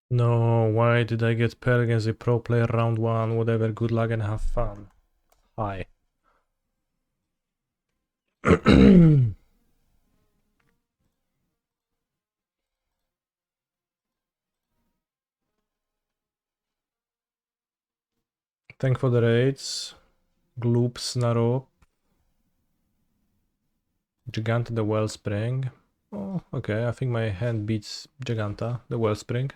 No, why did I get paired against a pro player round 1? Whatever, good luck and have fun. Hi. Thank for the raids. Gloop, Snarop. Giganta the Wellspring. Oh, okay, I think my hand beats Giganta, the Wellspring.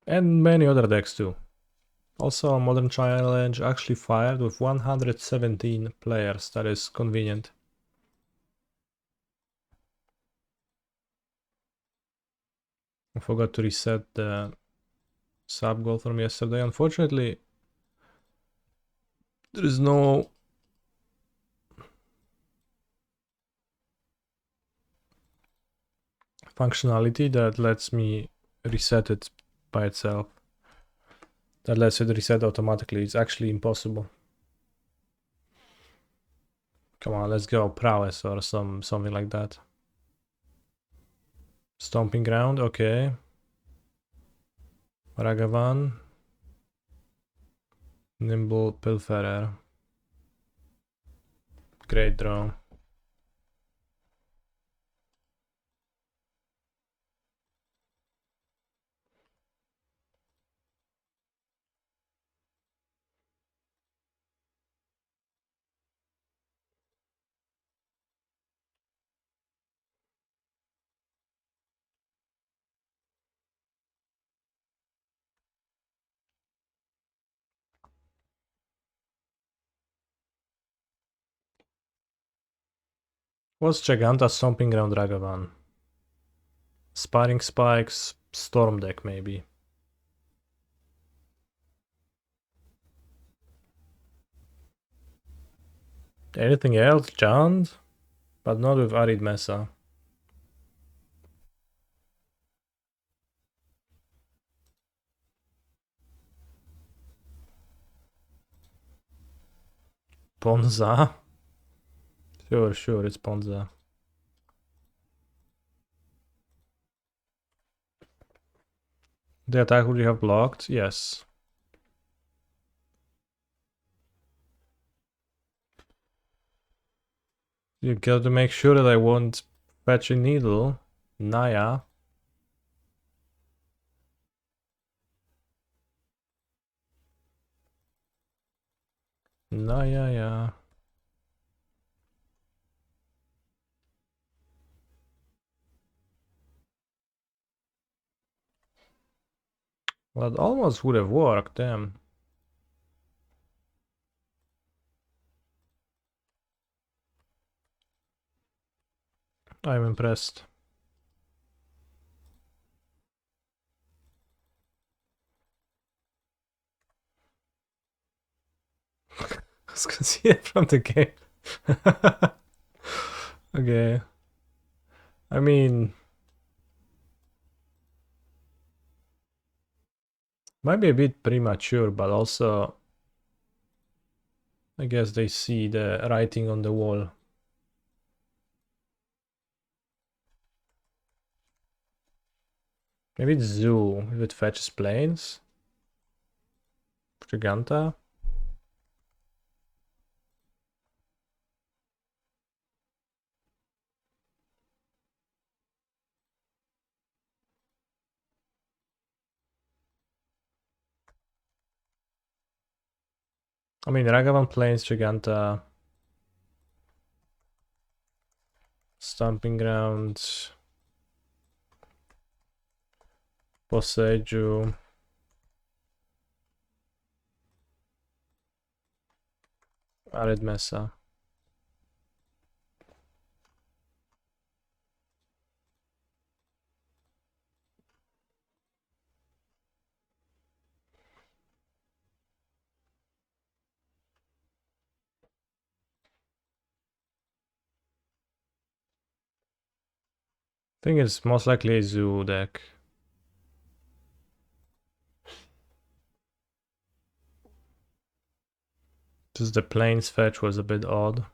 And many other decks too. Also, Modern Challenge actually fired with 117 players, that is convenient. I forgot to reset the sub goal from yesterday. Unfortunately, there is no functionality that lets me reset it by itself. That lets it reset automatically. It's actually impossible. Come on, let's go prowess or something like that. Stomping ground, okay. Ragavan. Nimble Pilferer. Great draw. What's Giganta Stomping Ground Ragavan? Sparring Spikes, Storm deck maybe. Anything else, John? But not with Arid Mesa. Ponza? Sure, it's Ponza. The attack would you have blocked? Yes. You got to make sure that I won't fetch a needle. Naya. Naya, yeah. Well, it almost would have worked, damn. I'm impressed. I was gonna see it from the game. Okay. I mean, might be a bit premature, but also I guess they see the writing on the wall. Maybe it's Zoo if it fetches planes. Giganta. I mean, Ragavan planes, Giganta. Stomping Ground. Poseiju. Arid Mesa. I think it's most likely a Zoo deck. Just the planes fetch was a bit odd.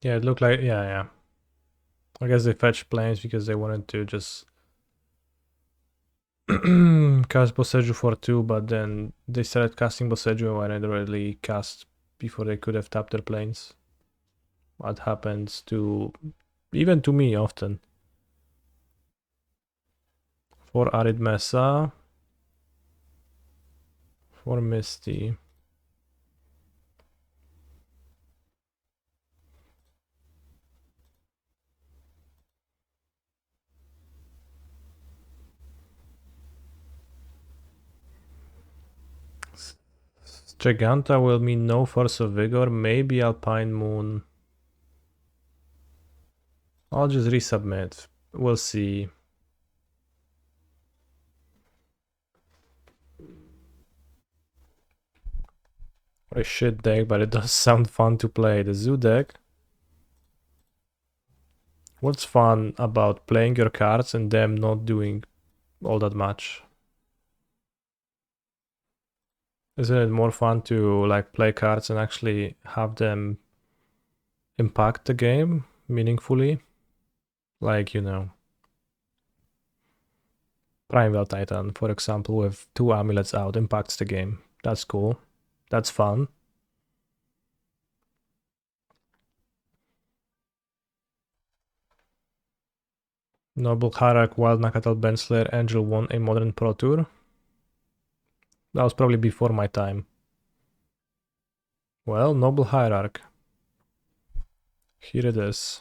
Yeah, it looked like, yeah. I guess they fetched planes because they wanted to just cast Boseiju for 2, but then they started casting Boseiju and it already cast before they could have tapped their planes. What happens to even to me often. For Arid Mesa, for Misty. Giganta will mean no Force of Vigor, maybe Alpine Moon. I'll just resubmit. We'll see. What a shit deck, but it does sound fun to play. The Zoo deck. What's fun about playing your cards and them not doing all that much? Isn't it more fun to like play cards and actually have them impact the game meaningfully? Like, Primeval Titan, for example, with 2 amulets out impacts the game. That's cool. That's fun. Noble Hierarch, Wild Nakatal Benslayer, Angel won a Modern Pro Tour. That was probably before my time. Well, Noble Hierarch. Here it is.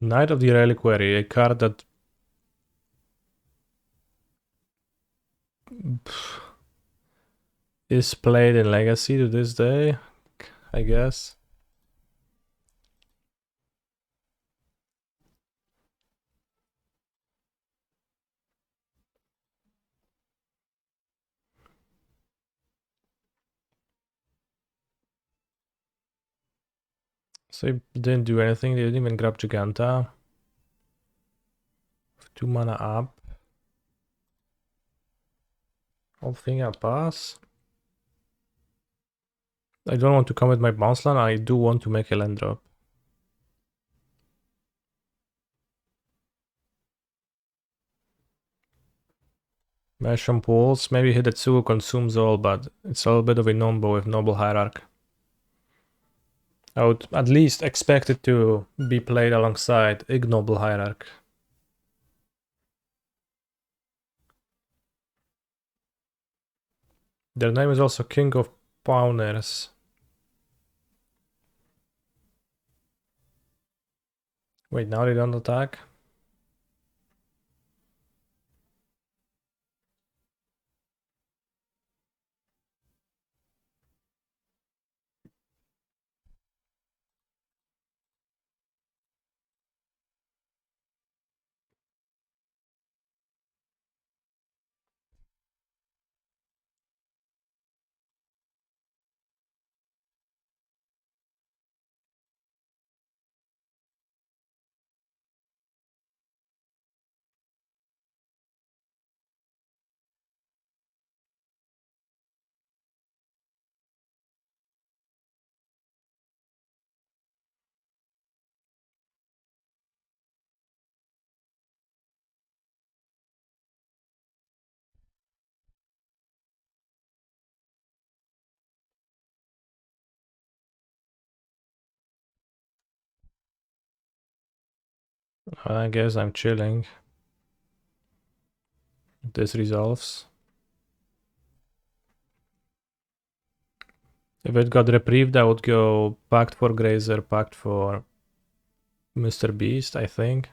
Knight of the Reliquary, a card that is played in Legacy to this day, I guess. So they didn't do anything, they didn't even grab Giganta. 2 mana up. I think I'll pass. I don't want to come with my bounce land, I do want to make a land drop. Mesh on pools, maybe Hidetsugu consumes all, but it's a little bit of a nombo with Noble Hierarch. I would at least expect it to be played alongside Ignoble Hierarch. Their name is also King of Pawners. Wait, now they don't attack? I guess I'm chilling. This resolves. If it got reprieved, I would go Pact for Grazer, Pact for Mr. Beast, I think.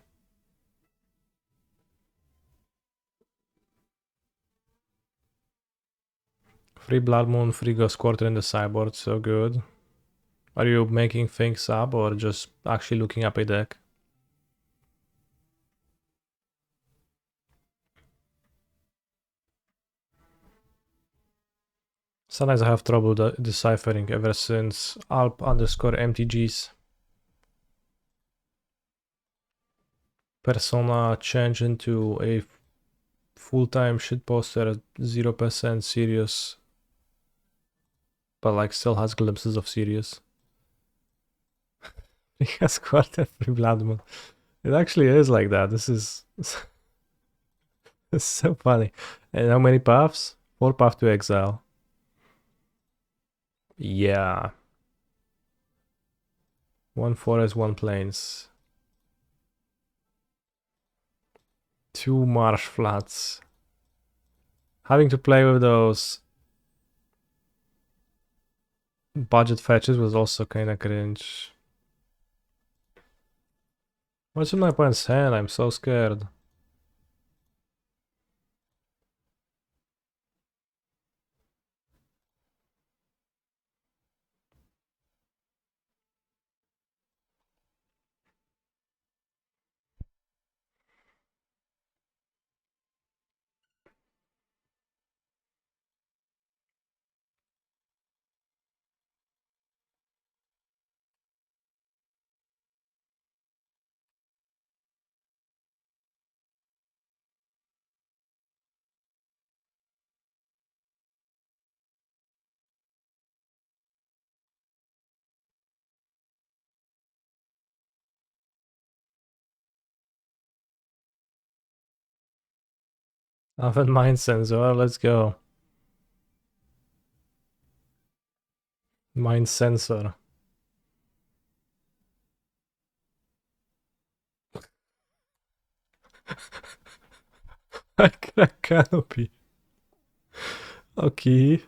Free Blood Moon, free Ghost Quarter in the sideboard, so good. Are you making things up or just actually looking up a deck? Sometimes I have trouble deciphering ever since alp_mtgs persona changed into a full-time shitposter, 0% serious, but like still has glimpses of serious. He has quite every blood moon. It actually is like that. This is it's so funny. And how many paths? 4 paths to exile. Yeah. 1 forest, 1 plains. 2 marsh flats. Having to play with those budget fetches was also kinda cringe. What's in my opponent's hand? I'm so scared. I have a mind sensor, let's go. Mind sensor. I crack canopy. Okay.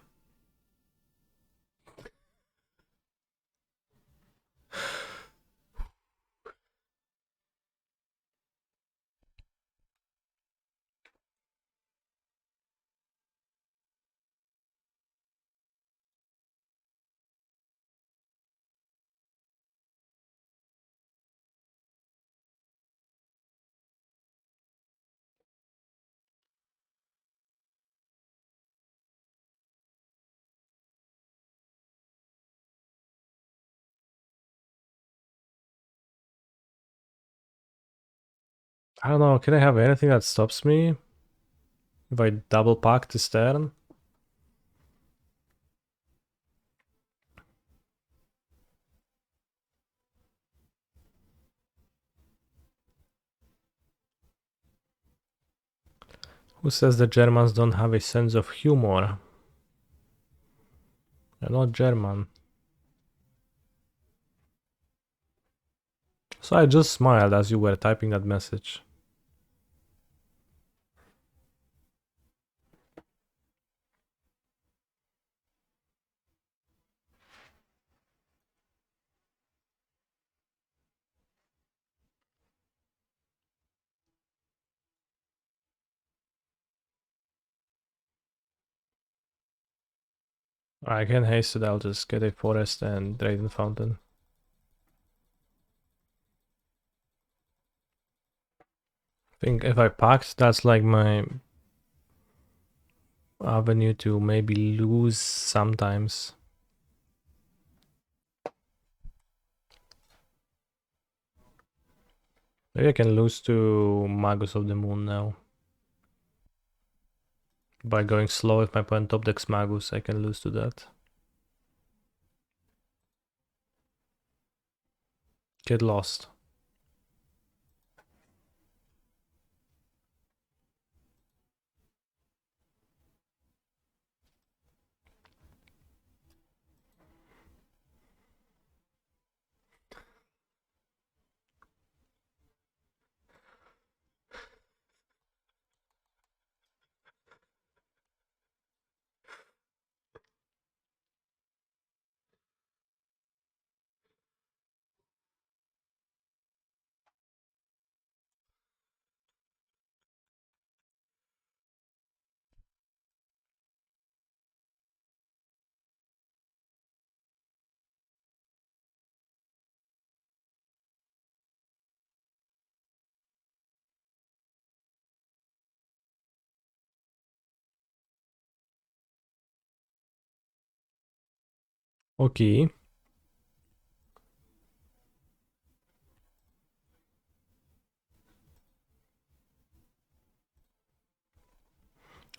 I don't know, can I have anything that stops me? If I double pack this turn? Who says the Germans don't have a sense of humor? They're not German. So I just smiled as you were typing that message. I can haste it, I'll just get a forest and Dragon Fountain. I think if I packed, that's like my avenue to maybe lose sometimes. Maybe I can lose to Magus of the Moon now. By going slow, if my opponent top decks Magus, I can lose to that. Get lost. Okay.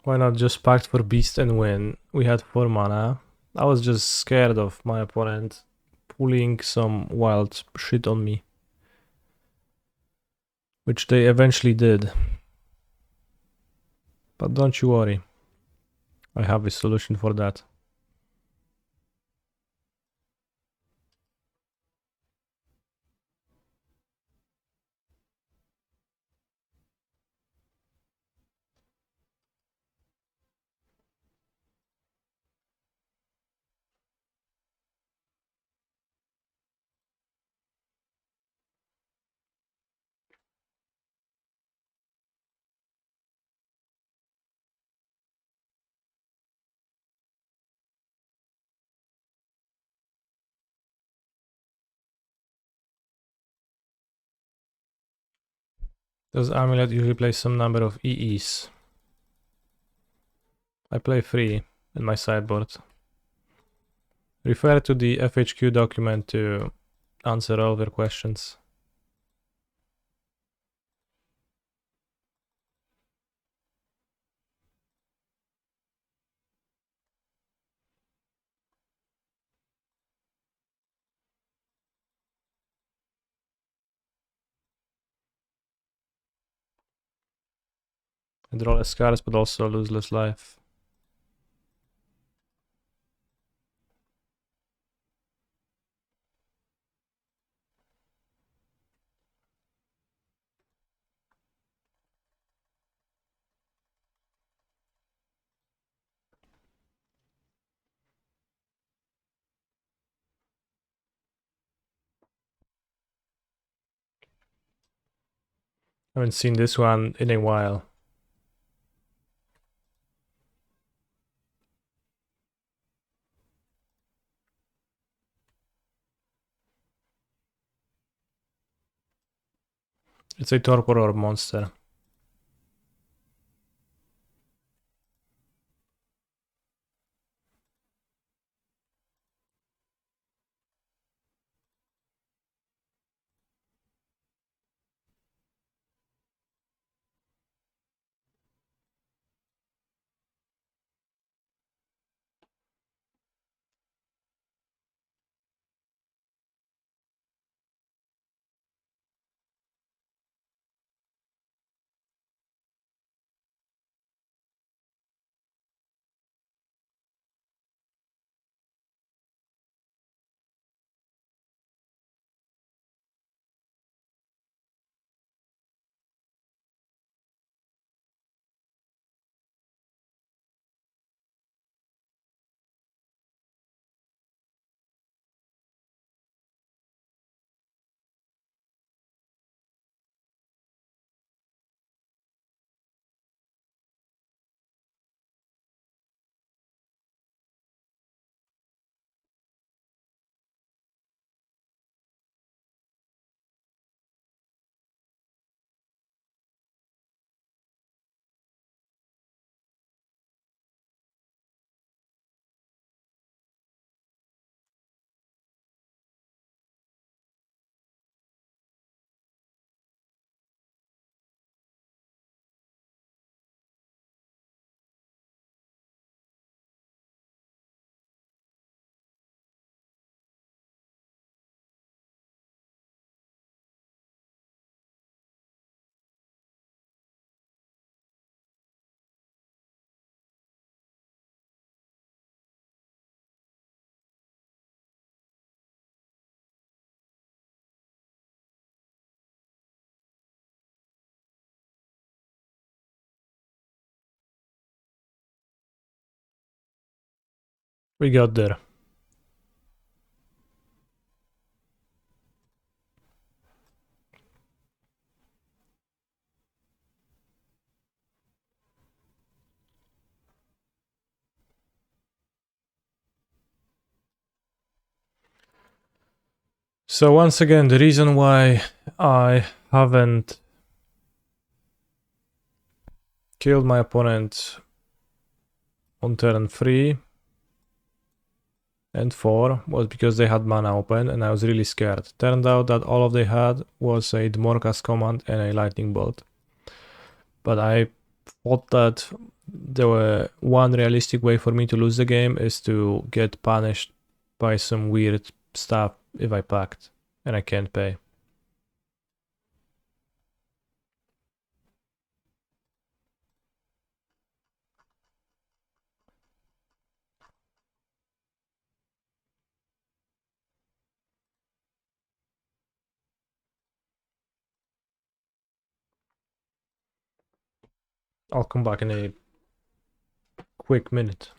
Why not just pact for beast and win? We had 4 mana. I was just scared of my opponent pulling some wild shit on me. Which they eventually did. But don't you worry. I have a solution for that. Does Amulet usually play some number of EEs? I play 3 in my sideboard. Refer to the FHQ document to answer all their questions. I draw less cards but also lose less life. I haven't seen this one in a while. It's a torpor orb monster. We got there. So once again, the reason why I haven't killed my opponent on turn 3 and 4 was because they had mana open and I was really scared. Turned out that all of they had was a Dmorkas command and a lightning bolt. But I thought that the one realistic way for me to lose the game is to get punished by some weird stuff if I packed and I can't pay. I'll come back in a quick minute.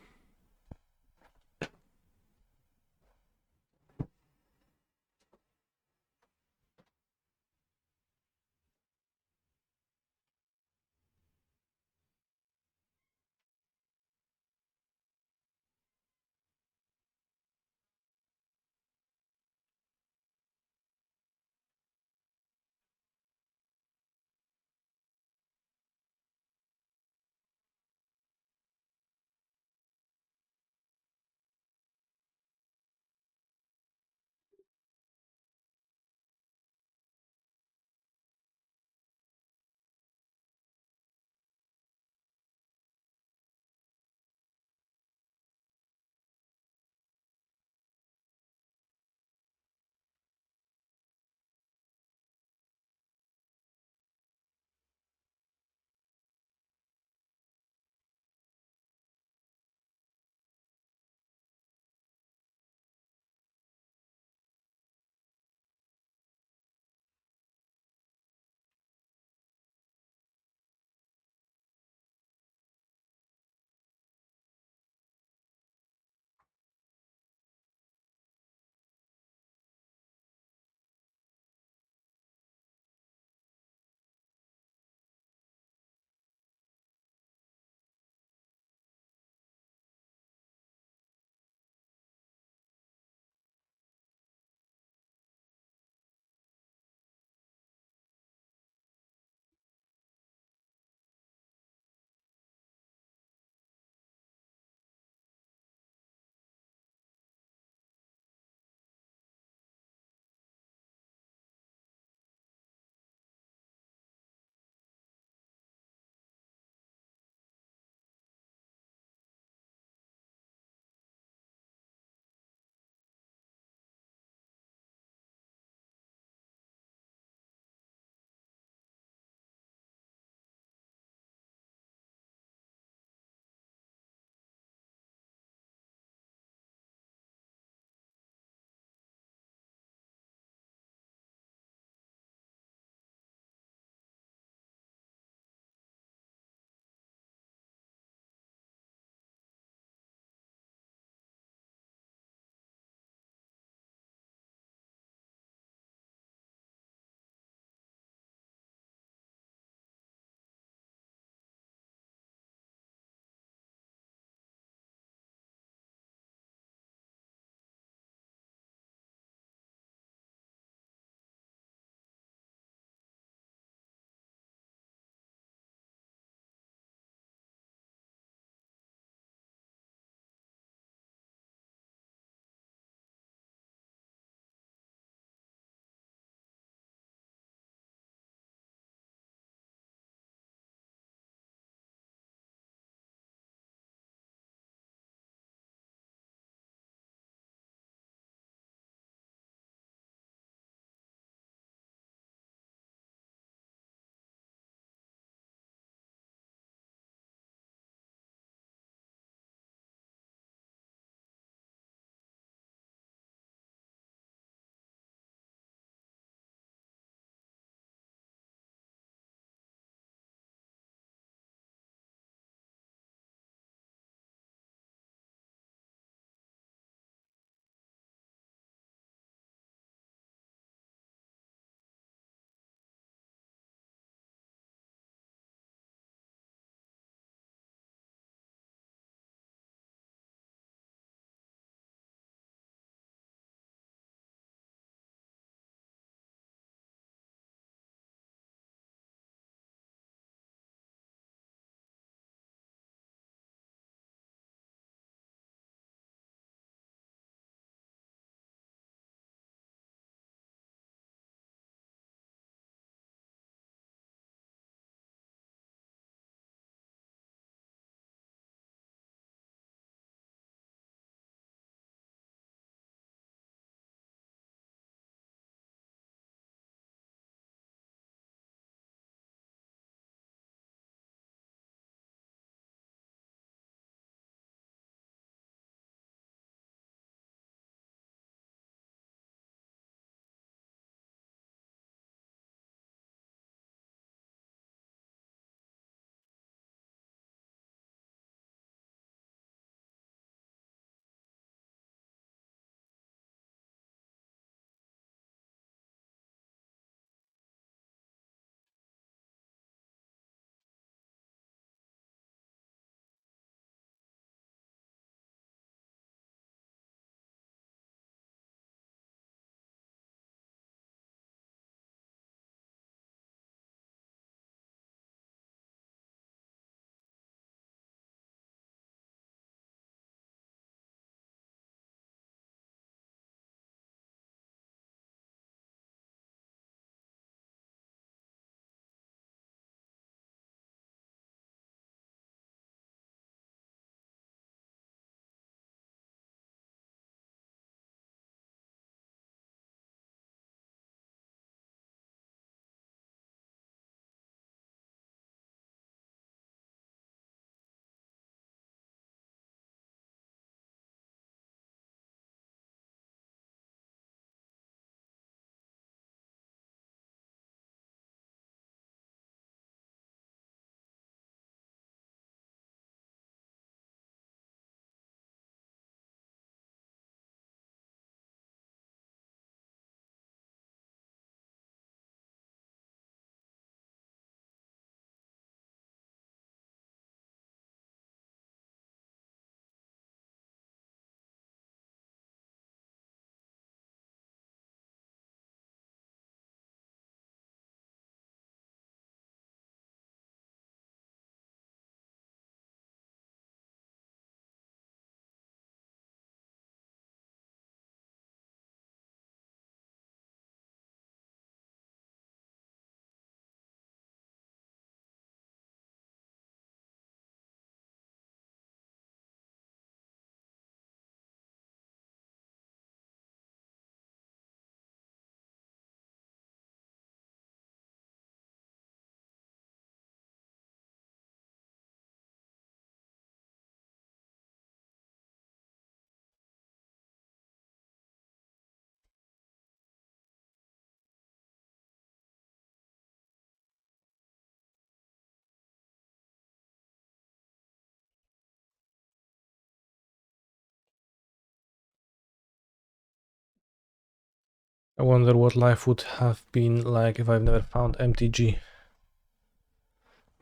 I wonder what life would have been like if I've never found MTG.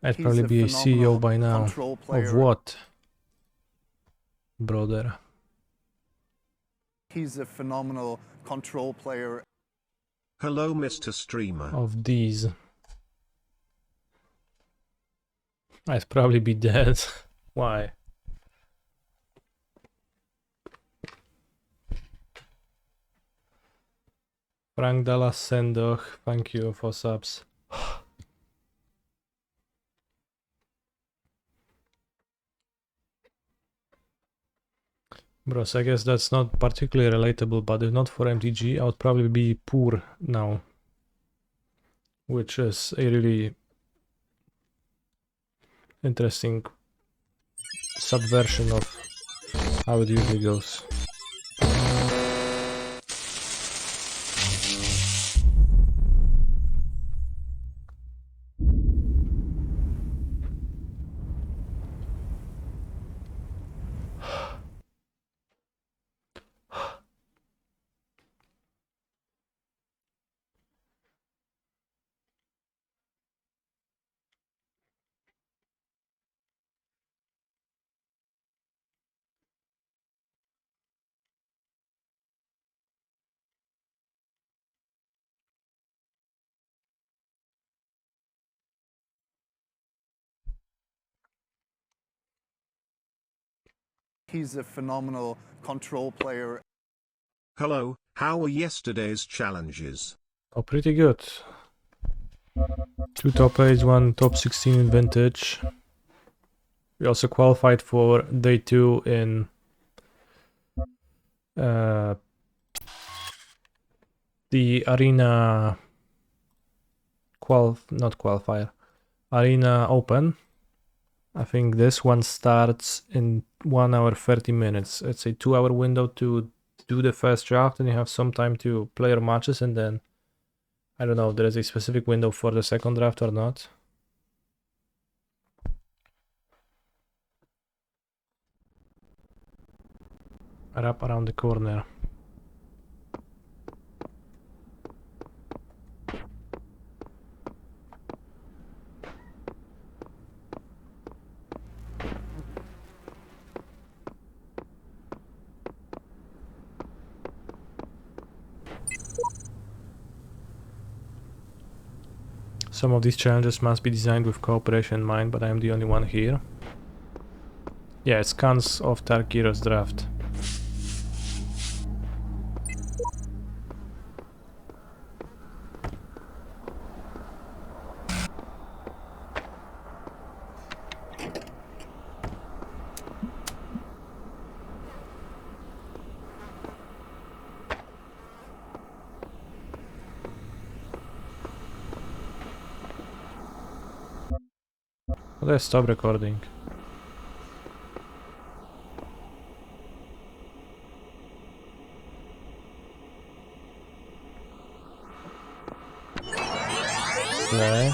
I'd probably be a CEO by now. Of what, brother? He's a phenomenal control player. Hello, Mr. Streamer. Of these. I'd probably be dead. Why? Frank Dallas Sendoch, thank you for subs. Bros, I guess that's not particularly relatable, but if not for MTG, I would probably be poor now. Which is a really interesting subversion of how it usually goes. He's a phenomenal control player. Hello, how were yesterday's challenges? Oh, pretty good. 2 top 8s, 1 top 16 in Vintage. We also qualified for day 2 in the Arena not qualifier. Arena Open. I think this one starts in 1 hour 30 minutes. It's a 2-hour window to do the first draft, and you have some time to play your matches, and then I don't know if there is a specific window for the second draft or not. Wrap around the corner. Some of these challenges must be designed with cooperation in mind, but I am the only one here. Yeah, it's Cans of Tarkiro's draft. Let's stop recording. Play.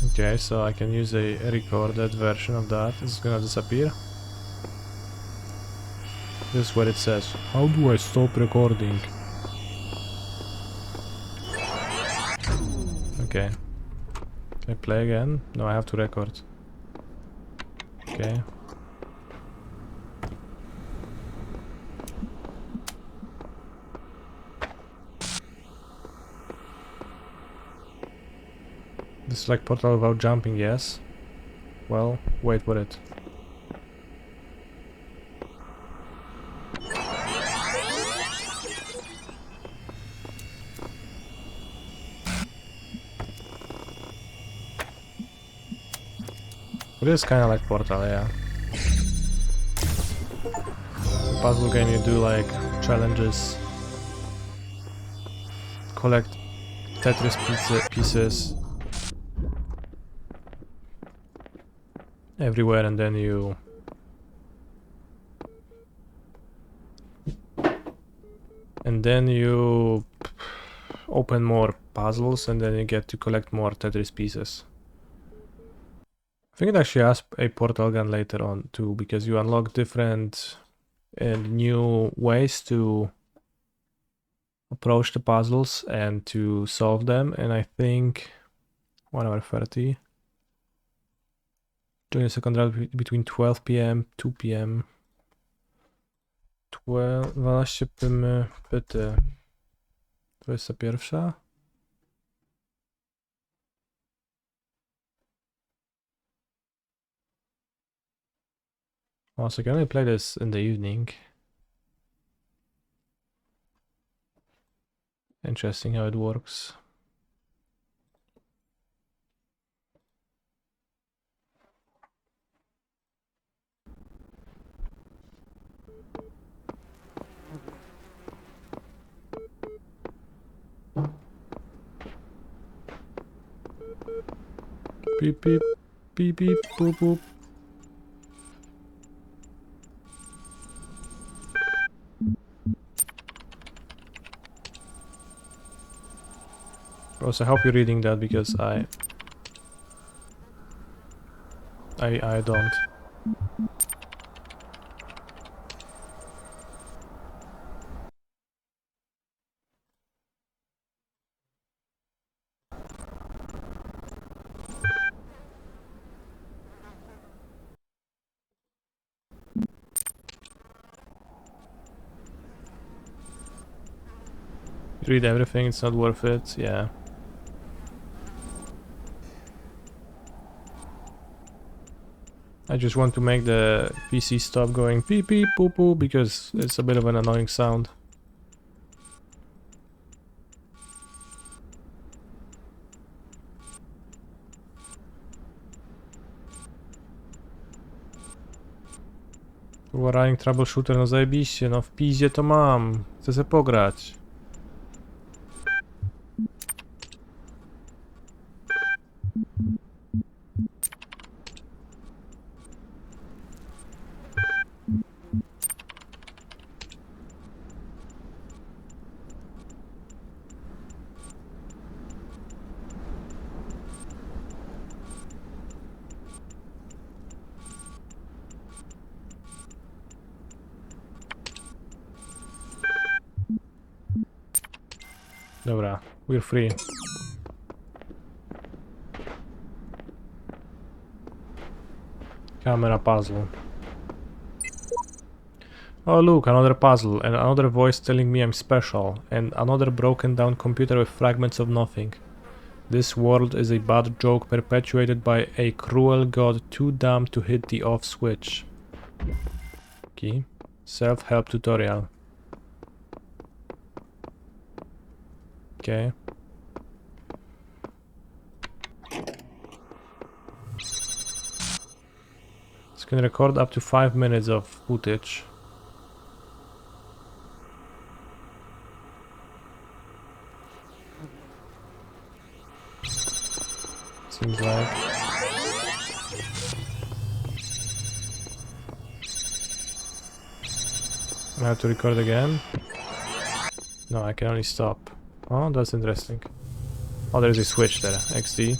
Okay, so I can use a recorded version of that. It's gonna disappear. This is what it says. How do I stop recording? Okay. Can I play again? No, I have to record. Okay. This is like Portal without jumping, yes. Well, wait for it. It is kinda like Portal, yeah. Puzzle game, you do like challenges, collect Tetris pieces everywhere, and then you open more puzzles and then you get to collect more Tetris pieces. I think it actually has a portal gun later on too, because you unlock different and new ways to approach the puzzles and to solve them, and I think 1 hour 30. Join the second round between 12 p.m. 2 p.m. 12 pyty. 21. Oh, so I can only play this in the evening. Interesting how it works. Beep beep beep beep boop boop. Also, I hope you're reading that because I don't. You read everything, it's not worth it, yeah. I just want to make the PC stop going beep beep boop boop because it's a bit of an annoying sound. Running troubleshooter, no zajebiście, no w piździe to mam. Chcę se pograć. Dobra, we're free. Camera puzzle. Oh look, another puzzle, and another voice telling me I'm special, and another broken down computer with fragments of nothing. This world is a bad joke perpetuated by a cruel god too dumb to hit the off switch. Key. Self-help tutorial. Okay. This can record up to 5 minutes of footage. Seems like. I have to record again. No, I can only stop. Oh, that's interesting. Oh, there's a switch there. XD.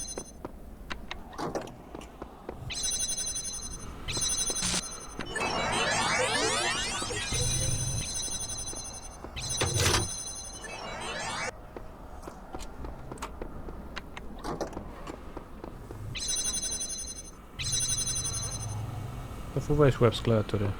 To weź łeb z klawiatury.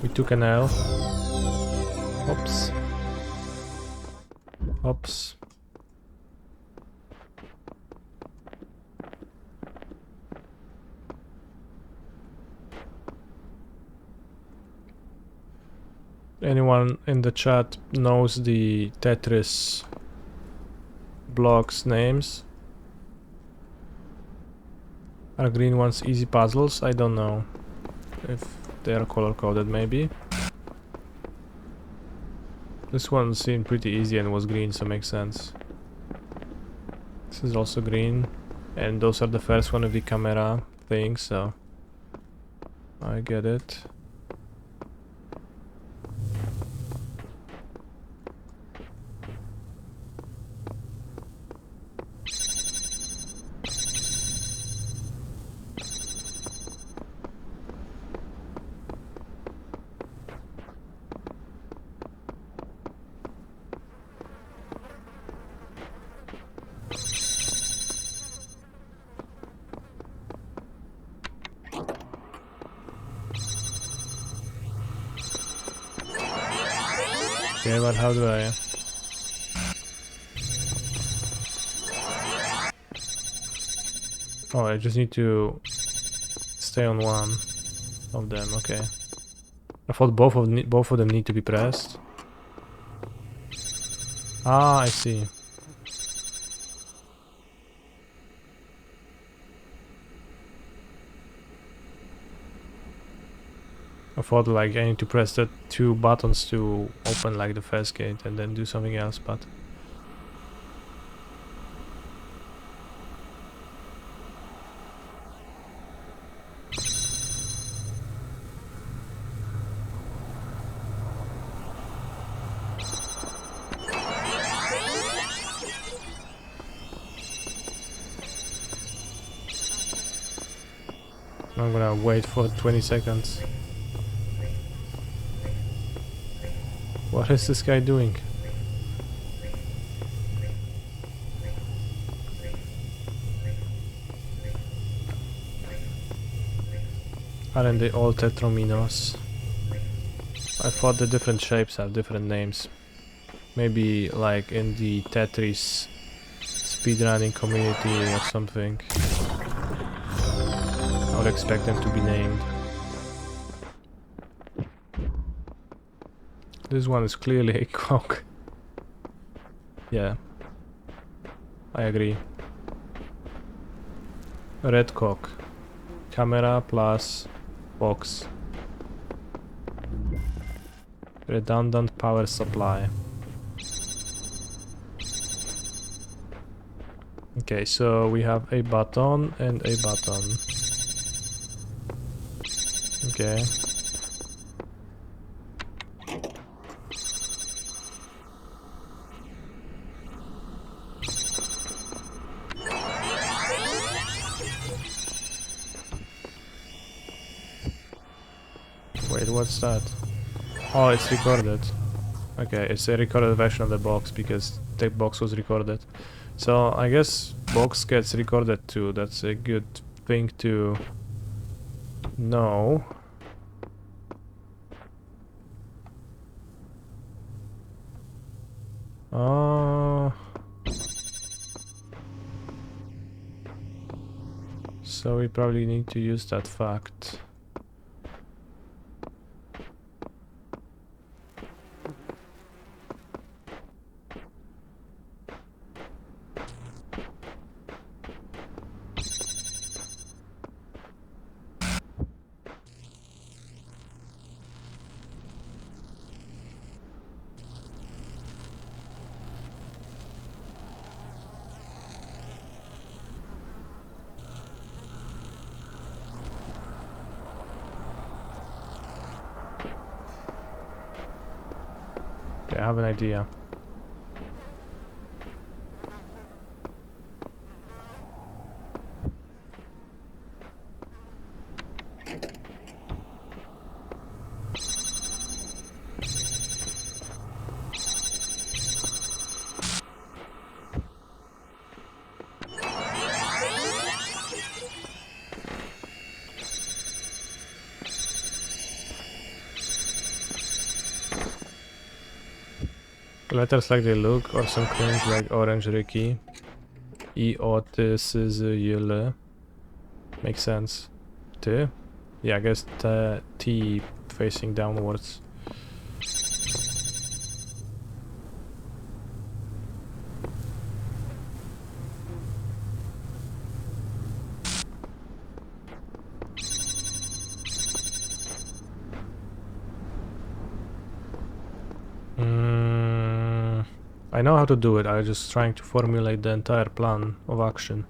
We took an L. Oops. Oops. Anyone in the chat knows the Tetris blocks names? Are green ones easy puzzles? I don't know if they are color coded, maybe. This one seemed pretty easy and was green, so makes sense. This is also green. And those are the first one with the camera thing, so I get it. Okay, but how do I... Oh, I just need to stay on one of them, okay. I thought both of them need to be pressed. Ah, I see. I thought like I need to press the 2 buttons to open like the first gate and then do something else, but... I'm gonna wait for 20 seconds. What is this guy doing? Aren't they all tetrominos? I thought the different shapes have different names. Maybe like in the Tetris speedrunning community or something. I would expect them to be named. This one is clearly a cock. Yeah, I agree. Red cock. Camera plus box. Redundant power supply. Okay, so we have a button and a button. Okay. Wait, what's that? Oh, it's recorded. Okay, it's a recorded version of the box because the box was recorded. So I guess box gets recorded too. That's a good thing to know. So we probably need to use that fact. I have an idea. Letters like they look, or some cringe like Orange Ricky. I-O-T-S-Z-Y-L. Makes sense. T? Yeah, I guess the T facing downwards. I know how to do it, I'm just trying to formulate the entire plan of action.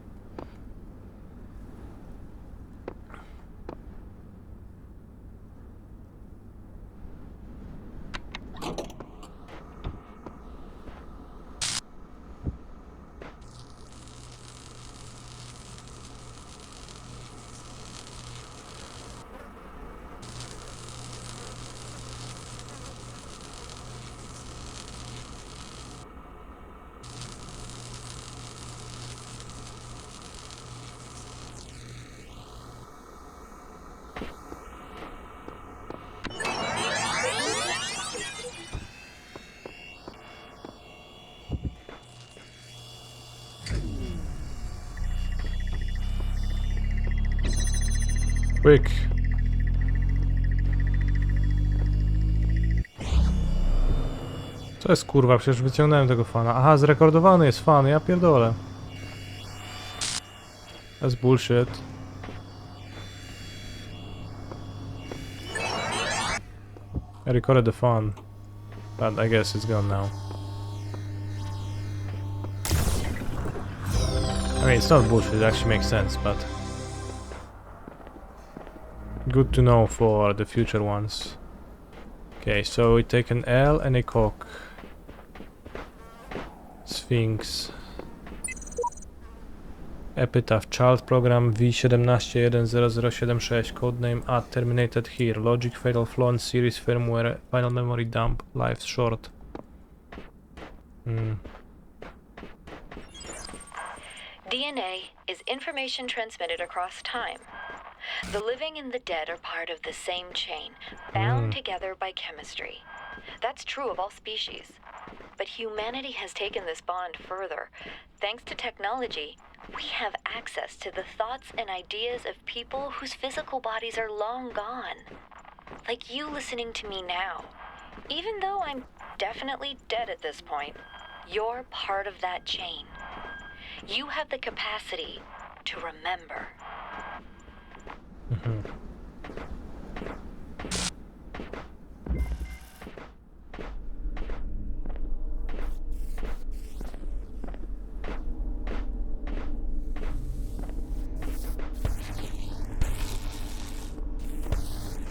quick. Co jest kurwa? Przecież wyciągnąłem tego fana. Aha, zrekordowany jest fan, ja pierdolę. That's bullshit. I recorded the fun, but I guess it's gone now. I mean, it's not bullshit, it actually makes sense, but good to know for the future ones. Okay, so we take an L and a cock. Sphinx. Epitaph Child Program V1710076 codename terminated here. Logic Fatal Flaw and Series Firmware Final Memory Dump Life Short. DNA is information transmitted across time. The living and the dead are part of the same chain, bound together by chemistry. That's true of all species. But humanity has taken this bond further. Thanks to technology, we have access to the thoughts and ideas of people whose physical bodies are long gone. Like you listening to me now. Even though I'm definitely dead at this point, you're part of that chain. You have the capacity to remember.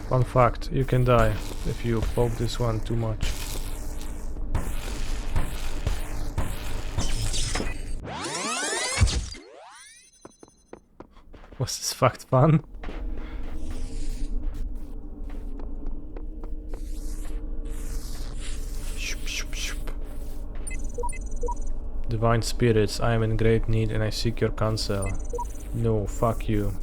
Fun fact, you can die if you poke this one too much. Was this fact fun? Divine spirits, I am in great need and I seek your counsel. No, fuck you.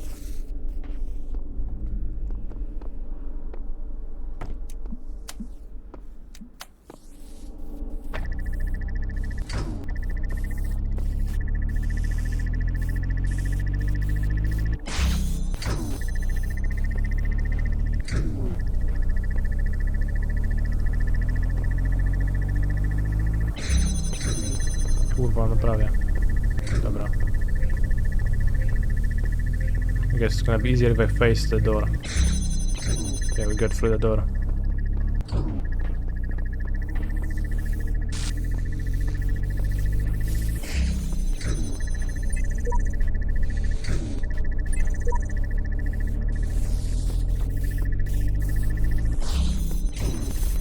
Kurwa, no prawie. Dobra. I guess it's gonna be easier if I face the door. Okay, we got through the door.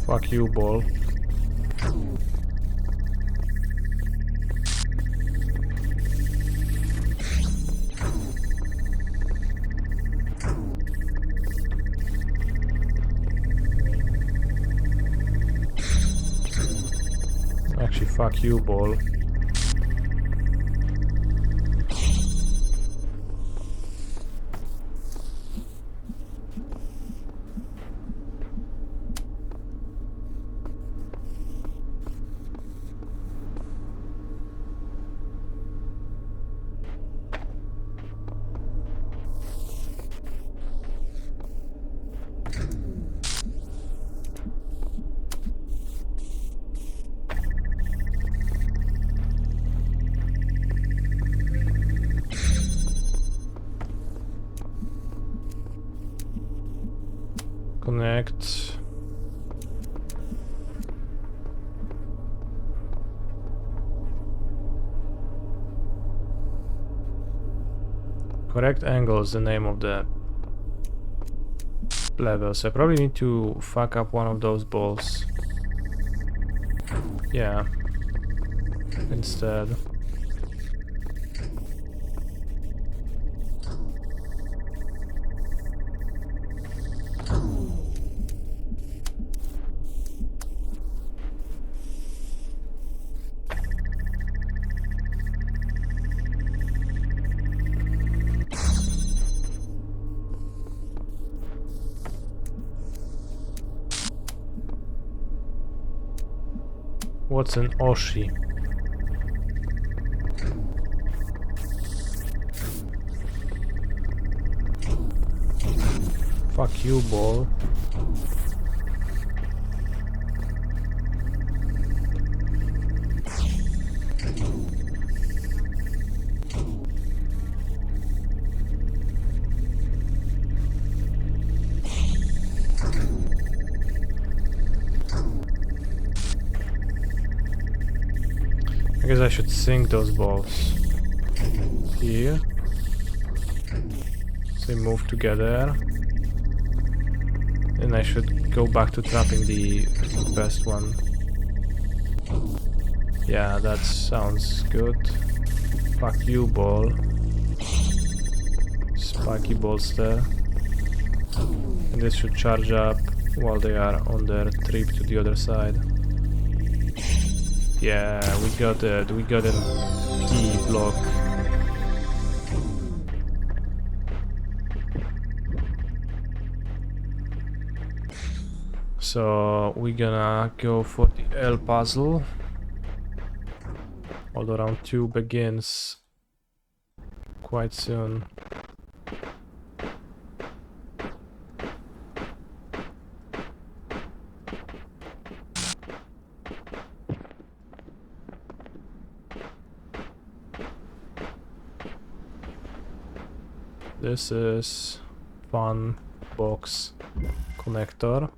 Fuck you, ball. Actually, fuck you, ball. Connect. Correct angle is the name of the level, so I probably need to fuck up one of those balls. Yeah. Instead. What's an Oshi? Fuck you, ball. I guess I should sink those balls here. So they move together. And I should go back to trapping the best one. Yeah, that sounds good. Fuck you, ball. Spiky balls there. And this should charge up while they are on their trip to the other side. Yeah, we got it. We got a key block. So we're gonna go for the L puzzle. Although round 2 begins quite soon. This is fun box connector.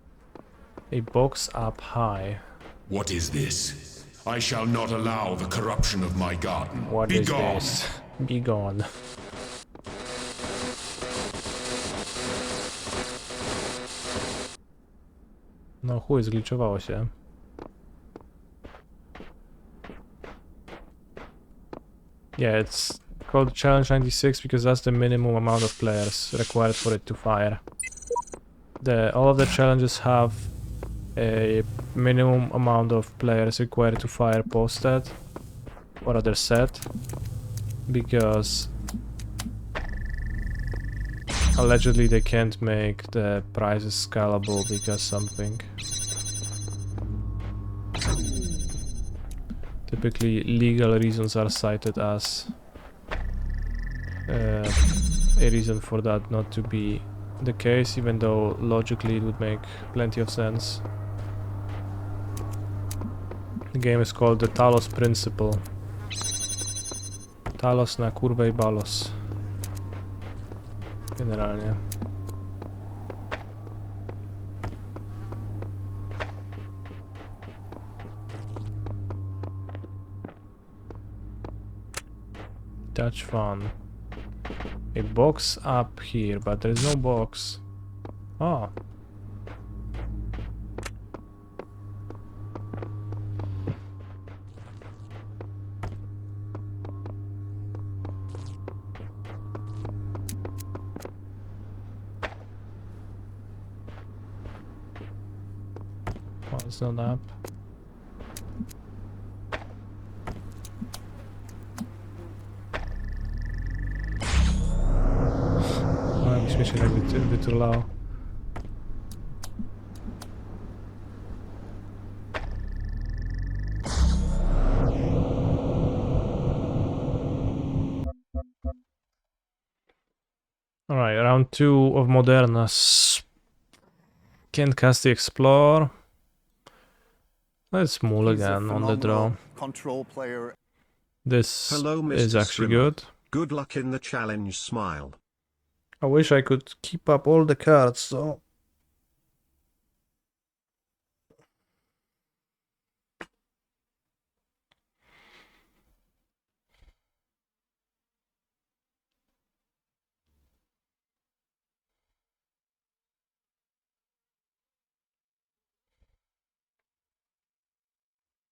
A box up high. What is this? I shall not allow the corruption of my garden. What Be is gone. this? Be gone. No chuj, zgliczowało się. Yeah, it's called Challenge 96 because that's the minimum amount of players required for it to fire. All of the challenges have a minimum amount of players required to fire posted, or rather set, because allegedly they can't make the prizes scalable because something. Typically legal reasons are cited as a reason for that not to be the case, even though logically it would make plenty of sense. The game is called the Talos Principle. Talos na kurwę i balos. Generalnie. Touch fun. A box up here, but there is no box. Oh. Oh, it's not up. Śmiesznie jakby wyturlało. Alright, round 2 of Modernas. Can't cast the Explore. Let's mulligan on the draw. Control player. This Hello, Mr. is actually Strimmer. good. Good luck in the challenge, smile. I wish I could keep up all the cards, so...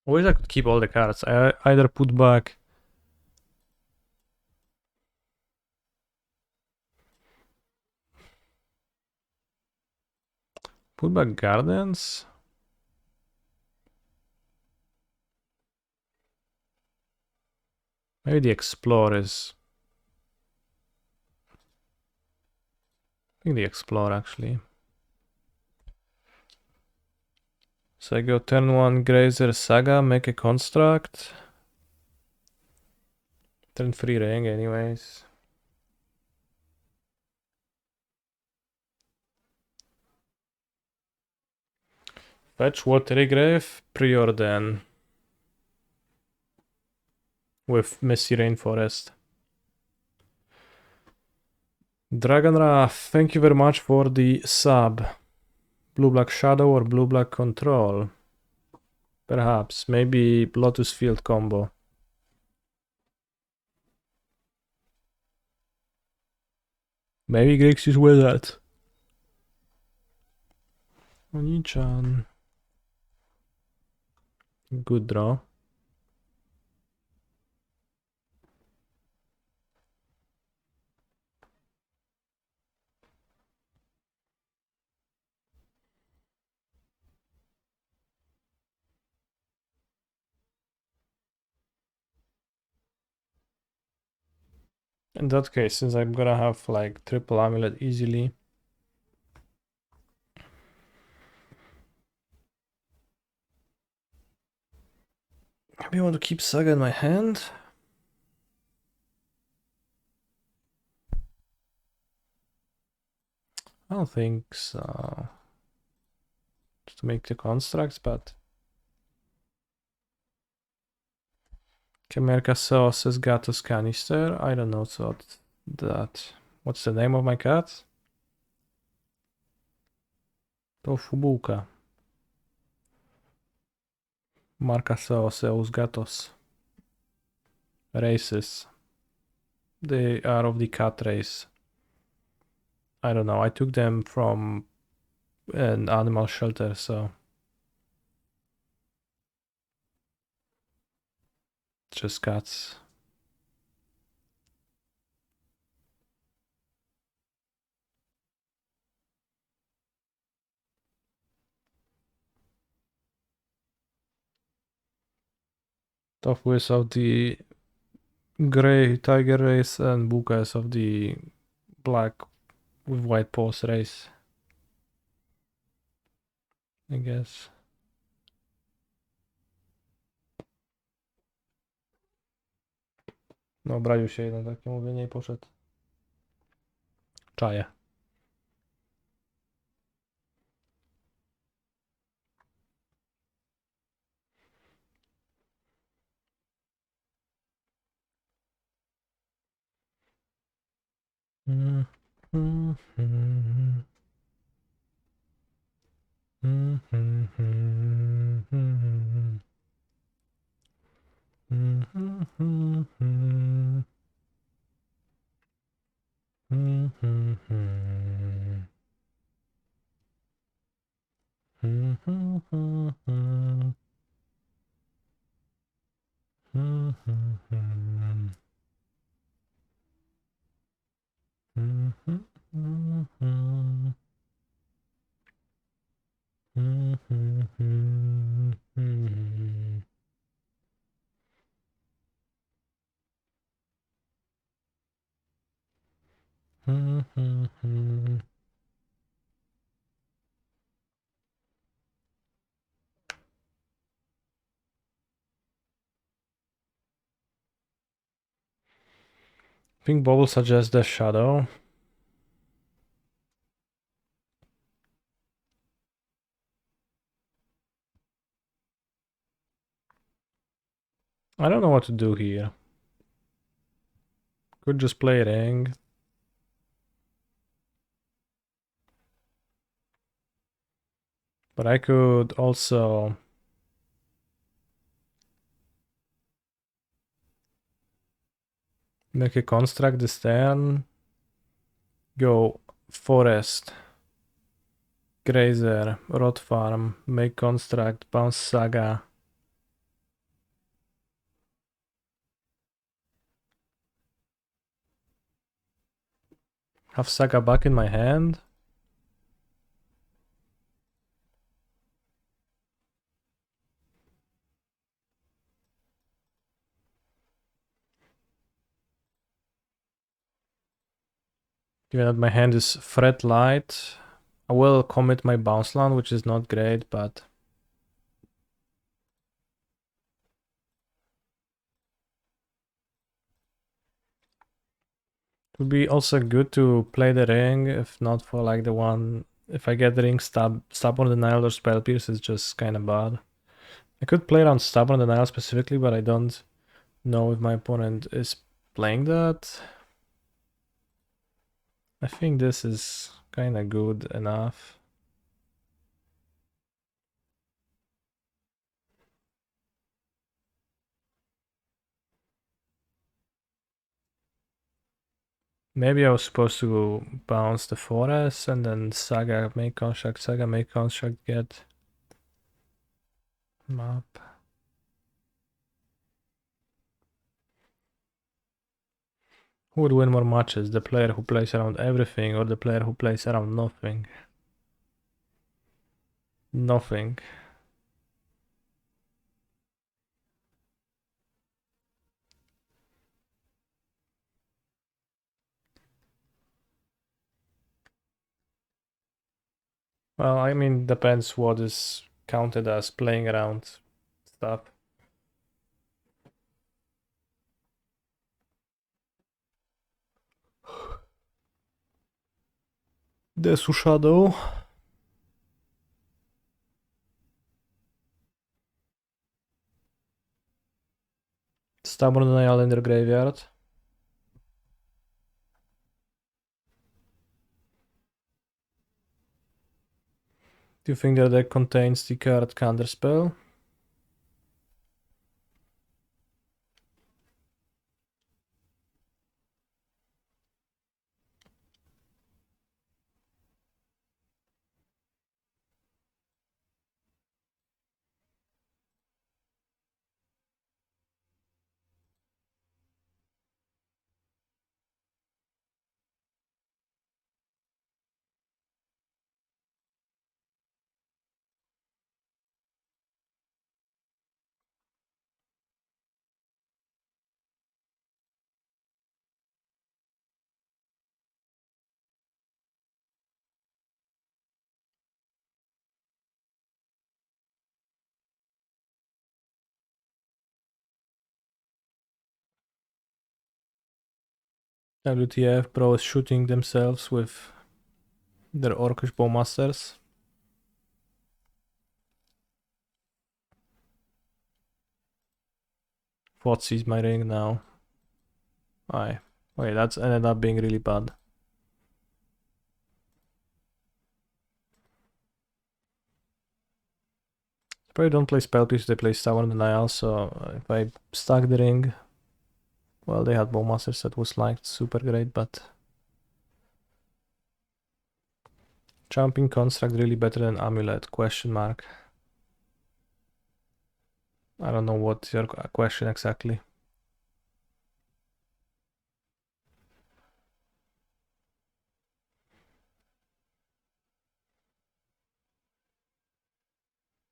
I wish I could keep all the cards. I either put back... Put back Gardens? Maybe the Explore is... I think the Explore actually. So I go turn 1 Grazer Saga, make a construct. Turn 3 Ring anyways. Fetch Watery Grave, preordain. With Messy Rainforest. Dragonra, thank you very much for the sub. Blue-Black Shadow or Blue-Black Control. Perhaps, maybe Lotus Field combo. Maybe Grixis Wizard. Oni-chan. Good draw. In that case, since I'm gonna have like triple Amulet easily. Maybe I want to keep Saga in my hand. I don't think so. Just to make the constructs, but Kemerka says Gatos Canister. I don't know what that. What's the name of my cat? Tofu bułka. Marca Seus Gatos. Races. They are of the cat race. I don't know. I took them from an animal shelter, so just cats. Tofu is of the gray tiger race and Buka is of the black with white paws race. I guess. No, obraził się jeden takie mówienie i poszedł. Czaję. I think Bobble suggests the shadow. I don't know what to do here. Could just play Ring. But I could also make a construct this turn. Go Forest. Grazer. Rot Farm. Make construct. Bounce Saga. Have Saga back in my hand. Given that my hand is threat light, I will commit my bounce land, which is not great, but it would be also good to play the ring, if not for like the one if I get the ring Stubborn Denial or Spell Pierce, it's just kind of bad. I could play around Stubborn Denial specifically, but I don't know if my opponent is playing that. I think this is kind of good enough. Maybe I was supposed to bounce the Forest and then Saga make construct, Saga make construct, get map. Who would win more matches? The player who plays around everything or the player who plays around nothing? Nothing. Well, I mean, depends what is counted as playing around stuff. Desu Shadow. Stubborn Denial in their graveyard. Do you think their deck contains the card Counterspell? WTF, bro is shooting themselves with their Orcish Bowmasters. What sees my ring now? Aye. Wait, that's ended up being really bad. Probably don't play Spell Pierce, they play Stubborn Denial, so if I stack the ring... Well, they had Bowmasters that was like super great, but... Jumping Construct really better than Amulet, question mark. I don't know what's your question exactly.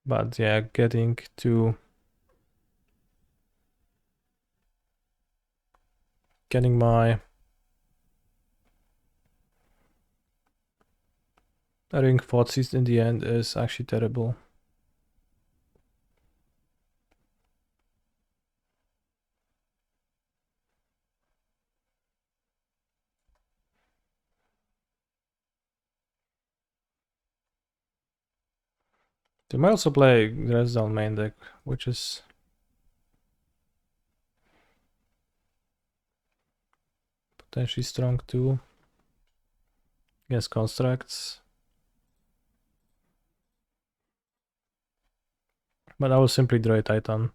But yeah, getting my ring Thoughtseize in the end is actually terrible. They might also play Dresden main deck, which is potentially strong too. Against constructs. But I will simply draw a Titan.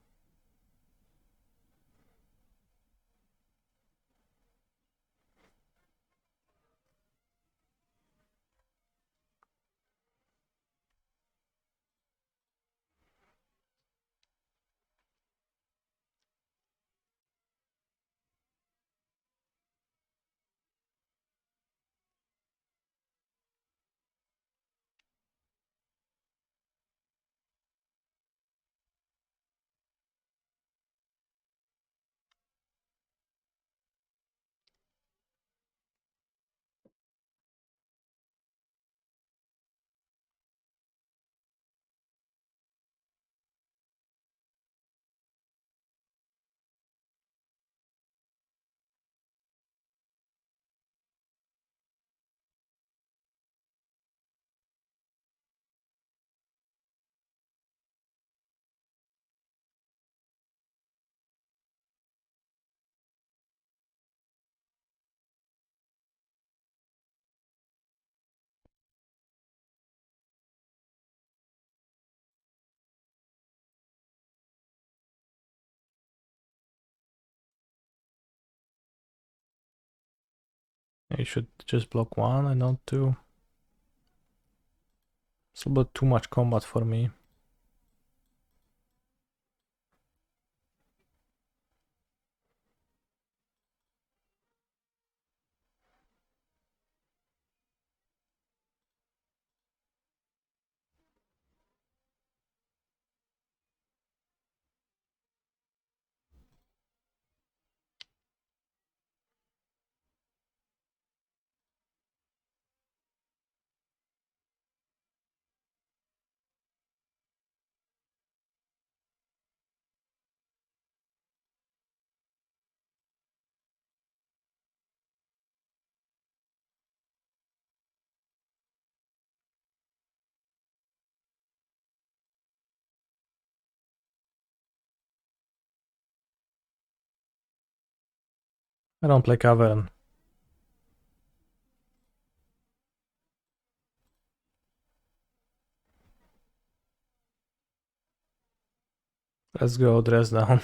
You should just block one and not two. It's a bit too much combat for me. I don't play Cavern. Let's go dress down.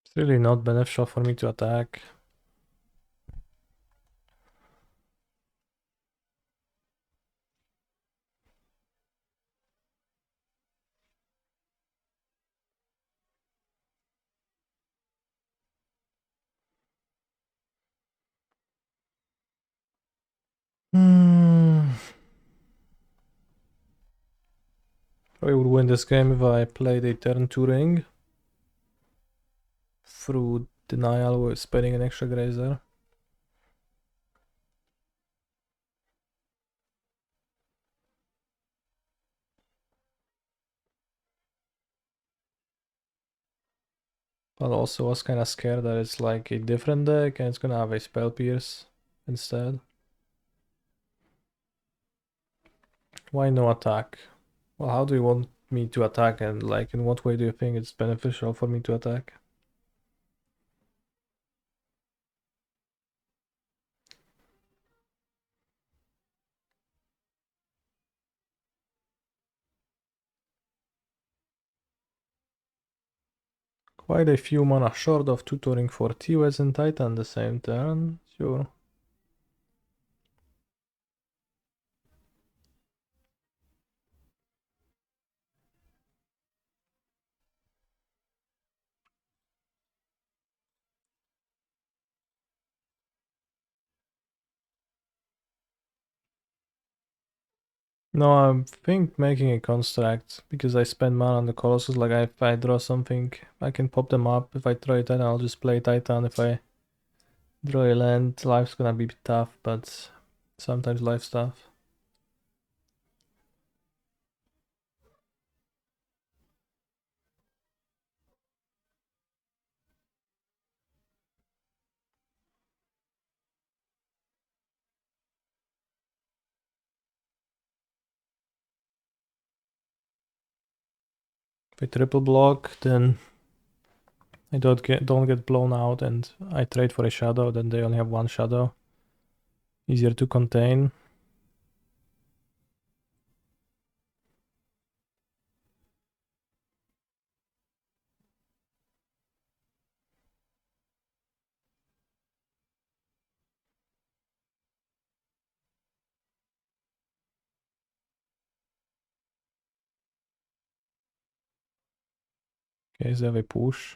It's really not beneficial for me to attack. I would win this game if I played a turn 2 ring through denial with spending an extra grazer. But also was kinda scared that it's like a different deck and it's gonna have a Spell Pierce instead. Why no attack? Well, how do you want me to attack, and like in what way do you think it's beneficial for me to attack? Quite a few mana short of tutoring for T-Wes and Titan the same turn, sure. No, I think making a construct, because I spend mana on the Colossus, like if I draw something, I can pop them up. If I draw a Titan, I'll just play Titan. If I draw a land, life's gonna be tough, but sometimes life's tough. If I triple block, then I don't get blown out, and I trade for a shadow, then they only have one shadow. Easier to contain. Okay, so they have a push.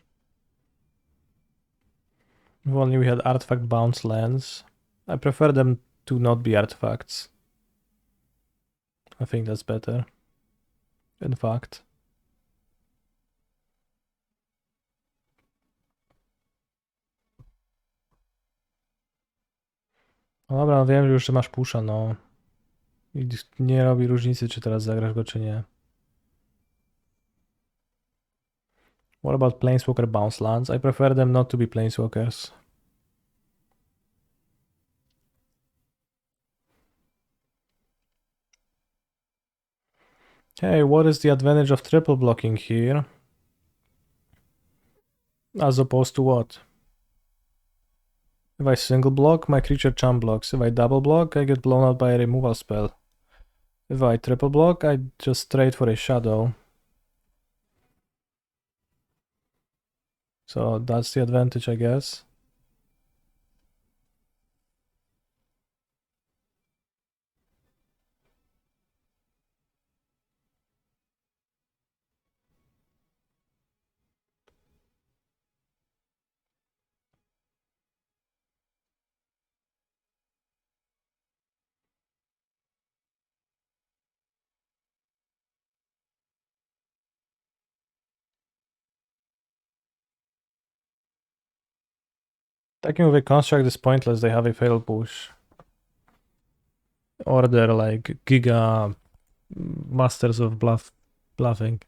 If only we had artifact bounce lands. I prefer them to not be artifacts. I think that's better. In fact. No dobra, no wiem już, że masz pusza, no. I nie robi różnicy, czy teraz zagrasz go, czy nie. What about Planeswalker bounce lands? I prefer them not to be Planeswalkers. Hey, what is the advantage of triple blocking here? As opposed to what? If I single block, my creature chump blocks. If I double block, I get blown out by a removal spell. If I triple block, I just trade for a shadow. So that's the advantage, I guess. Attacking with a construct is pointless, they have a fatal push. Or they're like Giga Masters of Bluffing.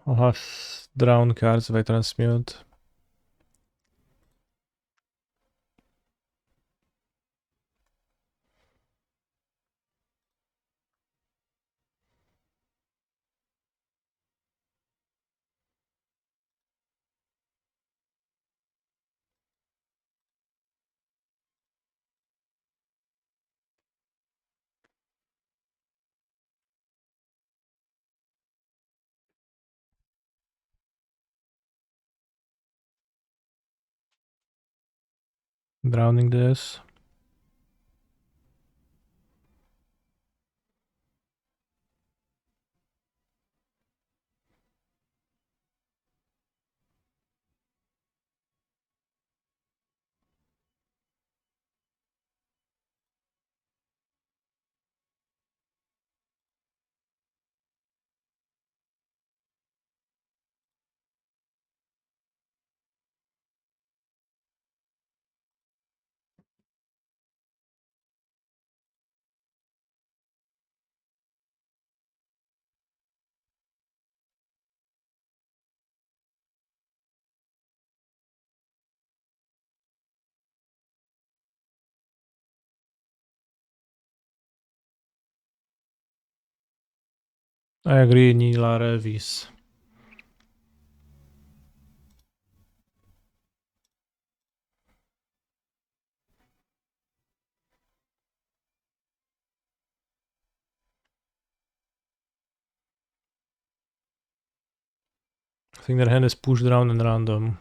I'll have drown cards if I transmute. Drowning this. I agree, Nila Revis. I think their hand is push, drown, and random.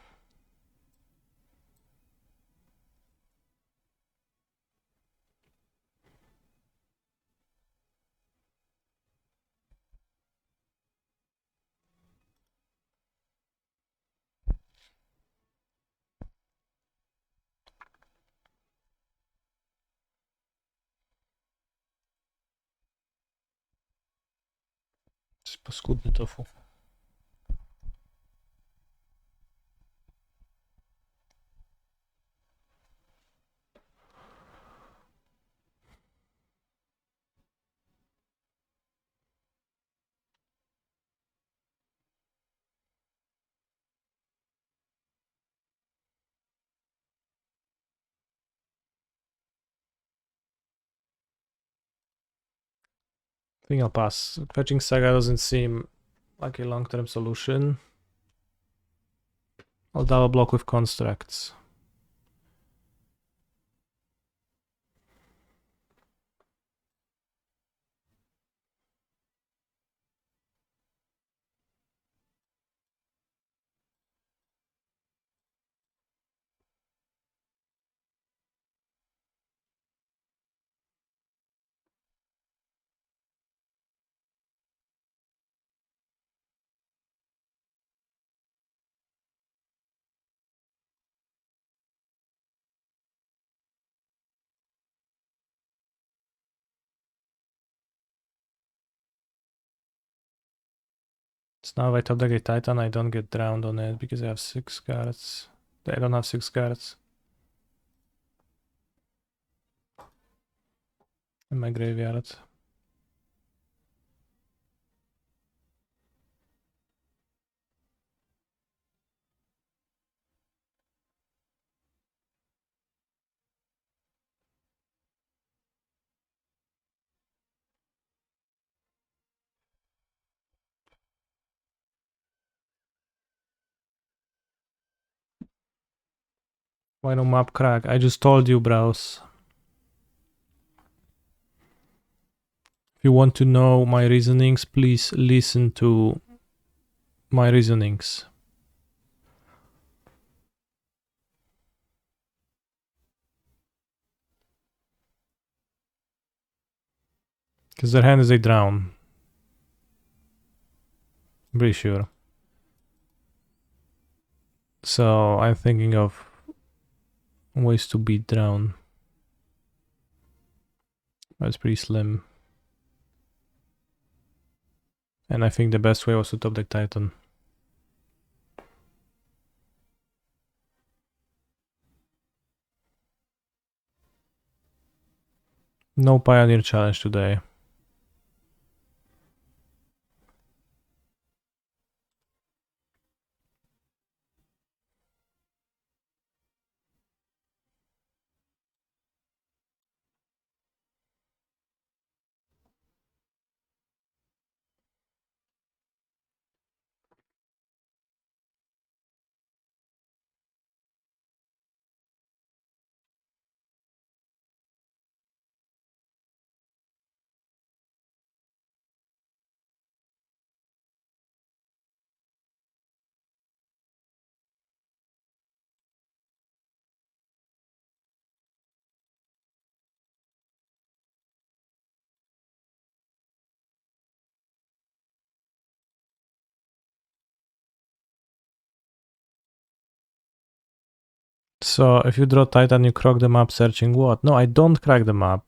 Paskudny tofu. I think I'll pass. Fetching Saga doesn't seem like a long-term solution. I'll double block with constructs. So now if I top deck a Titan, I don't get drowned on it because I have 6 cards. They don't have 6 cards. In my graveyard. Why no map crack? I just told you, bros. If you want to know my reasonings, please listen to my reasonings. Because their hand is a drown. I'm pretty sure. So I'm thinking of ways to beat drown. That's pretty slim. And I think the best way was to top deck Titan. No Pioneer challenge today. So if you draw Titan, you crack the map searching what? No, I don't crack the map.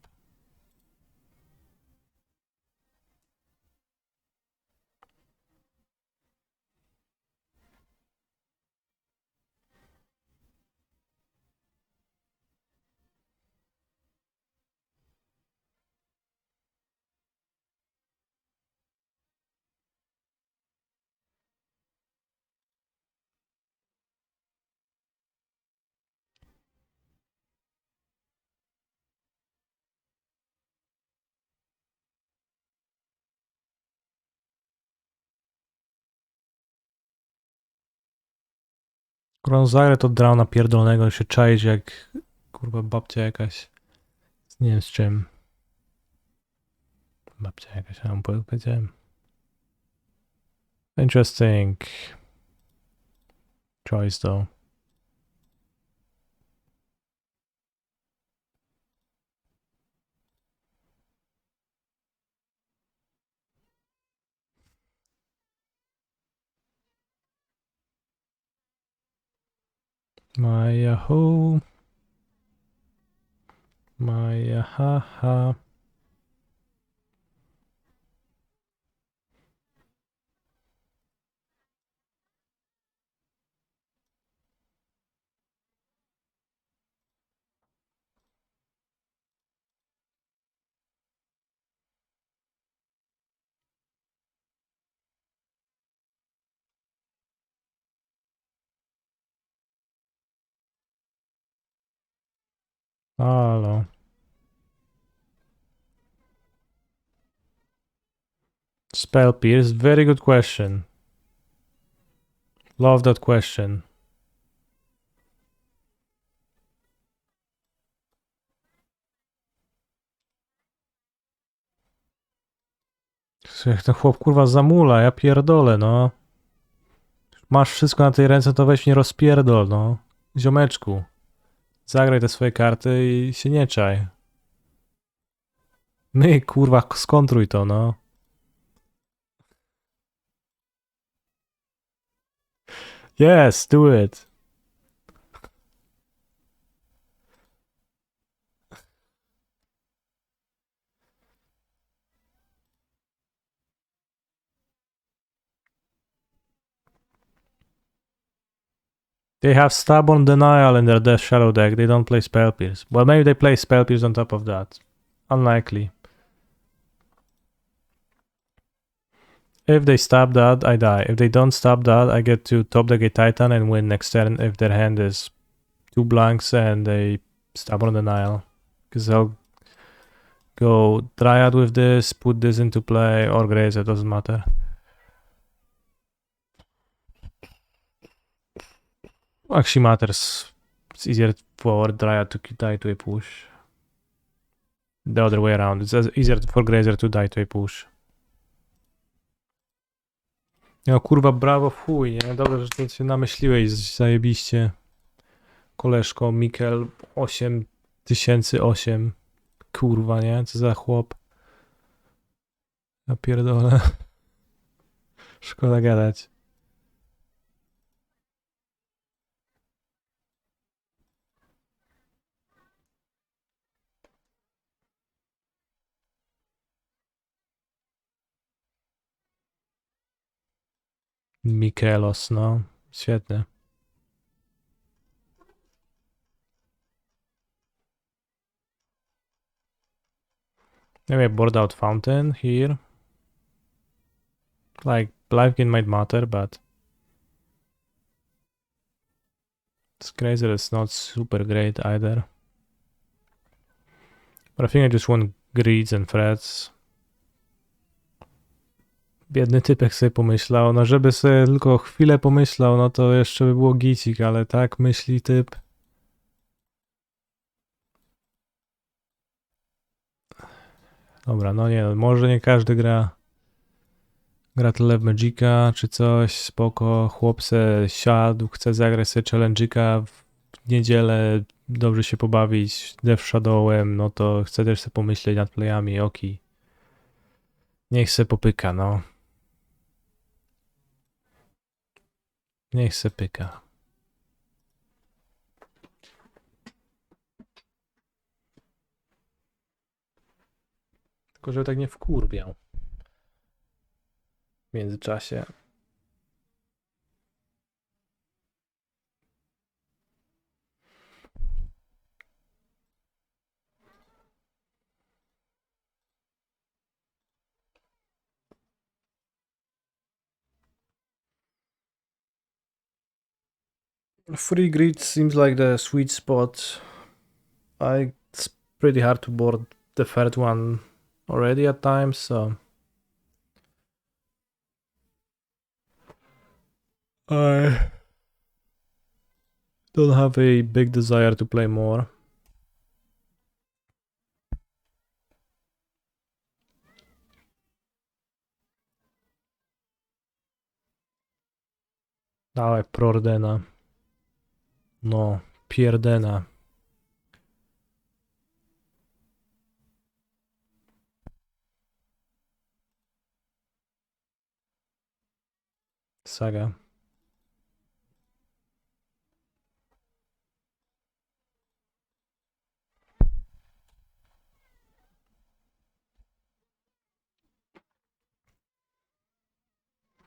Gronzire to drowna pierdolonego, się czaić jak kurwa babcia jakaś. Nie wiem z czym. Babcia jakaś, ja powiedziałem. Interesting choice though. My Yahoo. My Yahaha. Halo. Spell Pierce, very good question. Love that question. Jak ten chłop kurwa zamula, ja pierdolę, no. Masz wszystko na tej ręce, to weź mnie rozpierdol, no. Ziomeczku. Zagraj te swoje karty i się nie czaj. My kurwa skontruj to, no. Yes, do it. They have Stubborn Denial in their Death Shadow deck. They don't play Spell Pierce. Well, maybe they play Spell Pierce on top of that. Unlikely. If they stop that, I die. If they don't stop that, I get to top deck a Titan and win next turn if their hand is 2 blanks and a Stubborn Denial. Because I'll go Dryad with this, put this into play, or Graze, it doesn't matter. Actually matters. It's easier for Dryad to die to a push. The other way around. It's easier for Grazer to die to a push. No kurwa, brawo w chuj, nie? Dobrze, że to się namyśliłeś zajebiście. Koleżko, Mikel 8008. Kurwa, nie? Co za chłop. Ja pierdolę. Szkoda gadać. Mikelos, no. Świetnie. Maybe I board out Fountain here. Like, life gain might matter, but this Grazer is not super great either. But I think I just want greeds and threats. Biedny typek sobie pomyślał, no żeby sobie tylko chwilę pomyślał, no to jeszcze by było gicik, ale tak myśli typ. Dobra, no nie, no może nie każdy gra tyle w Magica czy coś, spoko, chłop se siadł, chce zagrać sobie challenge'ika w niedzielę, dobrze się pobawić Death Shadowem, no to chce też sobie pomyśleć nad playami, oki. Niech se popyka, no. Niech se pyka. Tylko żeby tak nie wkurwiał. W międzyczasie. Free grid seems like the sweet spot. It's pretty hard to board the third one already at times, so I don't have a big desire to play more. Dawaj, Prordena. No, pierdena. Saga.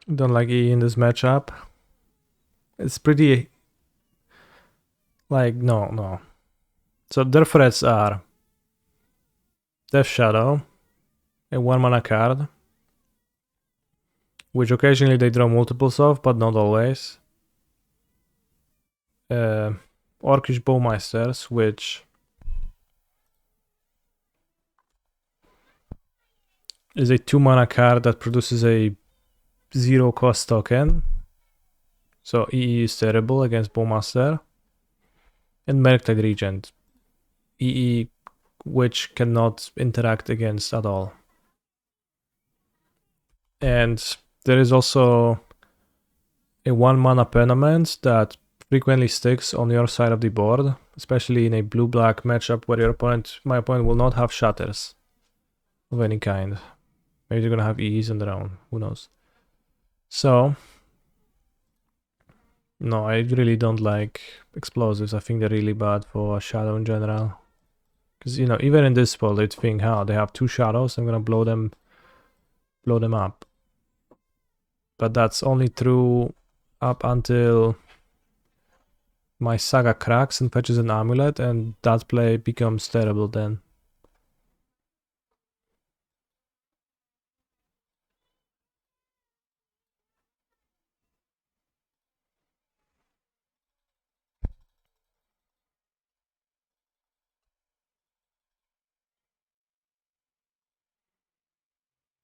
Don't like E in this matchup. It's pretty... Like, no. So their threats are Death Shadow, a 1-mana card, which occasionally they draw multiples of, but not always. Orcish Bowmeisters, which is a 2-mana card that produces a 0-cost token. So EE is terrible against Bowmaster. And Merktide Regent. EE, which cannot interact against at all. And there is also a 1-mana permanent that frequently sticks on your side of the board, especially in a blue-black matchup where my opponent will not have shatters of any kind. Maybe they're gonna have EEs on their own, who knows. So, no, I really don't like explosives. I think they're really bad for Shadow in general. Because, you know, even in this spell, they'd think, they have 2 shadows, I'm gonna blow them up. But that's only true up until my Saga cracks and fetches an Amulet, and that play becomes terrible then.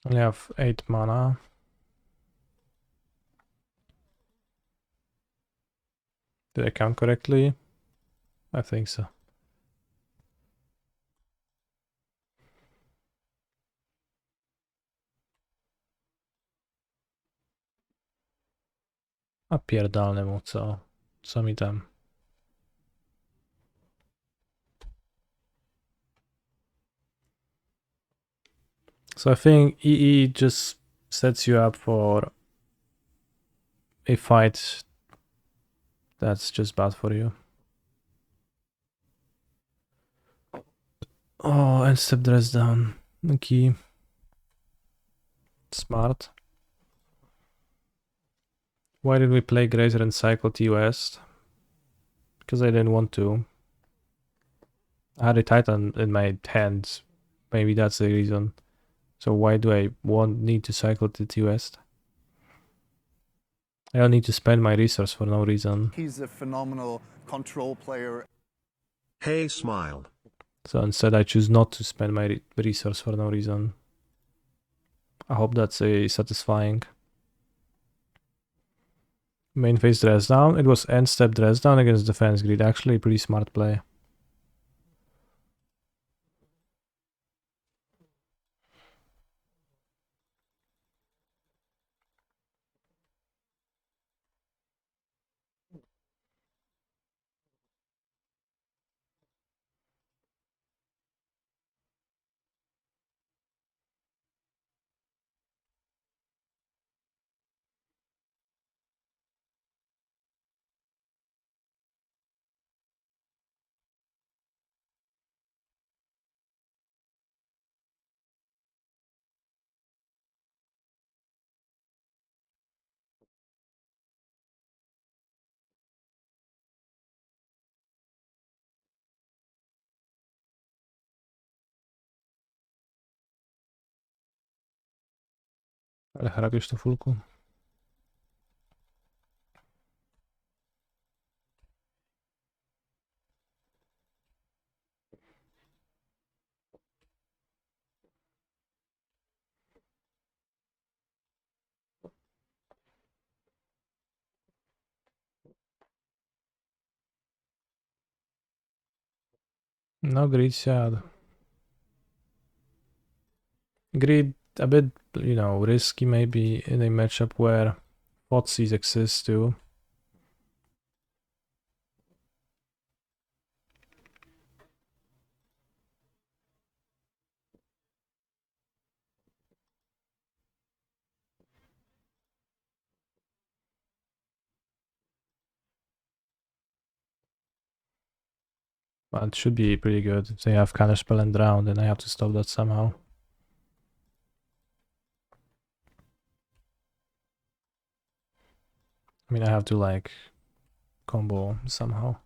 Only have 8 mana. Did I count correctly? I think so. Napierdalne mu, co mi tam. So I think EE just sets you up for a fight that's just bad for you. Oh, and step dress down. Okay. Smart. Why did we play Grazer and cycle T West? Because I didn't want to. I had a Titan in my hands. Maybe that's the reason. So why do I need to cycle to T West? I don't need to spend my resource for no reason. He's a phenomenal control player. Hey Smile. So instead I choose not to spend my resource for no reason. I hope that's satisfying. Main phase dress down. It was end step dress down against defense grid. Actually, pretty smart play. Ale hrabiesz to fulku? No, grid sad. Grid a bit, risky maybe in a matchup where Fotsies exist too. But it should be pretty good. If they have Counterspell and Drown, then I have to stop that somehow. I mean, I have to like combo somehow.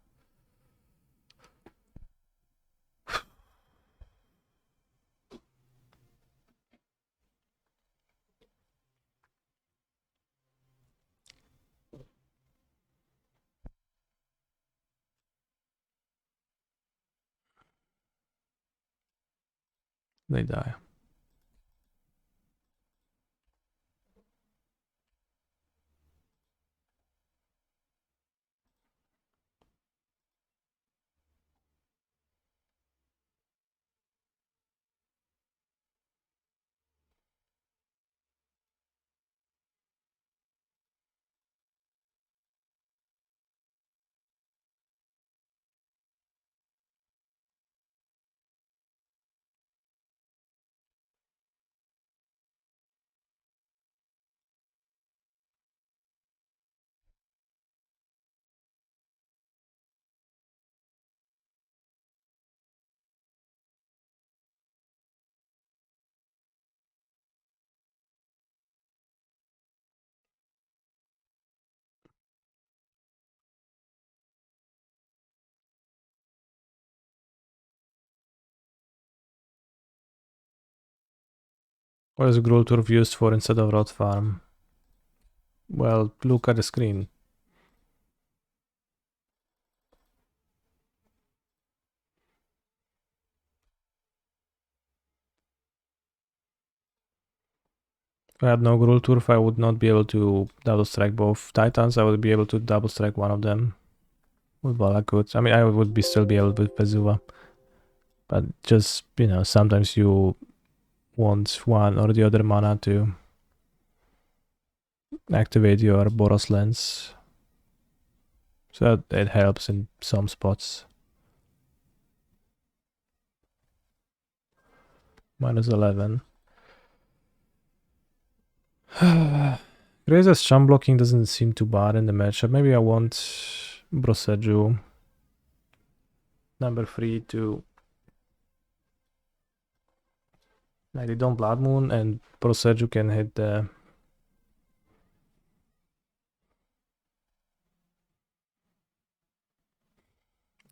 They die. What is Gruul Turf used for instead of Rot Farm? Well, look at the screen. If I had no Gruul Turf, I would not be able to double strike both Titans. I would be able to double strike one of them with Valakut. I mean, I would still be able with Vesuva. But just, you know, sometimes you want one or the other mana to activate your Boros Lens. So it helps in some spots. -11. Grazer's chum blocking doesn't seem too bad in the matchup. Maybe I want Broseju number 3 to like they don't Blood Moon, and Broseju can hit the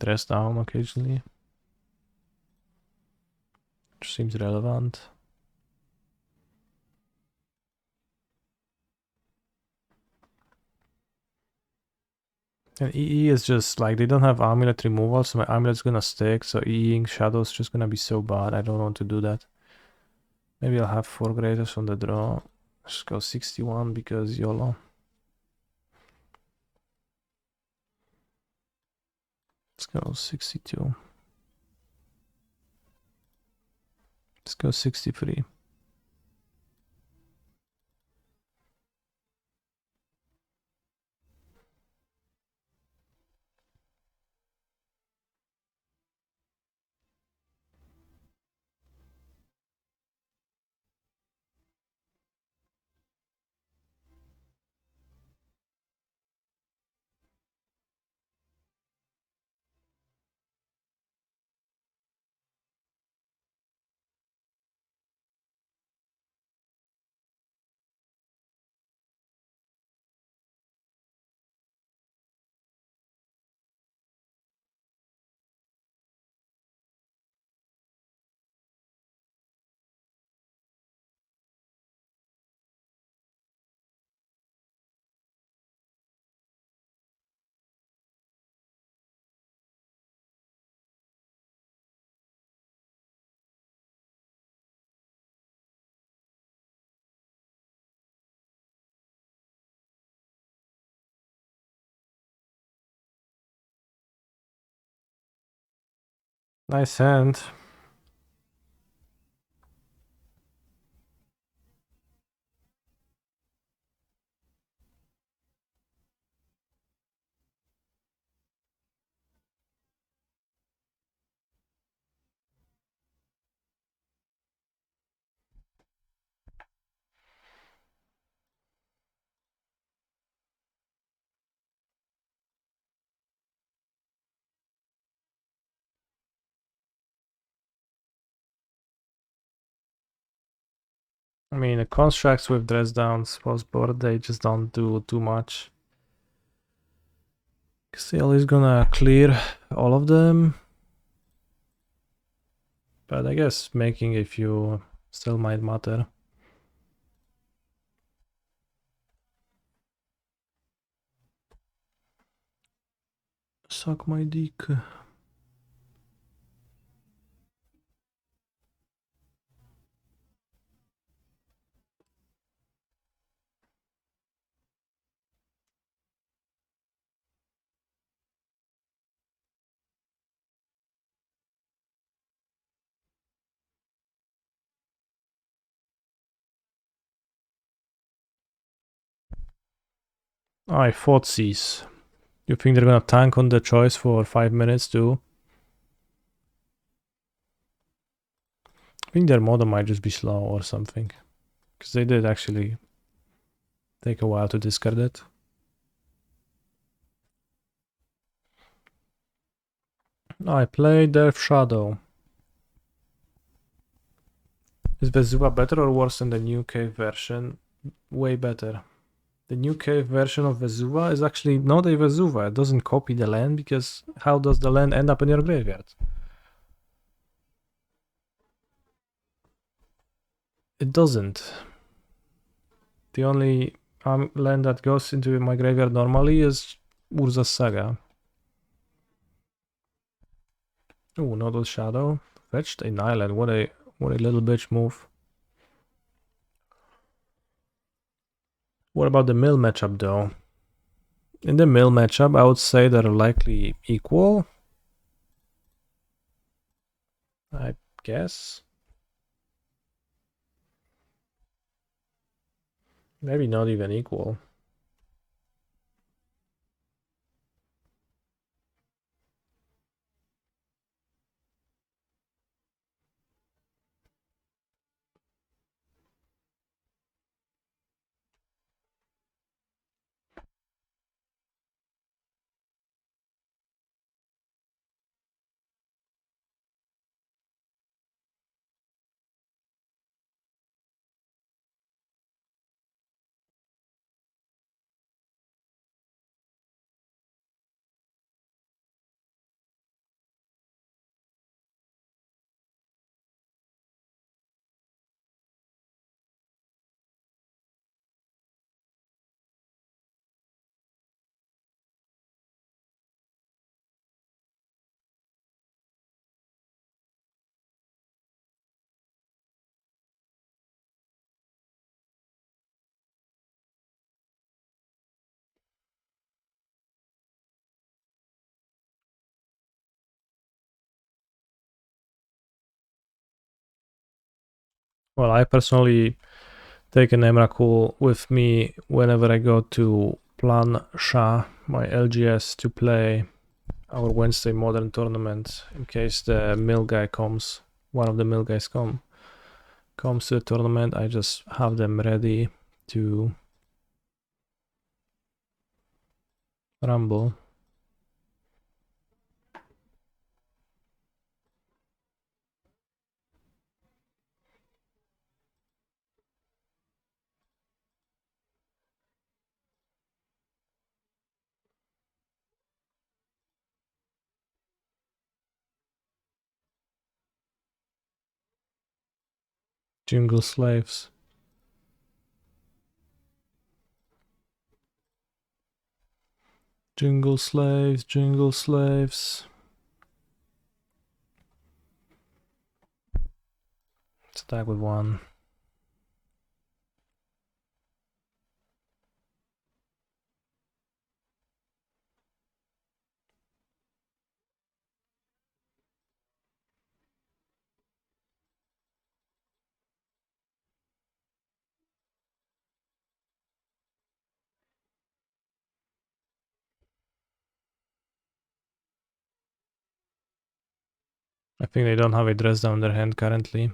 dress down occasionally, which seems relevant. And EE is just like they don't have amulet removal, so my amulet's gonna stick, so EEing Shadow's just gonna be so bad. I don't want to do that. Maybe I'll have 4 Grazers on the draw. Just go 61 because YOLO. Let's go 62. Let's go 63. Nice hand. I mean, the constructs with dress downs post board, they just don't do too much. Seal is gonna clear all of them. But I guess making a few still might matter. Suck my dick. I fought Seas. You think they're gonna tank on the choice for 5 minutes too? I think their model might just be slow or something. Because they did actually take a while to discard it. I played Death Shadow. Is Vesuva better or worse than the new cave version? Way better. The new cave version of Vesuva is actually not a Vesuva. It doesn't copy the land because how does the land end up in your graveyard? it doesn't. The only land that goes into my graveyard normally is Urza's Saga. Oh, Nodal Shadow. Fetched an island. What a little bitch move. What about the mill matchup though? In the mill matchup, I would say they're likely equal. I guess. Maybe not even equal. Well, I personally take an Emrakul with me whenever I go to Plan Sha, my LGS, to play our Wednesday Modern tournament in case the mill guy comes. One of the mill guys comes to the tournament. I just have them ready to rumble. Jingle slaves. Jingle slaves, jingle slaves. Let's attack with one. I think they don't have a dress down their hand currently.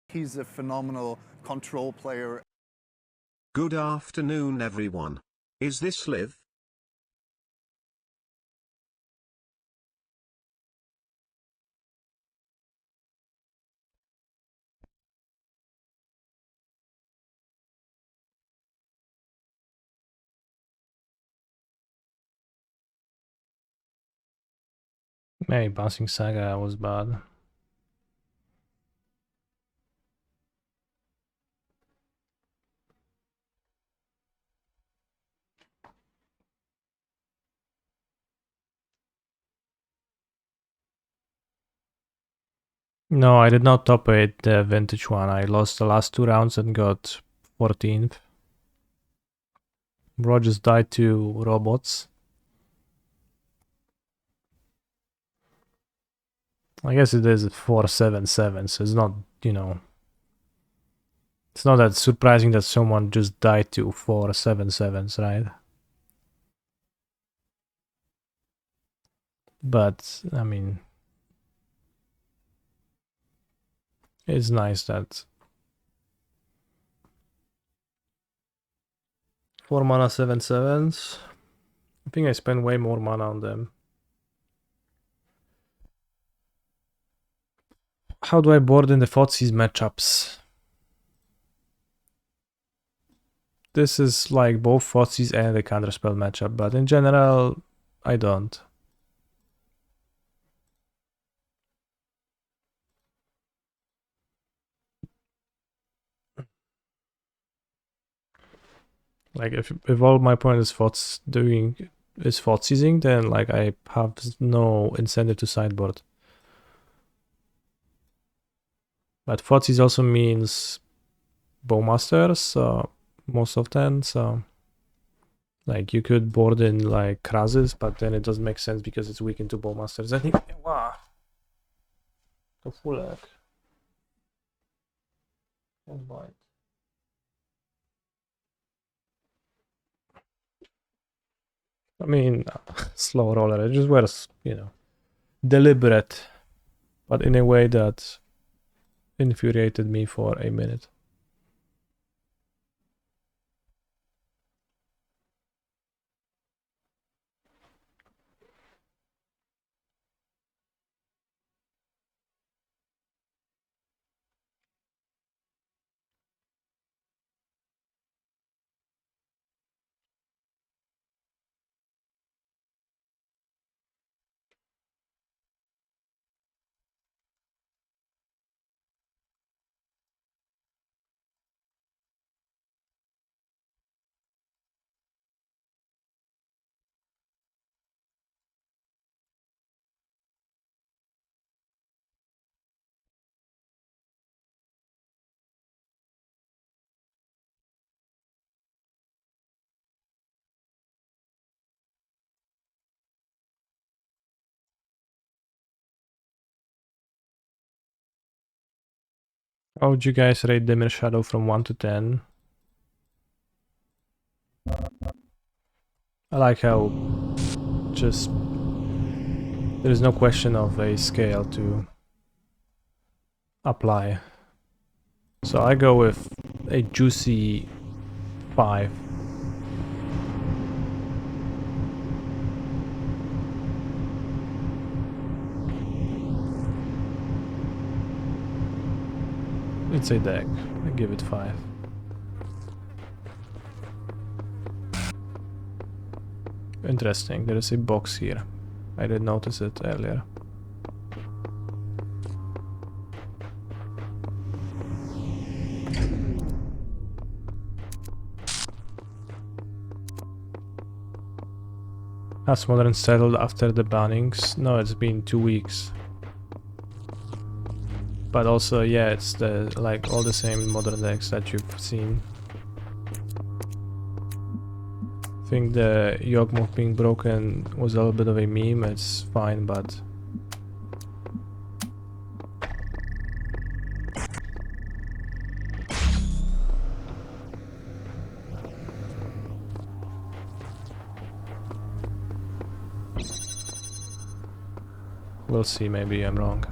He's a phenomenal control player. Good afternoon, everyone. Is this Liv? Hey, Bouncing Saga was bad. No, I did not top 8 the vintage one. I lost the last 2 rounds and got 14th. Bro just died to robots. I guess it is 477, so it's not, you know... It's not that surprising that someone just died to 477s, right? But, I mean... It's nice that... 4 mana 7/7s. I think I spent way more mana on them. How do I board in the FOTSI's matchups? This is like both FOTSI's and the counterspell matchup, but in general, I don't. Like if all my point is FOTSIzing, then like I have no incentive to sideboard. But FOTSIz also means Bowmasters, so most often, so like you could board in like Krazes, but then it doesn't make sense because it's weak into Bowmasters. I think wow. To fulek. Invite. I mean, slow roller. It just was, you know, deliberate, but in a way that infuriated me for a minute. How would you guys rate Dimir Shadow from 1 to 10? I like how just there is no question of a scale to apply. So I go with a juicy 5. It's a deck. I give it 5. Interesting, there is a box here. I didn't notice it earlier. Has Modern settled after the bannings? No, it's been 2 weeks. But also, yeah, it's the like all the same Modern decks that you've seen. I think the Yawgmoth being broken was a little bit of a meme, it's fine, but... We'll see, maybe I'm wrong.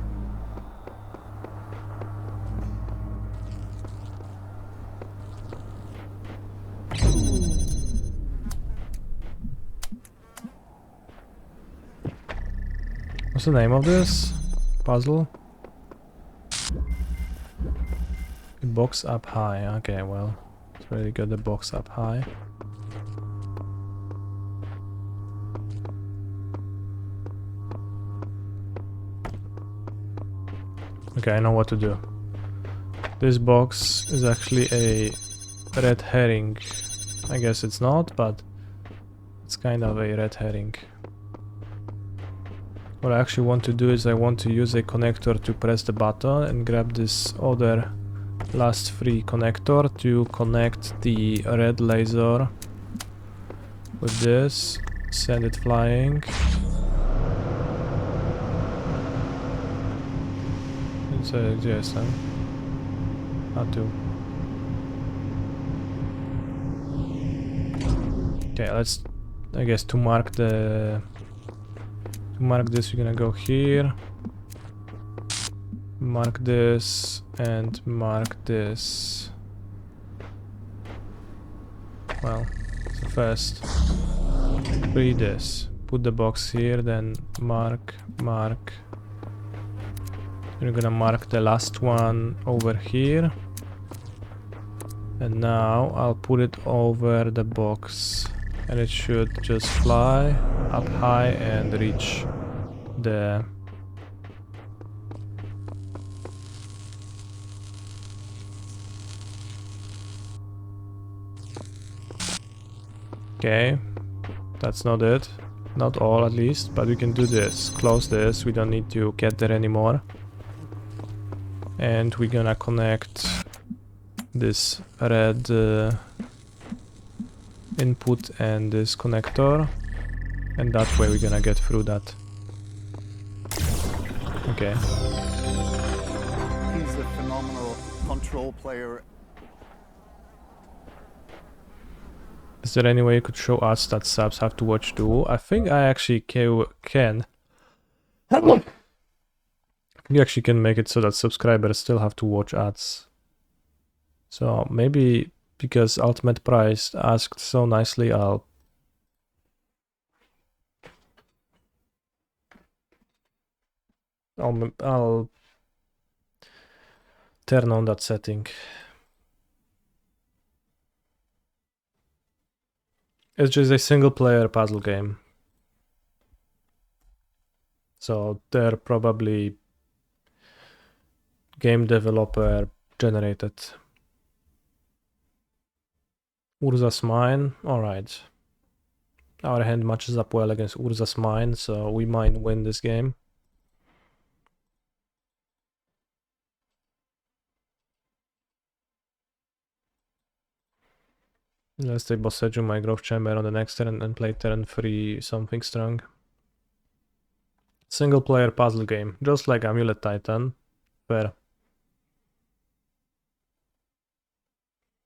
What's the name of this puzzle? A box up high. Okay, well, it's really good. The box up high. Okay, I know what to do. This box is actually a red herring. I guess it's not, but it's kind of a red herring. What I actually want to do is I want to use a connector to press the button and grab this other last free connector to connect the red laser with this, send it flying. It's a GSM. How to. Okay, let's, I guess to mark this we're gonna go here. Mark this and mark this. Well, so first free this. Put the box here, then mark. We're gonna mark the last one over here. And now I'll put it over the box. And it should just fly up high and reach the... Okay, that's not it. Not all at least, but we can do this. Close this, we don't need to get there anymore. And we're gonna connect this red input and this connector. And that way we're gonna get through that. Okay. He's a phenomenal control player. Is there any way you could show us that subs have to watch too? I think I actually can. You actually can make it so that subscribers still have to watch ads. So maybe because Ultimate Price asked so nicely, I'll turn on that setting. It's just a single player puzzle game. So they're probably game developer generated. Urza's Mine, alright. Our hand matches up well against Urza's Mine, so we might win this game. Let's take Bosseju, my growth chamber on the next turn and play turn 3 something strong. Single player puzzle game, just like Amulet Titan. Fair.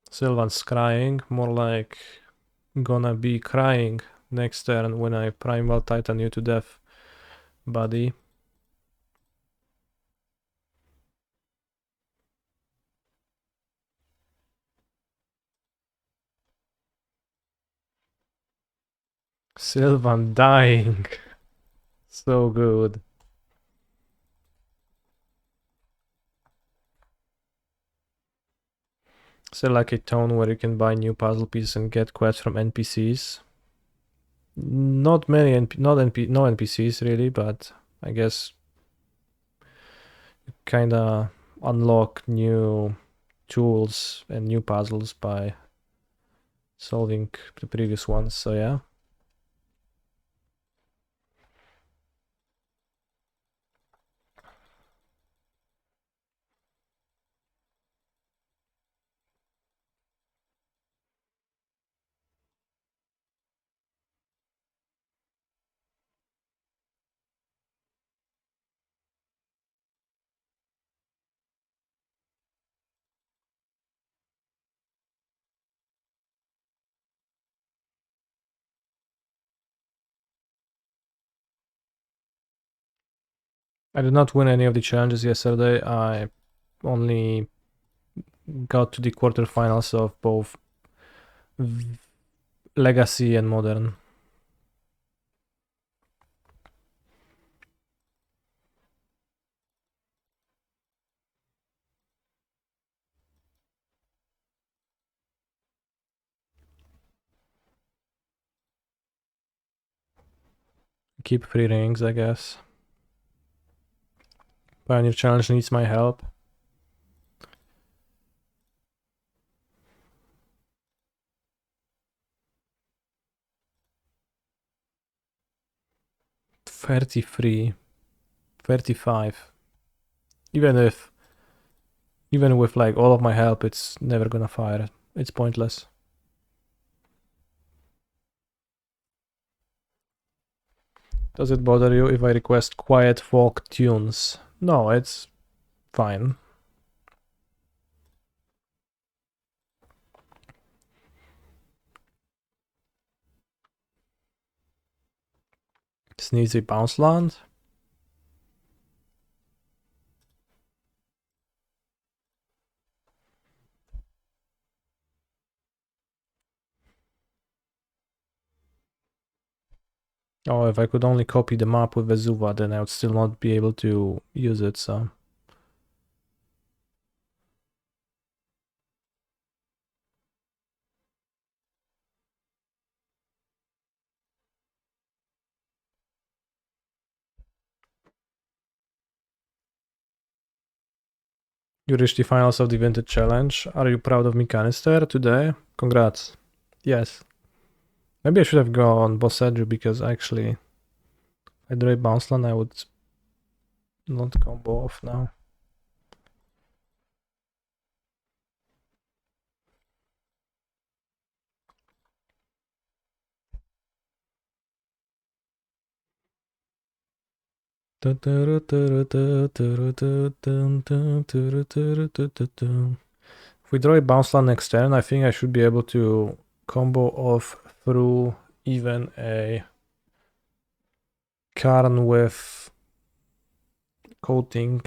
Sylvan's crying, more like gonna be crying next turn when I Primal Titan you to death, buddy. Sylvan dying. So good. Is there like a tone where you can buy new puzzle pieces and get quests from NPCs? Not many, no NPCs really, but I guess you kinda unlock new tools and new puzzles by solving the previous ones, so yeah. I did not win any of the challenges yesterday. I only got to the quarterfinals of both Legacy and Modern. Keep 3 rings, I guess. Pioneer Challenge needs my help. $33. 35. Even with like all of my help, it's never gonna fire. It's pointless. Does it bother you if I request quiet folk tunes? No, it's fine. Sneezy Bounce Land. Oh, if I could only copy the map with Vesuva, then I would still not be able to use it, so... You reached the finals of the Vintage Challenge. Are you proud of me, Canister, today? Congrats. Yes. Maybe I should have gone Boss Edu, because actually... If I draw Bounce Land, I would not combo off now. If we draw a Bounce Land next turn, I think I should be able to combo off through even a Karn with coating.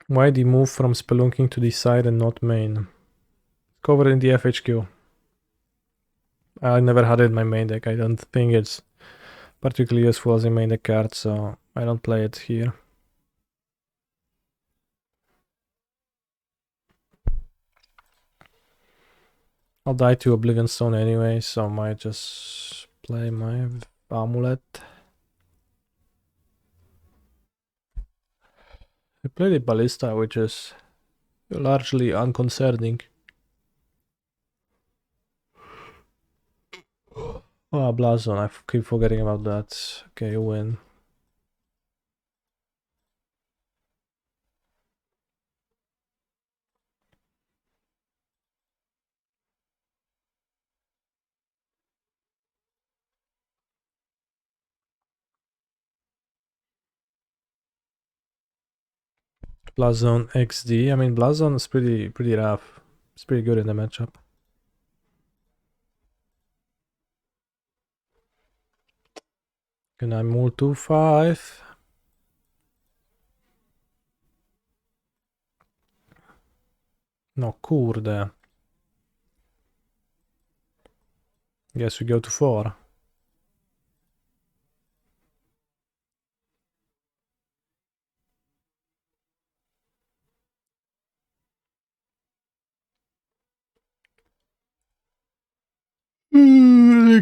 Why the move from Spelunking to the side and not main? Covered in the FHQ. I never had it in my main deck. I don't think it's particularly useful as a main deck card, so I don't play it here. I'll die to Oblivion Stone anyway, so I might just play my Amulet. I played a Ballista, which is largely unconcerning. Oh, Blazon, I keep forgetting about that. Okay, you win. Blazon XD. I mean, Blazon is pretty rough. It's pretty good in the matchup. Can I move to 5? No, kurde. Guess we go to 4.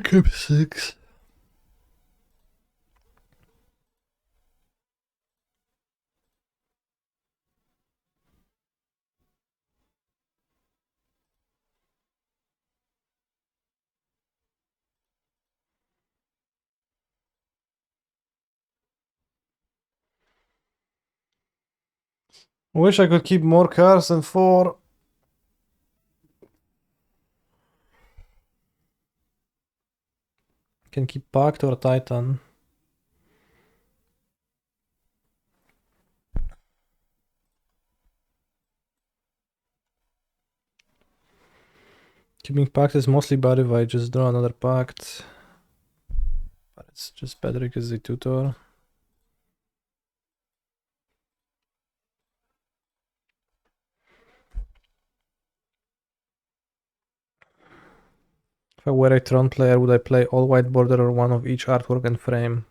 Cap 6. Wish I could keep more cards than 4. Can keep Pact or Titan. Keeping Pact is mostly bad if I just draw another Pact. But it's just better because the tutor. If I were a Tron player, would I play all white border or one of each artwork and frame?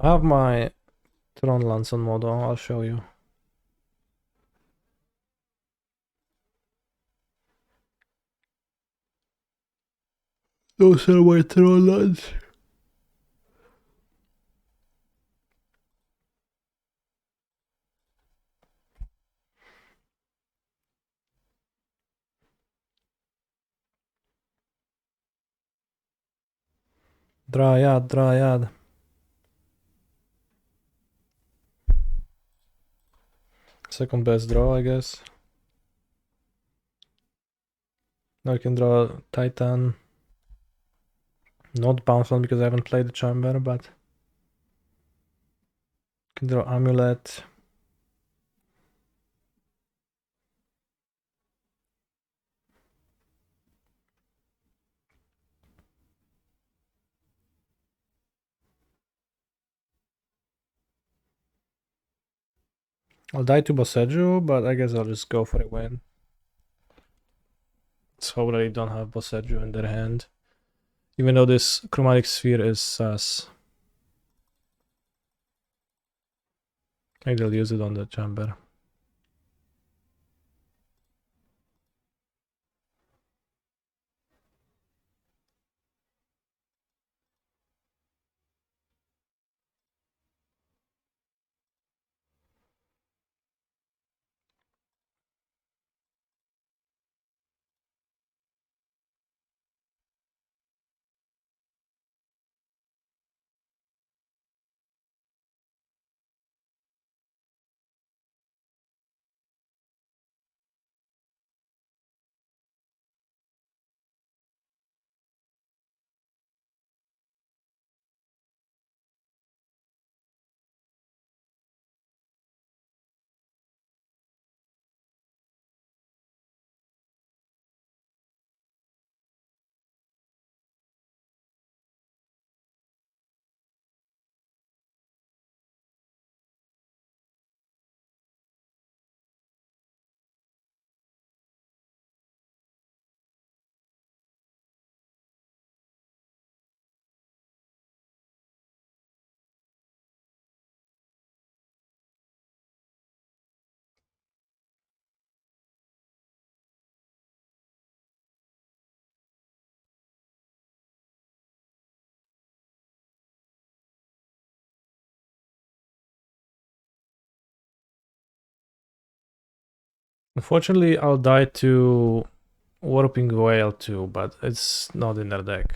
I have my Tron Lance on Modo, I'll show you. Those are my Tron Lance. Dryad, Dryad. Second best draw, I guess. Now I can draw Titan. Not bounce one because I haven't played the chamber, but can draw Amulet. I'll die to Boseju, but I guess I'll just go for a win. Let's hope they don't have Boseju in their hand. Even though this Chromatic Sphere is sus. Maybe they'll use it on the chamber. Unfortunately, I'll die to Warping Whale too, but it's not in their deck.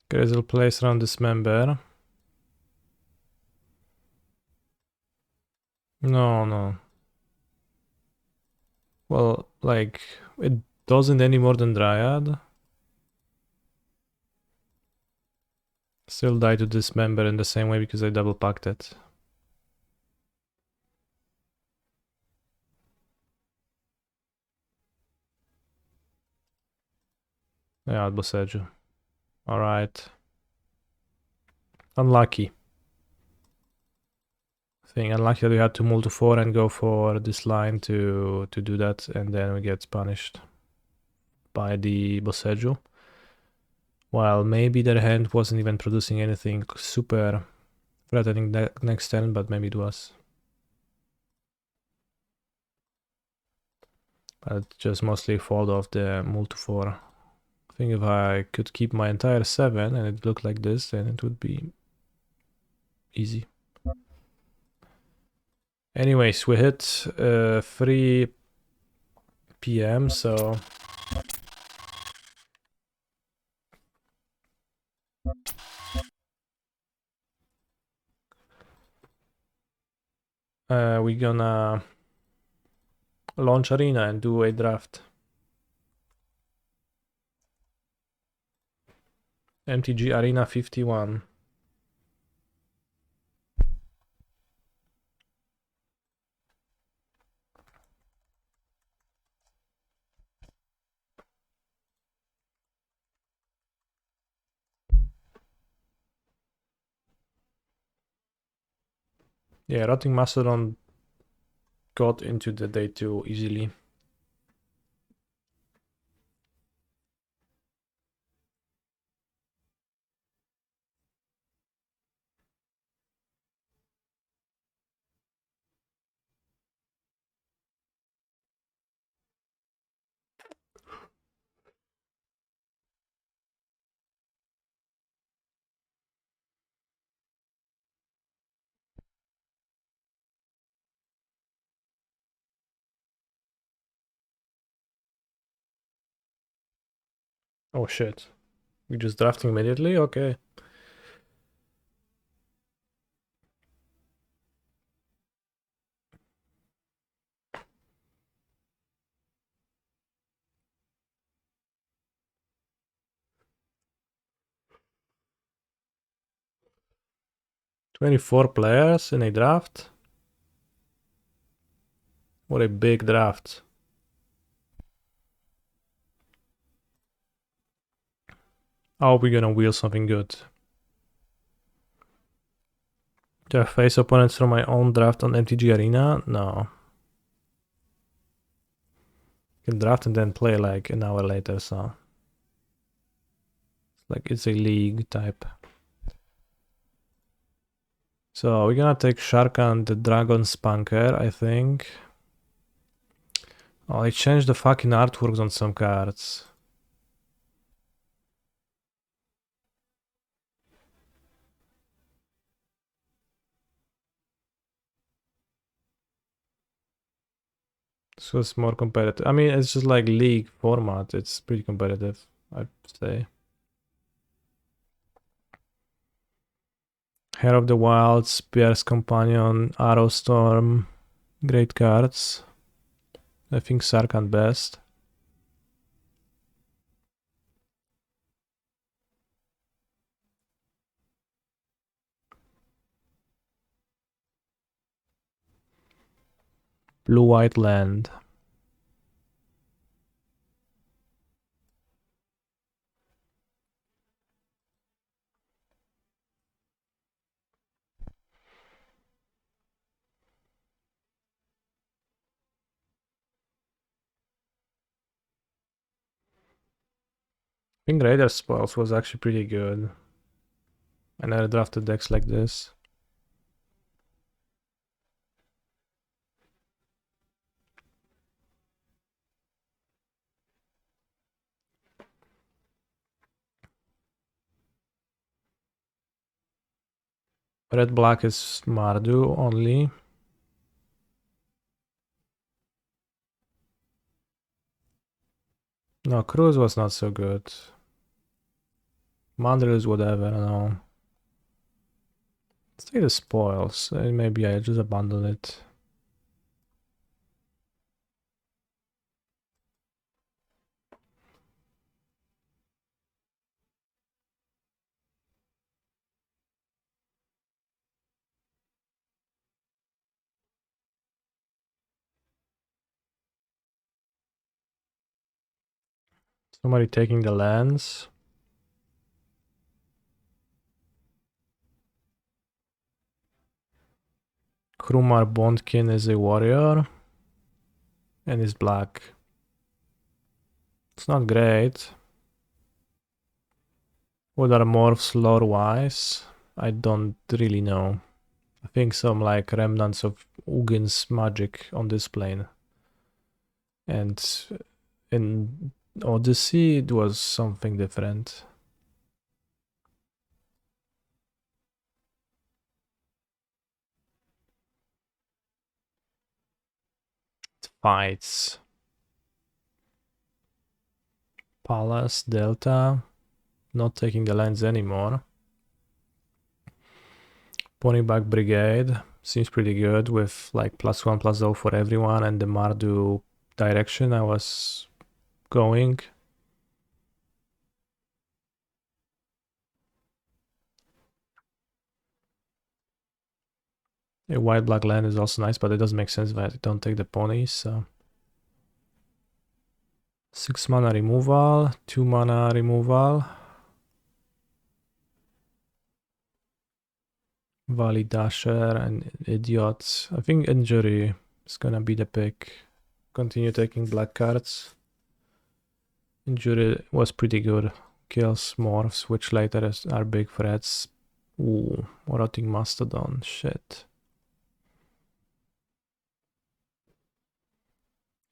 Grizzle plays around Dismember. No, no. Well, like, it doesn't any more than Dryad. Still die to Dismember in the same way because I double packed it. Yeah, Boseju. Alright. Unlucky. Unlucky that we had to move to 4 and go for this line to do that, and then we get punished by the Boseju. While maybe their hand wasn't even producing anything super threatening next turn, but maybe it was. But just mostly fault of the move to 4. I think if I could keep my entire 7 and it looked like this, then it would be easy. Anyways, we hit 3 p.m. so we're gonna launch Arena and do a draft. MTG Arena 51. Yeah, Rotting Mastodon got into the day 2 easily. Oh shit. We just drafting immediately? Okay. "24 players in a draft? What a big draft. Are we gonna wheel something good? Do I face opponents from my own draft on MTG Arena? No. You can draft and then play like an hour later, so... Like it's a league type. So we're gonna take Sharkan the Dragon Spanker, I think. Oh, I changed the fucking artworks on some cards. This was more competitive. I mean, it's just like league format. It's pretty competitive, I'd say. Hair of the Wild, Spear's Companion, Arrow Storm. Great cards. I think Sarkhan best. Blue-white land. I think Raider Spoils was actually pretty good. I never drafted decks like this. Red-black is Mardu only. No, Cruise was not so good. Mandrill is whatever, I don't know. Let's take the Spoils. Maybe I just abandon it. Somebody taking the lands. Krumar Bondkin is a warrior. And is black. It's not great. What are morphs lore-wise? I don't really know. I think some like remnants of Ugin's magic on this plane. And in Odyssey it was something different. It fights. Palace, Delta. Not taking the lands anymore. Ponyback Brigade seems pretty good with like +1/+0 for everyone and the Mardu direction I was going. A white-black land is also nice, but it doesn't make sense if I don't take the ponies, so... 6 mana removal, 2 mana removal. Valley Dasher and Idiots. I think Injury is gonna be the pick. Continue taking black cards. Injury was pretty good. Kills morphs, which later are big threats. Ooh, Rotting Mastodon, shit.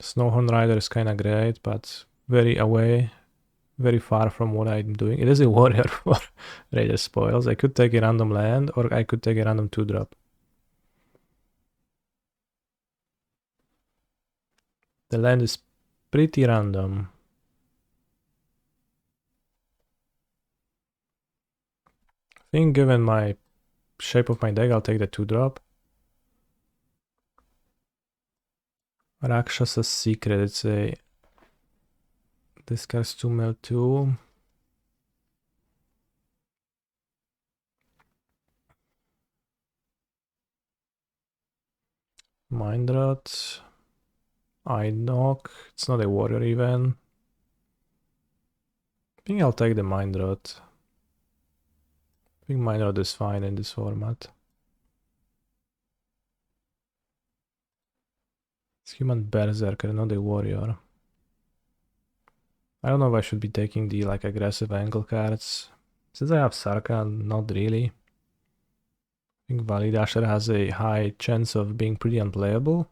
Snowhorn Rider is kinda great, but very away. Very far from what I'm doing. It is a warrior for Raider Spoils. I could take a random land, or I could take a random 2-drop. The land is pretty random. I think given my shape of my deck, I'll take the 2-drop. Rakshasa's Secret, it's a... Discards 2/2. Mind Rot. Eye Knock. It's not a warrior even. I think I'll take the Mind Rot. I think Mind Rot is fine in this format. It's Human Berserker, not a warrior. I don't know if I should be taking the like aggressive angle cards. Since I have Sarkhan, not really. I think Valley Dasher has a high chance of being pretty unplayable.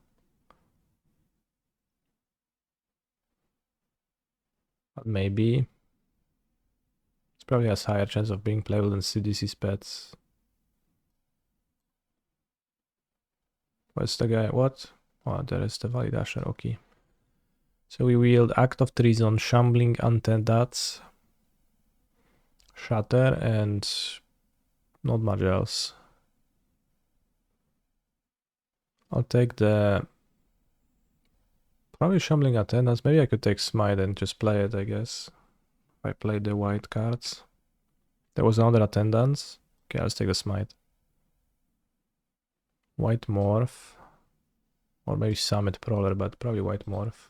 But maybe. It probably has higher chance of being playable than CDC's pets. What's the guy? What? Oh, there is the Valley Dasher, okay. So we wield Act of Treason, Shambling Antedats, Shatter, and not much else. I'll take the... Probably Shambling Attendants. Maybe I could take Smite and just play it, I guess. If I played the white cards. There was another Attendance. Okay, let's take the Smite. White Morph. Or maybe Summit Prowler, but probably White Morph.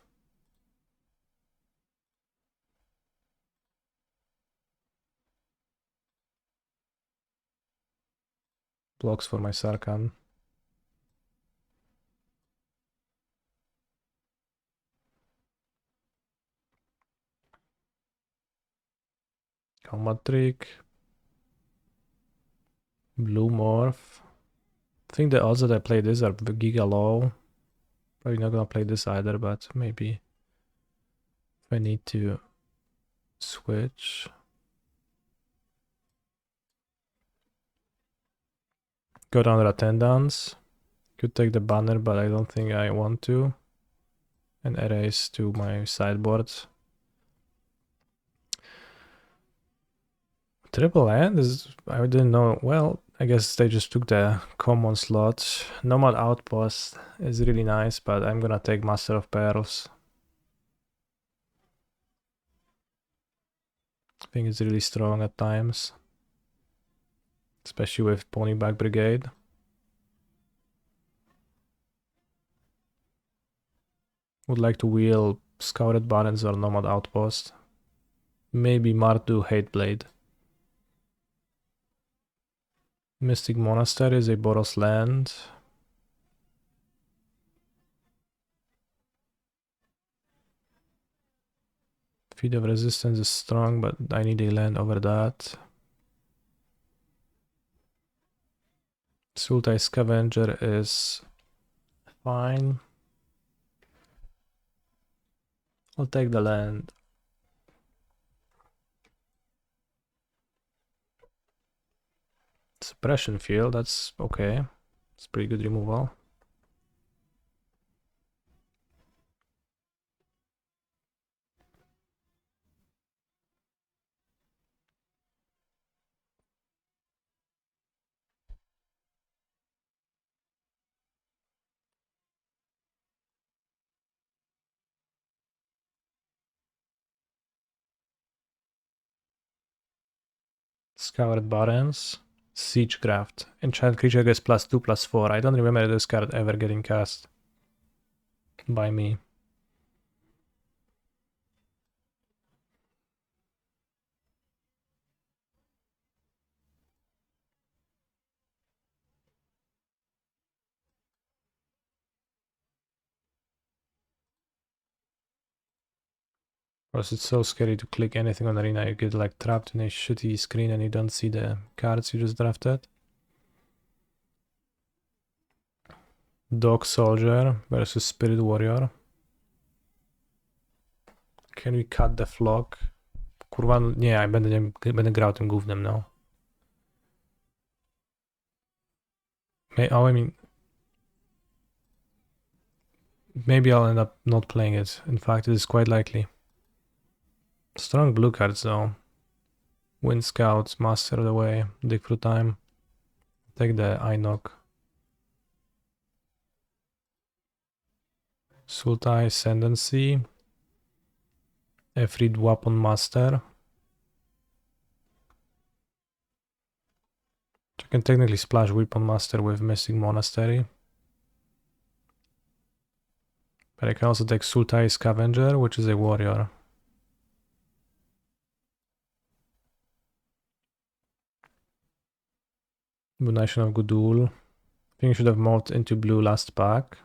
Blocks for my Sarkhan. Combat Trick. Blue Morph. I think the odds that I play this are giga low. Probably not gonna play this either, but maybe if I need to switch. Got another Attendance. Could take the banner, but I don't think I want to. And erase to my sideboard. Triple Land is... I didn't know. Well, I guess they just took the common slot. Nomad Outpost is really nice, but I'm gonna take Master of Perils. I think it's really strong at times. Especially with Ponyback Brigade. Would like to wheel Scoured Barrens or Nomad Outpost. Maybe Mardu Hateblade. Mystic Monastery is a Boros land. Feed of Resistance is strong, but I need a land over that. Sultai Scavenger is fine. I'll take the land. Suppression Field, that's okay. It's pretty good removal. Scoured Barrens. Siegecraft. Enchant creature gets +2/+4. I don't remember this card ever getting cast by me. Plus it's so scary to click anything on Arena, you get like trapped in a shitty screen and you don't see the cards you just drafted. Dog Soldier versus Spirit Warrior. Can we cut the flock? Kurwa, nie, ja będę grał tym gównem, no. Oh, I mean... Maybe I'll end up not playing it. In fact, it is quite likely. Strong blue cards though. Wind Scouts, Master of the Way, Dig Through Time. Take the Inoc. Sultai Ascendancy. Efreed Weapon Master. I can technically splash Weapon Master with Mystic Monastery. But I can also take Sultai Scavenger, which is a warrior. Nation of Gudul. I think I should have moved into blue last pack.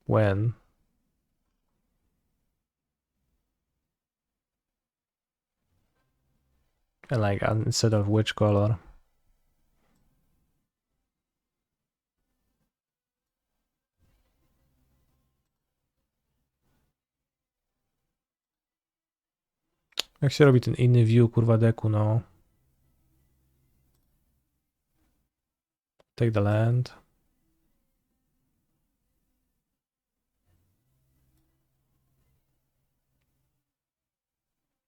When? And like instead of which color? Jak się robi ten inny view kurwa deku, no? Take the land.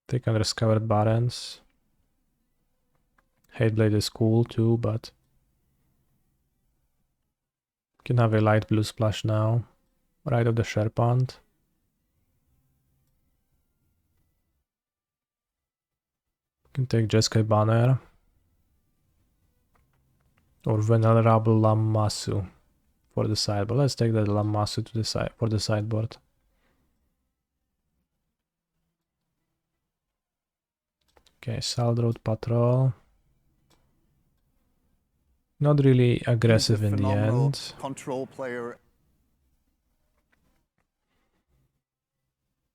Take Undiscovered Barrens. Hateblade is cool too, but can have a light blue splash now. Right of the Sherpant. Can take Jeskai Banner. Or Venerable Lammasu for the side. But let's take the Lammasu to the side for the sideboard. Okay, Saldroad Patrol. Not really aggressive in the end. Control player.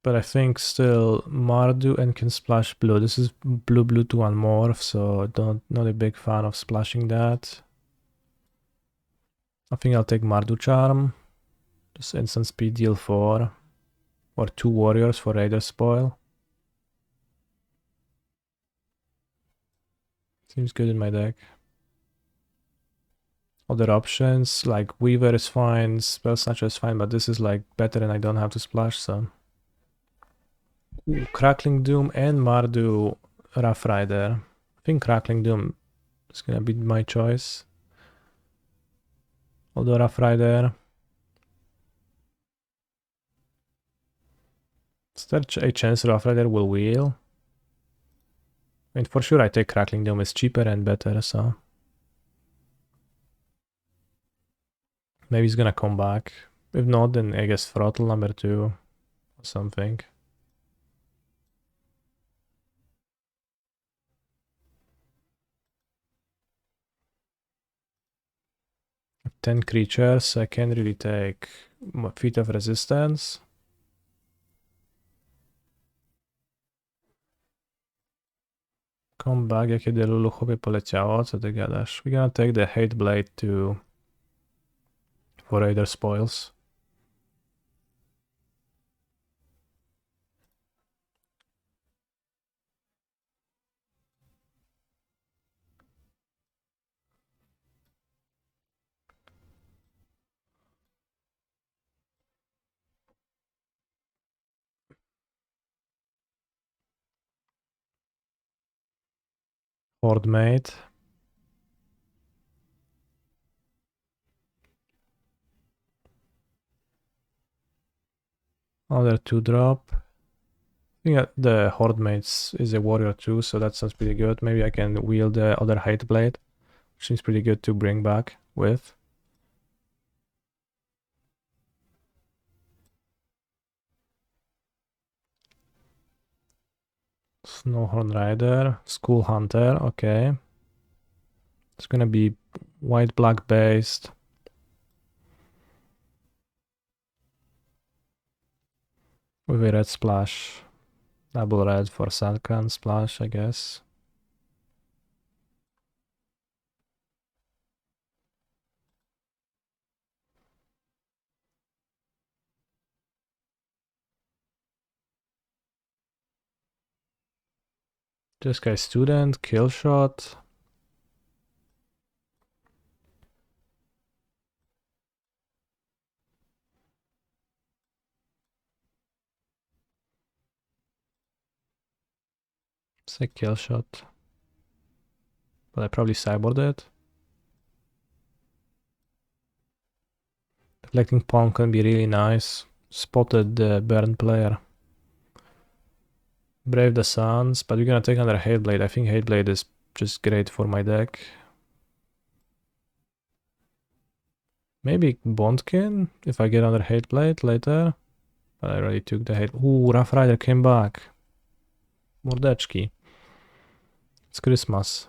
But I think still Mardu and can splash blue. This is blue 2-1 morph, so not a big fan of splashing that. I think I'll take Mardu Charm. Just instant speed deal 4. Or 2 warriors for Raider Spoil. Seems good in my deck. Other options like Weaver is fine, Spell Snatcher is fine, but this is like better and I don't have to splash, so. Ooh, Crackling Doom and Mardu Rough Rider. I think Crackling Doom is gonna be my choice. Although Rough Rider. Is there a chance Rough Rider will wheel? I mean, for sure I take Crackling Doom, it's cheaper and better, so. Maybe he's gonna come back. If not, then I guess Throttle number 2 or something. I've 10 creatures, I can't really take Feat of Resistance. Come back, jakie deluluchowie poleciało, co ty gadasz? We're gonna take the Hateblade to for Raider Spoils. Horde Mate. Another 2-drop. I think the Horde Mates is a warrior too, so that sounds pretty good. Maybe I can wield the other Hateblade, which seems pretty good to bring back with. Snowhorn Rider, School Hunter, okay. It's gonna be white-black based. With a red splash. Double red for Sarkhan splash, I guess. This guy student, kill shot. It's a kill shot. But I probably cyborged it. Deflecting pawn can be really nice. Spotted the burn player. Brave the Suns, but we're gonna take another Hateblade. I think Hateblade is just great for my deck. Maybe Bondkin if I get another Hateblade later. But I already took the hate. Ooh, Rough Rider came back. Mordeczki. It's Christmas.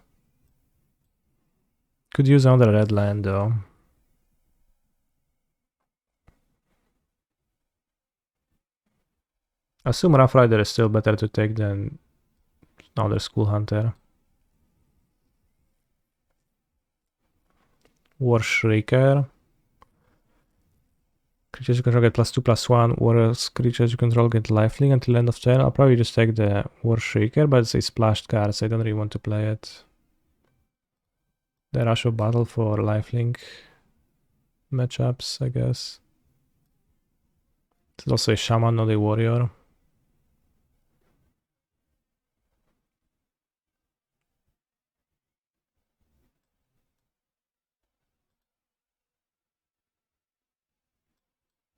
Could use another red land though. I assume Rough Rider is still better to take than another School Hunter. War Shrieker. Creatures you control get +2/+1. Whereas creatures you control get lifelink until end of turn. I'll probably just take the War Shrieker, but it's a splashed card, so I don't really want to play it. The Rush of Battle for lifelink matchups, I guess. It's also a Shaman, not a Warrior.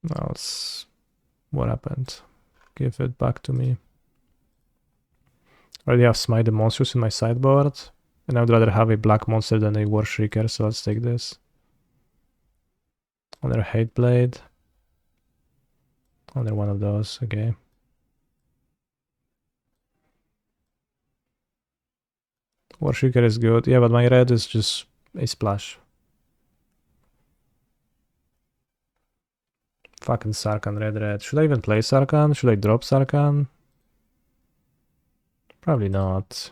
Now it's what happened. Give it back to me. I already have Smite the Monsters in my sideboard, and I would rather have a black monster than a War Shrieker, so let's take this. Another Hateblade. Another one of those, okay. War Shrieker is good, yeah, but my red is just a splash. Fucking Sarkhan, red. Should I even play Sarkhan? Should I drop Sarkhan? Probably not.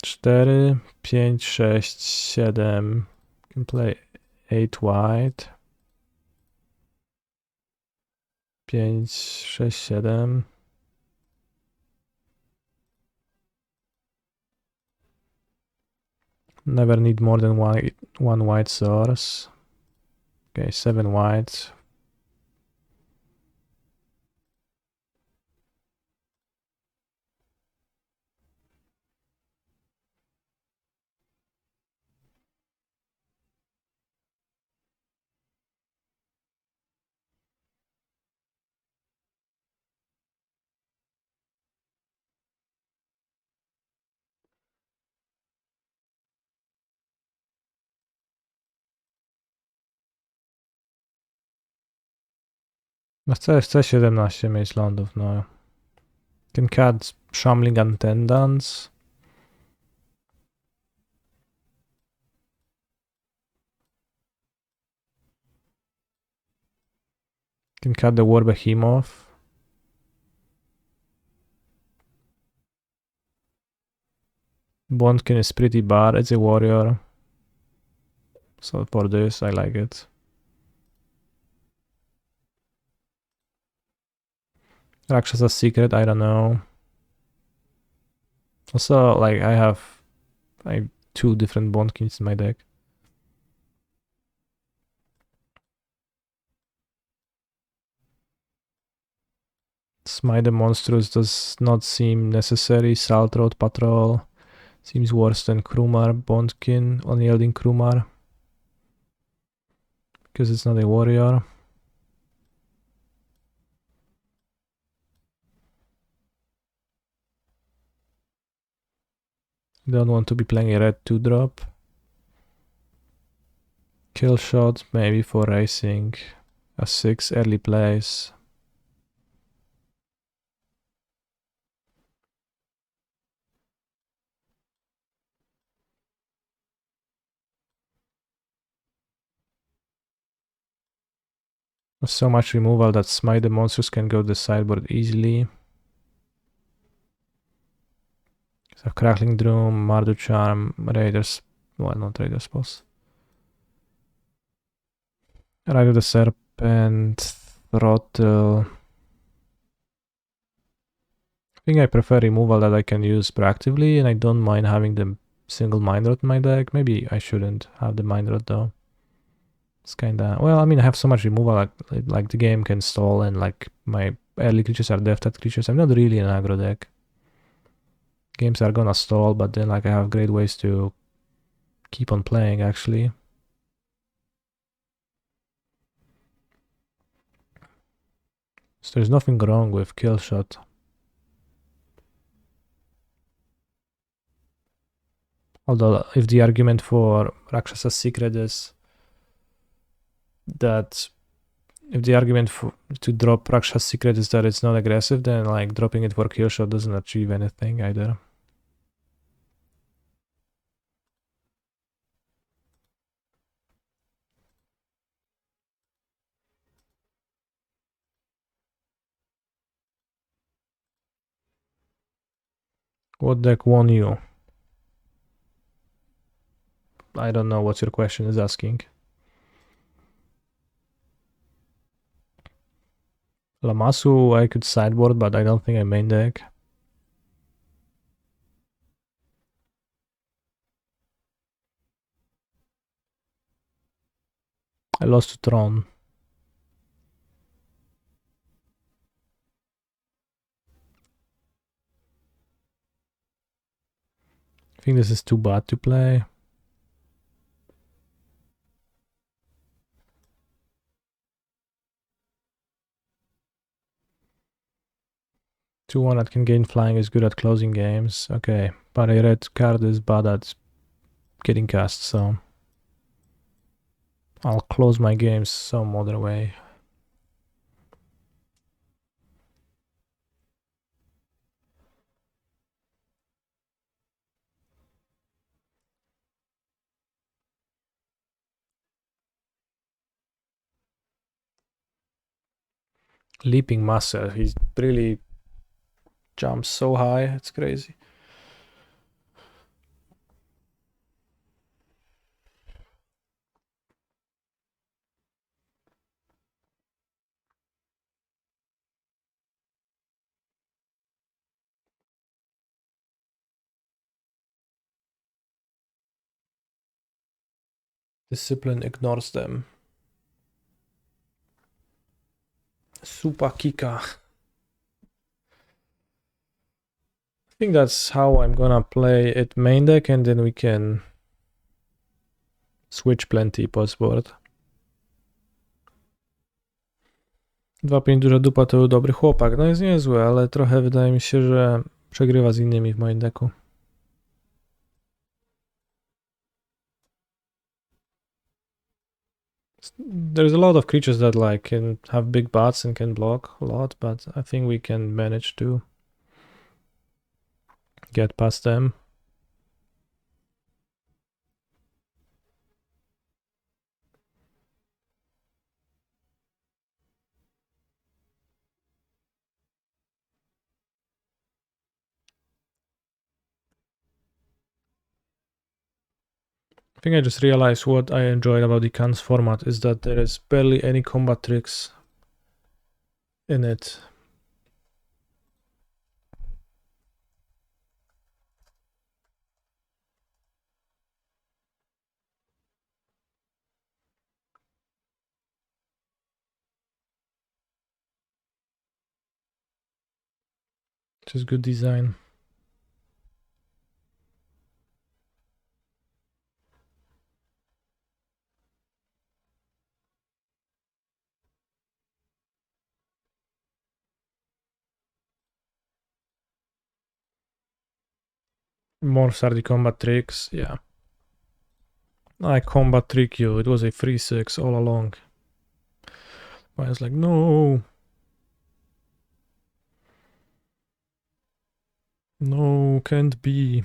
4, 5, 6, 7. Can play 8 white. 5, 6, 7. Never need more than one white source. Okay, 7 whites. No chcę 17 mieć lądów, no. Can cut Shambling Attendants. Can cut the War Behemoth. Bondkin is pretty bad, it's a warrior. So for this, I like it. Rakshasa Secret, I don't know. Also, like, I have 2 different Bondkins in my deck. Smite the Monstrous does not seem necessary. Salt Road Patrol seems worse than Krumar, Bondkin, Unyielding Krumar. Because it's not a warrior. Don't want to be playing a red 2-drop. Kill shot, maybe for racing. A 6 early plays. So much removal that smite the monsters can go to the sideboard easily. So Crackling Drum, Mardu Charm, Raiders, well, not Raiders Pulse. Ride of the Serpent, Throttle. I think I prefer removal that I can use proactively, and I don't mind having the single Mind Rot in my deck. Maybe I shouldn't have the Mind Rot though. It's kinda, well, I mean, I have so much removal, like the game can stall, and like my early creatures are death creatures. I'm not really an aggro deck. Games are gonna stall, but then like I have great ways to keep on playing actually. So there's nothing wrong with Kill Shot. Although if the argument for Rakshasa's Secret is that if the argument to drop Rakshasa's Secret is that it's not aggressive, then like dropping it for Kill Shot doesn't achieve anything either. What deck won you? I don't know what your question is asking. Lamasu I could sideboard, but I don't think I main deck. I lost to Tron. I think this is too bad to play. Two-one that can gain flying is good at closing games. Okay, but a red card is bad at getting cast, so I'll close my games some other way. Leaping Master, he really jumps so high, it's crazy. Discipline ignores them. Super Kika. I think that's how I'm gonna play it main deck, and then we can switch plenty postboard. 2-5 duża dupa to był dobry chłopak. No jest niezły, ale trochę wydaje mi się, że przegrywa z innymi w moim deku. There's a lot of creatures that like can have big bats and can block a lot, but I think we can manage to get past them. I think I just realized what I enjoyed about the Cans format is that there is barely any combat tricks in it. Just good design. Morphs are the combat tricks, yeah. I combat trick you, it was a 3-6 all along. I was like, no. No, can't be.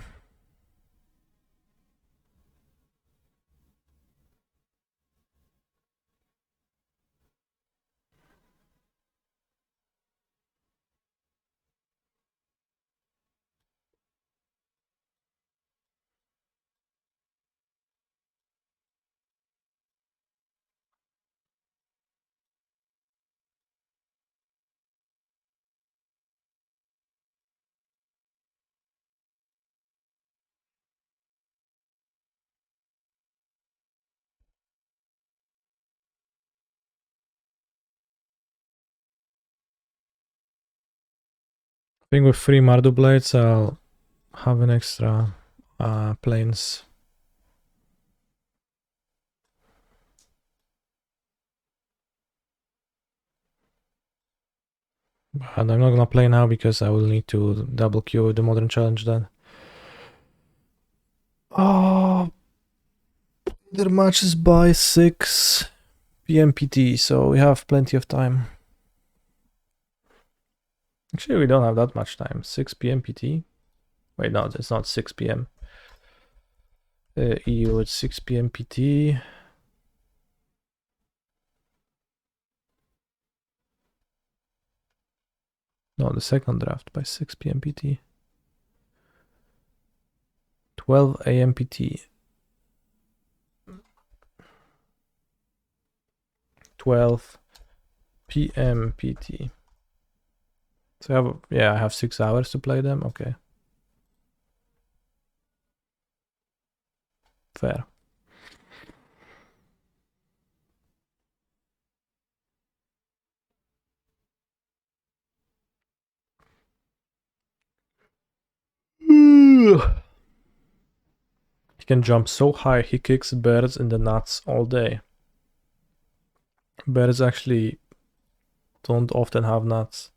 I think with 3 Mardu blades I'll have an extra planes. And I'm not gonna play now because I will need to double queue with the modern challenge then. Oh, their match is by 6 p.m. PT, so we have plenty of time. Actually, we don't have that much time. 6 p.m. PT. Wait, no, it's not 6 p.m. EU, it's 6 p.m. PT. No, the second draft by 6 p.m. PT. 12 a.m. PT. 12 p.m. PT. So I have 6 hours to play them. Okay. Fair. He can jump so high he kicks birds in the nuts all day. Birds actually don't often have nuts.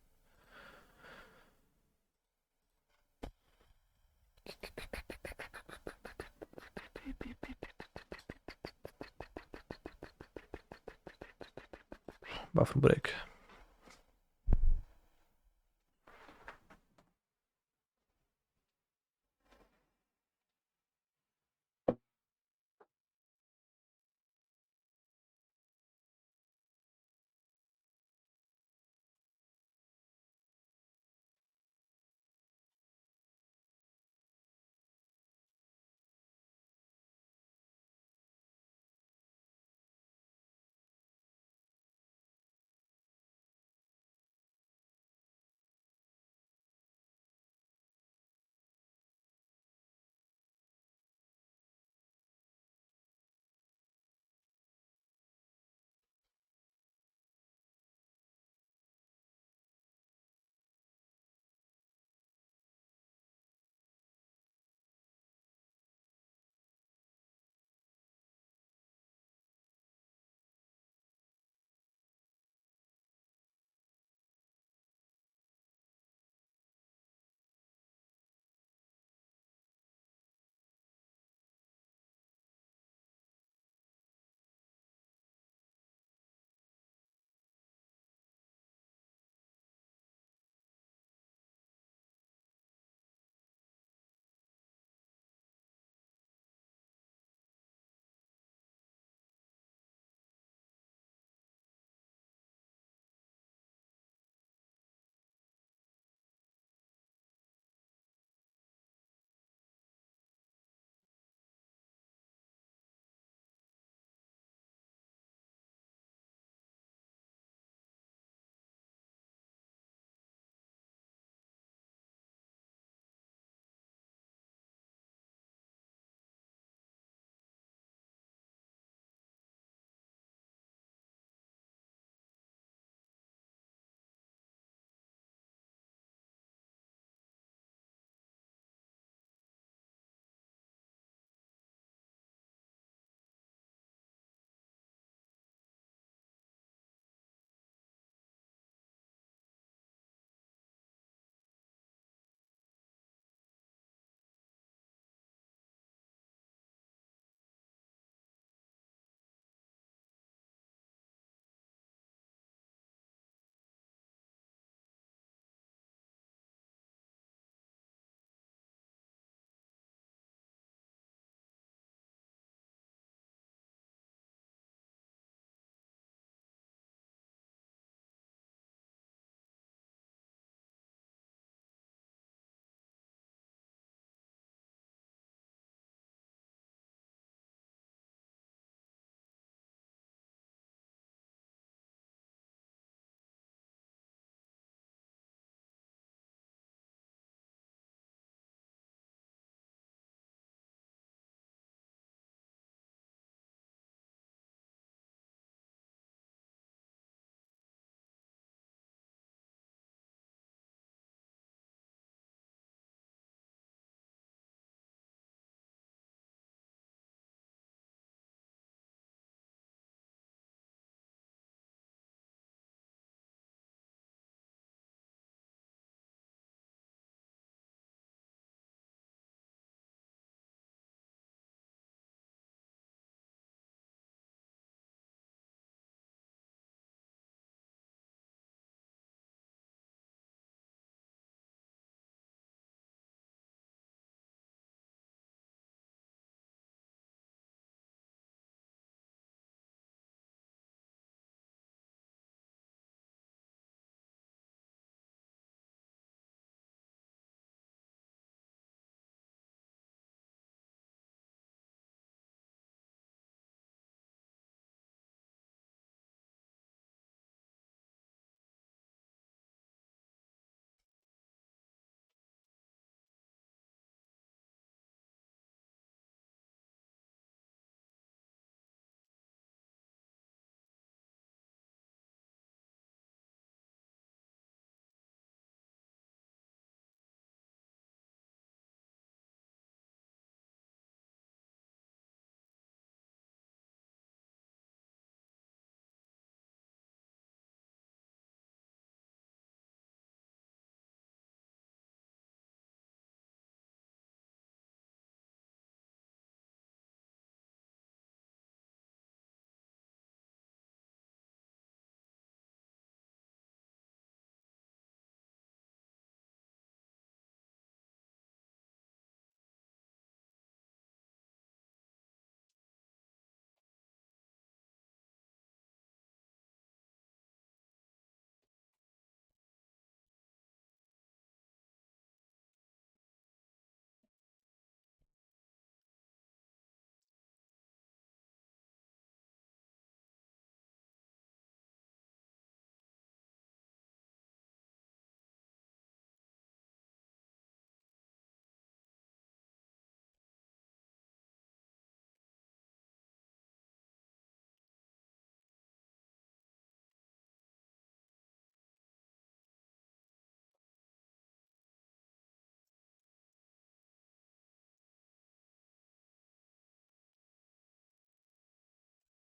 Buffer break.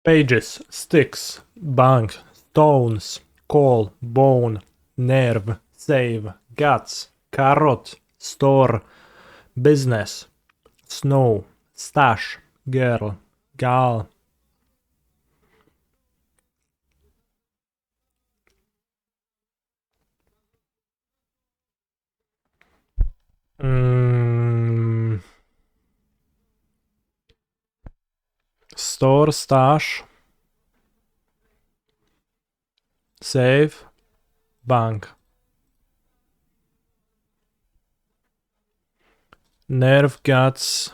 Pages, sticks, bank, stones, call, bone, nerve, save, guts, carrot, store, business, snow, stash, girl, gal. Store, stash, save, bank. Nerve, guts.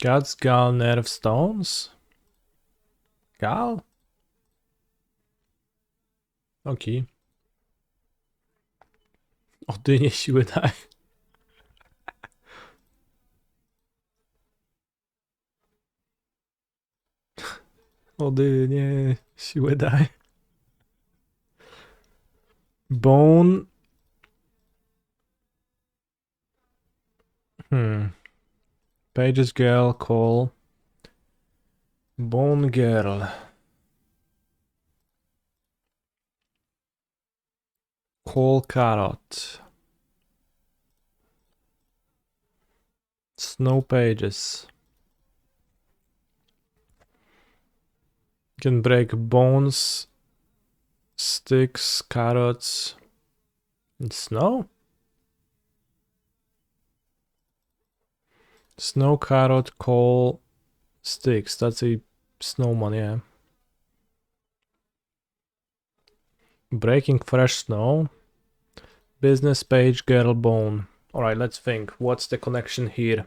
Guts, gal, nerve, stones. Gal? Okej. Odynie siły daj. Odynie siły daj. Bone. Pages girl, call. Bone girl. Call carrot. Snow pages. Can break bones, sticks, carrots, and snow? Snow, carrot, coal, sticks. That's a snowman, yeah. Breaking fresh snow. Business page, girl, bone. Alright, let's think. What's the connection here?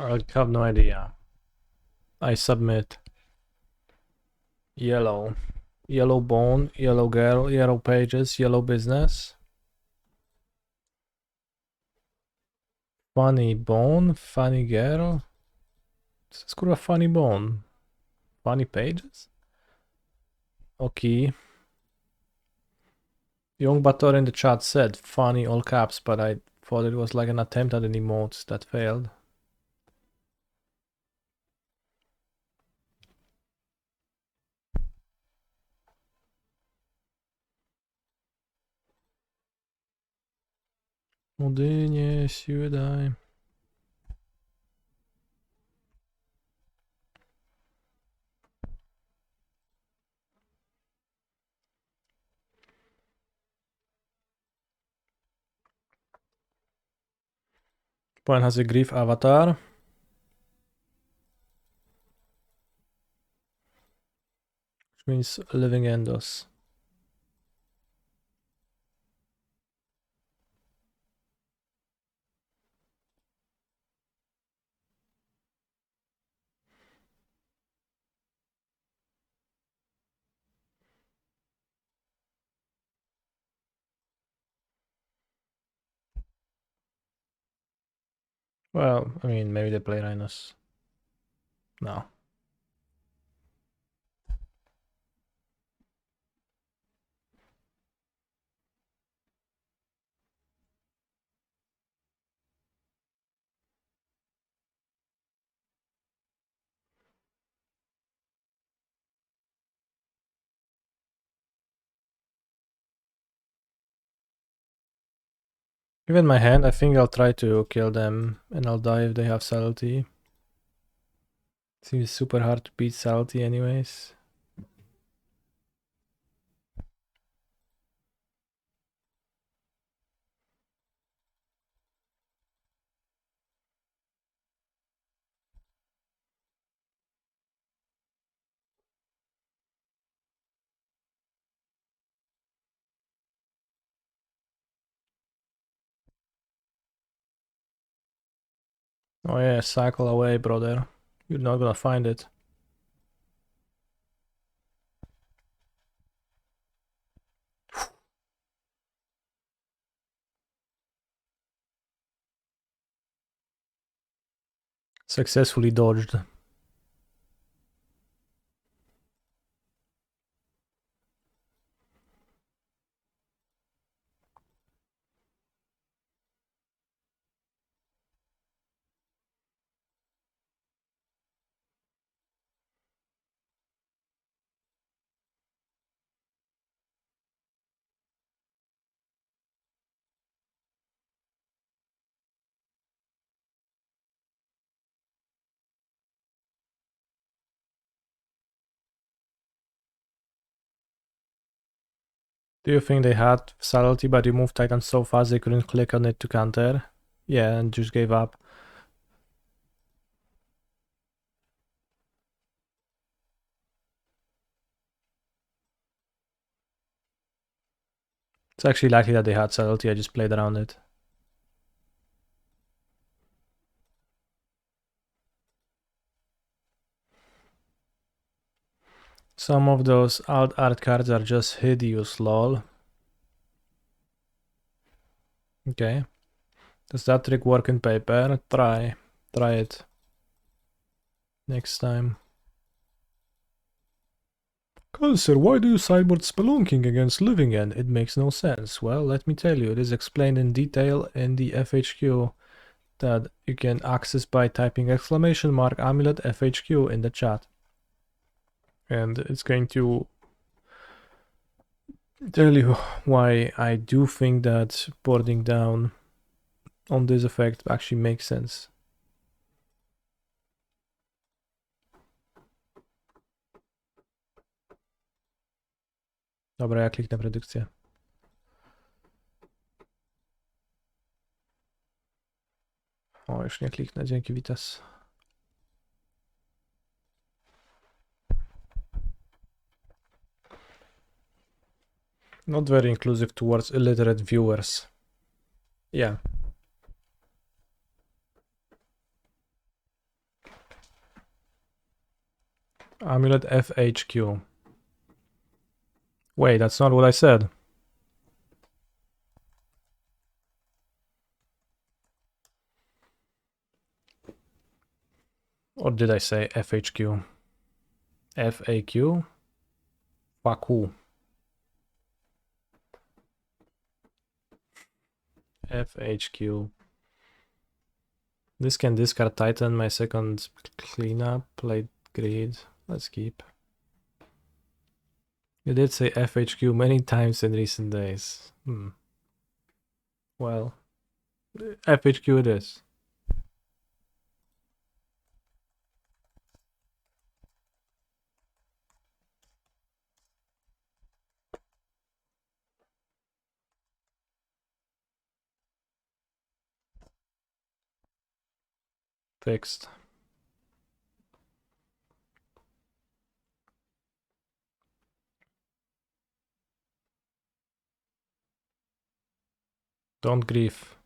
I have no idea. I submit. Yellow. Yellow bone, yellow girl, yellow pages, yellow business. Funny bone, funny girl. This is a funny bone. Funny pages? Okay. Young Bator in the chat said funny all caps, but I thought it was like an attempt at an emote that failed. Odynie siły daj. Point has a grief avatar. Which means living endos. Well, I mean, maybe they play Rhinos. No. Given my hand, I think I'll try to kill them and I'll die if they have subtlety. Seems super hard to beat subtlety anyways. Oh yeah, cycle away, brother. You're not gonna find it. Successfully dodged. Do you think they had subtlety but you moved Titan so fast they couldn't click on it to counter? Yeah, and just gave up. It's actually likely that they had subtlety, I just played around it. Some of those alt art cards are just hideous, lol. Okay. Does that trick work in paper? Try it. Next time. Sir, why do you sideboard Spelunking against Living End? It makes no sense. Well, let me tell you, it is explained in detail in the FHQ that you can access by typing !Amulet FHQ in the chat. And it's going to tell you why I do think that boarding down on this effect actually makes sense. Dobra, ja kliknę predykcję. O, już nie kliknę, dzięki Vitas. Not very inclusive towards illiterate viewers. Yeah. Amulet FHQ. Wait, that's not what I said. Or did I say FHQ? FAQ? Fuck who? FHQ. This can discard Titan, my second cleanup, played grid. Let's keep. You did say FHQ many times in recent days. Well, FHQ it is. Fixed. Don't grief.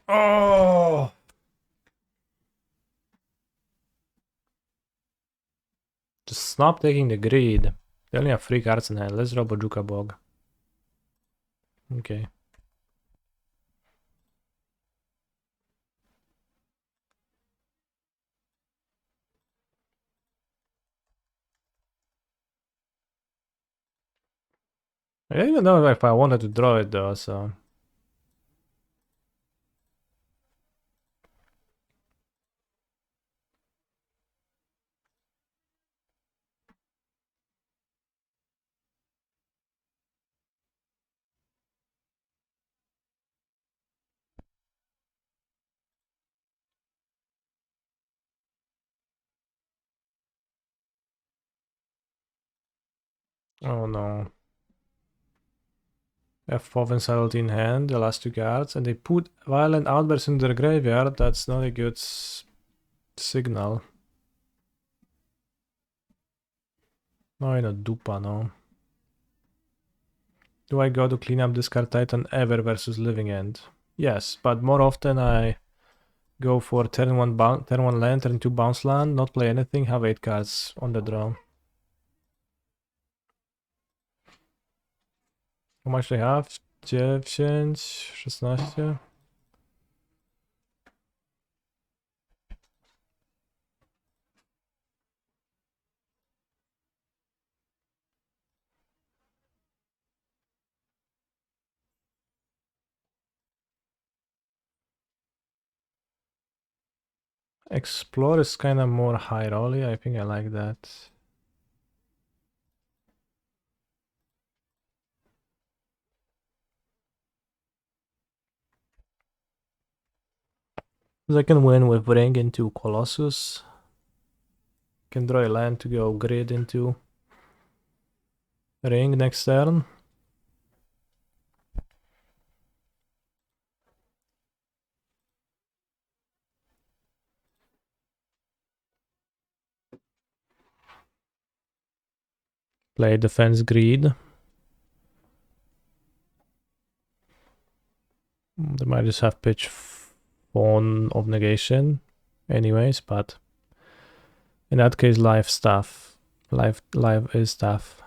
Oh! Just stop taking the greed. They only have 3 cards in hand. Let's draw Bojuka Bog. Okay. I don't even know if I wanted to draw it though, so... Oh no. F4 and subtlety in hand, the last 2 cards, and they put Violent Outburst in their graveyard. That's not a good signal. No, in a dupa, no. Do I go to clean up discard Titan ever versus Living End? Yes, but more often I go for turn 1 land, turn 2 bounce land, not play anything, have 8 cards on the draw. How much do I have? 10, 16. Explore is kind of more high rolly. I think I like that. I can win with Ring into Colossus. Can draw a land to go grid into Ring next turn. Play defense greed. They might just have pitch Fawn of Negation anyways, but in that case life stuff. Life is stuff.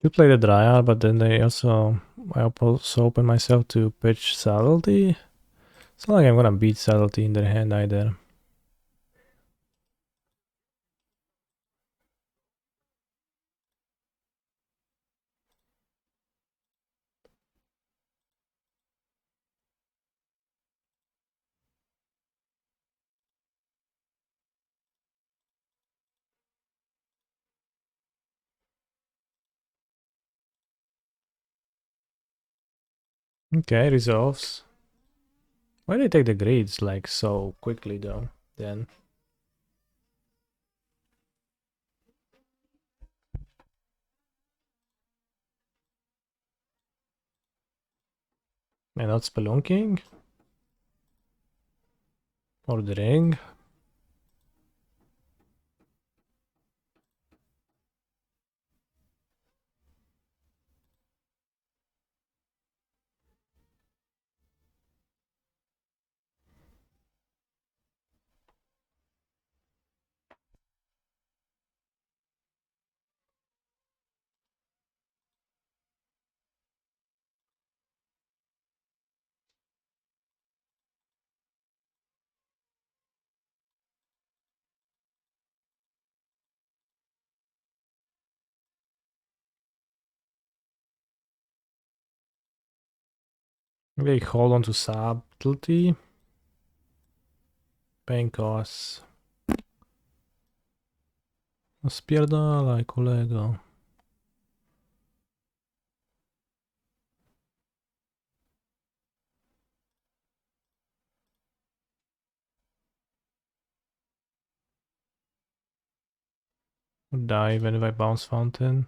You play the Dryad, but then I also open myself to pitch Subtlety. It's not like I'm gonna beat Subtlety in their hand either. Okay, resolves. Why do they take the grades like so quickly though? Then and not spelunking or the ring. Maybe hold on to subtlety. Paying costs. Spierdalaj, kolego. Die even if I bounce fountain.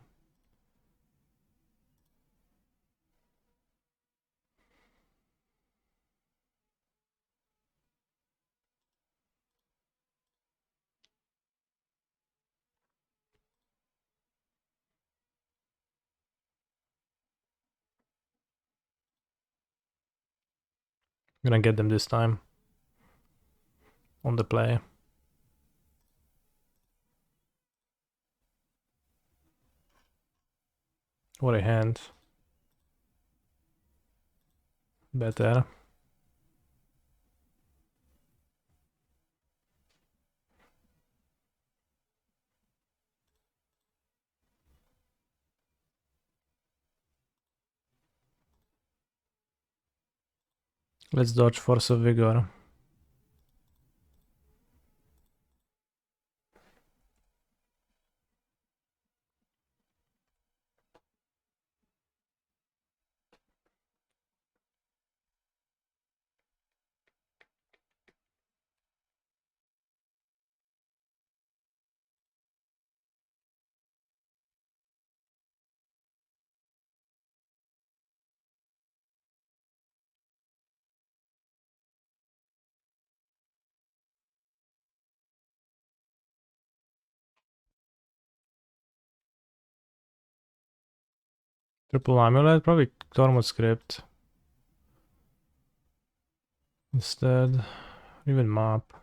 I'm gonna get them this time. On the play. What a hand. Better. Let's dodge Force of Vigor. Triple Amulet, probably Tormod Script. Instead, even map.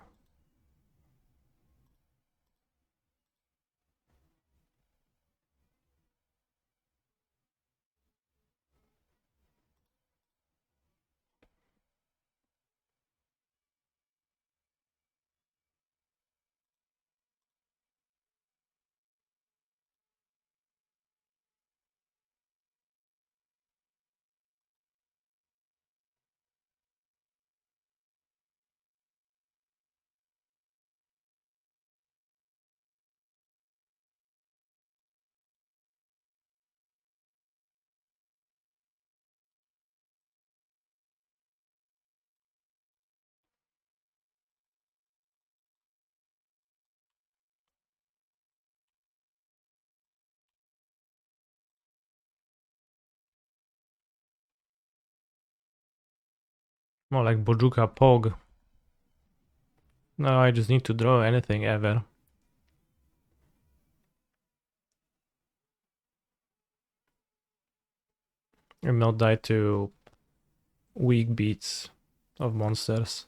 More like Bojuka Pog. No, I just need to draw anything ever. And not die to weak beats of monsters.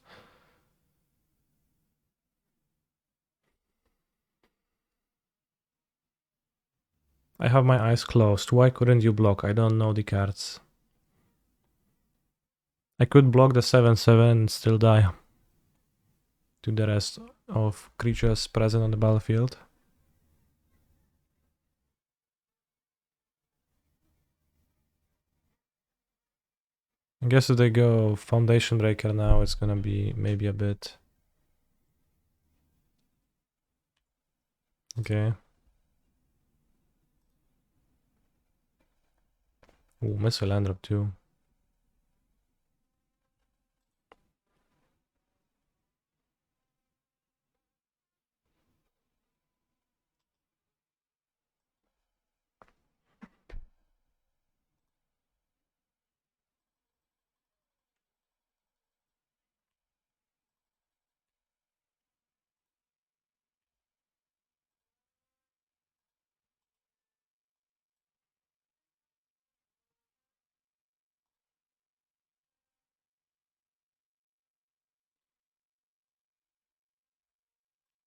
I have my eyes closed. Why couldn't you block? I don't know the cards. I could block the 7/7 and still die to the rest of creatures present on the battlefield. I guess if they go Foundation Breaker now, it's gonna be maybe a bit. Okay. Ooh, Missile Land Drop too.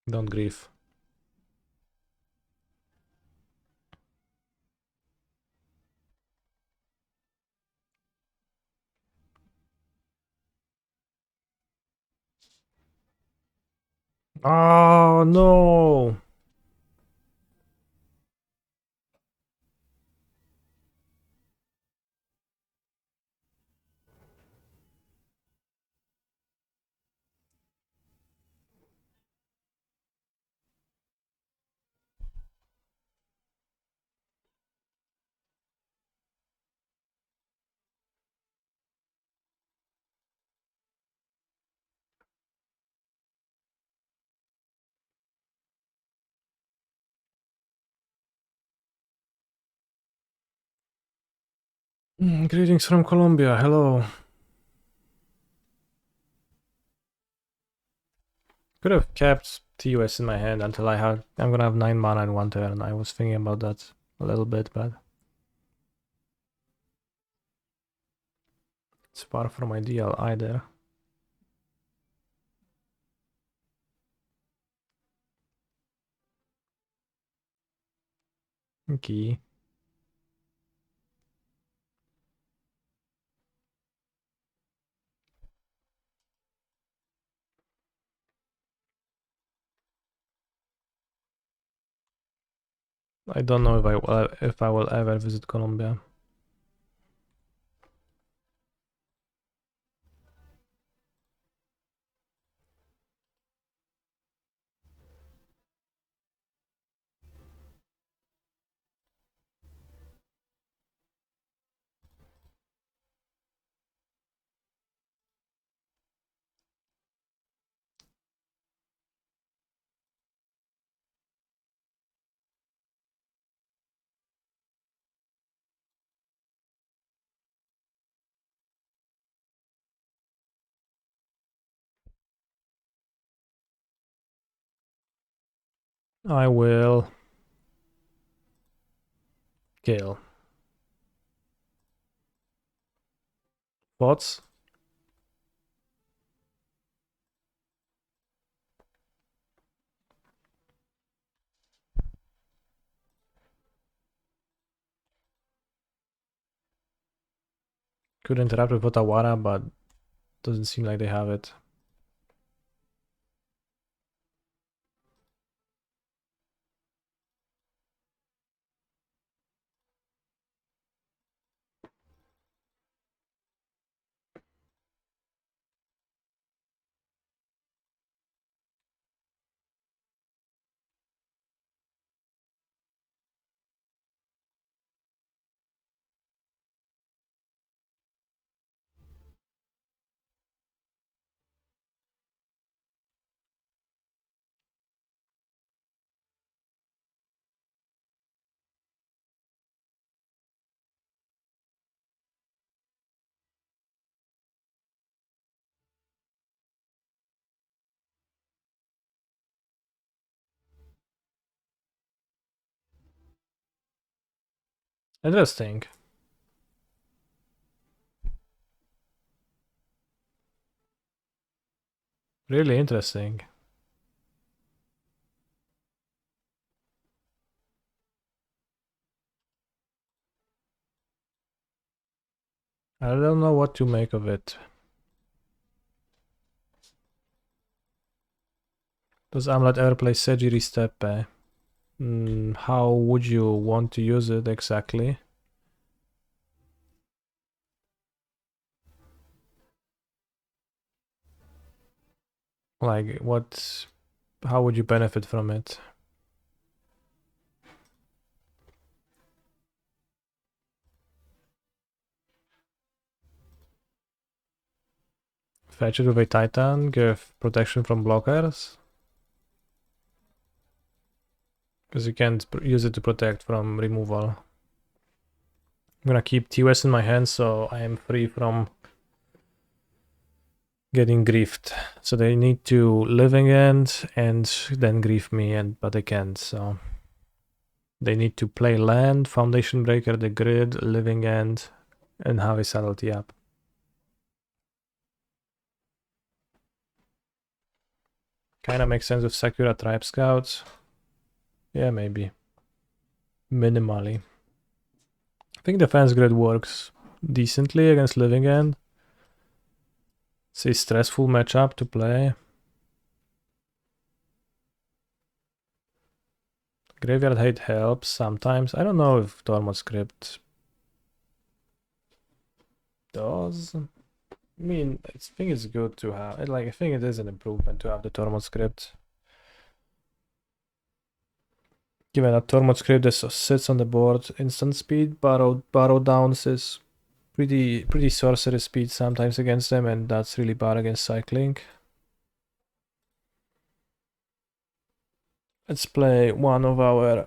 Don't grief. Oh no! Greetings from Colombia. Hello. Could have kept TOS in my hand until I'm gonna have 9 mana in 1 turn. I was thinking about that a little bit, but it's far from ideal either. Okay. I don't know if I will ever visit Colombia. I will kill. Thoughts? Could interact with Otawara, but doesn't seem like they have it. Interesting. Really interesting. I don't know what to make of it. Does Amulet ever play Sejiri Steppe? How would you want to use it exactly? Like, what... How would you benefit from it? Fetch it with a Titan, give protection from blockers? Because you can't use it to protect from removal. I'm gonna keep TOS in my hand so I am free from getting griefed. So they need to Living End and then grief me, but they can't, so... They need to play land, Foundation Breaker, the Grid, Living End, and have a subtlety up. Kinda makes sense with Sakura Tribe Scouts. Yeah, maybe. Minimally. I think Defense Grid works decently against Living End. It's a stressful matchup to play. Graveyard Hate helps sometimes. I don't know if Tormod Script does. I mean, I think it's good to have. Like, I think it is an improvement to have the Tormod Script. Given that Tormod Script just sits on the board, instant speed, Barrow Downs is pretty sorcery speed sometimes against them, and that's really bad against cycling. Let's play one of our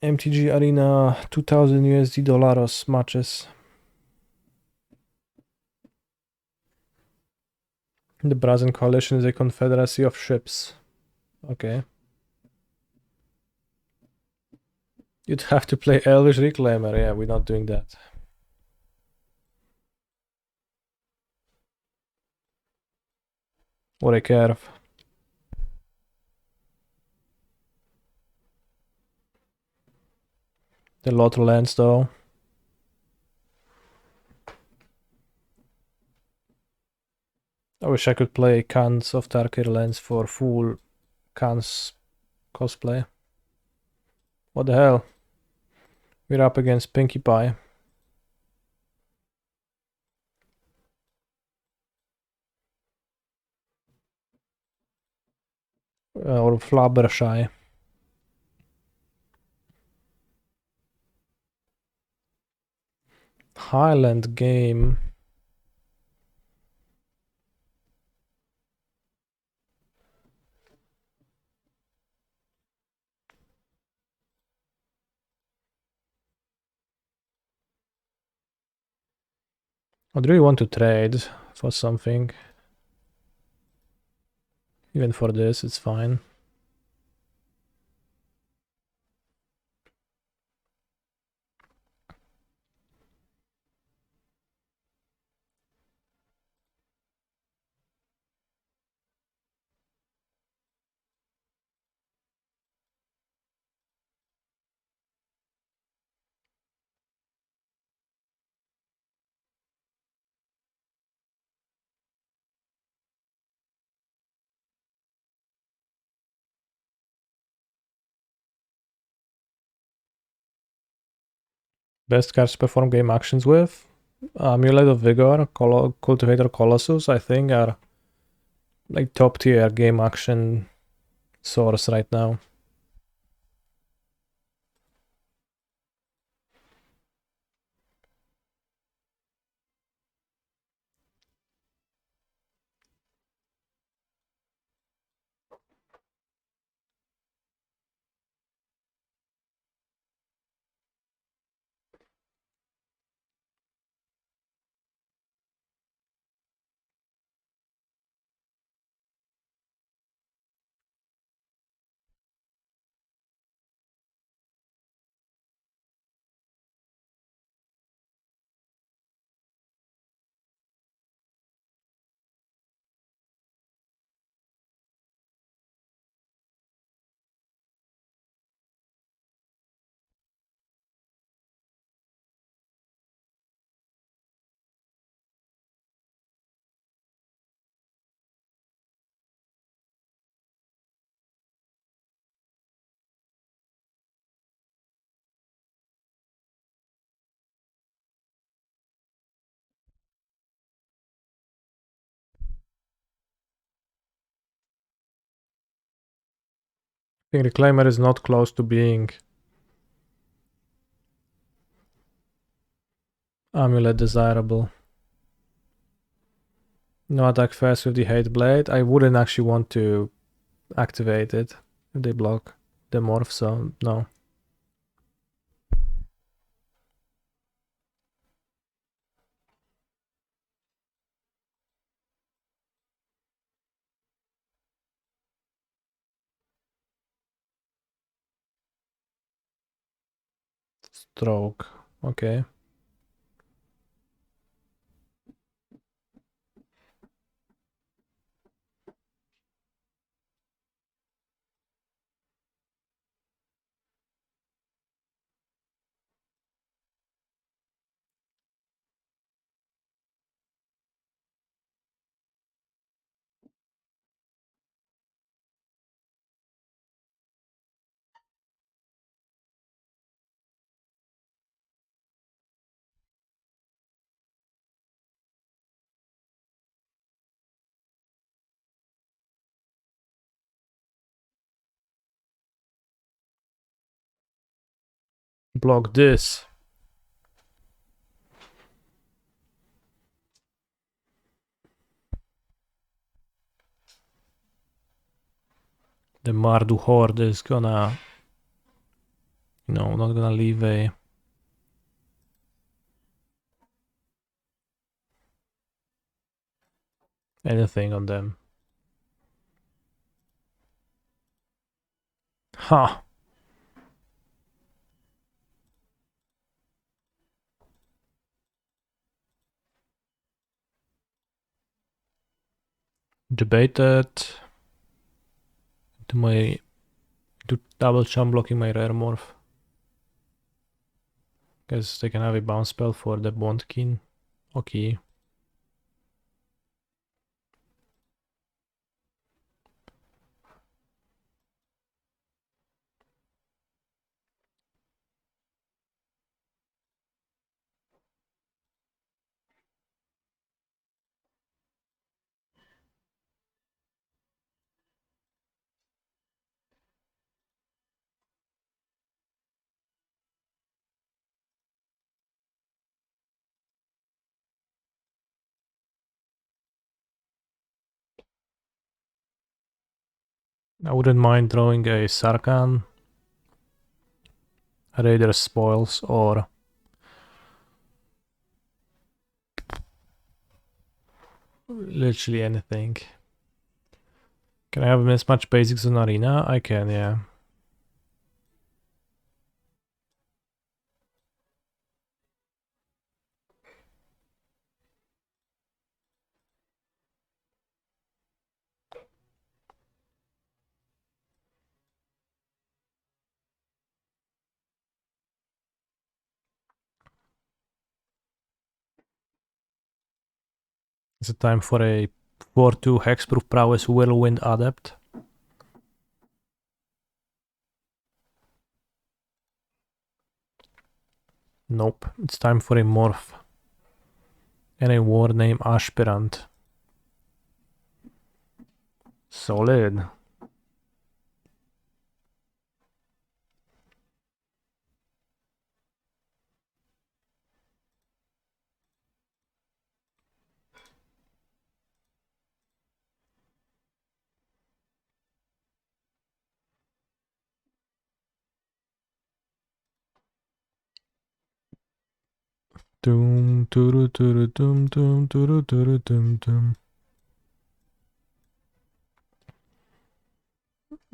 MTG Arena 2000 USD dollaros matches. The Brazen Coalition is a confederacy of ships. Okay. You'd have to play Elvish Reclaimer. Yeah, we're not doing that. Or a Curve. The lot of lands though. I wish I could play Khans of Tarkir lands for full Khans cosplay. What the hell? We're up against Pinkie Pie. Or Flabbershire. Highland game. I'd really want to trade for something. Even for this, it's fine. Best cards to perform game actions with? Amulet of Vigor, Cultivator Colossus, I think, are like top tier game action source right now. I think Reclaimer is not close to being Amulet desirable. No attack fast with the Hate Blade. I wouldn't actually want to activate it if they block the morph, so no. Stroke. Okay. Block this. The Mardu Horde is gonna, not gonna leave anything on them. Ha! Debated. Do double chump blocking my rare morph. Guess they can have a bounce spell for the Bondkin. Okay. I wouldn't mind throwing a Sarkhan, Raider Spoils, or literally anything. Can I have as much basics in Arena? I can, yeah. Is it time for a 4-2 Hexproof Prowess Whirlwind Adept? Nope, it's time for a morph. And a war name aspirant. Solid. Doom, doom, doom, doom, doom, doom, doom, doom.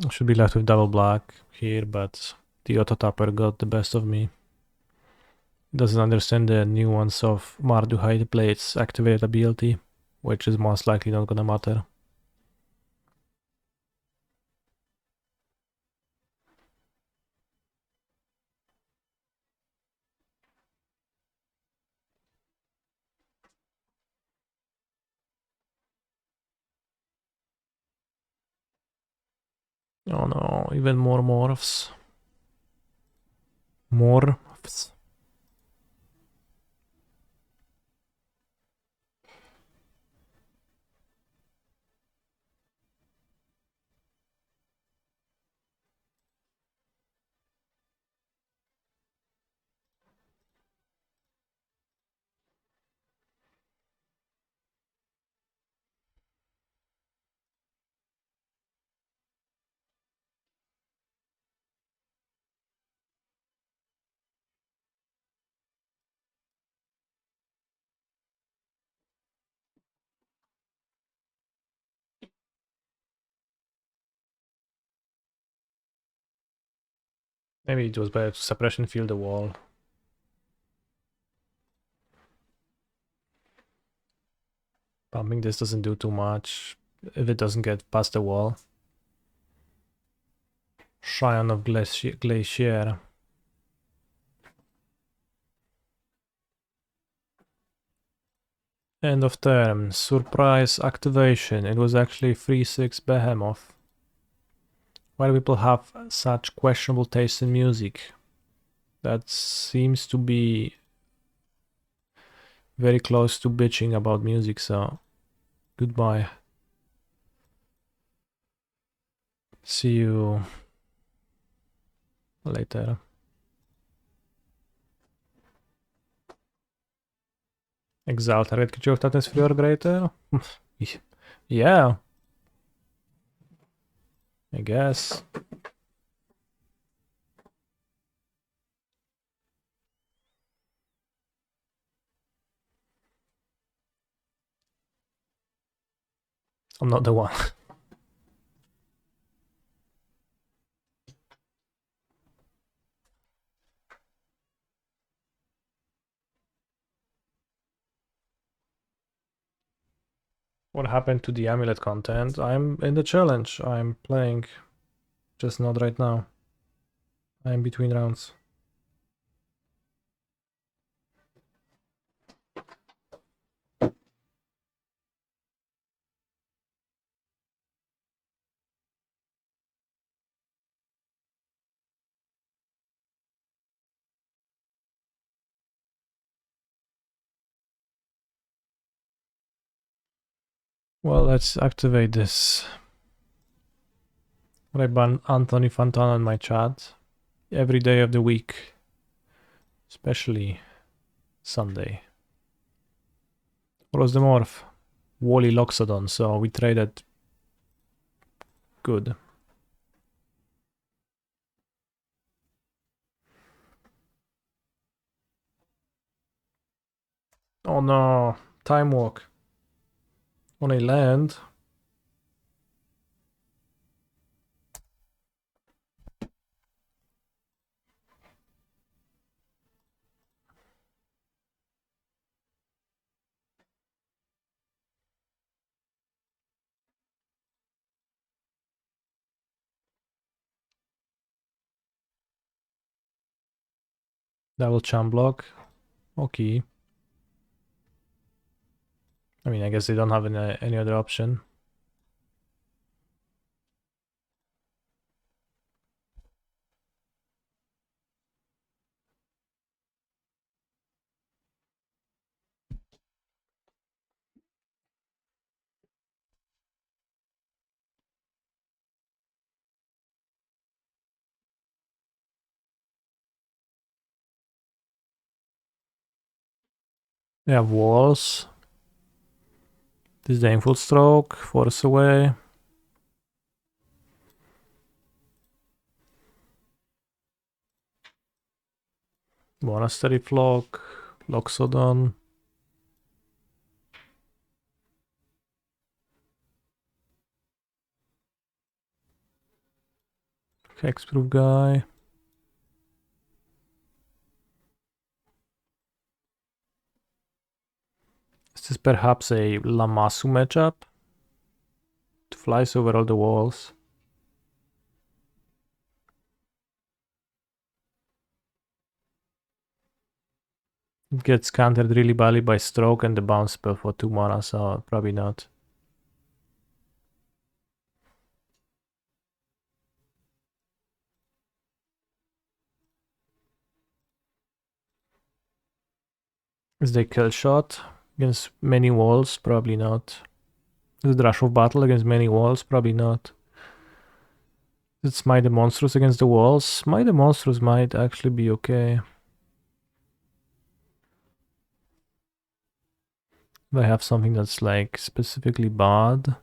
I should be left with double black here, but the auto tapper got the best of me. Doesn't understand the nuance of Mardu hide to play its activated ability, which is most likely not gonna matter. Oh no, even more morphs. Morphs. Maybe it was better to suppression field the wall. Pumping this doesn't do too much if it doesn't get past the wall. Scion of Glacier. End of turn. Surprise activation. It was actually 3/6 Behemoth. Why do people have such questionable taste in music? That seems to be very close to bitching about music, so goodbye. See you later. Exile target creature of toughness 3 or greater? Yeah, I guess. I'm not the one. What happened to the Amulet content? I'm in the challenge. I'm playing, just not right now. I'm between rounds. Well, let's activate this. I ban Anthony Fantana in my chat every day of the week, especially Sunday. What was the morph? Wally Loxodon, so we traded. Good. Oh no, Time Walk. On a land. Double champ block. Okay. I mean, I guess they don't have any other option. They have walls. Disdainful Stroke, Force Away. Monastery Flock, Loxodon. Hexproof guy. Is this perhaps a Lamasu matchup? It flies over all the walls. It gets countered really badly by Stroke and the bounce spell for 2 mana, so probably not. Is they kill shot against many walls? Probably not. Is it Rush of Battle against many walls? Probably not. Is it Smite the Monstrous against the walls? Smite the Monstrous might actually be okay. If I have something that's like specifically bad.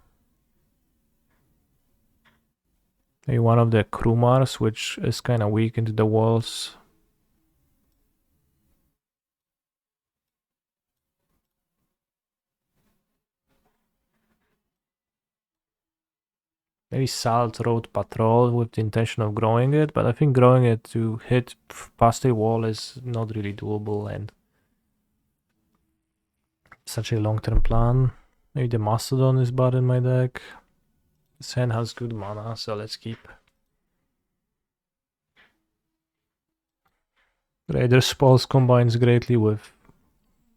Maybe one of the Krumars, which is kind of weak into the walls. Maybe Salt Road Patrol with the intention of growing it, but I think growing it to hit past a wall is not really doable and such a long-term plan. Maybe the Mastodon is bad in my deck. This hand has good mana, so let's keep. Raider's Pulse combines greatly with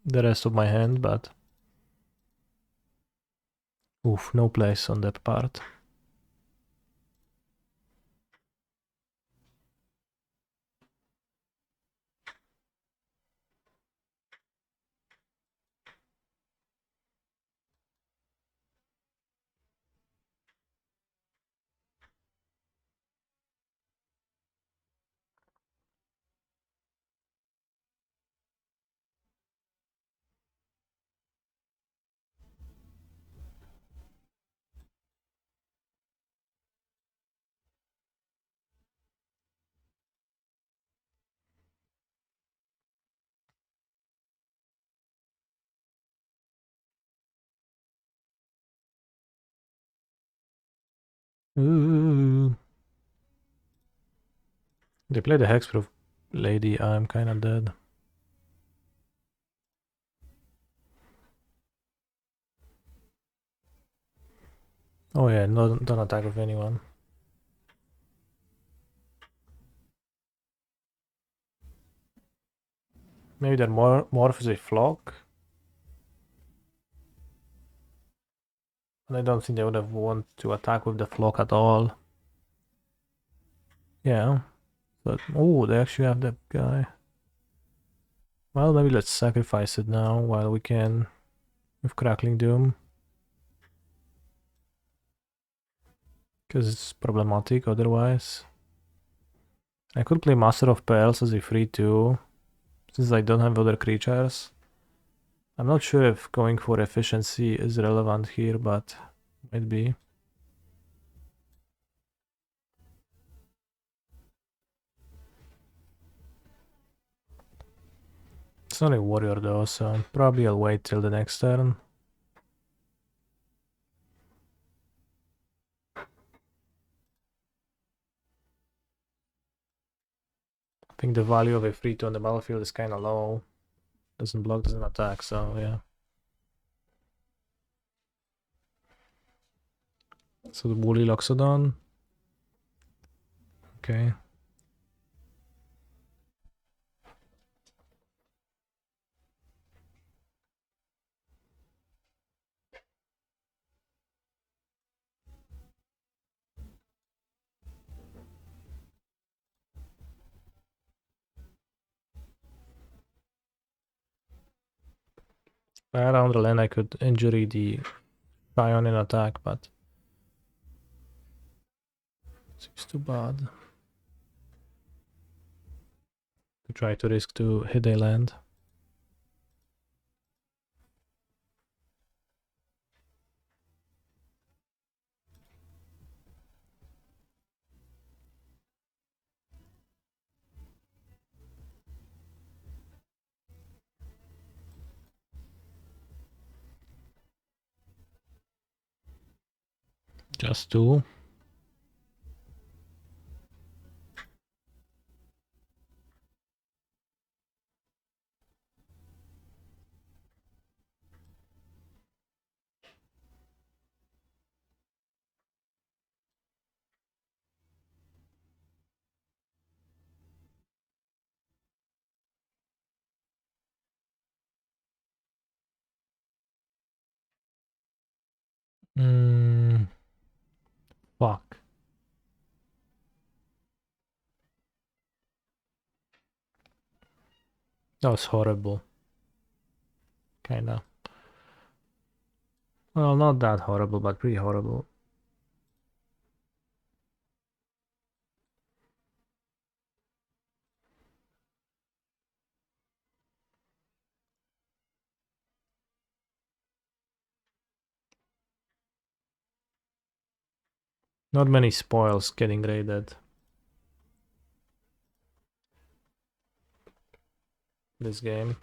the rest of my hand, but oof, no place on that part. Ooh. They play the Hexproof Lady, I'm kinda dead. Oh yeah, no, don't attack with anyone. Maybe their morph is a flock. And I don't think they would have want to attack with the flock at all. Yeah. But oh, they actually have that guy. Well, maybe let's sacrifice it now while we can with Crackling Doom. Because it's problematic otherwise. I could play Master of Pearls as a free too, since I don't have other creatures. I'm not sure if going for efficiency is relevant here, but might be. It's not a warrior though, so probably I'll wait till the next turn. I think the value of a 3/2 on the battlefield is kind of low. Doesn't block, doesn't attack, so yeah. So the Woolly Loxodon. Okay. If I had on the land, I could injury the Scion in attack, but seems too bad to try to risk to hit a land. Just two. Fuck. That was horrible. Kinda. Well, not that horrible, but pretty horrible. Not many spoils getting raided this game.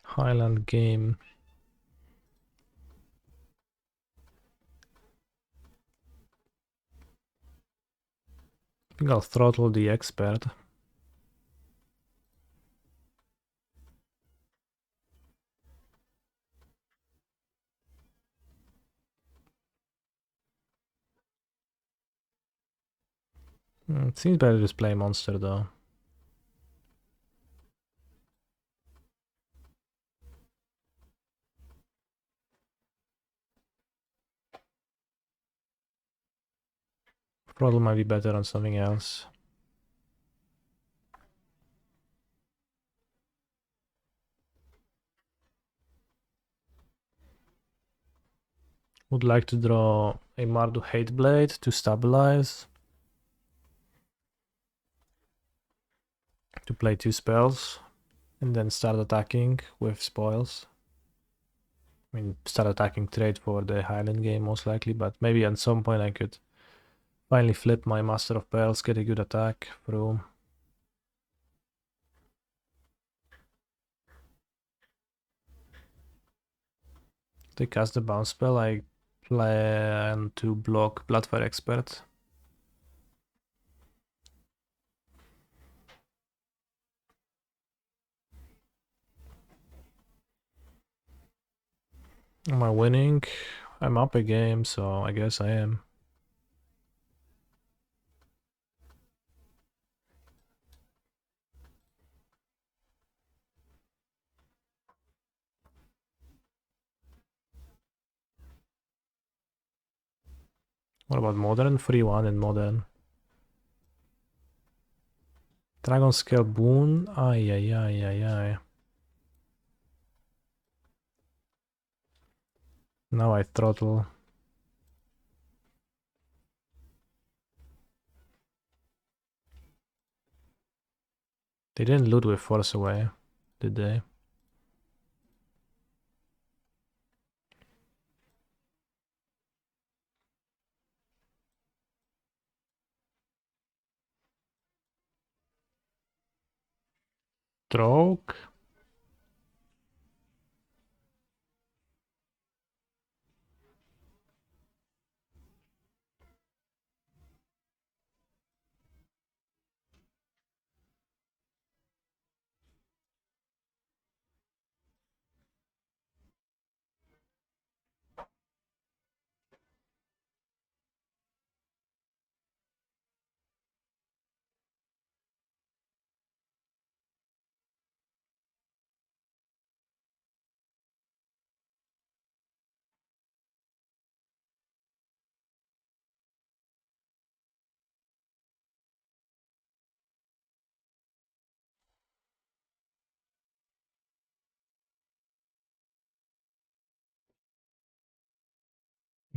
Highland game. I think I'll throttle the expert. It seems better to just play monster though. Throttle might be better on something else. Would like to draw a Mardu Hateblade to stabilize. To play 2 spells. And then start attacking with spoils. I mean, start attacking trade for the Highland game most likely, but maybe at some point I could finally flip my Master of Pearls, get a good attack through. To cast the bounce spell, I plan to block Bloodfire Expert. Am I winning? I'm up a game, so I guess I am. What about Modern? 3-1 in Modern. Dragon Scale Boon? Ay, ay, ay, ay, ay. Now I throttle. They didn't loot with Force Away, did they? Stroke?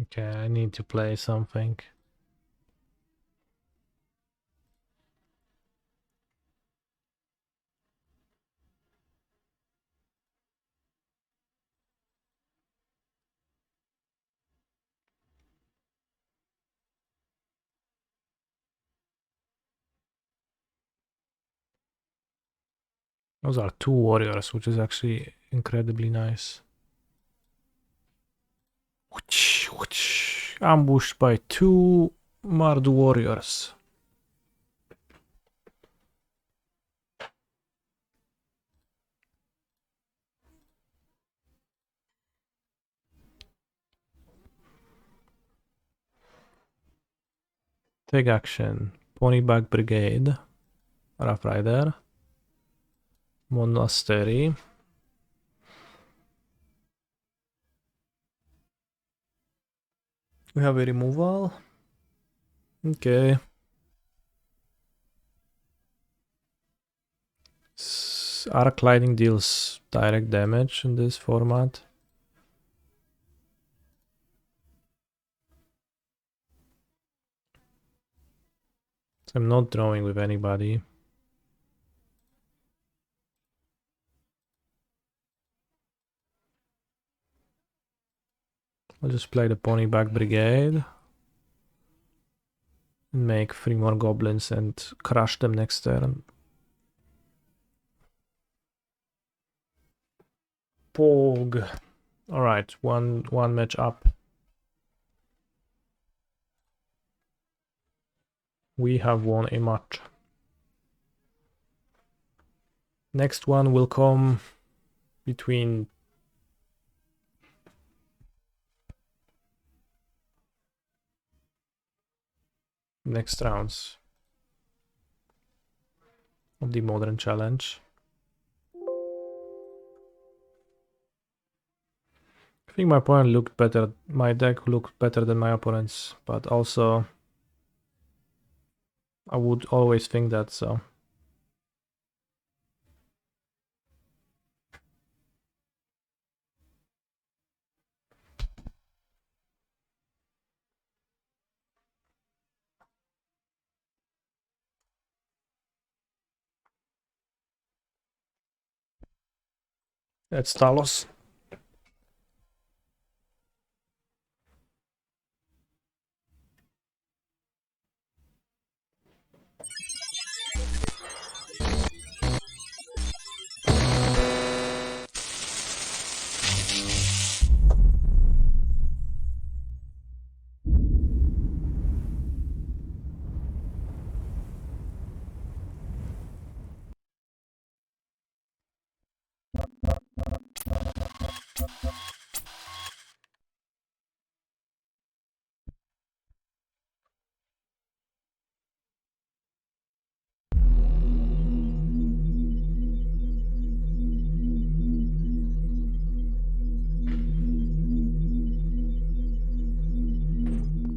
Okay, I need to play something. Those are 2 warriors, which is actually incredibly nice. Ambushed by 2 Mardu warriors. Take action. Ponyback Brigade. Rough Rider. Monastery. We have a removal. Okay. Arc Lightning deals direct damage in this format. So I'm not drawing with anybody. I'll just play the Ponyback Brigade. And make 3 more goblins and crush them next turn. Pog. Alright, one match up. We have won a match. Next one will come between next rounds of the Modern Challenge. I think my opponent looked better, my deck looked better than my opponent's, but also I would always think that, so. That's Talos.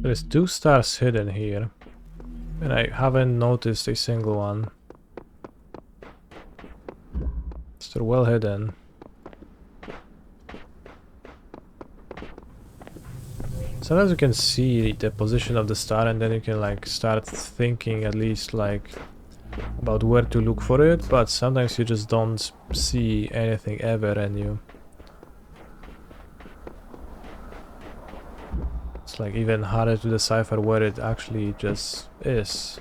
There's 2 stars hidden here, and I haven't noticed a single one. So they're well hidden. Sometimes you can see the position of the star and then you can like start thinking at least like about where to look for it, but sometimes you just don't see anything ever and you... It's like even harder to decipher where it actually just is.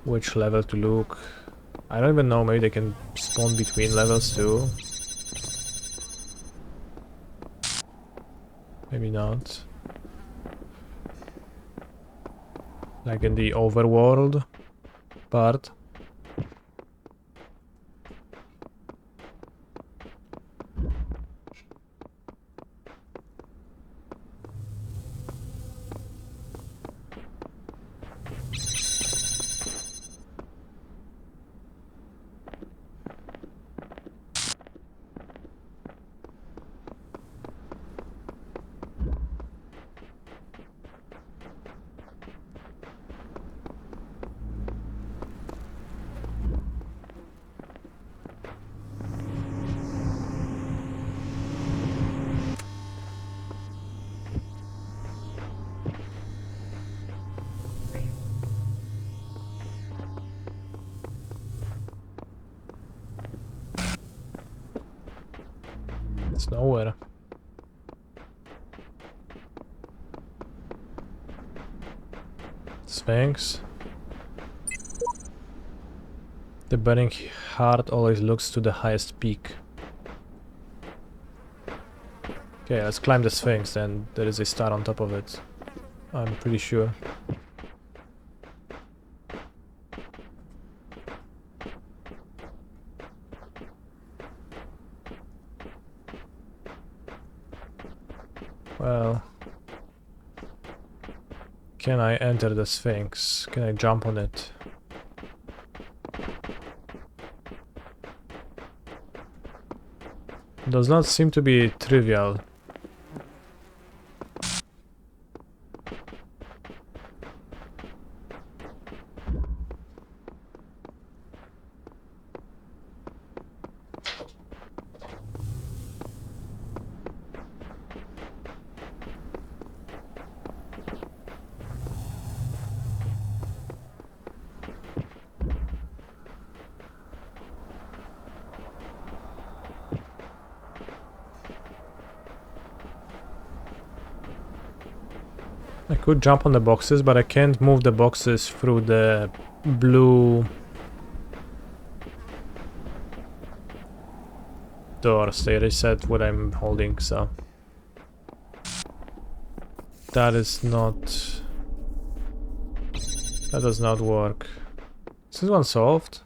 Which level to look. I don't even know, maybe they can spawn between levels too. Maybe not. Like in the overworld part. It's nowhere. Sphinx. The burning heart always looks to the highest peak. Okay, let's climb the Sphinx, and there is a star on top of it. I'm pretty sure. Well, can I enter the Sphinx? Can I jump on it? Does not seem to be trivial. I could jump on the boxes, but I can't move the boxes through the blue doors. They reset what I'm holding, so that is not... that does not work. Is this one solved?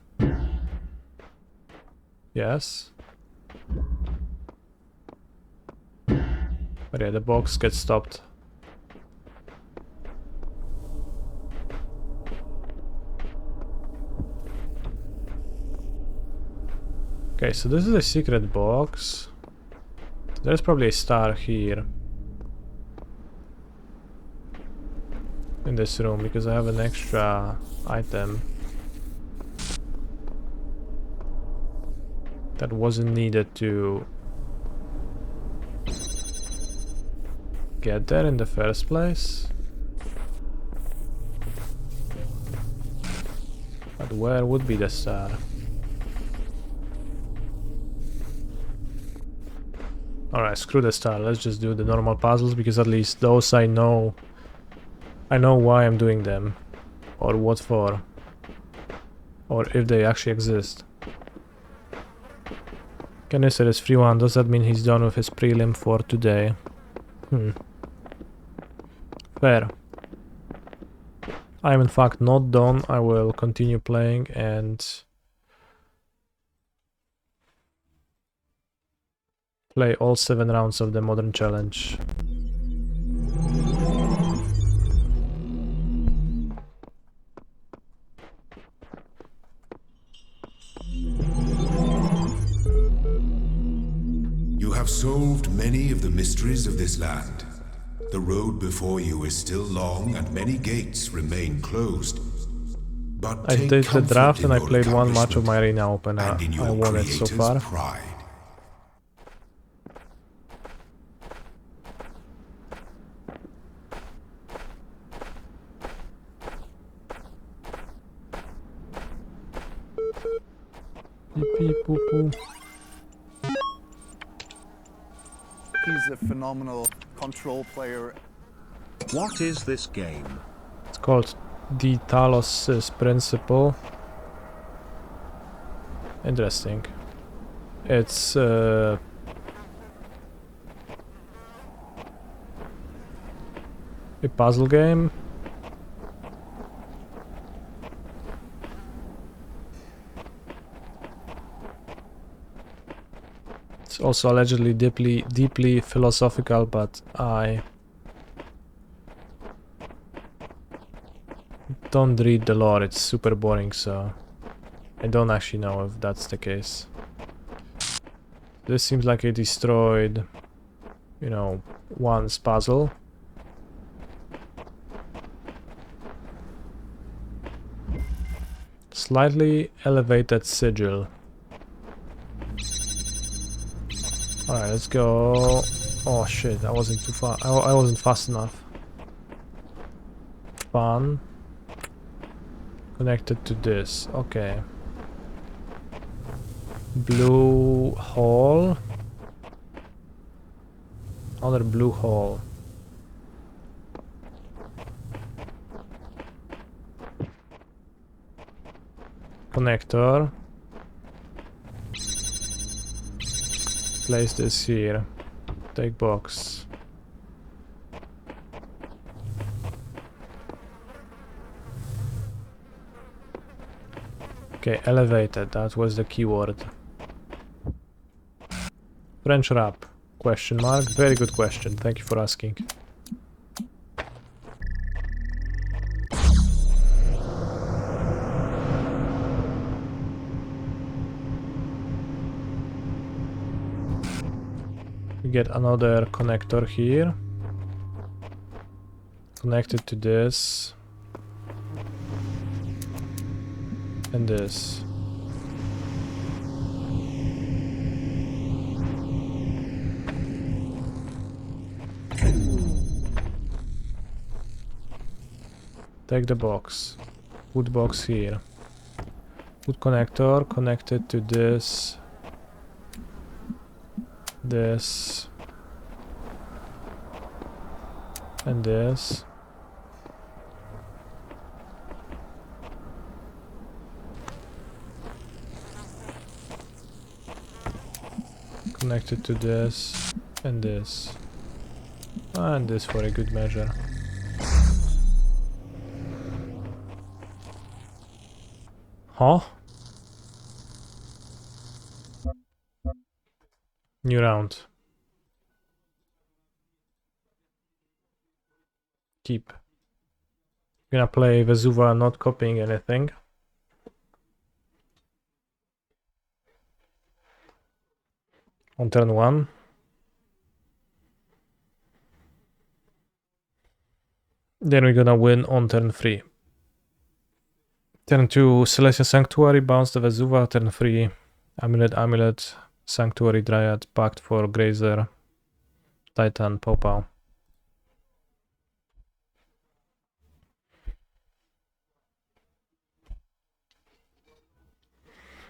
Yes. But yeah, the box gets stopped. Okay, so this is a secret box. There's probably a star here. In this room, because I have an extra item. That wasn't needed to get there in the first place. But where would be the star? Alright, screw the star. Let's just do the normal puzzles, because at least those I know why I'm doing them. Or what for. Or if they actually exist. Canister is 3-1. Does that mean he's done with his prelim for today? Fair. I am in fact not done. I will continue playing and play all 7 rounds of the Modern Challenge. You have solved many of the mysteries of this land. The road before you is still long and many gates remain closed. But I take did the comfort draft in and I your played one match of my accomplishment arena open. and in I your won it so creator's far. pride. Beep beep boop boop. He's a phenomenal control player. What is this game? It's called the Talos Principle. Interesting. It's a puzzle game. It's also allegedly deeply philosophical, but I don't read the lore. It's super boring, so I don't actually know if that's the case. This seems like a destroyed, you know, once puzzle. Slightly elevated sigil. Alright, let's go. Oh shit, I wasn't too far. I wasn't fast enough. Fun. Connected to this. Okay. Blue hole. Another blue hole. connector. Place this here. Take box. Okay, elevated, that was the keyword. French wrap? Question mark. Very good question, thank you for asking. We get another connector here. Connected to this. And this. Take the box. Put box here. Put connector connected to this. This. And this. Connected to this. And this. And this for a good measure. Huh? New round. Keep. Gonna play Vesuva, not copying anything. On turn 1. Then we're gonna win on turn 3. Turn 2, Celestial Sanctuary, bounce the Vesuva. Turn 3, Amulet, Sanctuary, Dryad, Pact for Grazer, Titan, Pow.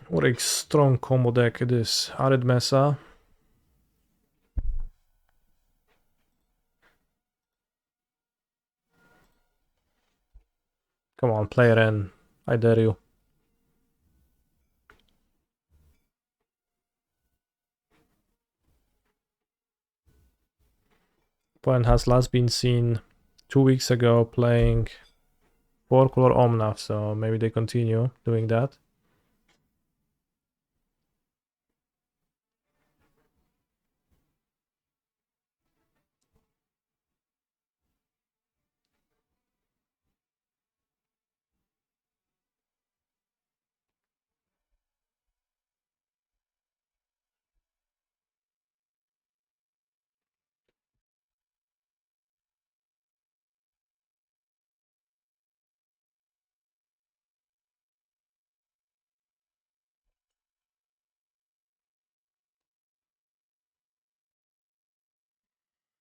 What a strong combo deck it is. Arid Mesa. Come on, play Ren. I dare you. Opponent has last been seen 2 weeks ago playing 4-color Omnath, so maybe they continue doing that.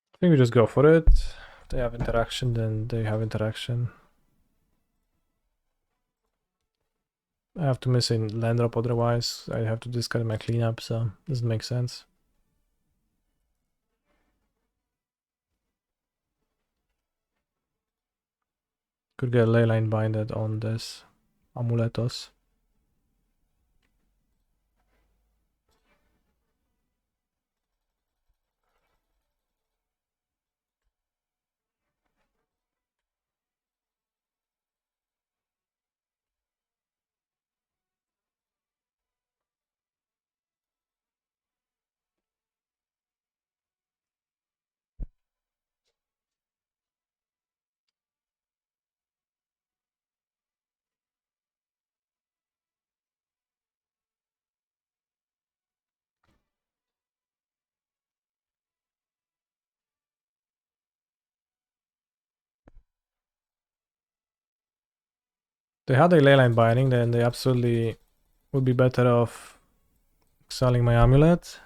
I think we just go for it. If they have interaction, then they have interaction. I have to miss a land drop, otherwise I have to discard my cleanup, so doesn't make sense. Could get Leyline binded on this Amuletos. They had a Leyline binding, then they absolutely would be better off selling my Amulet.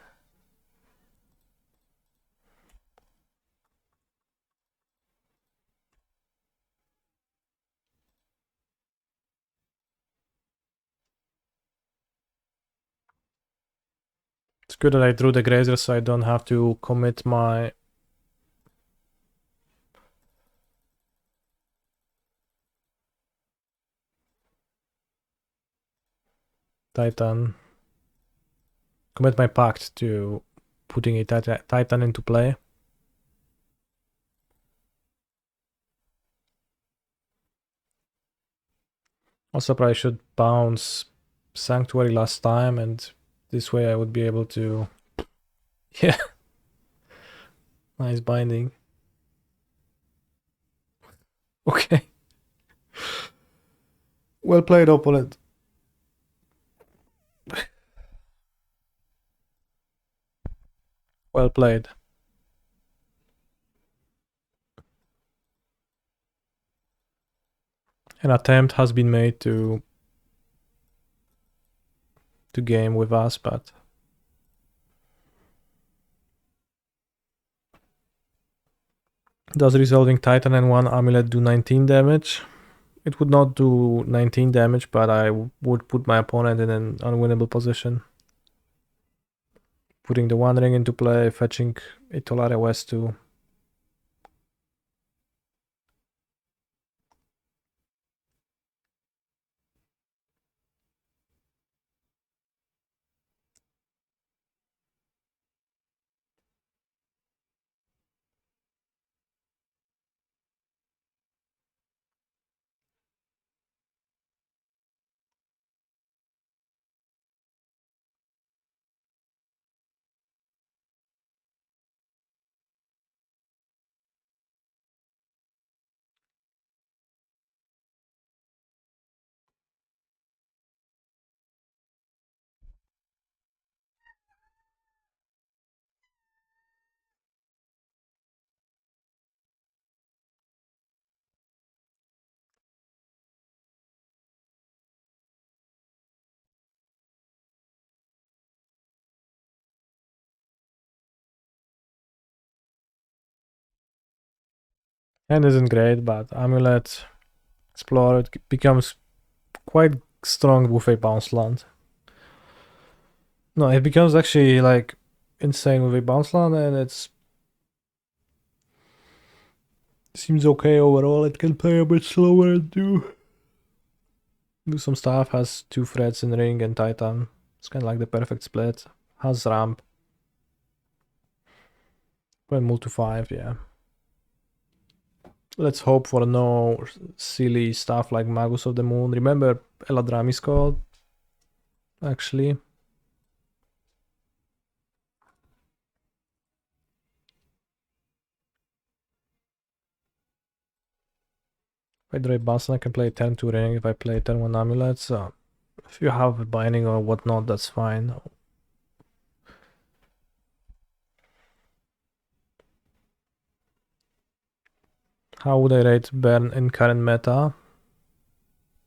It's good that I drew the Grazer so I don't have to commit my... Titan. Commit my pact to putting a Titan into play. Also, probably should bounce Sanctuary last time, and this way I would be able to... Yeah. Nice binding. Okay. Well played, opponent. Well played. An attempt has been made to game with us, but does resolving Titan and 1 Amulet do 19 damage? It would not do 19 damage, but I would put my opponent in an unwinnable position. Putting the One Ring into play, fetching a Tolaria West 2. Hand isn't great, but Amulet Explorer becomes quite strong with a bounce land. No, it becomes actually like insane with a bounce land, and it's seems okay overall. It can play a bit slower and do some stuff. Has 2 threats in ring and Titan. It's kind of like the perfect split. Has ramp. When move to 5, yeah. Let's hope for no silly stuff like Magus of the Moon. Remember Eladrami's called? Actually. If I draw a Boston, I can play turn 2 ring. If I play turn 1 Amulet, so if you have a binding or whatnot, that's fine. How would I rate Burn in current meta?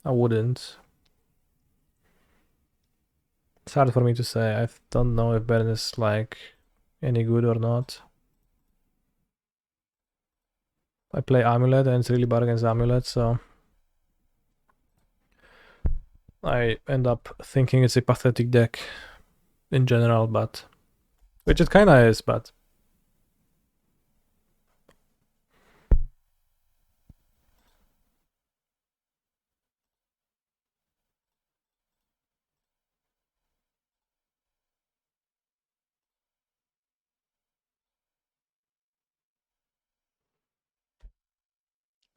I wouldn't. It's hard for me to say. I don't know if Burn is like any good or not. I play Amulet and it's really bad against Amulet, so I end up thinking it's a pathetic deck in general, but which it kinda is, but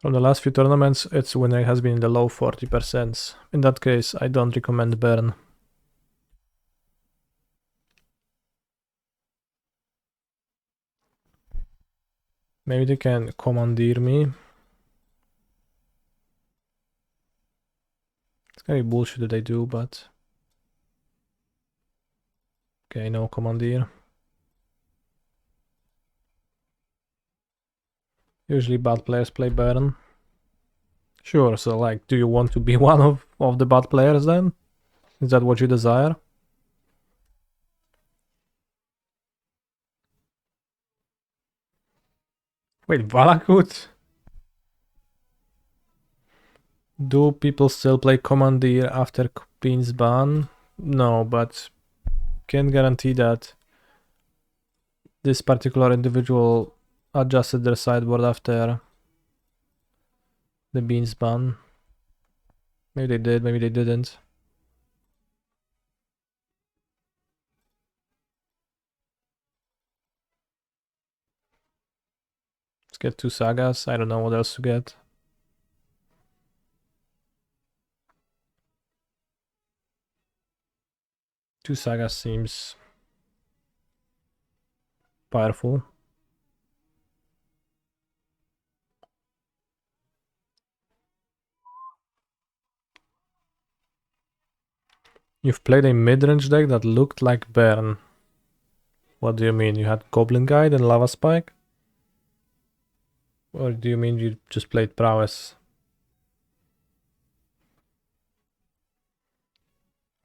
from the last few tournaments, its win rate has been in the low 40%. In that case, I don't recommend Burn. Maybe they can commandeer me. It's gonna be bullshit that they do, but... Okay, no commandeer. Usually bad players play Burn. Sure, so like, do you want to be one of the bad players then? Is that what you desire? Wait, Valakut? Do people still play Commandeer after Queen's ban? No, but can guarantee that this particular individual adjusted their sideboard after the Beans ban. Maybe they did, maybe they didn't. Get 2 sagas. I don't know what else to get. Two sagas seems powerful. You've played a mid-range deck that looked like Baron. What do you mean? You had Goblin Guide and Lava Spike? Or do you mean you just played Prowess?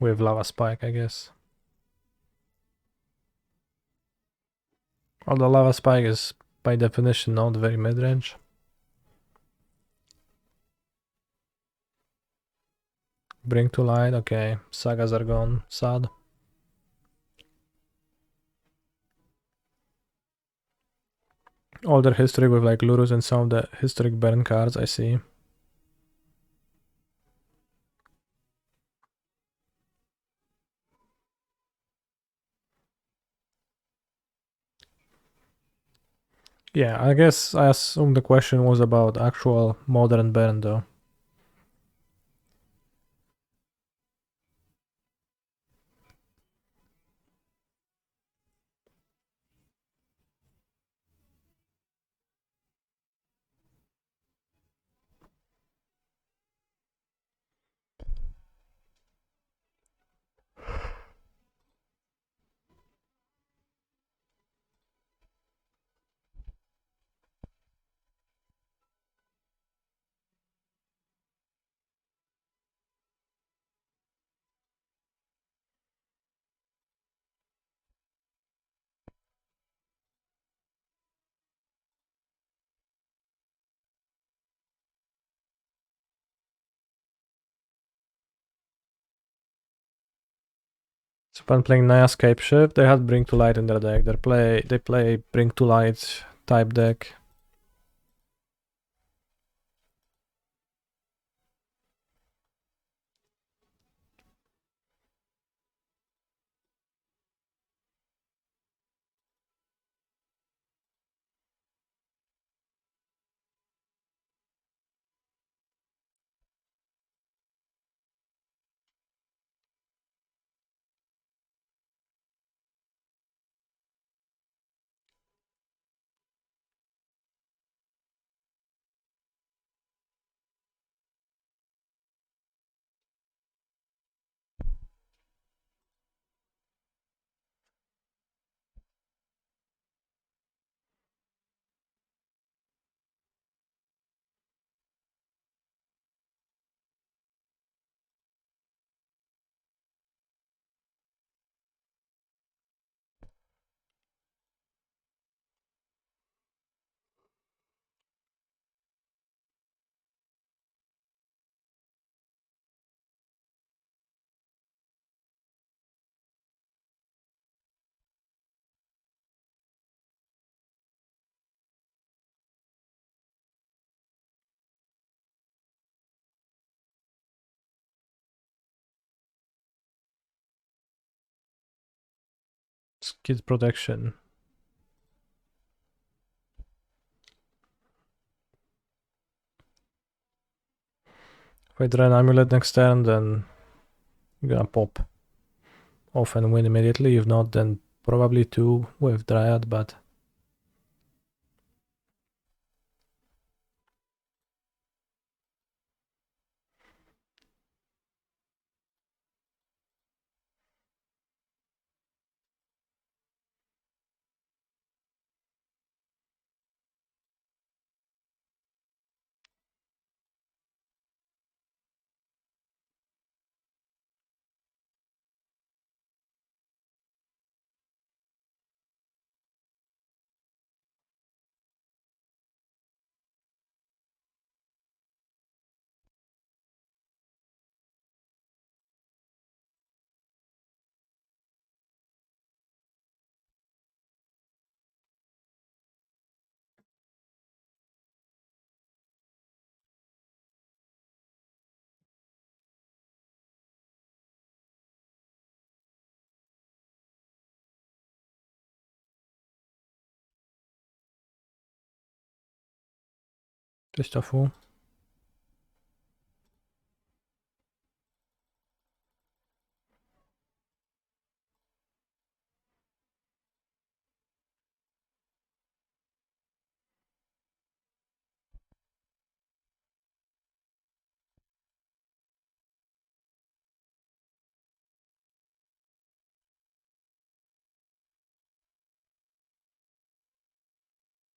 With Lava Spike, I guess. Although Lava Spike is by definition not very mid-range. Bring to light, okay. Sagas are gone, sad. Older history with like Lurus and some of the historic Baron cards, I see. Yeah, I guess I assume the question was about actual modern Baron though. So when playing Naya Scape Shift, they had Bring to Light in their deck. They play Bring to Light type deck. Skid Protection. If I draw an Amulet next turn, then I'm gonna pop off and win immediately. If not, then probably 2 with Dryad, but Just a fool.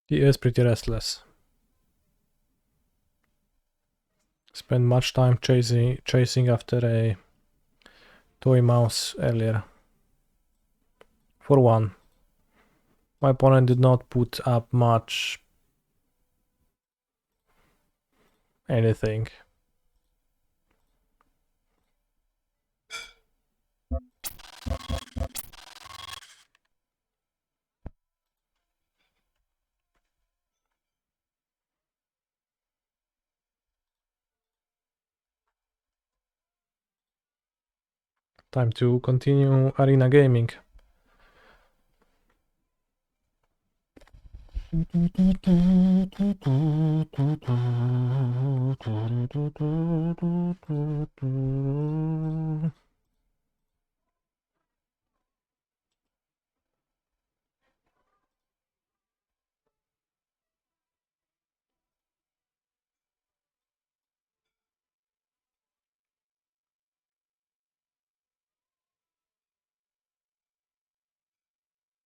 He is pretty restless. Spent much time chasing after a toy mouse earlier. For one, my opponent did not put up much anything. Time to continue arena gaming.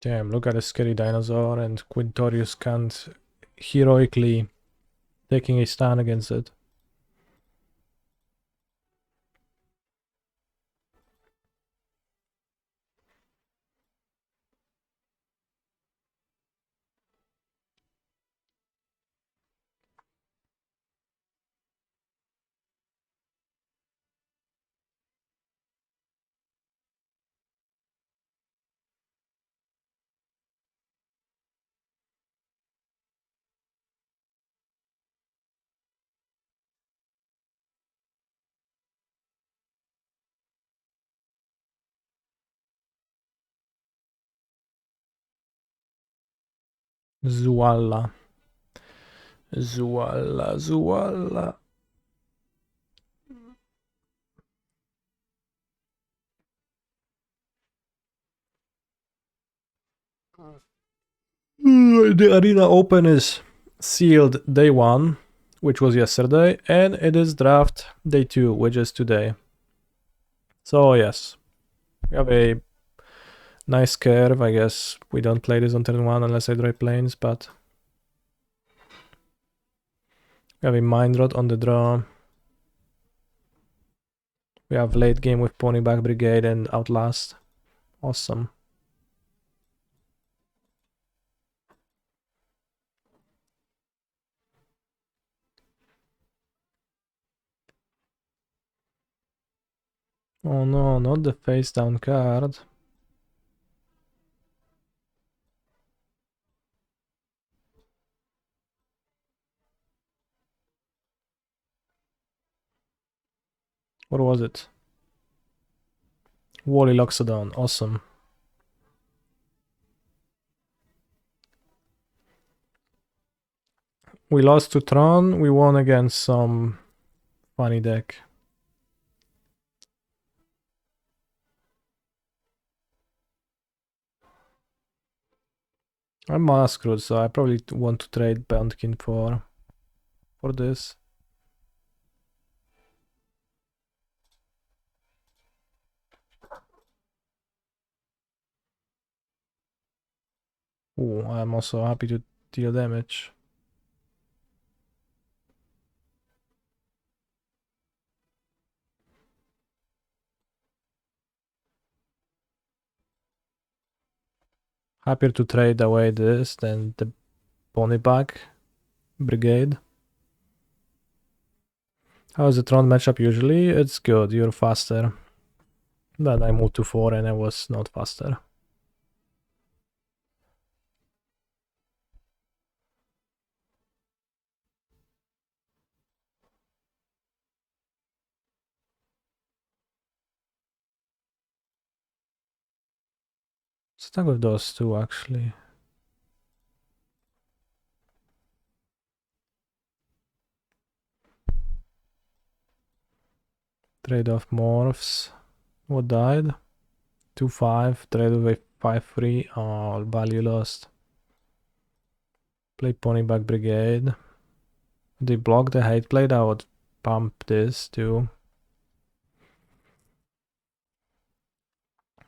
Damn, look at the scary dinosaur, and Quintorius can't heroically taking a stand against it. Zuala. Zuala. The Arena Open is sealed day 1, which was yesterday, and it is draft day 2, which is today. So yes, we have a nice curve. I guess we don't play this on turn 1 unless I draw planes, but we have a Mind Rot on the draw. We have late game with Ponyback Brigade and Outlast. Awesome. Oh no, not the face down card. What was it? Wally Loxodon, awesome. We lost to Tron, we won against some funny deck. I'm mana screwed, so I probably want to trade Boundkin for this. Ooh, I'm also happy to deal damage. Happier to trade away this than the Ponyback Brigade. How is the Tron matchup usually? It's good, you're faster. Then I moved to 4 and I was not faster. Stuck with those two actually. Trade off morphs. What died? 2-5. Trade away 5-3. Oh, value lost. Play Ponyback Brigade. They block the hate blade. I would pump this too.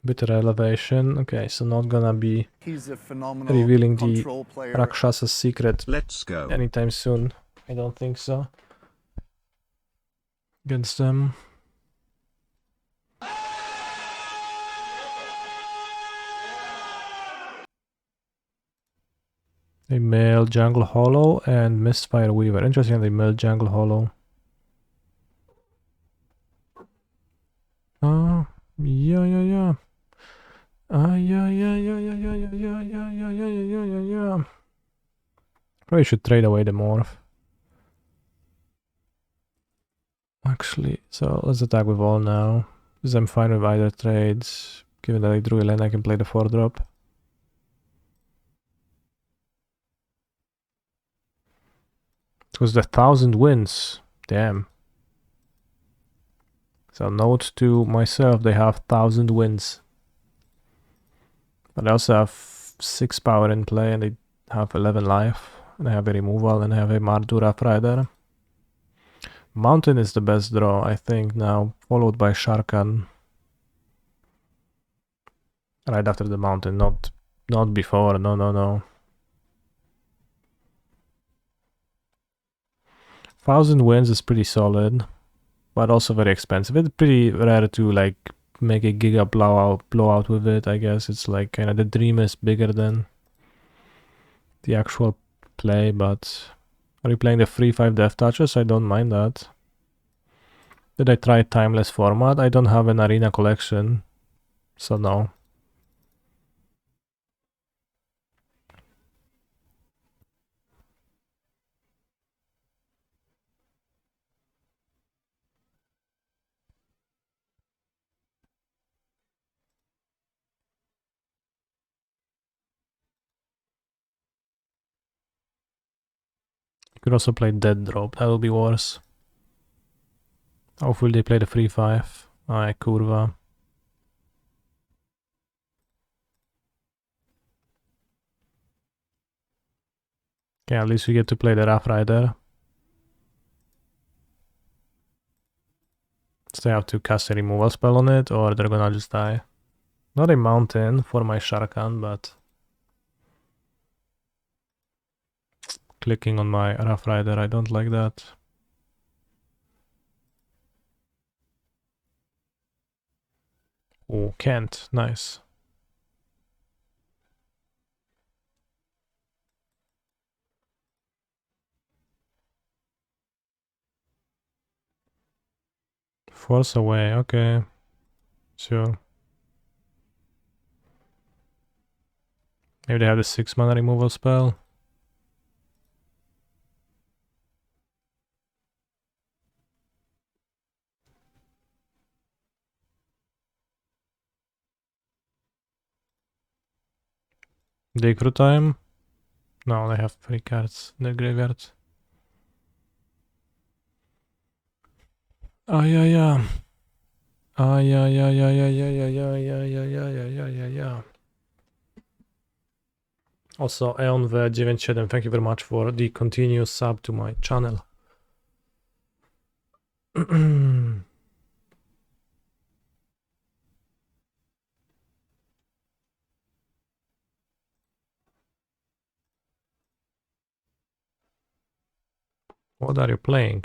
Bit of elevation. Okay, so not gonna be He's a phenomenal revealing the control player. Rakshasa's secret Let's go. anytime soon. I don't think so. Against them. They mail Jungle Hollow and Mistfire Weaver. Interesting, they mail Jungle Hollow. Yeah. Yeah. Probably should trade away the morph. Actually, so let's attack with all now. Because I'm fine with either trades. Given that I drew a land, I can play the 4-drop. It was the 1000 wins. Damn. So note to myself, they have 1000 wins. But they also have 6 power in play and they have 11 life. And they have a removal and they have a Mardu Rough Rider. Mountain is the best draw, I think, now, followed by Sharkan. Right after the mountain, not before, no. 1000 wins is pretty solid, but also very expensive. It's pretty rare to like make a giga blowout with it, I guess. It's like kind of the dream is bigger than the actual play, but are you playing the free 5 Death Touches? I don't mind that. Did I try Timeless format? I don't have an arena collection, so no. You could also play Dead Drop, that would be worse. Hopefully they play the free 5. Alright, Kurva. Okay, at least we get to play the Rough Rider. So they have to cast a removal spell on it, or they're gonna just die. Not a mountain for my Sharkan, but clicking on my Rough Rider, I don't like that. Oh, can't. Nice. Force away, okay. Sure. Maybe they have the 6 mana removal spell. Dig through time? No, they have 3 cards in their graveyard. Yeah. Yeah. Also, EonV97, thank you very much for the continuous sub to my channel. What are you playing?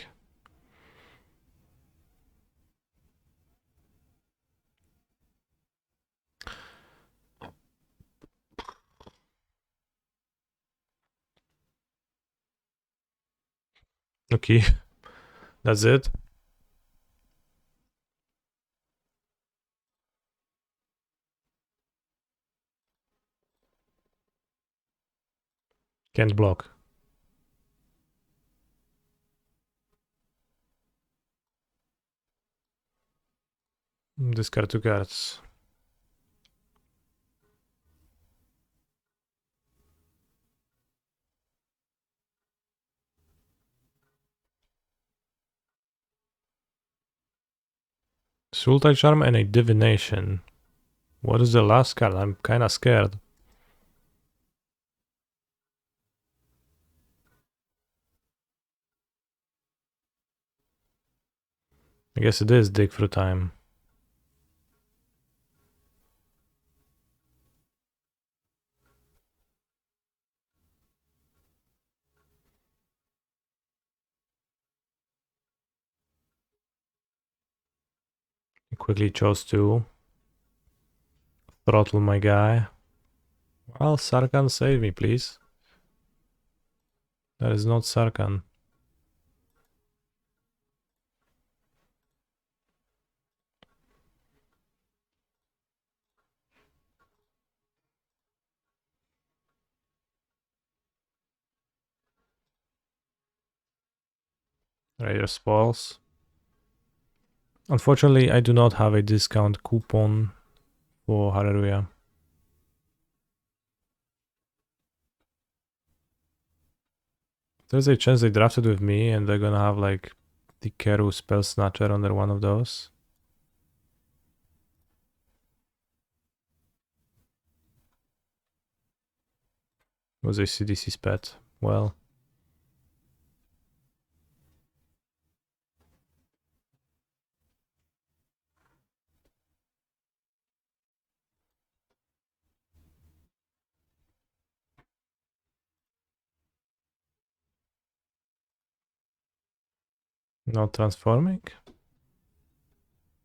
Okay, that's it. Can't block. Discard 2 cards. Sultai Charm and a Divination. What is the last card? I'm kinda scared. I guess it is dig through time. I quickly chose to throttle my guy. Well, Sarkhan, save me, please. That is not Sarkhan. Raider spoils. Unfortunately, I do not have a discount coupon for Hallelujah. There's a chance they drafted with me and they're gonna have like the Keru Spell Snatcher under one of those. Was a CDC's pet. Well. Not transforming?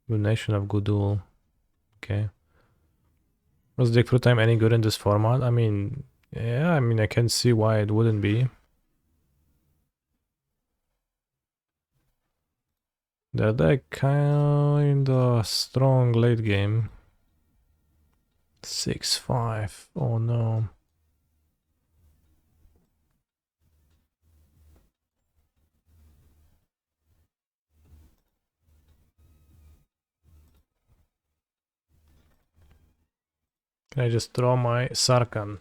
Nation of Gudul. Okay. Was Dig Through Time any good in this format? I mean, yeah, I can see why it wouldn't be. They're like kinda strong late game. 6-5. Oh no. Can I just draw my Sarkhan?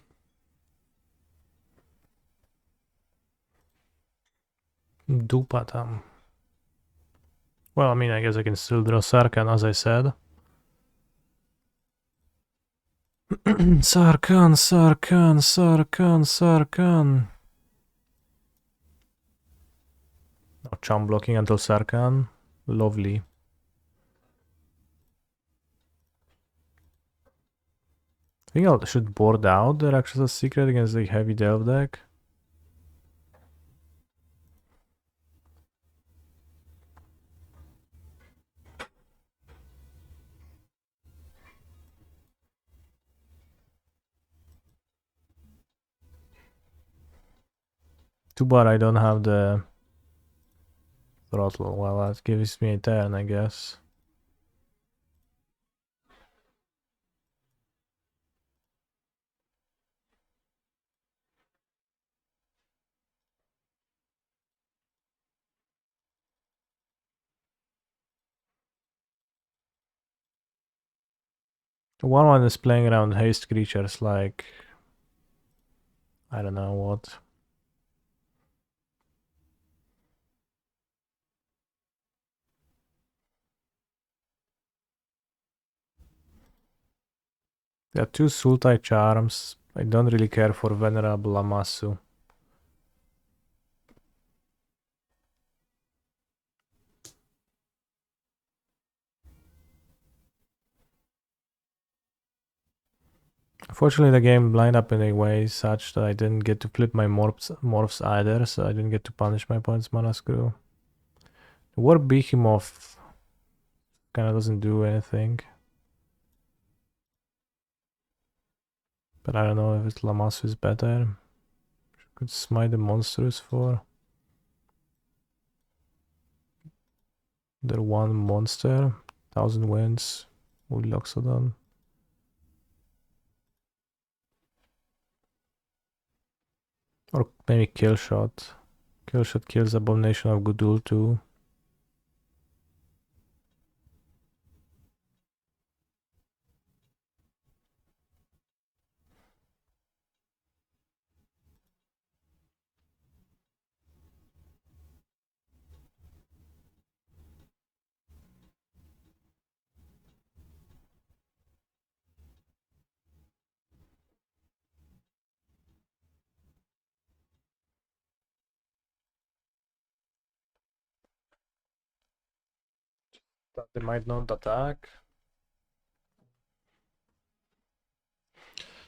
Dupatam. Well, I guess I can still draw Sarkhan as I said. Sarkhan, Sarkhan, Sarkhan, Sarkhan. No charm blocking until Sarkhan. Lovely. I think I should board out the Rakshasa Secret against the heavy Delve deck. Too bad I don't have the throttle. Well, that gives me a turn, I guess. One is playing around haste creatures like... I don't know what. There are two Sultai Charms. I don't really care for Venerable Amasu. Unfortunately, the game lined up in a way such that I didn't get to flip my morphs either, so I didn't get to punish my opponent's mana screw. The Warp Behemoth kinda doesn't do anything. But I don't know if it's Lamasu is better. Could smite the monsters for their one monster. 1000 Winds. Loxodon. Or maybe Killshot. Killshot kills Abomination of Gudul too. But they might not attack.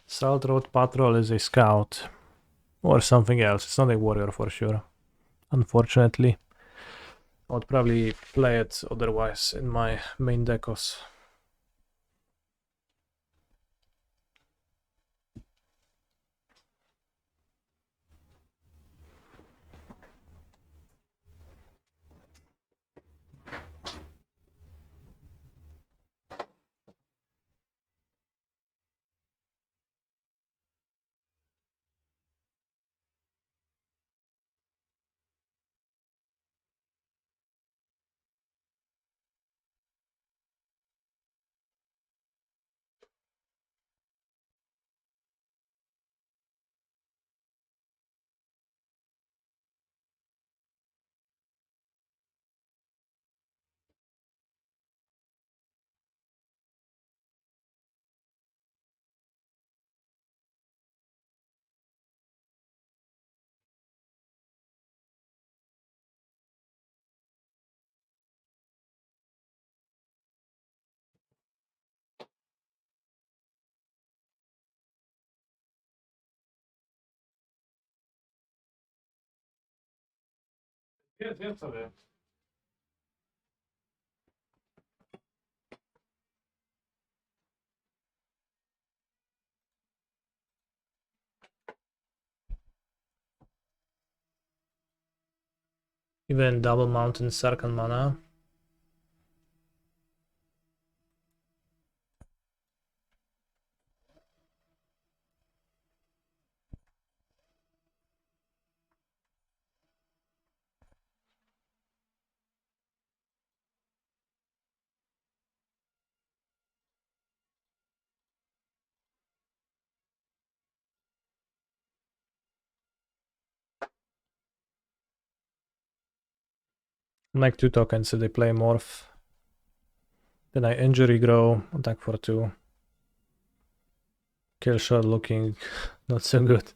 Salt Road Patrol is a scout. Or something else. It's not a warrior for sure. Unfortunately. I would probably play it otherwise in my main decos. Yes, Even double mountain second mana. Make 2 tokens if they play morph. Then I injury grow, attack for 2. Kill shot looking not so good.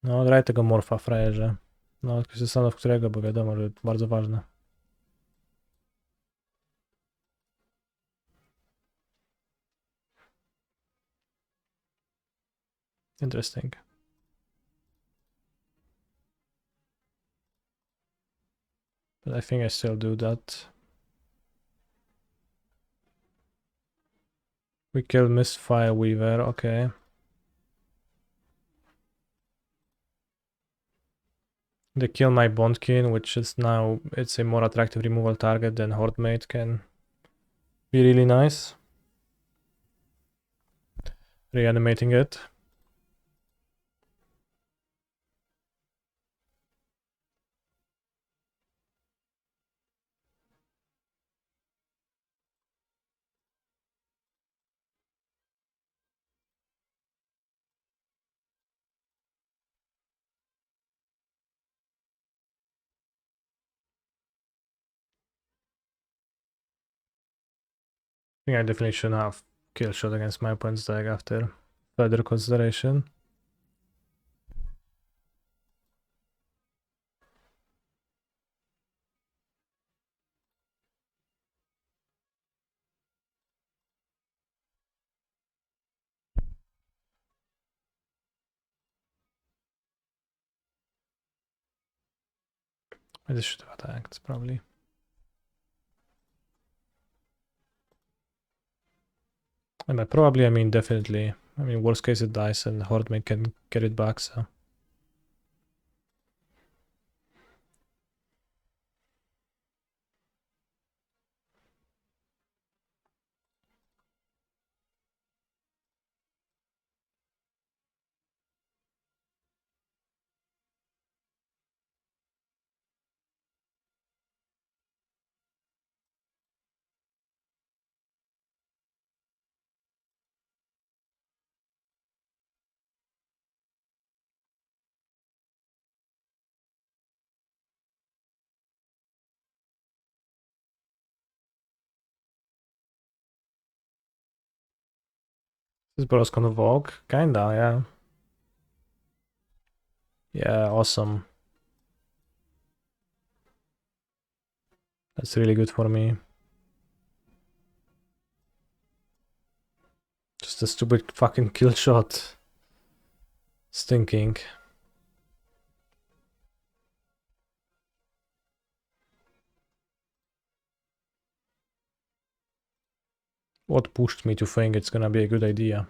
No, graj tego morfa, frajerze. No, tylko się zastanów którego, bo wiadomo, że bardzo ważne. Interesting. But I think I still do that. We kill Mistfire Weaver, okay. They kill my Bondkin, which is now, it's a more attractive removal target than Hordemate can be really nice. Reanimating it. I think I definitely should have kill shot against my opponent's deck after further consideration. I just should have attacked, probably. And by probably, I mean definitely. I mean, worst case it dies and Hordemate can get it back, so. Is Boros gonna Vogue? Kinda, yeah. Yeah, awesome. That's really good for me. Just a stupid fucking kill shot. Stinking. What pushed me to think it's gonna be a good idea?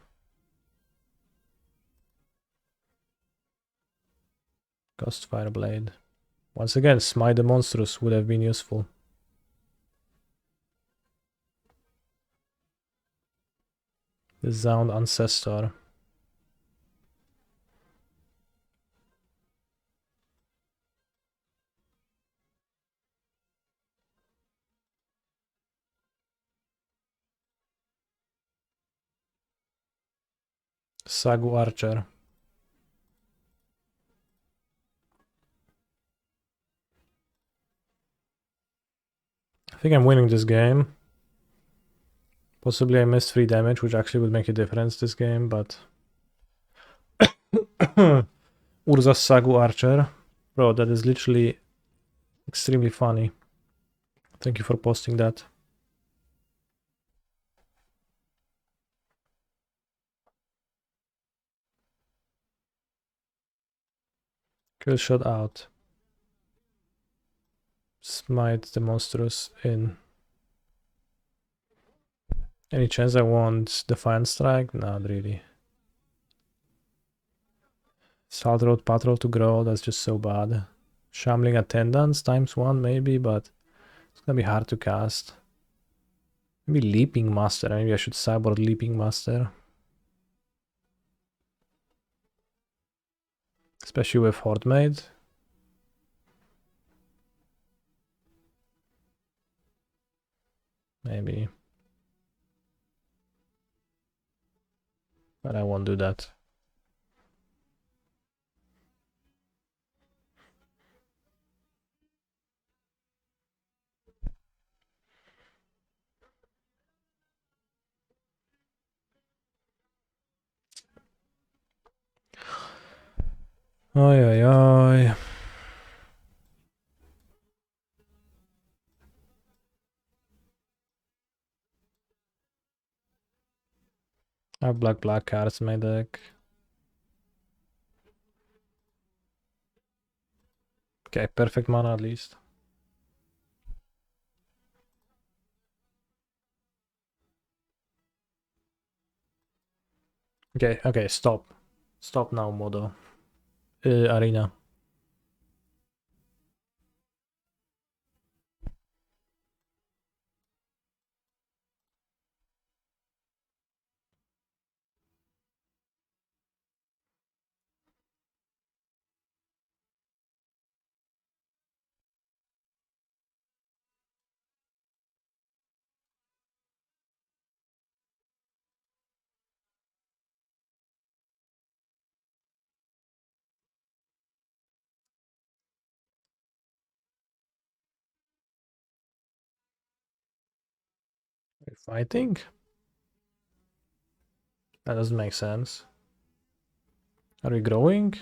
Ghost Fireblade. Once again, Smite the Monstrous would have been useful. The Zound Ancestor. Sagu Archer. I think I'm winning this game. Possibly I missed 3 damage, which actually would make a difference this game, but... Urza Sagu Archer. Bro, that is literally extremely funny. Thank you for posting that. Kill shot out. Smite the Monstrous in. Any chance I want Defiant Strike? Not really. Salt Road Patrol to grow, that's just so bad. Shambling Attendants ×1 maybe, but it's gonna be hard to cast. Maybe Leaping Master, maybe I should cyborg Leaping Master. Especially with Horde Maid. Maybe. But I won't do that. Oi, oi, oi. I have black cards in my deck. Okay, perfect mana at least. Okay, stop. Stop now, Modo. Arena. Fighting? That doesn't make sense. Are we growing?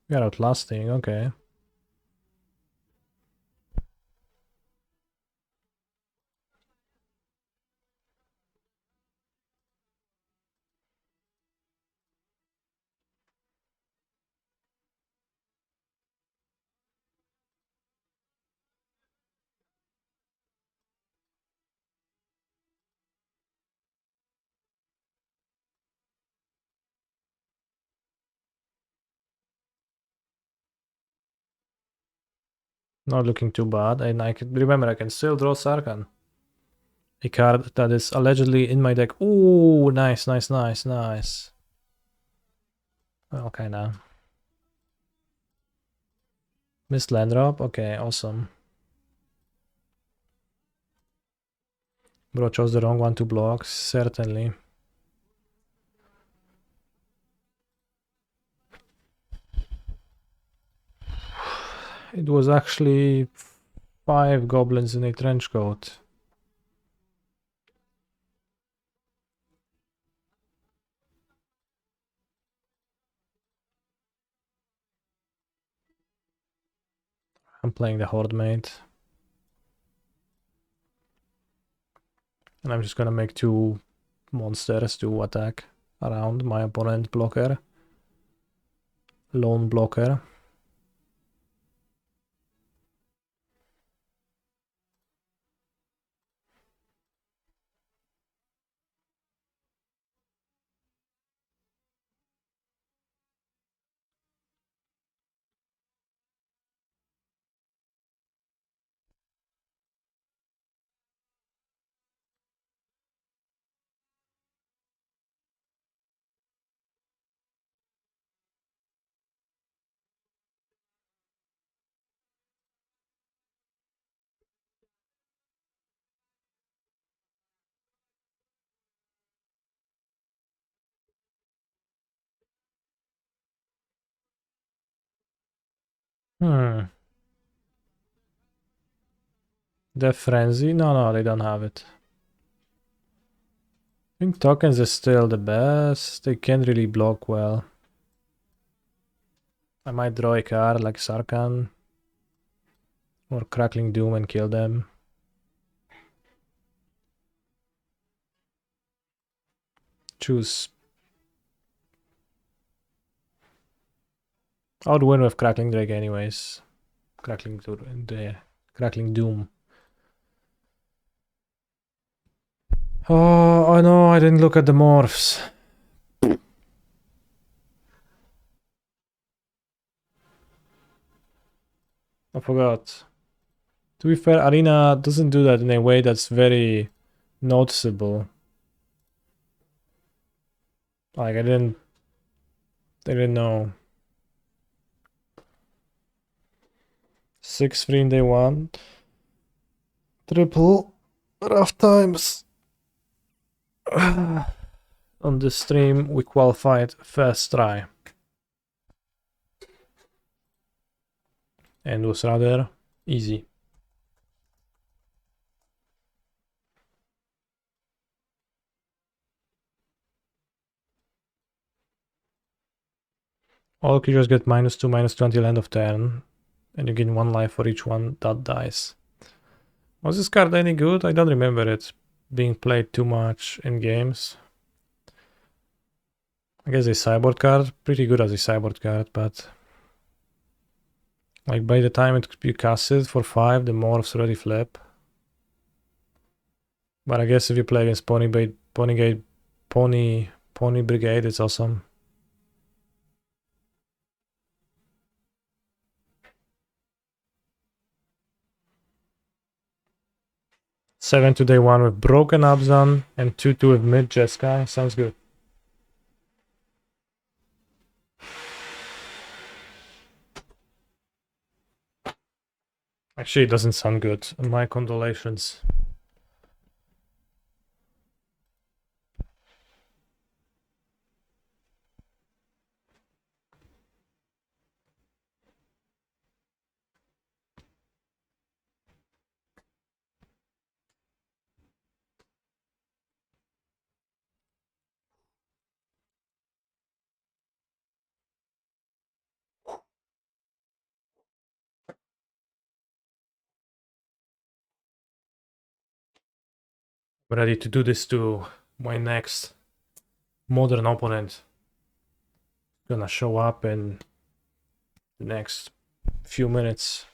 We are outlasting, okay. Not looking too bad, and I can remember I can still draw Sarkhan. A card that is allegedly in my deck. Ooh, nice. Well, kinda. Missed land drop, okay, awesome. Bro chose the wrong one to block, certainly. It was actually 5 goblins in a trench coat. I'm playing the Horde mate. And I'm just gonna make 2 monsters to attack around my opponent blocker. Lone blocker. The Frenzy? No, they don't have it. I think tokens is still the best. They can't really block well. I might draw a card like Sarkhan or Crackling Doom and kill them. Choose. I would win with Crackling Drake anyways. Crackling Doom. Oh no, I didn't look at the morphs. I forgot. To be fair, Arena doesn't do that in a way that's very noticeable. Like I didn't know. 6-3 in day 1. Triple. Rough times. On the stream, we qualified first try. And was rather easy. All creatures get -2, -2 until end of turn. And you gain 1 life for each one that dies. Was this card any good? I don't remember it being played too much in games. I guess a sideboard card, pretty good as a sideboard card, but like by the time you cast it for 5, the morphs already flip. But I guess if you play against Pony Brigade, it's awesome. Seven to day 1 with Broken Abzan and 2-2 with mid Jeskai. Sounds good. Actually, it doesn't sound good. My condolations. I'm ready to do this to my next modern opponent. Gonna show up in the next few minutes.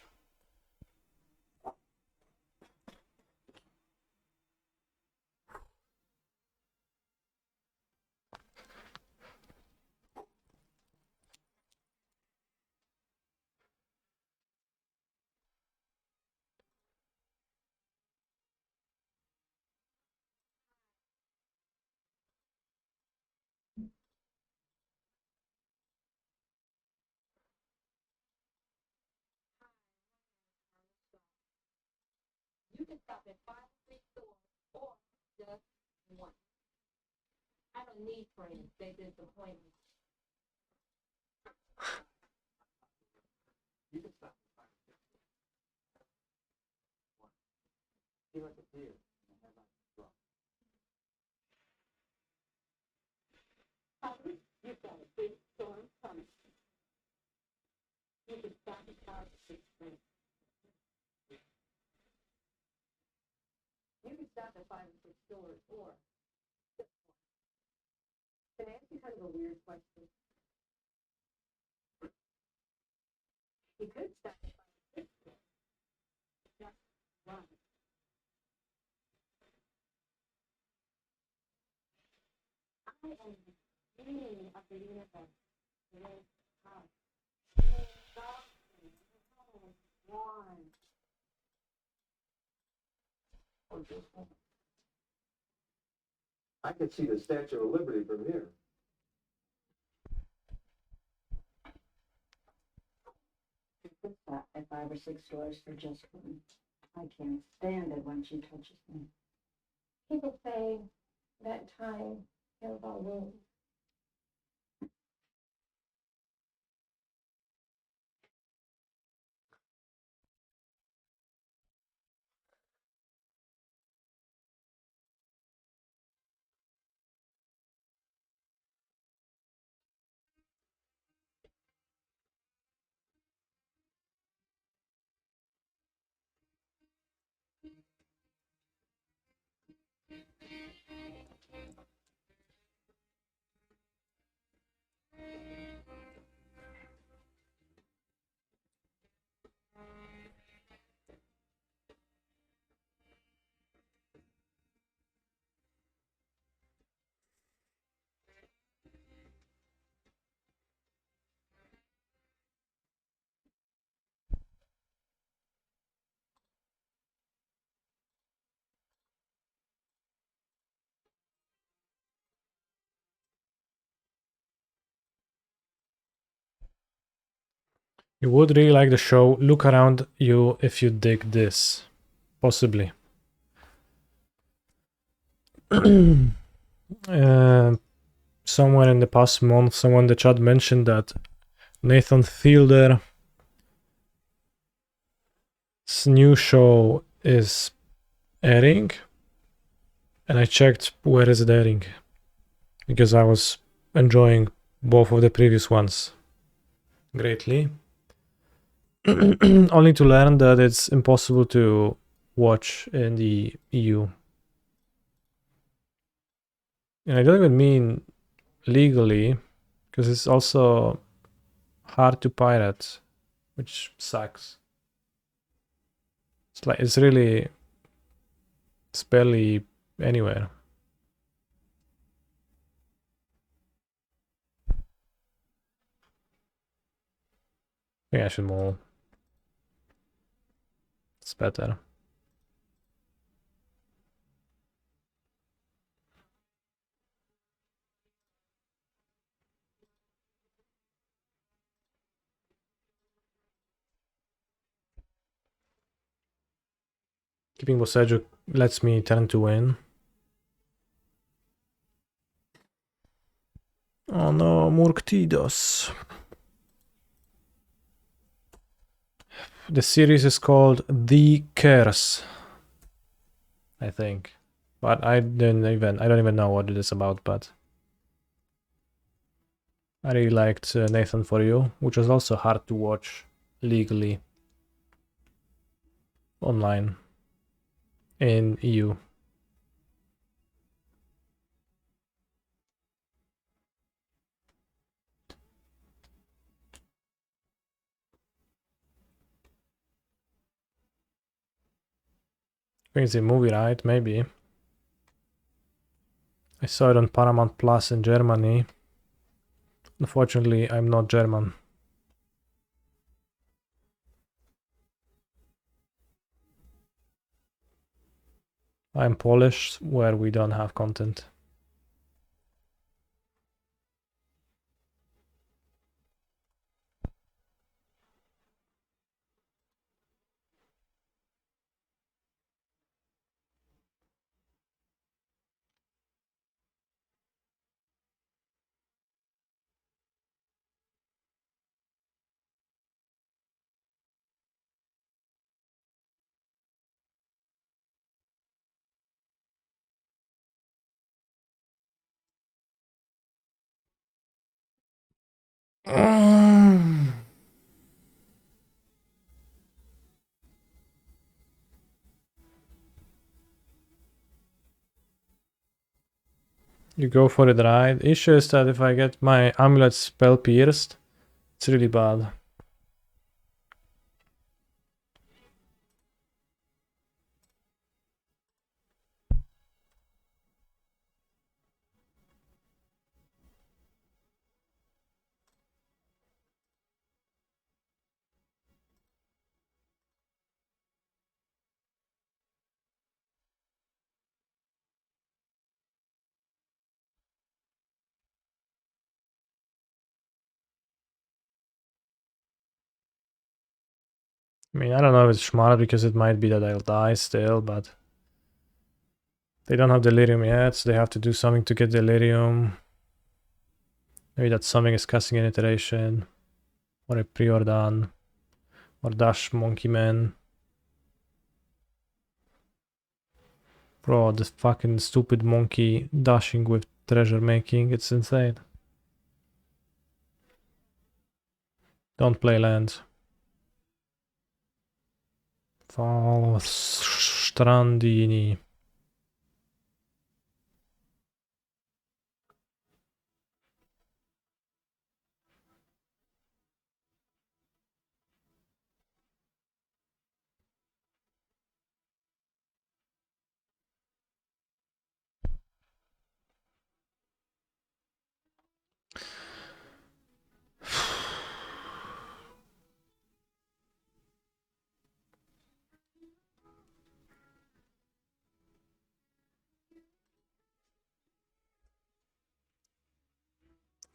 5 or 6 stores or just one? Can I ask you kind of a weird question? You could start at 5 or 6 stores. Just one. I am the king of the universe. Great house. One. I could see the Statue of Liberty from here. You could stop at 5 or 6 stores for just one. I can't stand it when she touches me. People say that time heals all wounds. You would really like the show. Look around you if you dig this. Possibly. Somewhere in the past month, someone in the chat mentioned that Nathan Fielder's new show is airing, and I checked where is it airing, because I was enjoying both of the previous ones greatly. Only to learn that it's impossible to watch in the EU. And I don't even mean legally, because it's also hard to pirate, which sucks. It's like it's barely anywhere. I think I should move. It's better. Keeping Bosejo lets me turn to win. Oh no, Murktidos. The series is called The Curse, I think. But I don't even know what it is about, but I really liked Nathan For You, which was also hard to watch legally online in EU. Crazy movie, right? Maybe. I saw it on Paramount Plus in Germany. Unfortunately, I'm not German. I'm Polish, where we don't have content. You go for it, right? Issue is that if I get my Amulet spell pierced, it's really bad. I mean, I don't know if it's smart because it might be that I'll die still, but they don't have delirium yet, so they have to do something to get delirium. Maybe that something is casting an iteration, or a preordain, or dash monkey man. Bro, this fucking stupid monkey dashing with treasure making, it's insane. Don't play lands. Fall Strandini.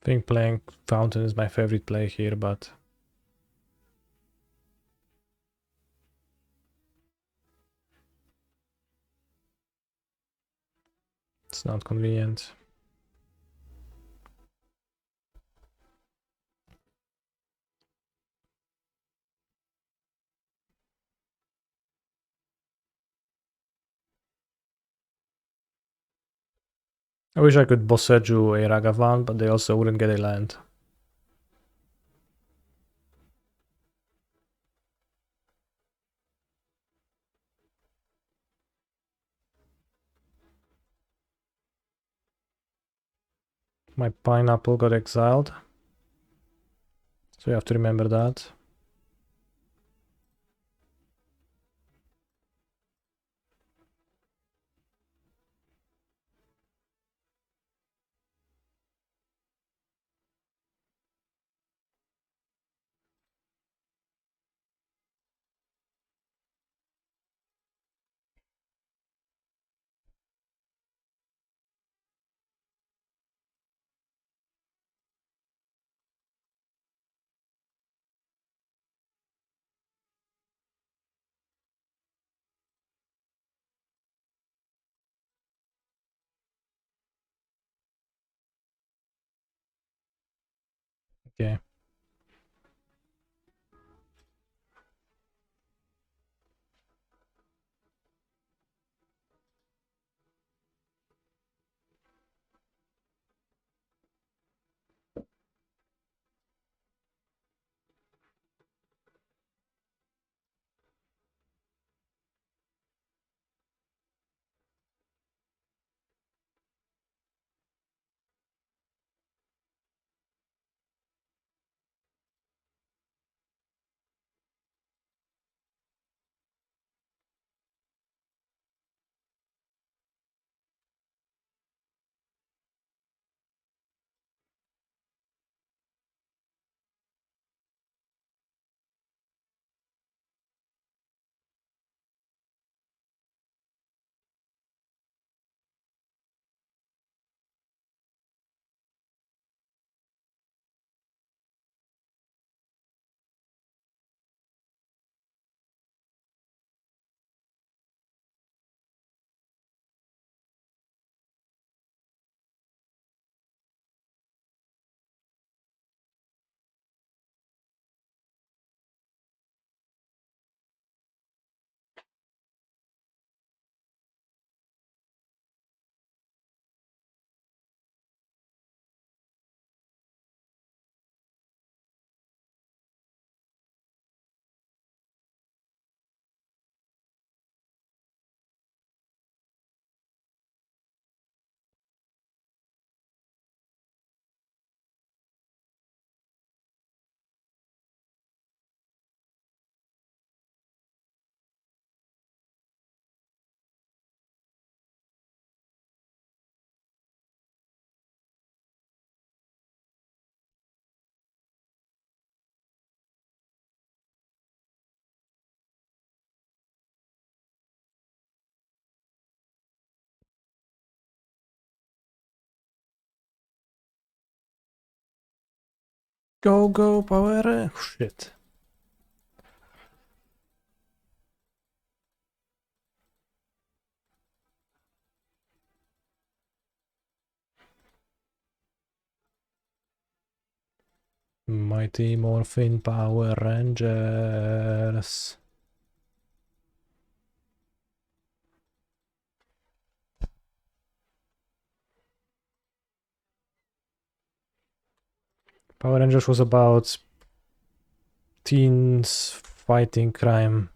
I think playing Fountain is my favorite play here, but it's not convenient. I wish I could Boseju a Ragavan, but they also wouldn't get a land. My pineapple got exiled, so you have to remember that. Okay. Go, Power! Shit. Mighty Morphin Power Rangers. Power Rangers was about teens fighting crime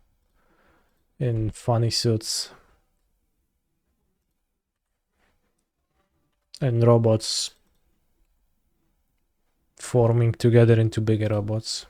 in funny suits. And robots forming together into bigger robots.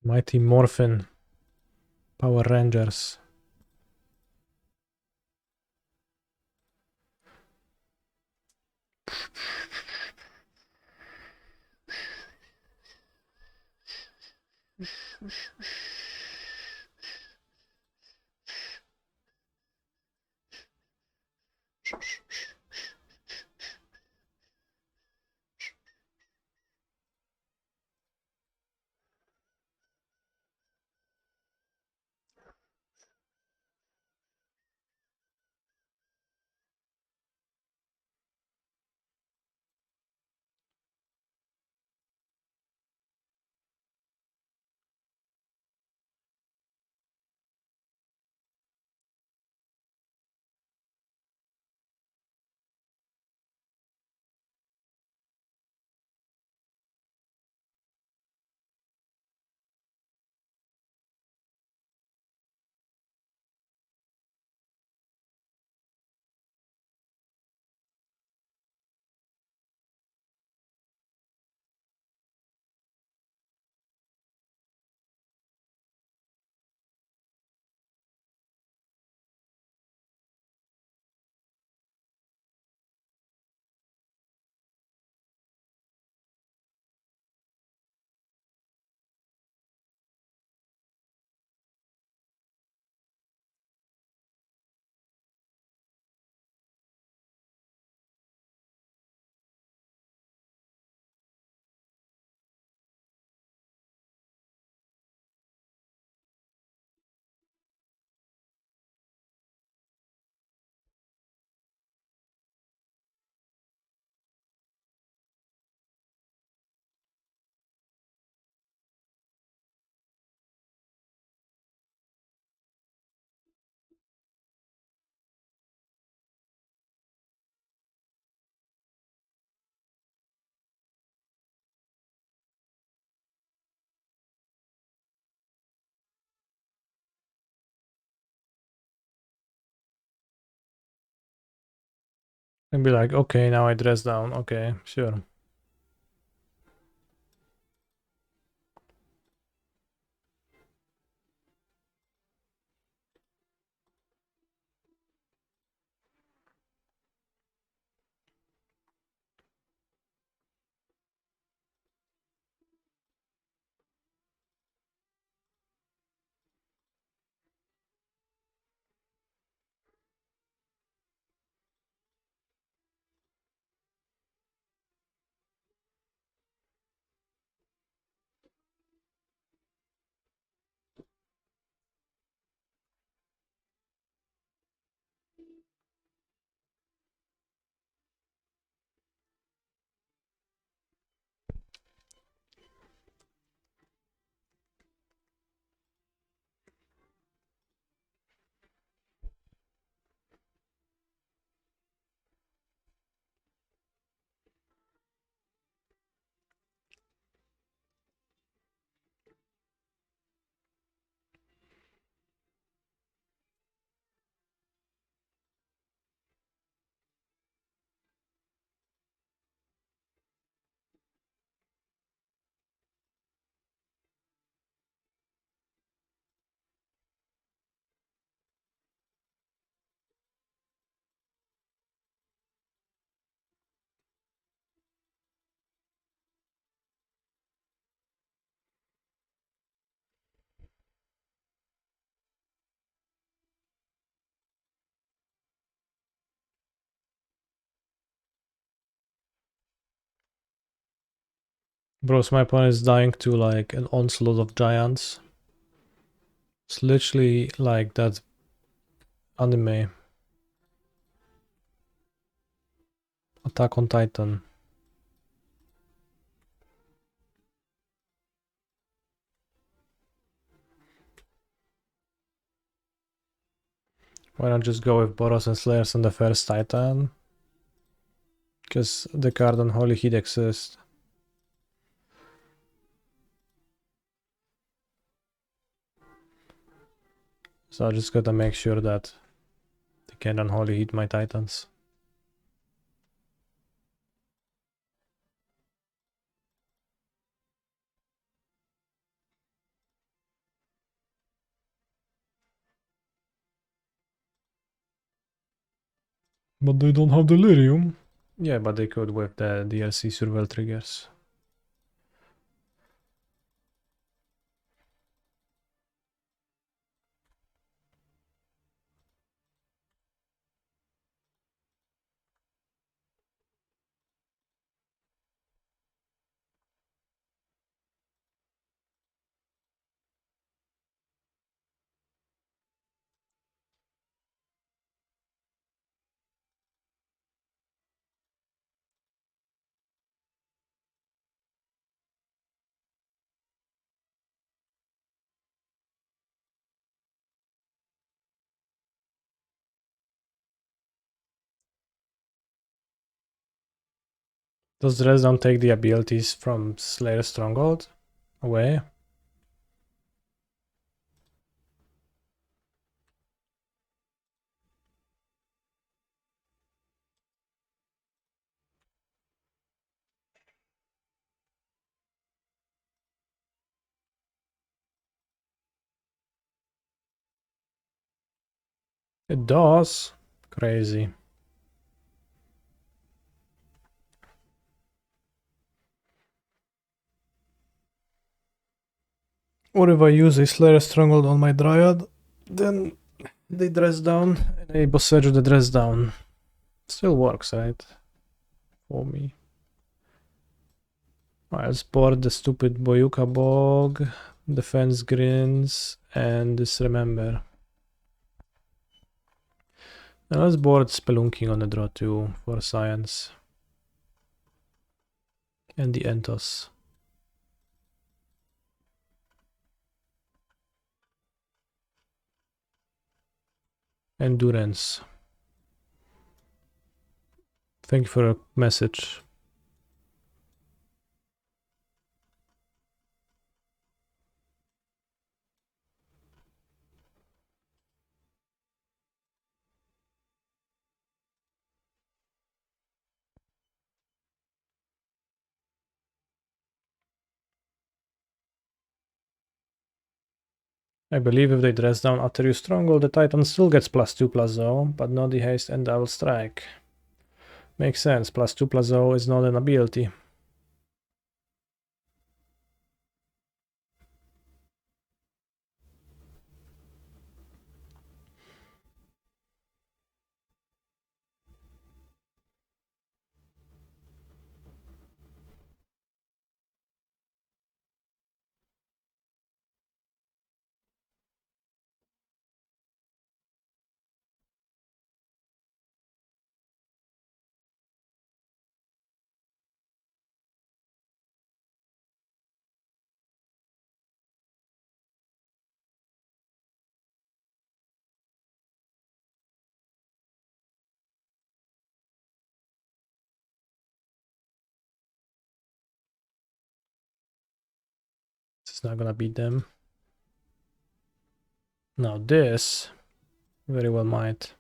Mighty Morphin Power Rangers. And be like, okay, now I dress down. Okay, sure. Bros, my opponent is dying to like an onslaught of giants. It's literally like that anime. Attack on Titan. Why not just go with Boros and Slayers on the first Titan? Because the card on Holy Heat exists. So I just gotta make sure that they can unholy hit my Titans. But they don't have Delirium. Yeah, but they could with the DLC survival triggers. Does Dresden take the abilities from Slayer Stronghold away? It does. Crazy. Or if I use a Slayer Stronghold on my Dryad, then they dress down and a Bossage the dress down. Still works, right? For me. I'll board the stupid Boyuka Bog, Defense Grins, and Disremember. And let's board Spelunking on the draw too for science. And the Entos. Endurance. Thank you for a message. I believe if they dress down after you Stronghold, the Titan still gets +2/+0, but not the haste and double strike. Makes sense, +2/+0 is not an ability. This is not gonna beat them. Now this very well might.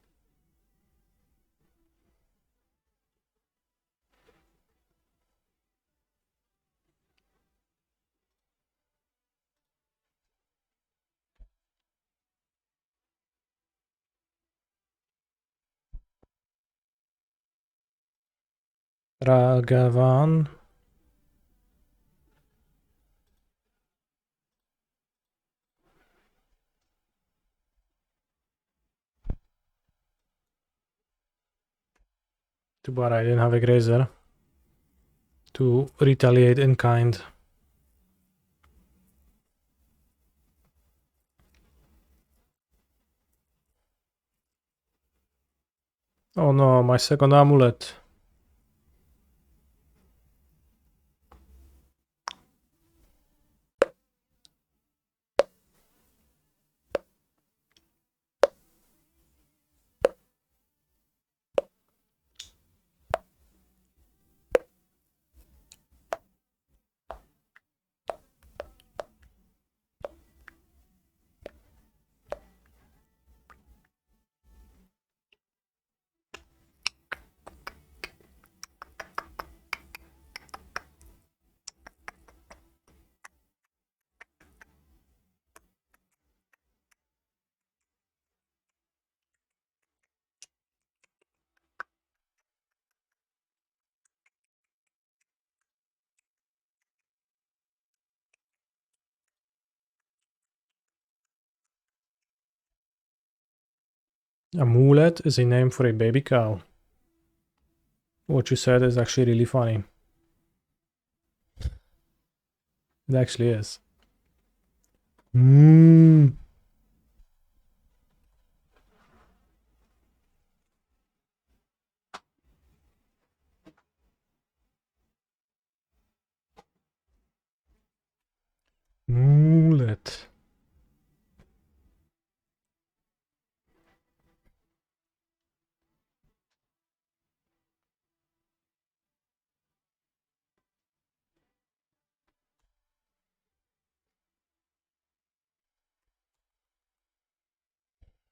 Ragavan. Too bad I didn't have a Grazer to retaliate in kind. Oh no, my second amulet. Amulet is a name for a baby cow. What you said is actually really funny. It actually is. Mmm. Amulet.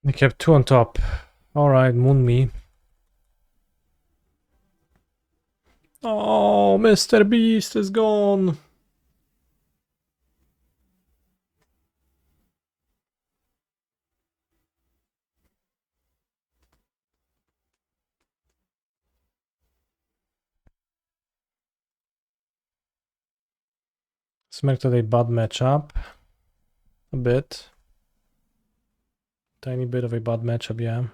They kept 2 on top. Alright, moon me. Oh, Mr. Beast is gone. Smacked a bad matchup. A bit. Tiny bit of a bad matchup, yeah.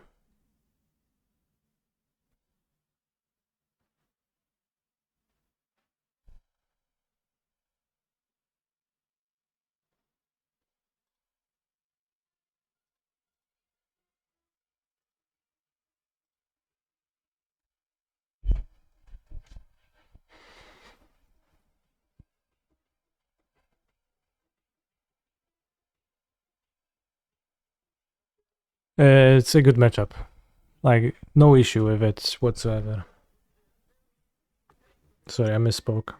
It's a good matchup. Like, no issue with it whatsoever. Sorry, I misspoke.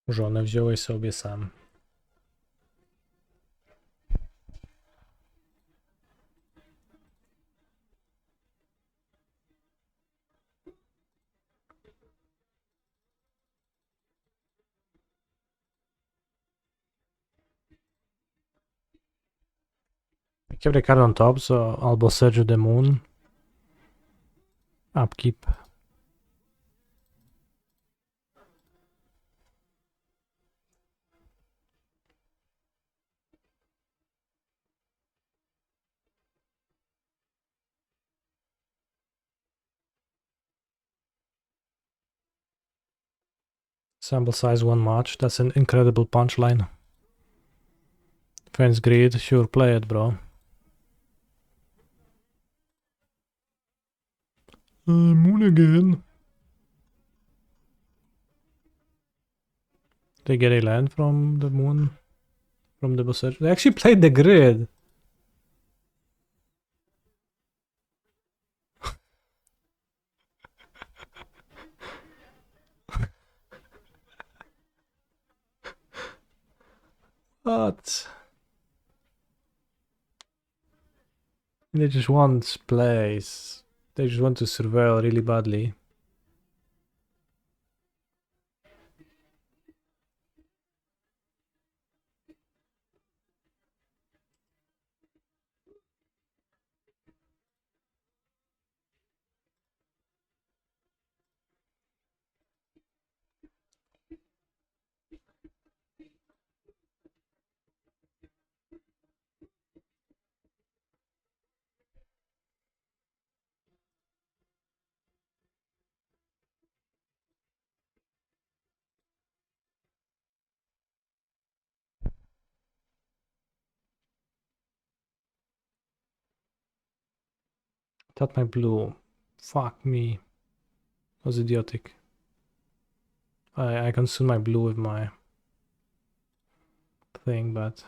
Żonę wziąłeś sobie sam. I kept the card on top, so albo Surge the Moon. Upkeep. Sample size 1 match. That's an incredible punchline. Fans greed, sure, play it, bro. Moon again. They get a land from the moon, from the Bossage. They actually played the grid. What? They just want plays. They just want to surveil really badly. Got my blue. Fuck me. That was idiotic. I consumed my blue with my thing, but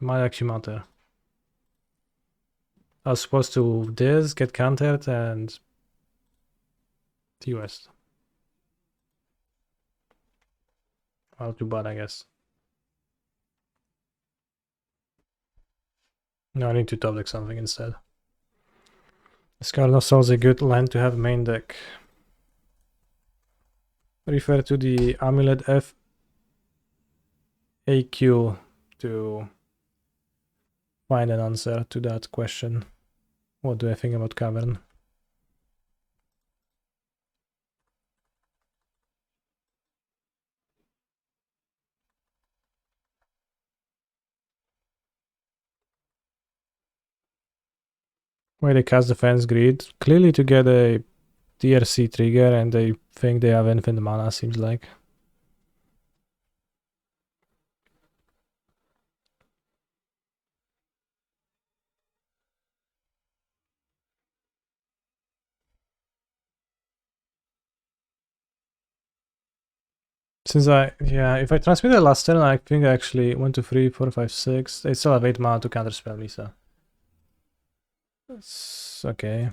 it might actually matter. I was supposed to this, get countered, and TOS. Well, too bad, I guess. No, I need to top deck something instead. This card also is a good land to have main deck. Refer to the Amulet FAQ to find an answer to that question. What do I think about Cavern? Why they cast Defense Grid? Clearly to get a TRC trigger, and they think they have infinite mana, seems like. Since if I transmit the last turn, I think I actually 1, 2, 3, 4, 5, 6. They still have 8 mana to counterspell me, so. It's okay.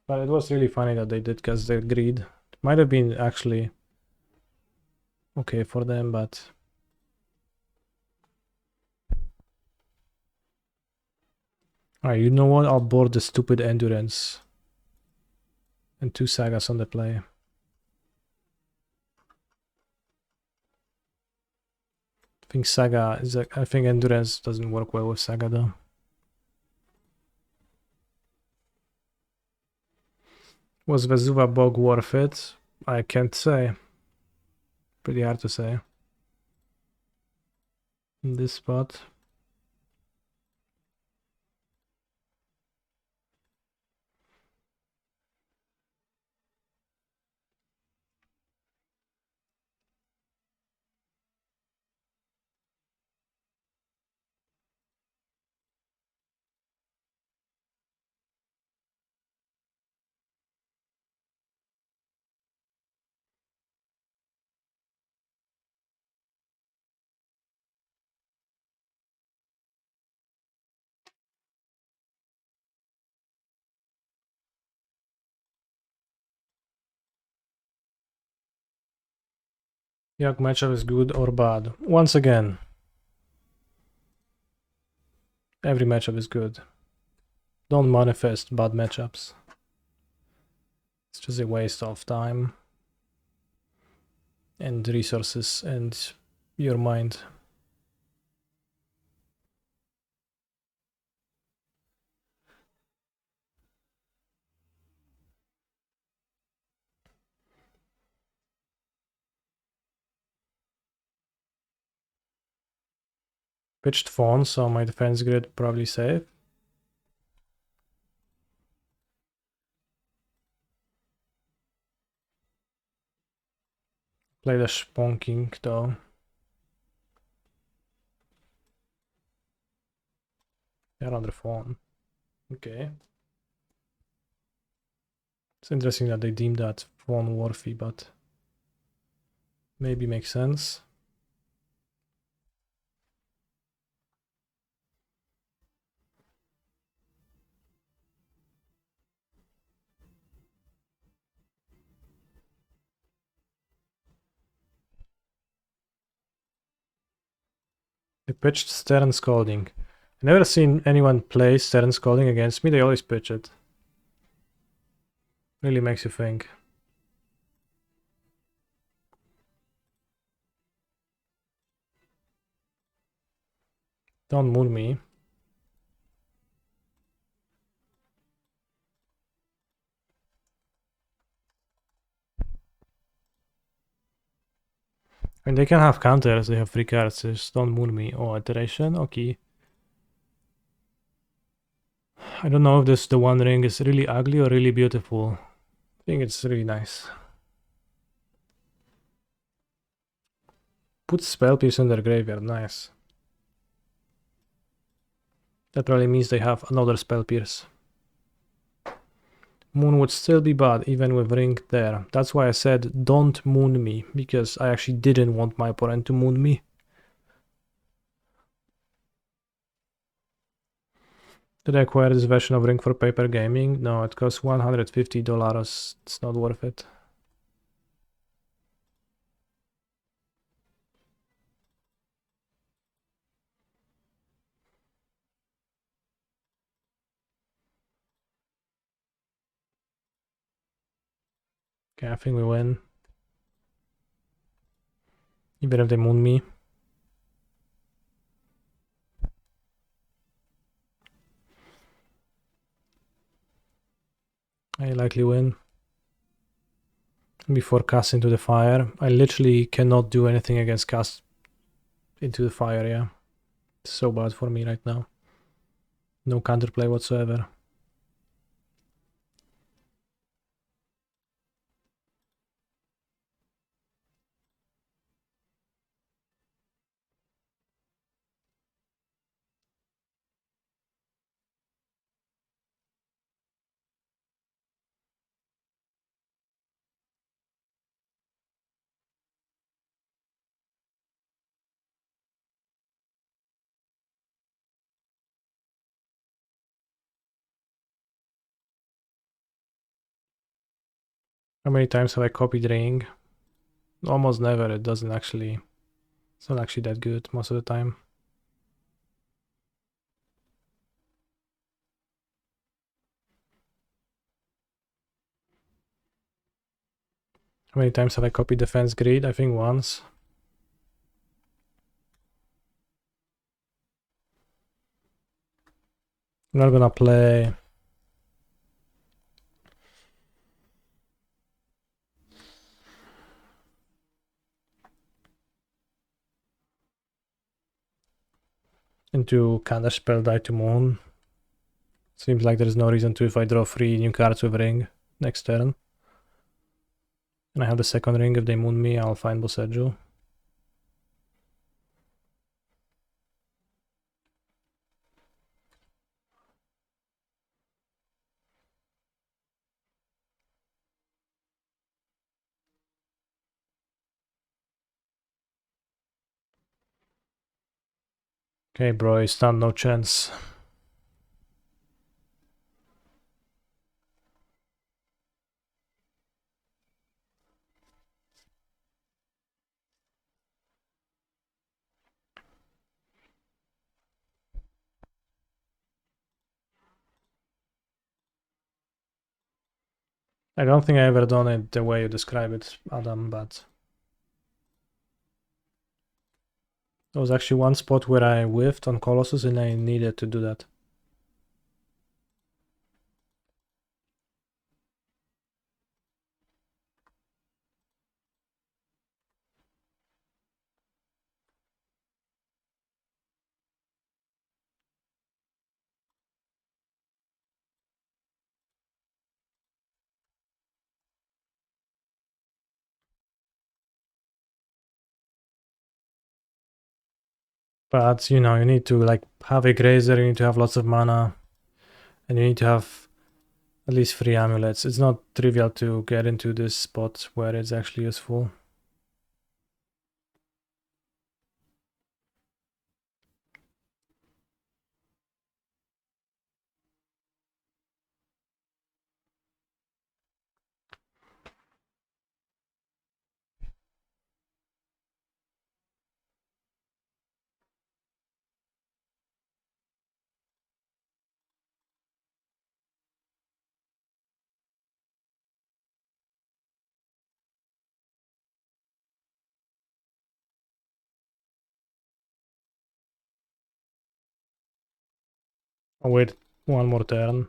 But it was really funny that they did cast their greed. It might have been actually okay for them, but alright, you know what? I'll board the stupid endurance. And 2 sagas on the play. I think saga is I think endurance doesn't work well with saga though. Was Vesuva Bog worth it? I can't say. Pretty hard to say. In this spot. Yak matchup is good or bad. Once again, every matchup is good. Don't manifest bad matchups. It's just a waste of time and resources and your mind. Pitched Fawn, so my defense grid probably safe. Play the Sponking though. They're under Fawn. Okay. It's interesting that they deemed that Fawn worthy, but maybe makes sense. They pitched Stern Scalding. I've never seen anyone play Stern Scalding against me. They always pitch it. Really makes you think. Don't moon me. And they can have counters, they have 3 cards, just don't moon me. Oh, iteration, okay. I don't know if this the One Ring is really ugly or really beautiful. I think it's really nice. put spell piece in their graveyard, nice. That probably means they have another spell pierce. Moon would still be bad even with ring there. That's why I said don't moon me, because I actually didn't want my opponent to moon me. Did I acquire this version of Ring for Paper Gaming? No, it costs $150. It's not worth it. Okay, I think we win. Even if they moon me. I likely win. Before cast into the fire. I literally cannot do anything against cast into the fire, yeah. It's so bad for me right now. No counterplay whatsoever. How many times have I copied ring? Almost never. It doesn't actually... It's not actually that good most of the time. How many times have I copied defense grid? I think once. I'm not gonna play... into counterspell die to moon. Seems like there's no reason to if I draw 3 new cards with ring next turn. And I have the second ring. If they moon me, I'll find Boseju. Okay, bro, you stand no chance. I don't think I ever done it the way you describe it, Adam, but... There was actually one spot where I whiffed on Colossus and I needed to do that. But, you know, you need to like have a Grazer, you need to have lots of mana, and you need to have at least 3 amulets. It's not trivial to get into this spot where it's actually useful. I'll wait one more turn.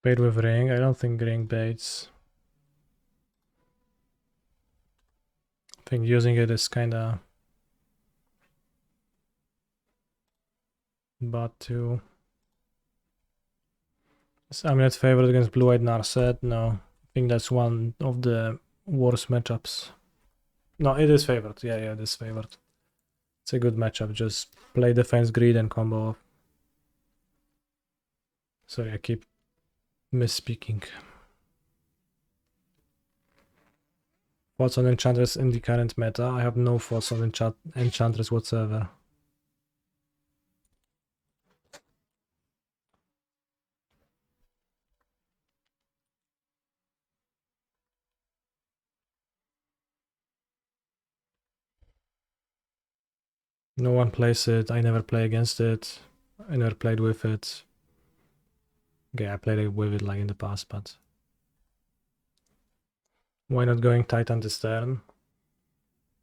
Bait with ring. I don't think ring baits. I think using it is kinda bad too. Is Amulet favored against Blue-Eyed Narset? No. I think that's one of the worst matchups. No, it is favored. Yeah, it is favored. It's a good matchup. Just play defense greed and combo up. Sorry, I keep misspeaking. Thoughts on Enchantress in the current meta? I have no thoughts on Enchantress whatsoever. No one plays it. I never play against it. I never played with it. Okay, I played with it like in the past, but why not going Titan this turn?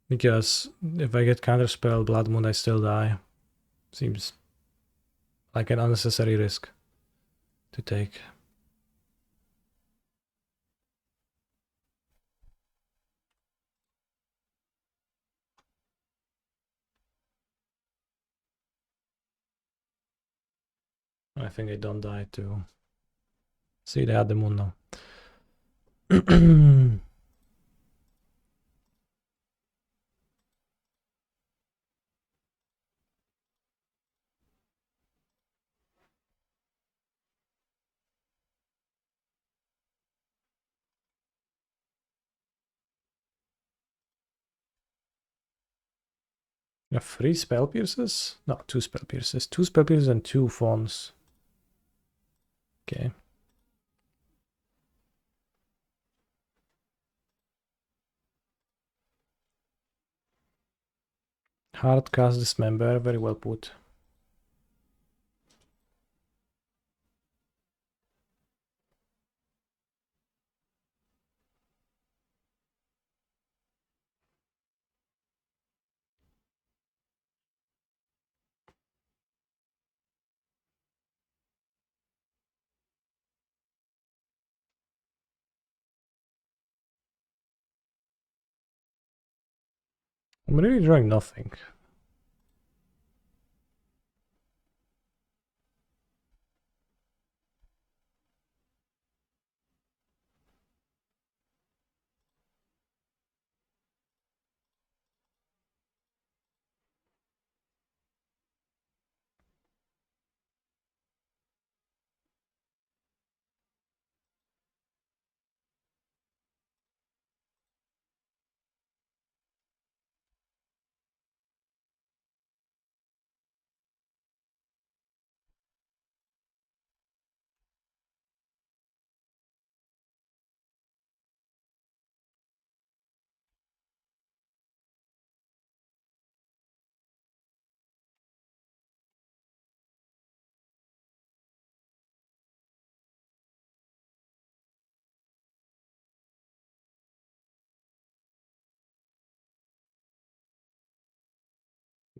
Because if I get counterspell Blood Moon, I still die. Seems like an unnecessary risk to take. I think I don't die too. See, they had the moon now. You have 3 spell pierces? No, 2 spell pierces. 2 spell pierces and 2 fawns. Okay. Hard cast Dismember, very well put. I'm really drawing nothing.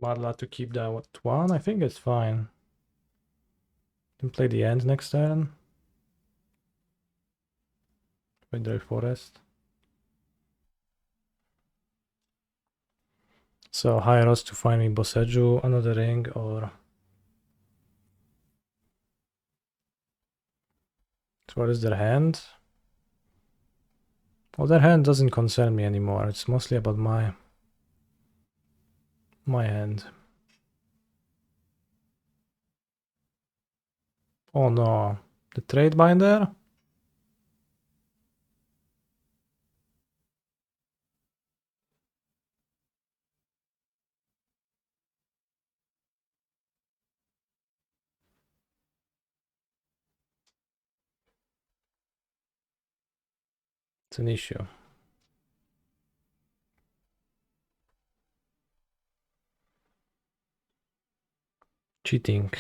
Madla to keep that at 1, I think it's fine. Can play the end next turn. Winter Forest. So hire us to find me Boseju, another ring, or... So what is their hand? Well, their hand doesn't concern me anymore. It's mostly about my hand. Oh no, the trade binder? It's an issue. Cheating.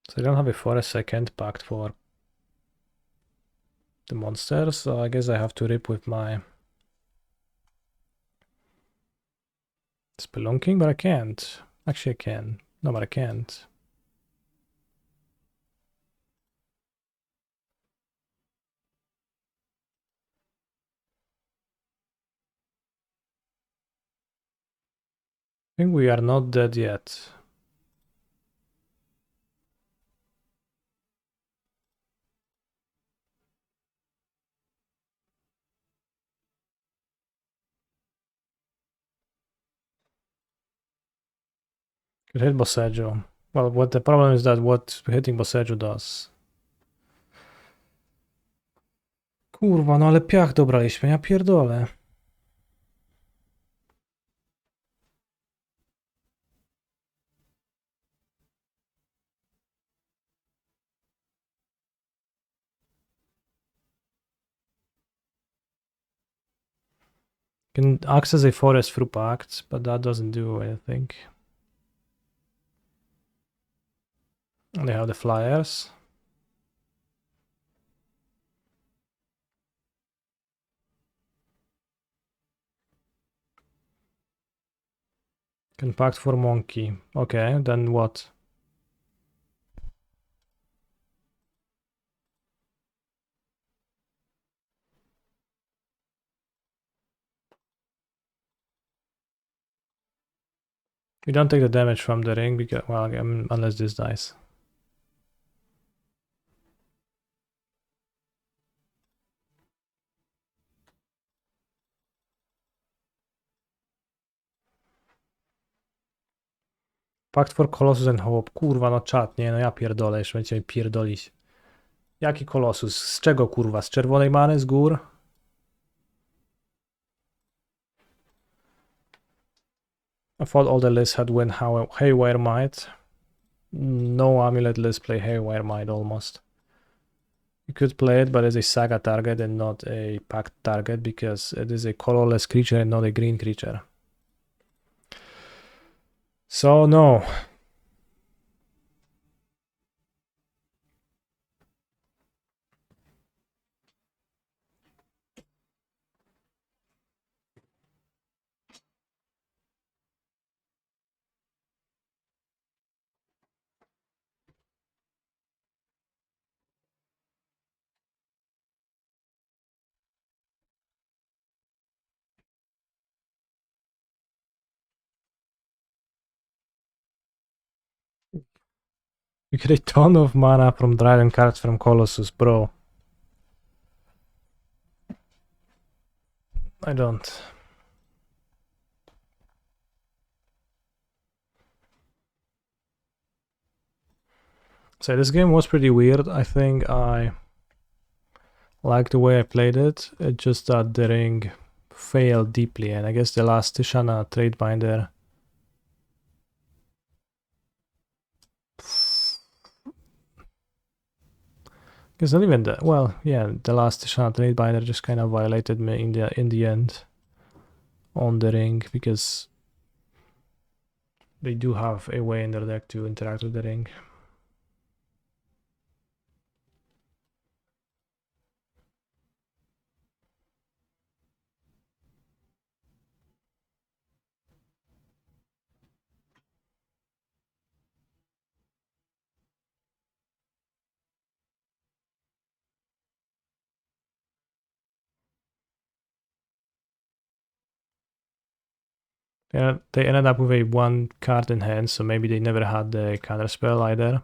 So I don't have a forest I can't pact for the monsters, so I guess I have to rip with my Spelunking, but I can't. Actually I can. No, but I can't. think we are not dead yet. Could hit Bosseggio. Well, what the problem is that what hitting Bosseggio does. Kurwa, no ale piach dobraliśmy, ja pierdolę. Can access a forest through pacts, but that doesn't do anything. They have the flyers. Can pact for monkey. Okay, then what? You don't take the damage from the ring because, well, unless this dies. Pact for Colossus and Hope. Kurwa, no czat, nie, no ja pierdolę, jeszcze będziecie mi pierdolić. Jaki Colossus? Z czego kurwa? Z czerwonej many? Z gór? I thought all the lists had win Haywire Might. No Amulet list play Haywire Might almost. You could play it, but as a saga target and not a pact target because it is a colorless creature and not a green creature. So no. You get a ton of mana from Dragon cards from Colossus, bro. I don't. So this game was pretty weird. I think I like the way I played it. It just that the ring failed deeply, and I guess the last Tishana trade binder. It's not even that. Well, yeah, the last Tishana trade binder just kind of violated me in the end on the ring because they do have a way in their deck to interact with the ring. Yeah, they ended up with a 1 card in hand, so maybe they never had the counter spell either.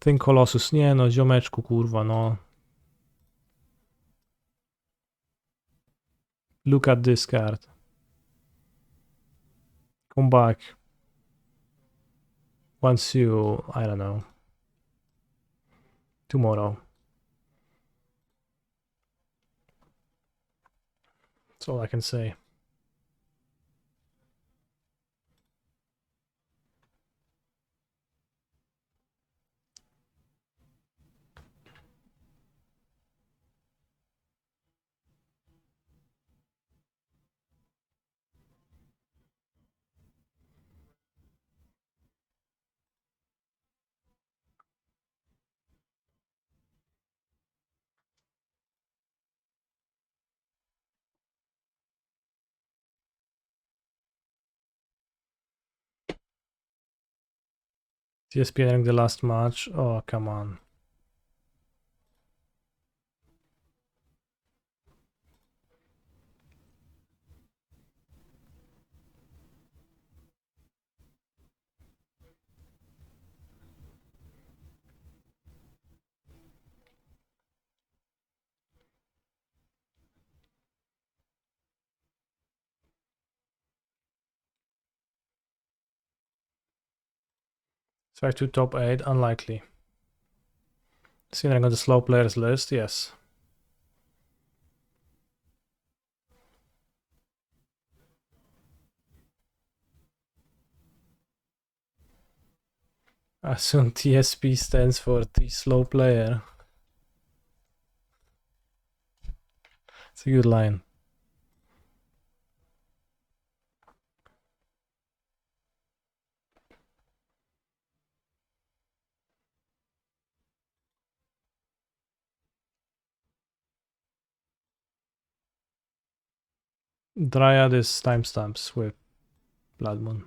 Think Colossus, nie no, ziomeczku, kurwa, no. Look at this card. Come back. Once you, I don't know. Tomorrow. That's all I can say. TSP entering the last match. Oh, come on. Try to top 8, unlikely. See, I got the slow players list, yes. I assume TSP stands for the slow player. It's a good line. Dryad is timestamps with Blood Moon.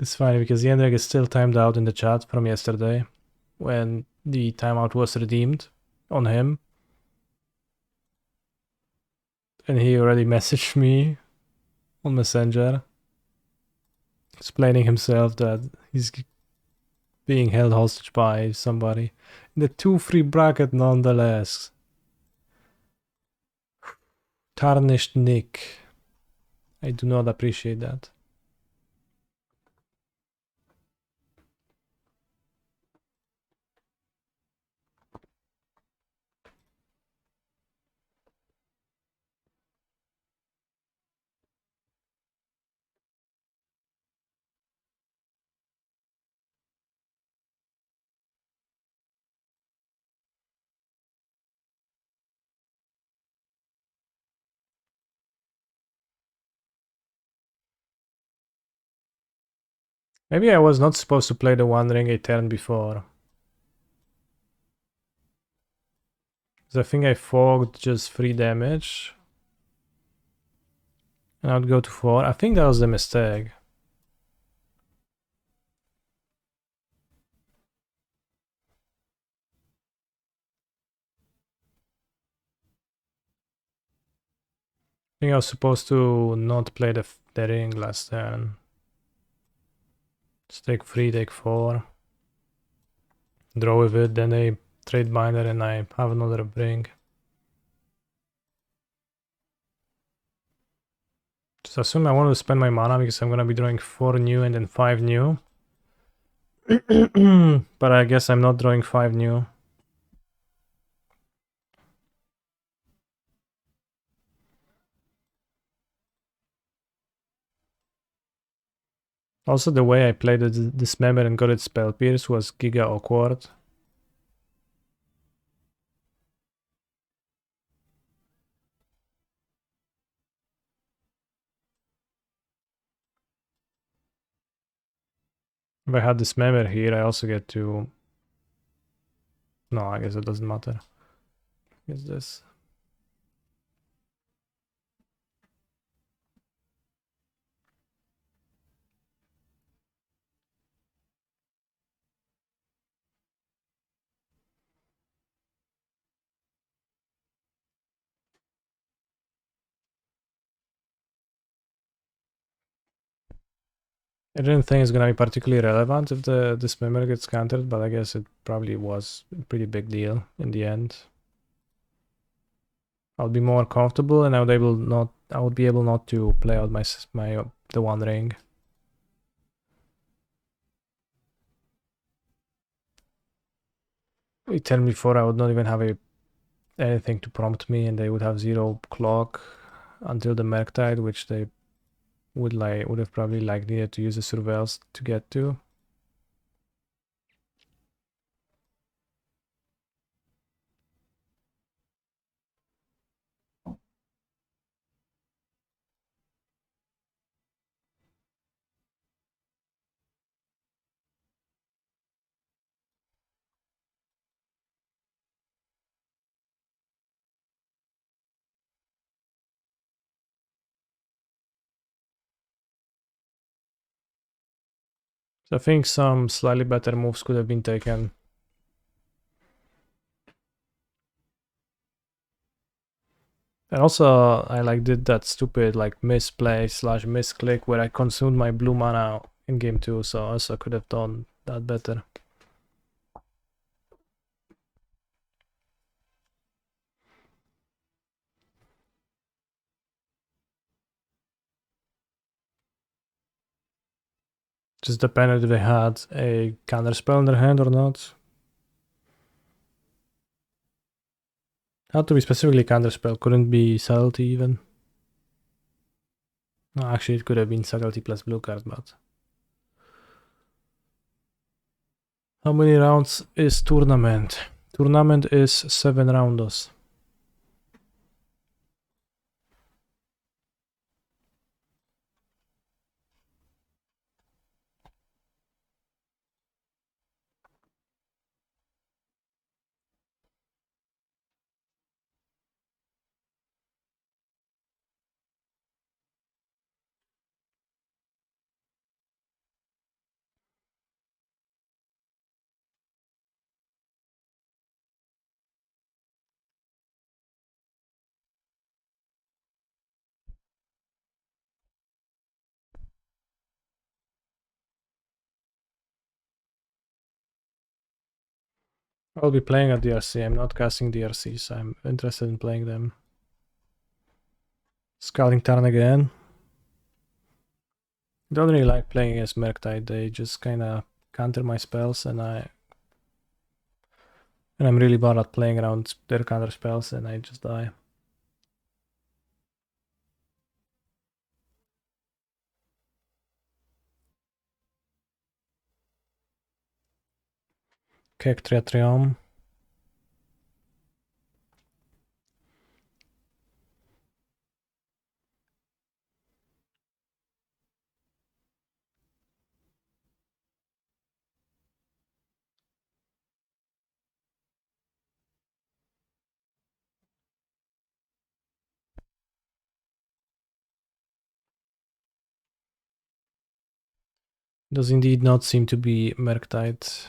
It's funny because Jendrik is still timed out in the chat from yesterday when the timeout was redeemed on him. And he already messaged me on Messenger explaining himself that he's being held hostage by somebody in the 2-3 bracket nonetheless. Tarnished Nick. I do not appreciate that. Maybe I was not supposed to play the One Ring a turn before. Because I think I fogged just 3 damage. And I'd go to 4. I think that was the mistake. I think I was supposed to not play the ring last turn. Just take 3, take 4. Draw with it, then a trade binder and I have another ring. Just assume I want to spend my mana because I'm gonna be drawing 4 new and then 5 new. But I guess I'm not drawing 5 new. Also, the way I played the Dismember and got its Spell Pierce was giga awkward. If I had Dismember here, I also get to... No, I guess it doesn't matter. It's this. I didn't think it's gonna be particularly relevant if the Dismember gets countered, but I guess it probably was a pretty big deal in the end. I'll be more comfortable and I would be able not to play out the One Ring. A turn before I would not even have anything to prompt me, and they would have 0 clock until the Merktide, which they would have probably needed to use the Surveils to get to. So I think some slightly better moves could have been taken. And also, I like did that stupid like misplay / misclick where I consumed my blue mana in game 2, so I also could have done that better. Just depended if they had a counter spell in their hand or not. Had to be specifically counter spell, couldn't be subtlety even. No, actually it could have been subtlety plus blue card, but... How many rounds is tournament? Tournament is 7 rounds. I'll be playing at DRC, I'm not casting DRCs, I'm interested in playing them. Scouting turn again. Don't really like playing against Murktide, they just kinda counter my spells and I'm really bad at playing around their counter spells and I just die. KTK. Does indeed not seem to be Murktide.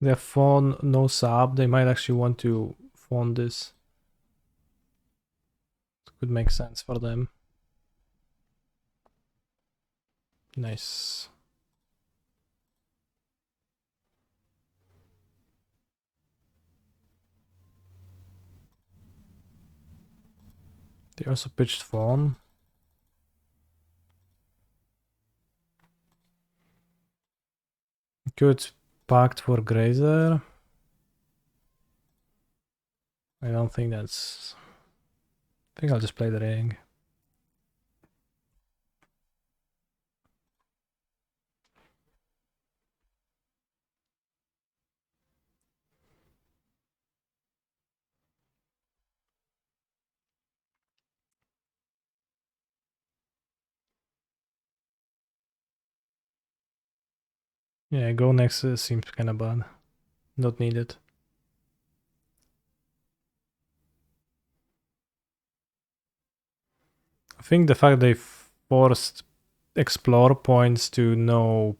They have Fawn, no sub, they might actually want to Fawn this. It could make sense for them. Nice. They also pitched Fawn. Good pact for Grazer. I don't think that's... I think I'll just play the ring. Yeah, go next seems kinda bad. Not needed. I think the fact they forced explore points to no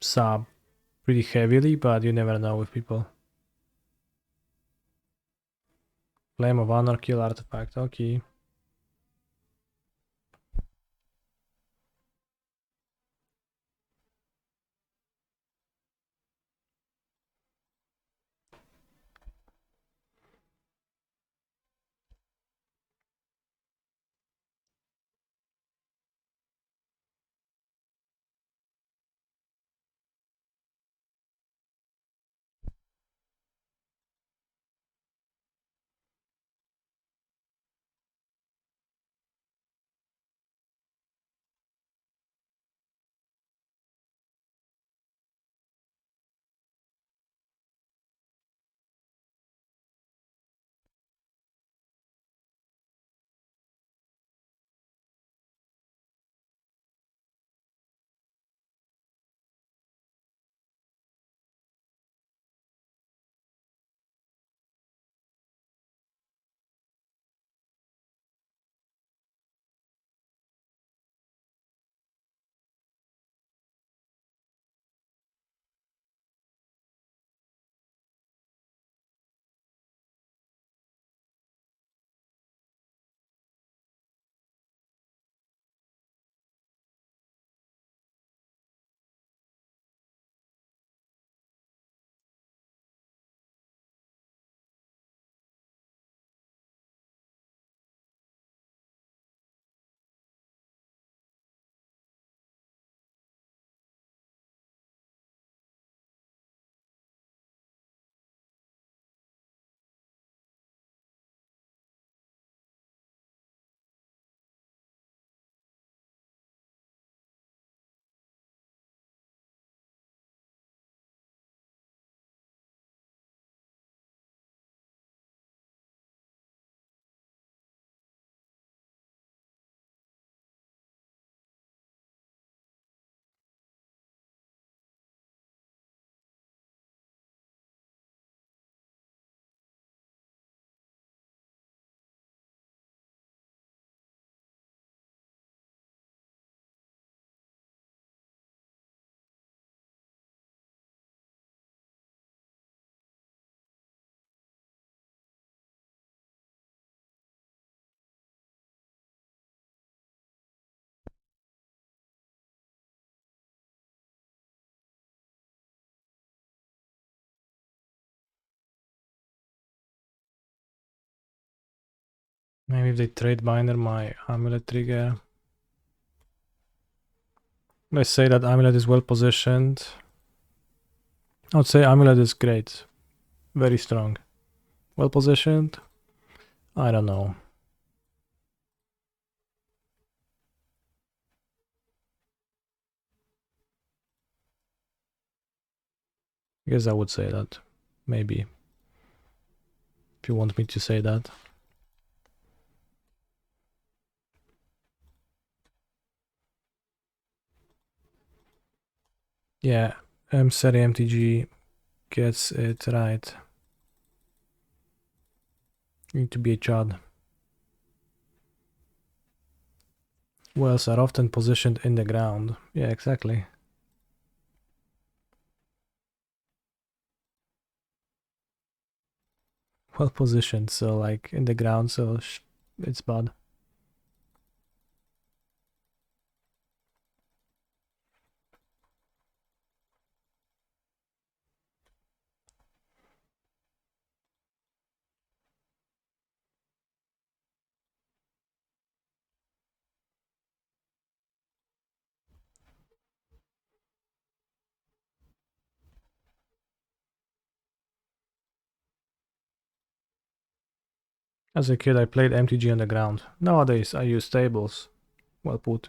sub pretty heavily, but you never know with people. Flame of Honor, kill artifact, okay. Maybe if they trade binder my Amulet trigger. Let's say that Amulet is well positioned. I would say Amulet is great. Very strong. Well positioned? I don't know. I guess I would say that. Maybe. If you want me to say that. Yeah, M-Serie MTG gets it right. You need to be a chad. Wells are often positioned in the ground. Yeah, exactly. Well positioned, so like in the ground, so it's bad. As a kid, I played MTG on the ground. Nowadays, I use tables. Well put.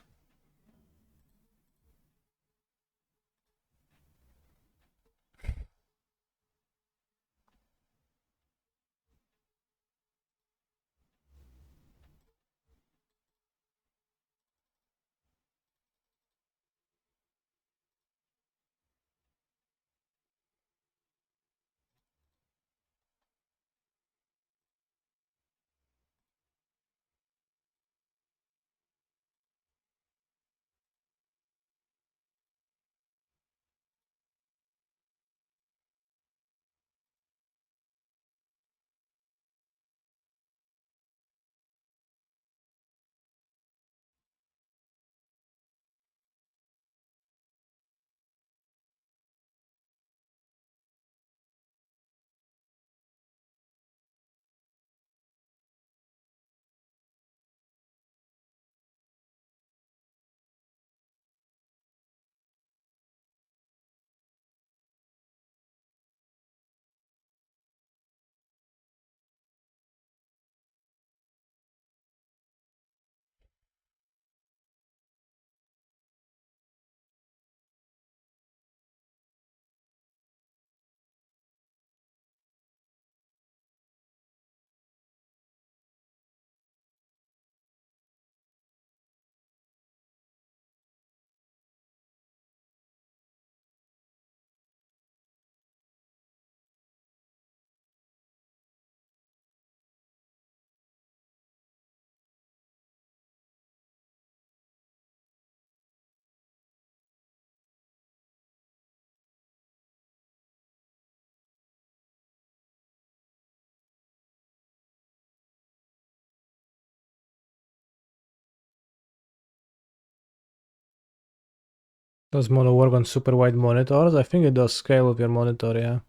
Does mono work on super wide monitors? I think it does scale with your monitor, yeah.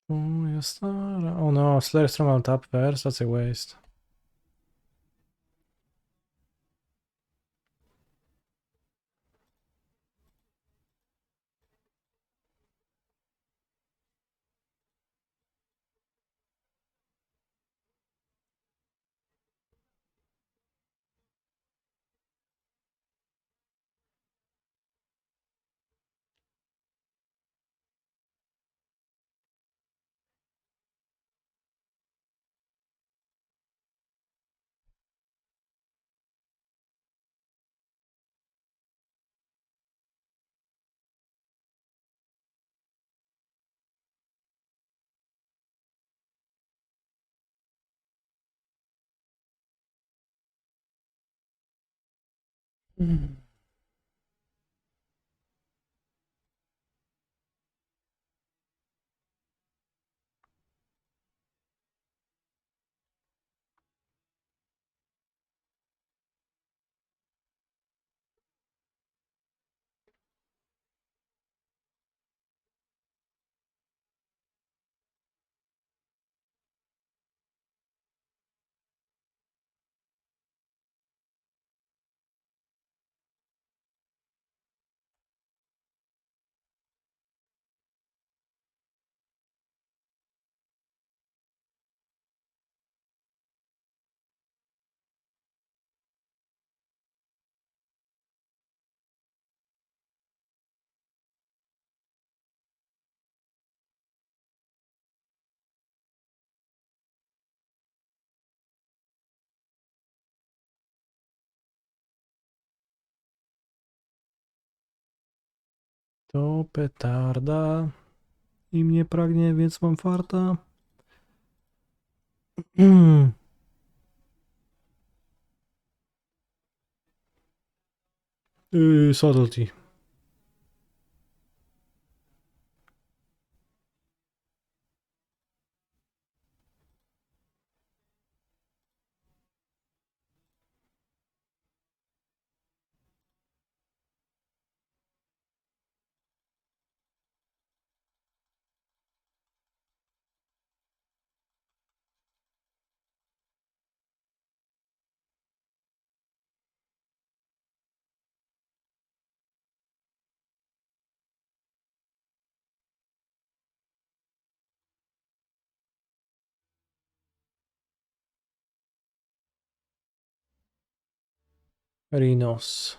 Oh, yes. Oh no, Slayer Storm on top first. That's a waste. To petarda. I mnie pragnie, więc mam farta. Subtlety. Rhinos.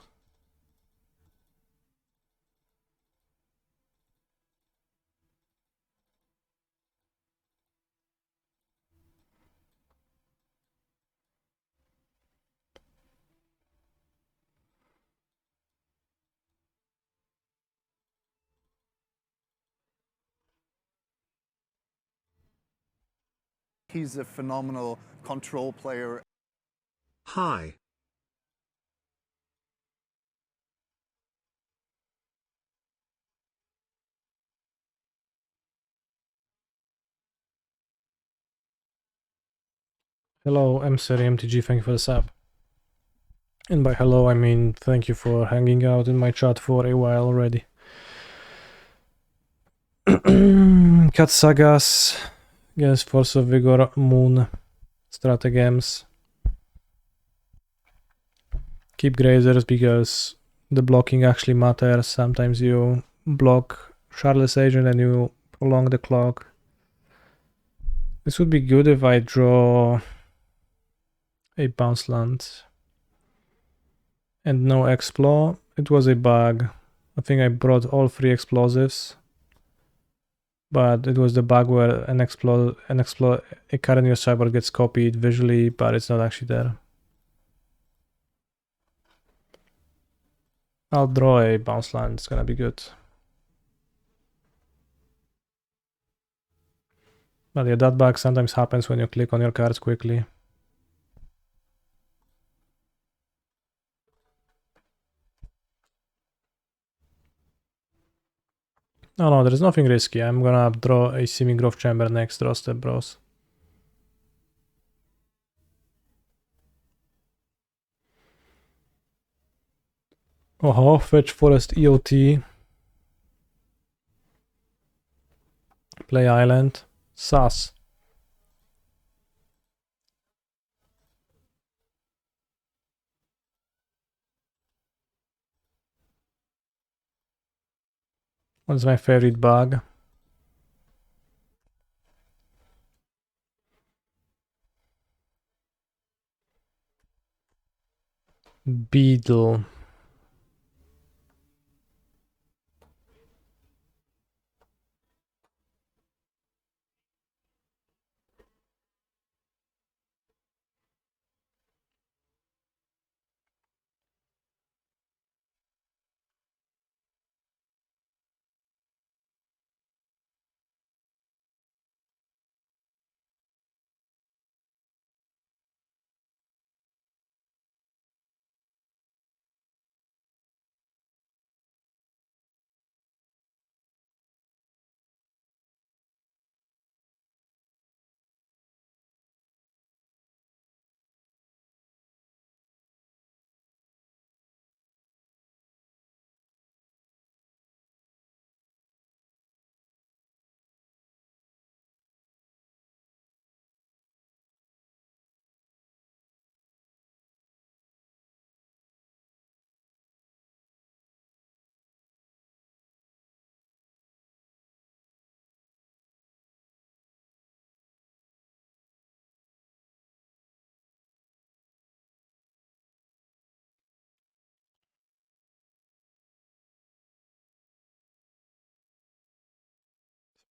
He's a phenomenal control player. Hi. Hello, MTG, thank you for the sub. And by hello, I mean thank you for hanging out in my chat for a while already. Cat Sagas against Force of Vigor, Moon, Stratagems. Keep Grazers because the blocking actually matters. Sometimes you block Charlotte's Agent and you prolong the clock. This would be good if I draw a bounce land and no Explo. It was a bug. I think I brought all 3 explosives, but it was the bug where a card in your sideboard gets copied visually, but it's not actually there. I'll draw a bounce land. It's gonna be good. But yeah, that bug sometimes happens when you click on your cards quickly. Oh no, there's nothing risky. I'm gonna draw a Semi-Growth Chamber next, draw Step Bros. Oh, fetch Forest EOT. Play Island. Sus. What's my favorite bug? Beetle.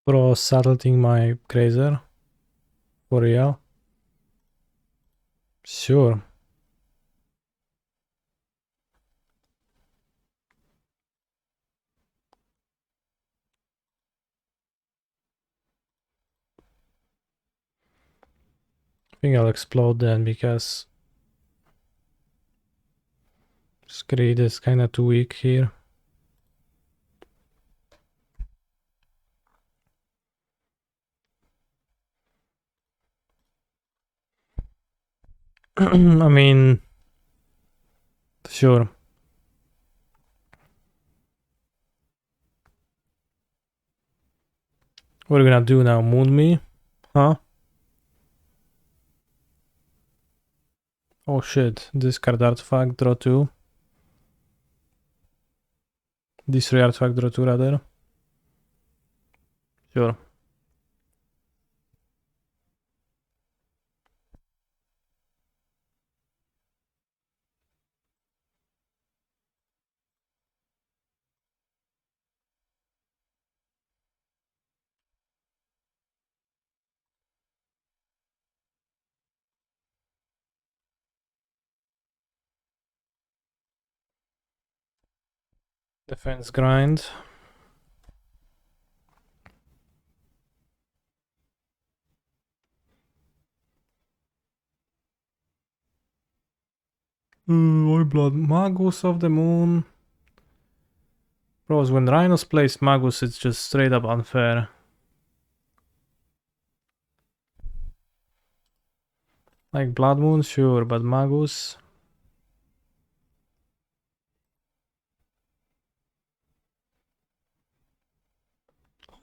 Pro subtleting my Grazer. For real? Sure. I think I'll explode then because Screed is kinda too weak here. I mean, sure. What are we gonna do now? Moon me? Huh? Oh shit. Discard artifact, draw 2. Destroy artifact, draw 2 rather. Sure. Defense grind. White blood. Magus of the Moon. Bros, when Rhinos plays Magus, it's just straight up unfair. Like Blood Moon, sure, but Magus.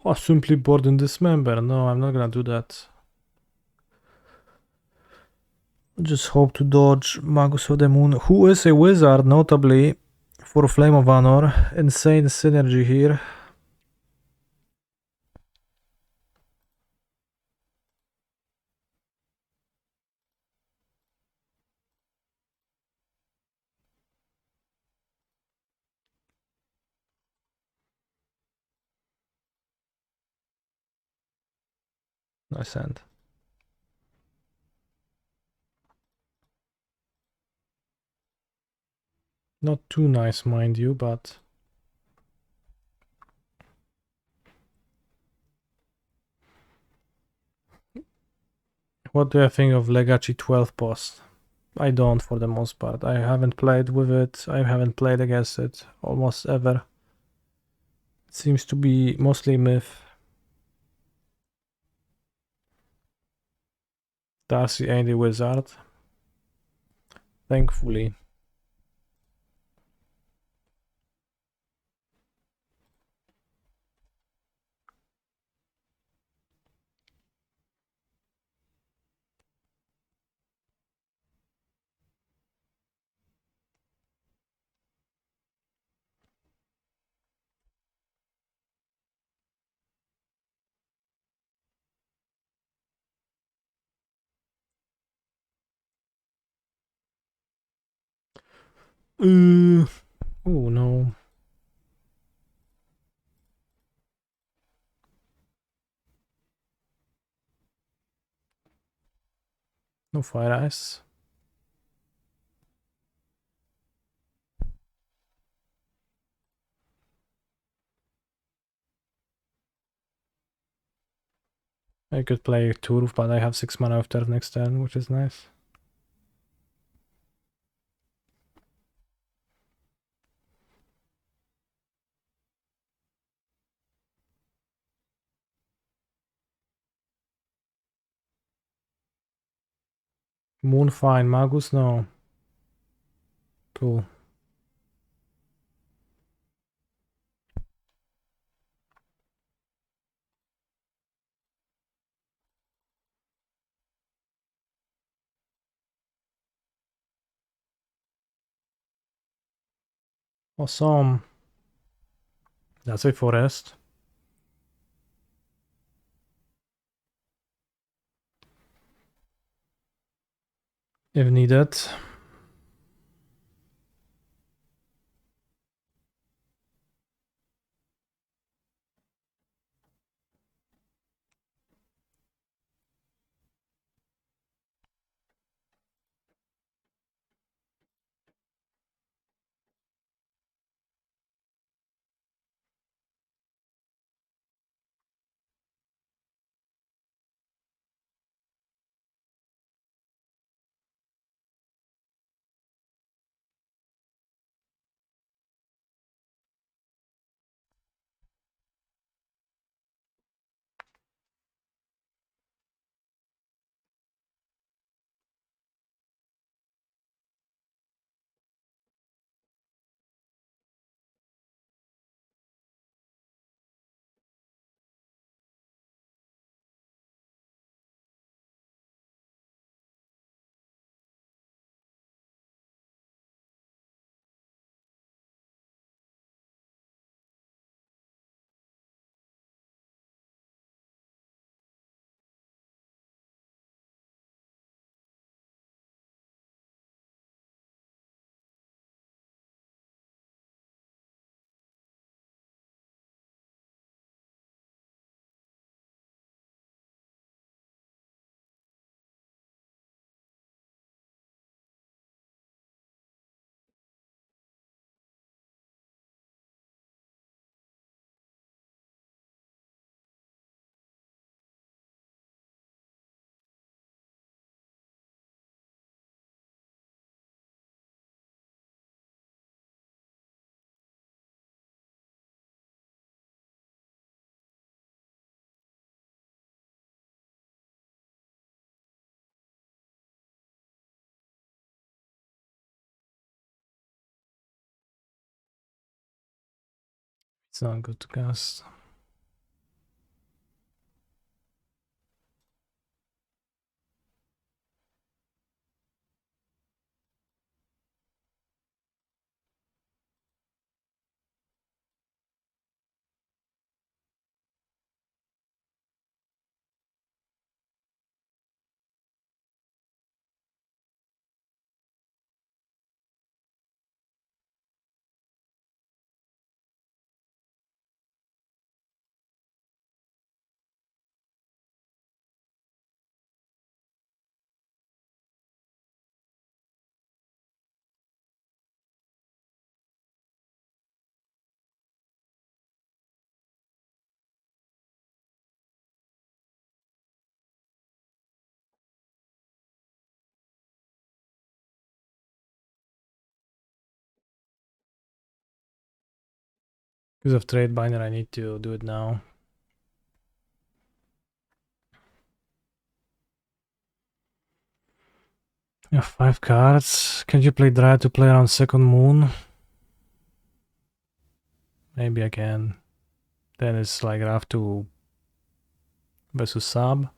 Oh, simply bored and dismember. No, I'm not gonna do that. Just hope to dodge Magus of the Moon, who is a wizard, notably for Flame of Honor. Insane synergy here. Nice hand. Not too nice, mind you, but... What do I think of Legacy 12 post? I don't, for the most part. I haven't played with it. I haven't played against it almost ever. It seems to be mostly myth. Darcy ain't a wizard. Thankfully. Oh no. No fire ice. I could play Turf, but I have 6 mana of turf next turn, which is nice. Moon fine, Magus no. Cool. Awesome. That's a forest. If needed. It's not good to cast. Because of trade binder, I need to do it now. You have 5 cards. Can you play Dryad to play around second moon? Maybe I can. Then it's like I have to versus sub.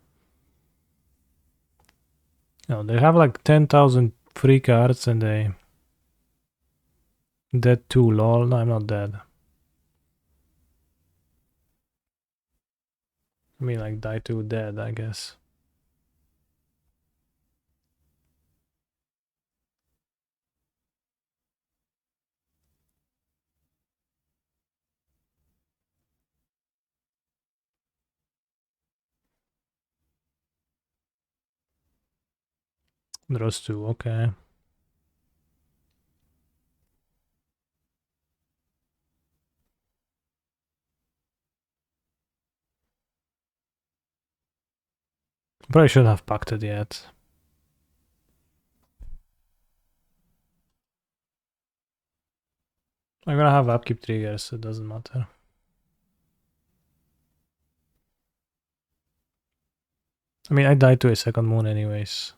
No, they have like 10,000 free cards and they dead too. Lol. No, I'm not dead. I mean, like die too dead, I guess. Draws 2, okay. Probably should have packed it yet. I'm gonna have upkeep triggers, so it doesn't matter. I mean, I died to a second moon anyways.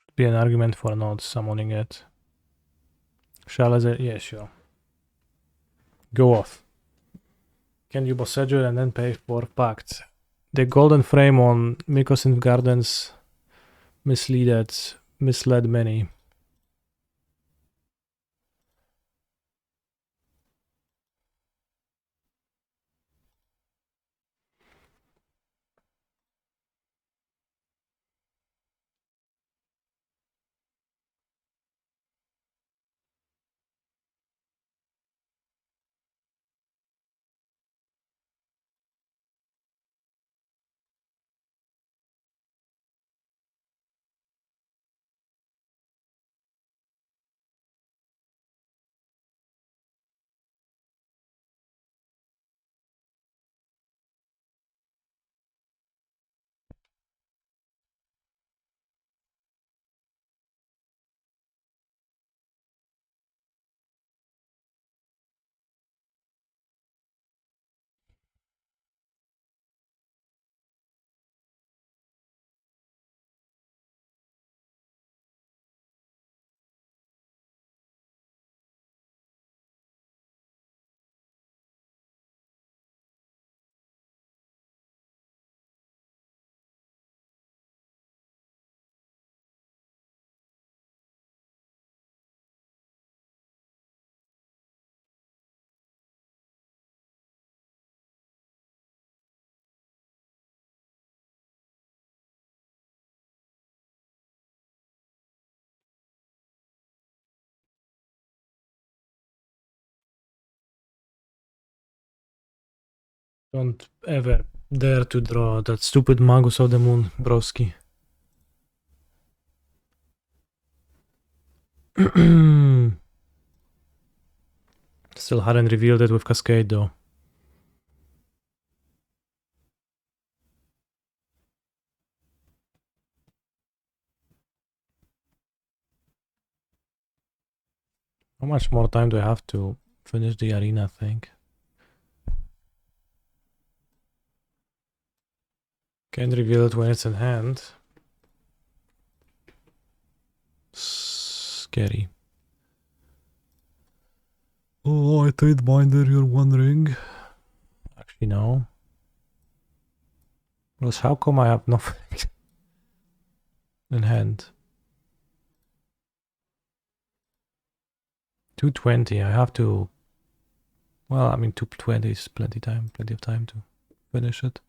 Should be an argument for not summoning it. Shall I say? Yeah, sure. Go off. Can you boss Edger and then pay for Pact? The golden frame on Mykosin Gardens misled many. Don't ever dare to draw that stupid Magus of the Moon, broski. Still hadn't revealed it with Cascade though. How much more time do I have to finish the arena thing? Can reveal it when it's in hand. Scary. Oh, I trade binder, you're wondering. Actually, no. Because how come I have nothing in hand? 220, I have to... Well, I mean, 220 is plenty of time to finish it.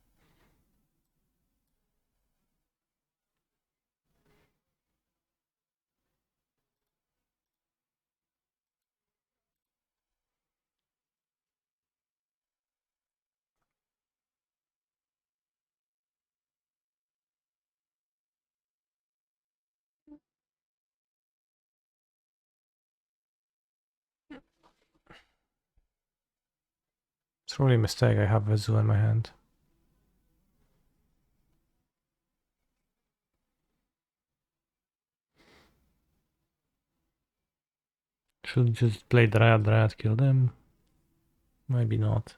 It's really a mistake, I have a zoo in my hand. Should just play Dryad, kill them. Maybe not.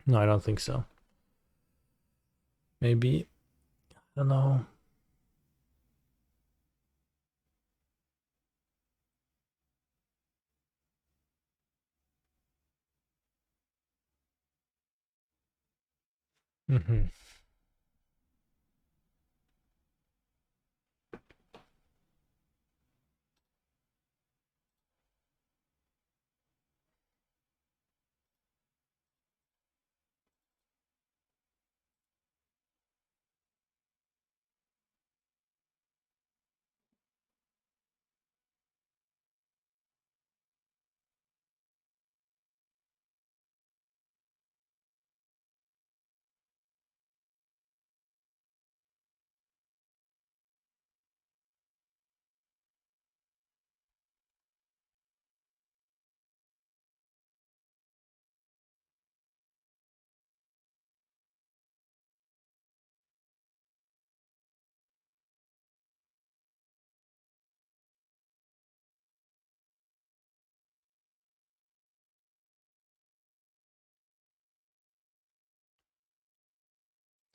No, I don't think so. Maybe. I don't know. Mm-hmm.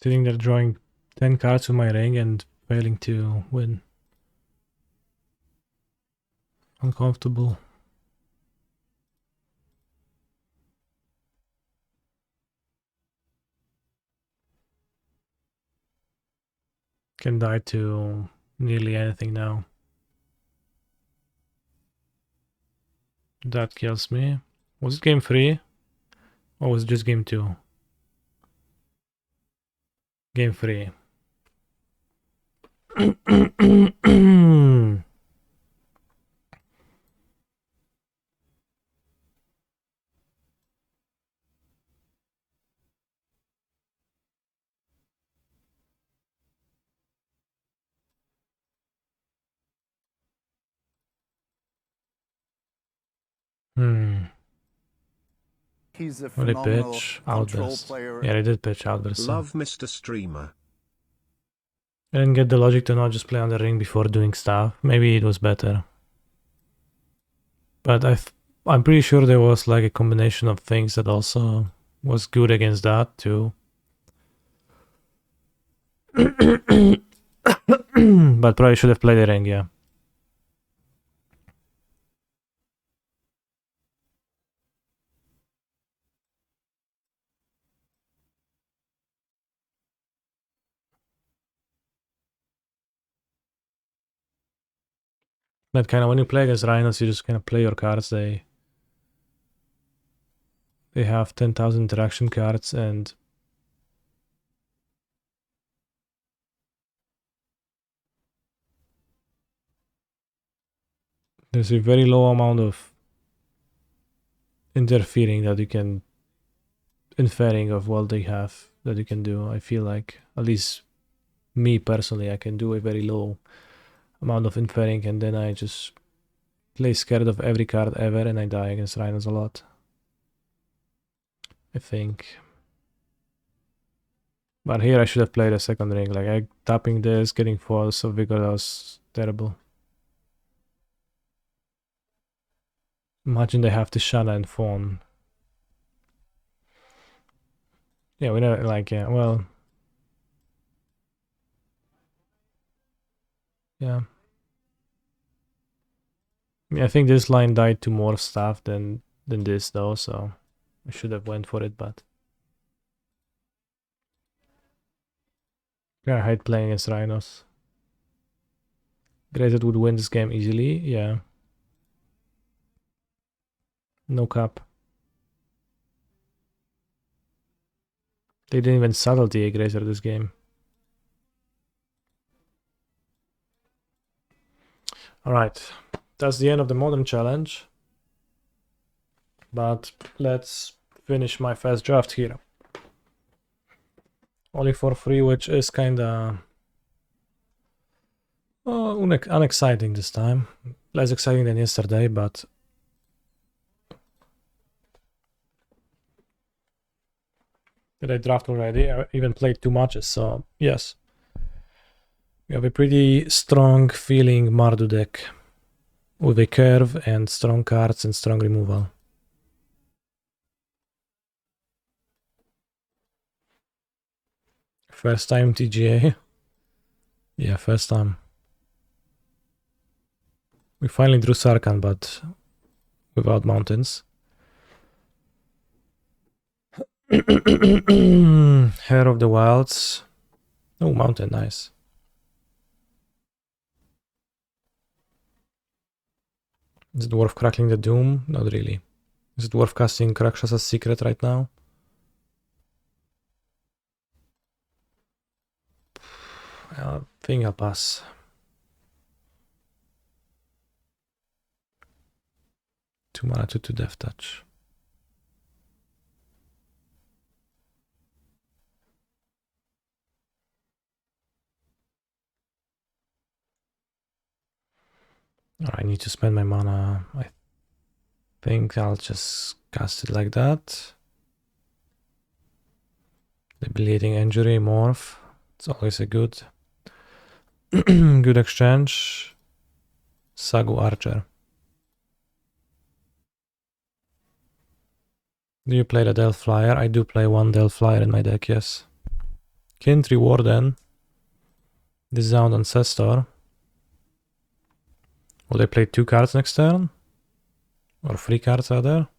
Sitting there drawing 10 cards with my ring and failing to win. Uncomfortable. Can die to nearly anything now. That kills me. Was it game 3? Or was it just game 2? Game 3. He's a Well, they phenomenal pitch control Outburst. player. Yeah, they did pitch Outburst. So. Love Mr. Streamer. I didn't get the logic to not just play on the ring before doing stuff. Maybe it was better. But I'm pretty sure there was like a combination of things that also was good against that too. But probably should have played the ring, yeah. But kind of when you play against Rhinos, you just kind of play your cards. They have 10,000 interaction cards and there's a very low amount of interfering that you can inferring of what they have that you can do. I feel like, at least me personally, I can do a very low amount of inferring and then I just play scared of every card ever and I die against Rhinos a lot. I think. But here I should have played a second ring. Like I tapping this, getting force of vigor, that was terrible. Imagine they have to Shanna and Fawn. Yeah, we know, like, yeah, well, Yeah. I mean, I think this line died to more stuff than this though, so I should have went for it, but yeah, I hate playing against rhinos. Grazed would win this game easily, yeah. No cap. They didn't even subtlety a Grazer this game. Alright, that's the end of the modern challenge. But let's finish my first draft here. Only for free, which is kinda unexciting this time. Less exciting than yesterday, but did I draft already? I even played 2 matches, so yes. We have a pretty strong feeling Mardu deck with a curve and strong cards and strong removal. First time TGA. Yeah, first time. We finally drew Sarkhan, but without mountains. Hair of the Wilds. Oh, mountain, nice. Is it worth crackling the Doom? Not really. Is it worth casting Rakshas's Secret right now? I think I'll pass. Two mana, 2/2 Death Touch. I need to spend my mana. I think I'll just cast it like that. Debilitating Injury, Morph. It's always a good good exchange. Sagu Archer. Do you play the Delph Flyer? I do play one Delph Flyer in my deck, yes. Kintry Warden. Disowned Ancestor. Will they play 2 cards next turn? Or 3 cards rather?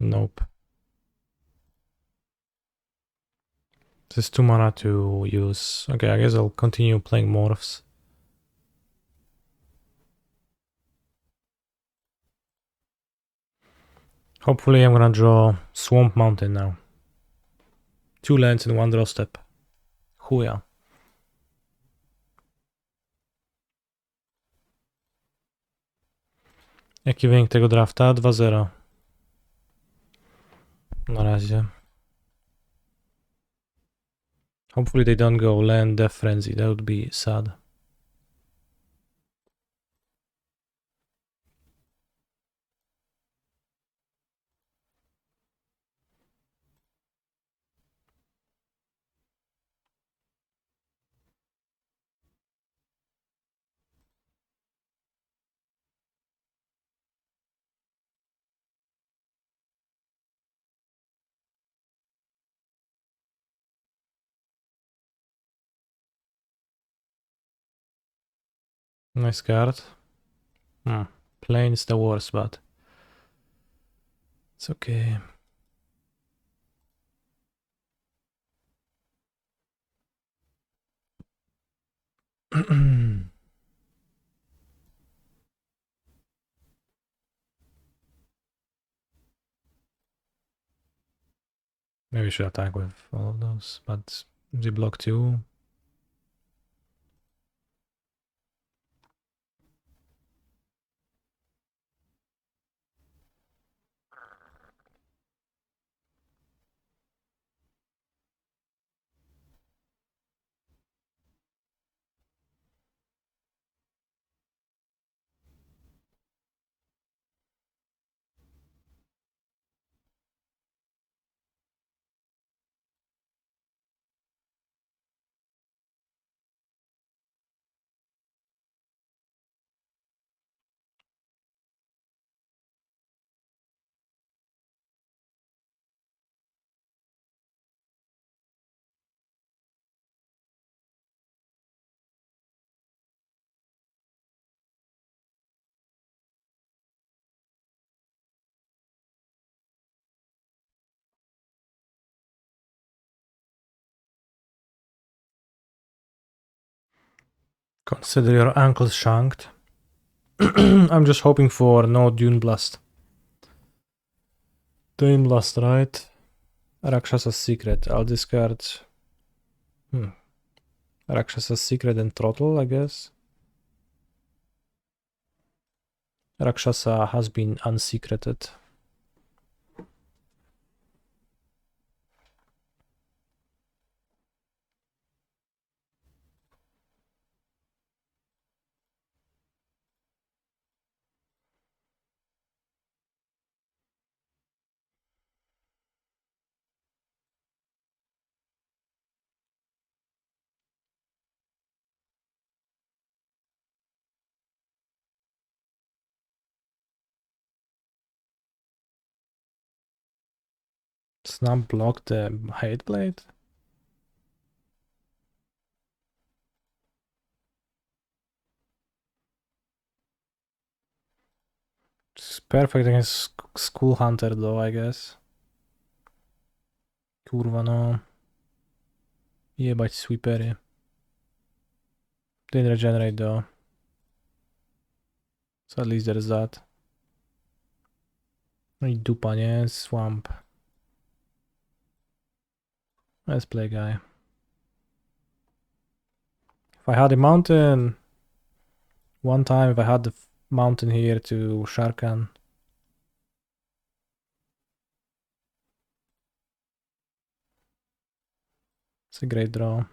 Nope. This is 2 mana to use. Okay, I guess I'll continue playing Morphs. Hopefully I'm gonna draw Swamp Mountain now. 2 lands in 1 draw step. Chuja. Jaki wynik tego drafta? 2-0. Na razie. Hopefully they don't go land Death Frenzy. That would be sad. Nice card. Plain is the worst, but it's okay. Maybe we should attack with all of those, but they block 2. Consider your ankles shanked. I'm just hoping for no Dune Blast. Dune Blast, right? Rakshasa's Secret. I'll discard... Rakshasa's Secret and Throttle, I guess. Rakshasa has been unsecreted. Snap block the Hate Blade? It's perfect against School Hunter though, I guess. Kurva no. Jebać sweepery. Didn't regenerate though. So at least there's that. No i dupa, nie? Swamp. Let's play guy. If I had a mountain... One time if I had the mountain here to Sharkan. It's a great draw.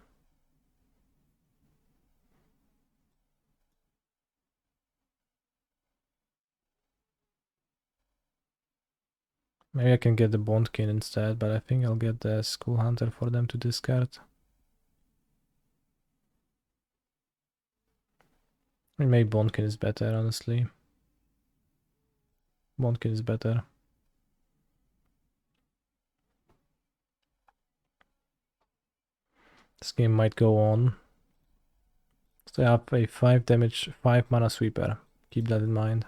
Maybe I can get the Bondkin instead, but I think I'll get the School Hunter for them to discard. I mean, maybe Bondkin is better, honestly. Bondkin is better. This game might go on. So I have a 5 damage, 5 mana sweeper. Keep that in mind.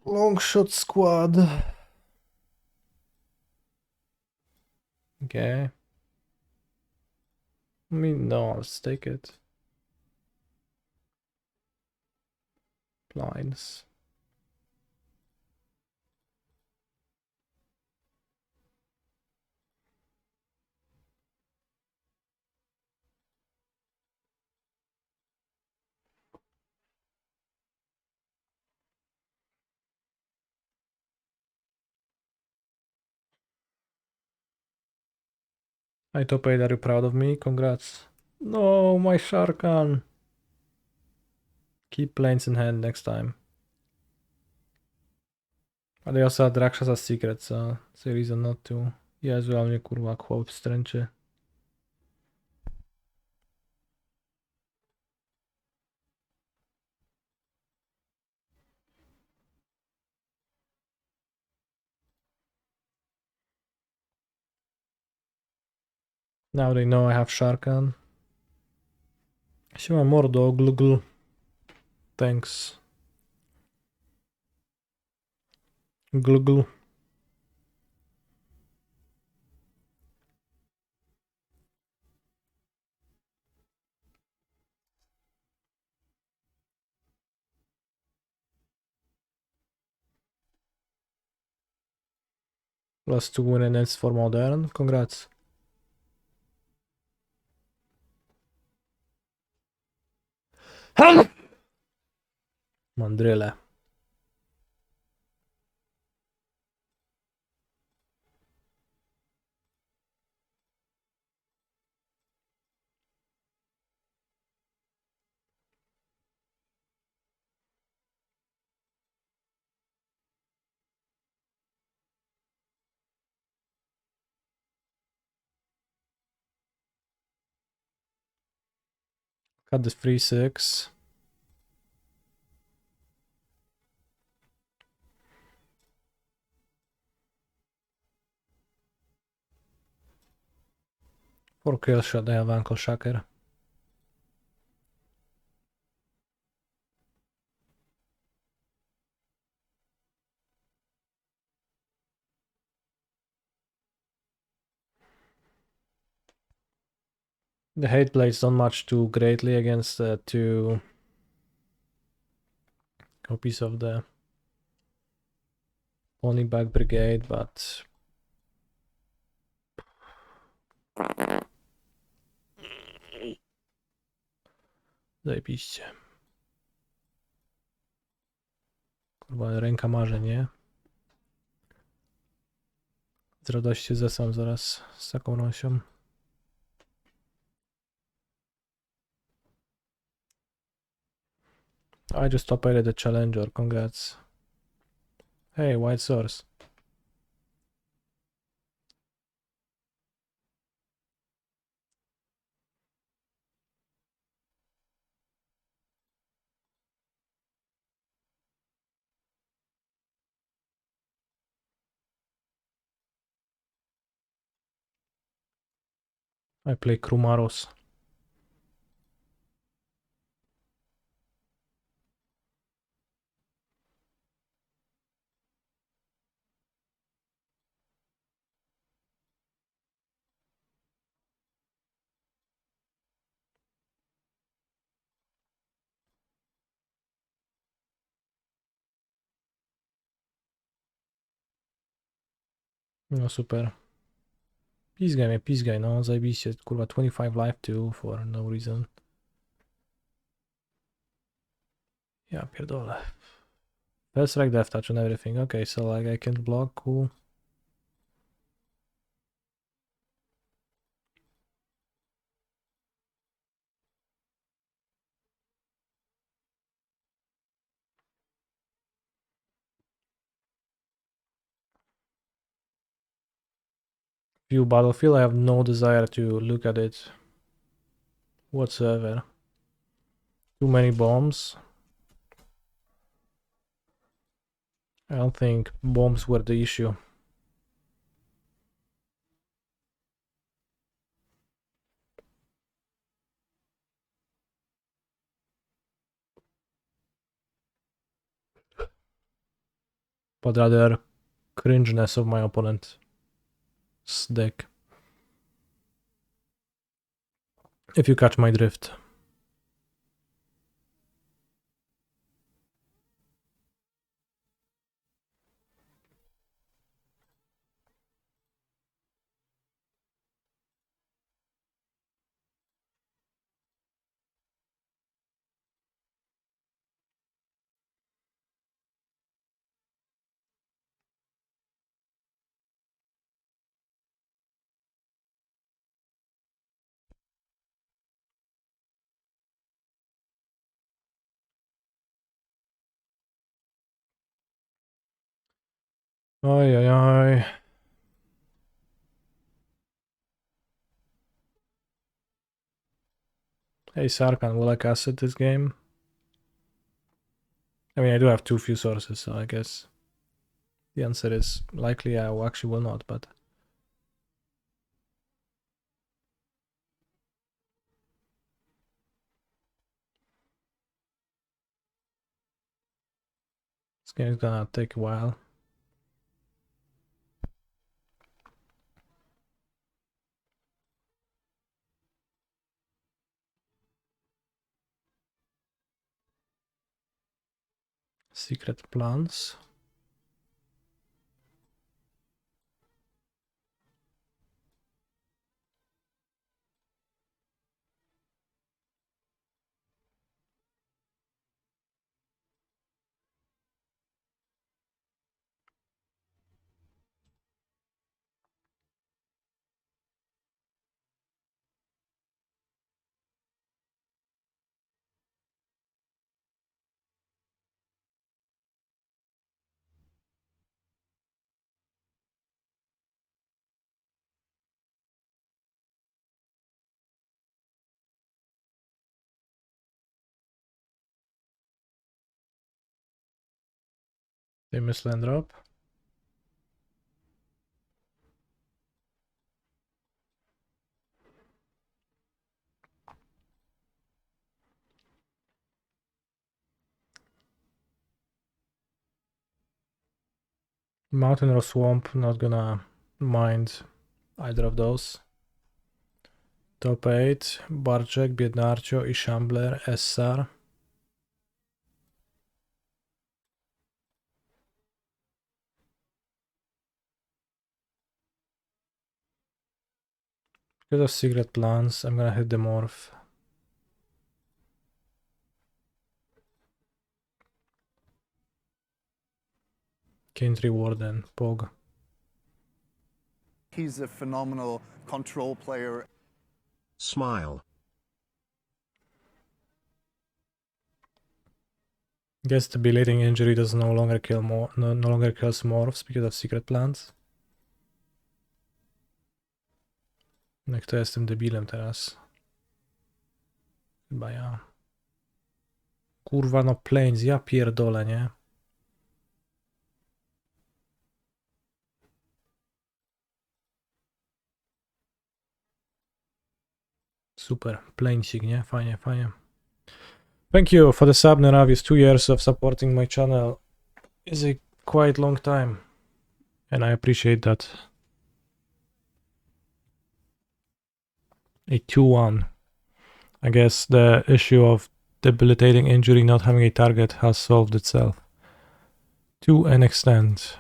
Long shot squad. Okay. I mean, no, let's take it. Blinds. Hi top 8, are you proud of me? Congrats. No, my Sharkan. Keep planes in hand next time. A they also had Rakshasa Secret, so it's a reason not to. Jezu, ale mnie kurwa chłop stręczy. Now they know I have Sharkan. Siema mordo, glugl. Thanks. Glugl. +2 wins for modern. Congrats. Mandryle. Got the 3/6. For kill shot, I have Uncle Shaker. The hate blades don't match too greatly against the 2 copies of the Ponyback Brigade, but zajebiście. Kurwa, ręka marzy, nie? Z radości zesam zaraz z taką rąsią. I just operated the Challenger, congrats. Hey, white source. I play Krumaros. No super. Pizgaj, no zajebiście, kurwa 25 life too for no reason. Ja pierdolę. First like death touch and everything, okay, so like I can block, cool. View battlefield, I have no desire to look at it whatsoever. Too many bombs. I don't think bombs were the issue. But rather cringeness of my opponent's deck. If you catch my drift. Oj, oj, oj. Hey Sarkhan, will I cast it this game? I mean, I do have too few sources, so I guess the answer is likely I actually will not, but... This game is gonna take a while. Secret plans. Famous land drop. Mountain or swamp, not gonna mind either of those. Top 8, Barczek, Biednarcio i Shambler, Essar. Because of secret plans, I'm gonna hit the morph. Country Warden, Pog. He's a phenomenal control player. Smile. Guess the belating injury does no longer kill no longer kills morphs because of secret plans. Jak to jestem debilem teraz. Chyba ja. Kurwa no planes, ja pierdolę, nie? Super, planesik, nie? Fajnie, fajnie. Thank you for the sub, Neravis. 2 years of supporting my channel is a quite long time. And I appreciate that. A 2-1. I guess the issue of debilitating injury not having a target has solved itself. To an extent.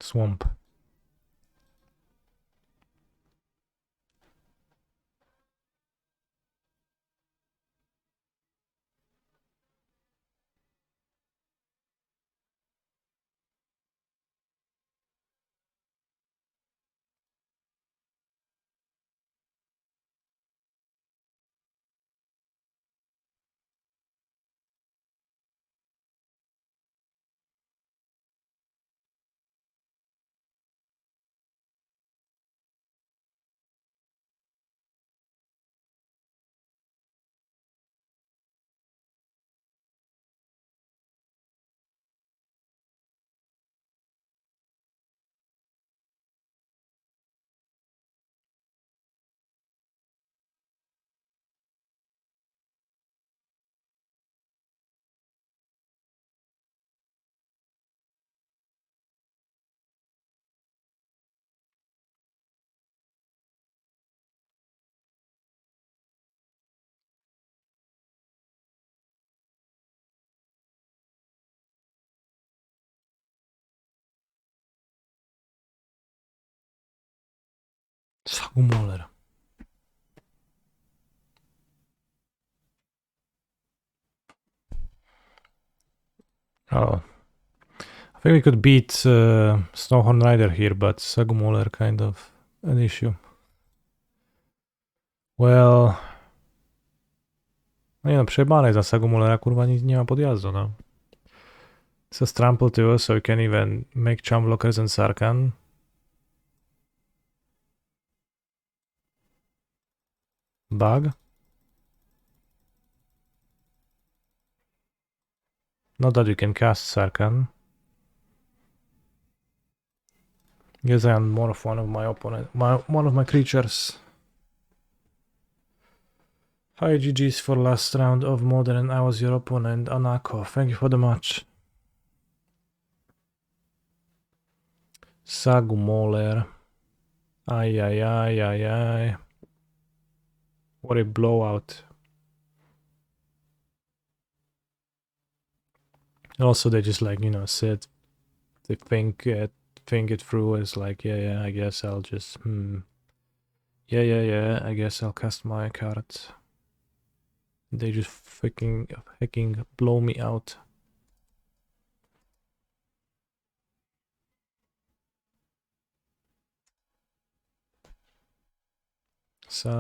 Swamp. Sagumoler. Oh. I think we could beat Snowhorn Rider here, but Sagumoler kind of an issue. Well... No nie no, przejebane jest na Sagumolera, kurwa, nie ma podjazdu, no. It says trample too, so you can even make chump blockers and Sarkhan. Bug. Not that you can cast Sarkhan. Guess I am more of one of my opponent, one of my creatures. Hi GG's for last round of Modern, I was your opponent, Anako. Thank you for the match. Sagumoler. Ay, ay, ay, ay, ay. What a blowout. Also, they just like, you know, said they think it through as like, yeah, I guess I'll just, yeah, I guess I'll cast my card. They just freaking blow me out. Sagumoler.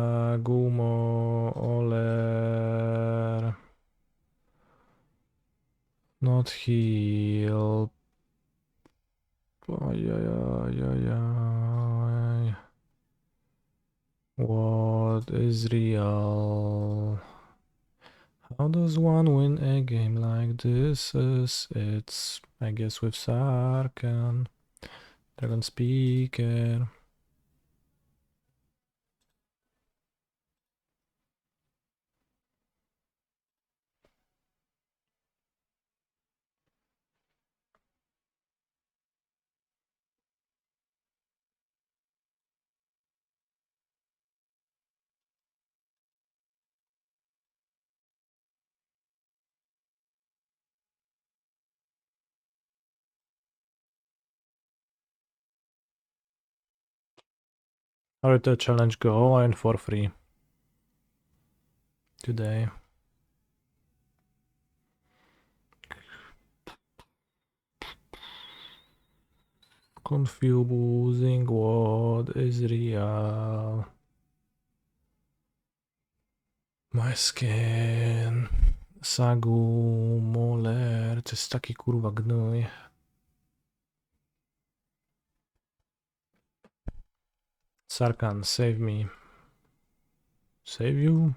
Not heal. What is real? How does one win a game like this? It's, I guess, with Sarkhan, Dragon Speaker. How did the challenge go? I went for free today. Confusing, what is real? My skin. Sagu, Moler, to jest taki kurwa gnój. Sarkhan, save me. Save you?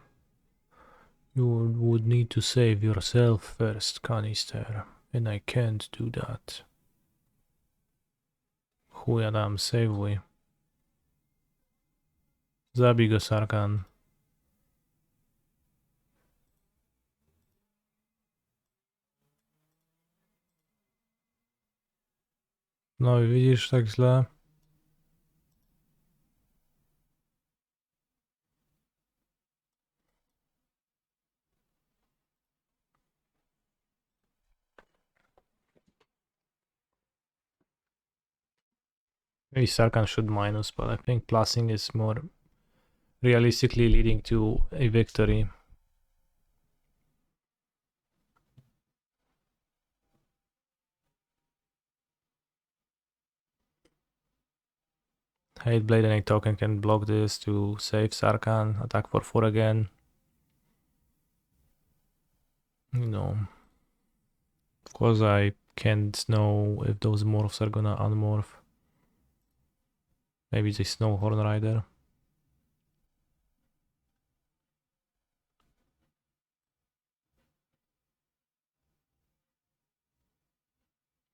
You would need to save yourself first, Canister. And I can't do that. Chuja dam, save. Zabij go, Sarkhan. No i widzisz, tak źle. Maybe Sarkhan should minus, but I think plussing is more realistically leading to a victory. Hateblade and a token can block this to save Sarkhan, attack for 4 again. You know. Of course I can't know if those morphs are gonna unmorph. Maybe it's a Snowhorn Rider.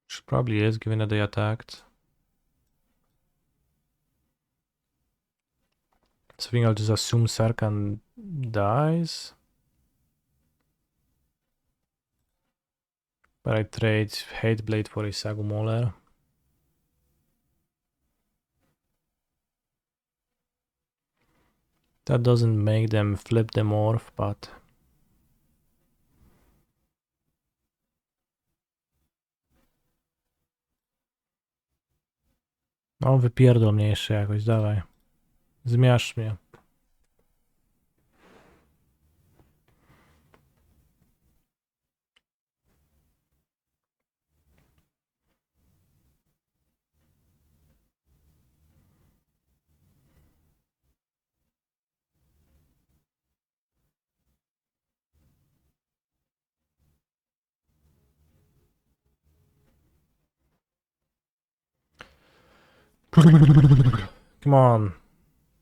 Which probably is, given that they attacked. So I think I'll just assume Sarkhan dies. But I trade Hateblade for a Sagumoler. That doesn't make them flip the morph, but... No, wypierdol mnie jeszcze jakoś, dawaj. Zmiażdż mnie. Come on,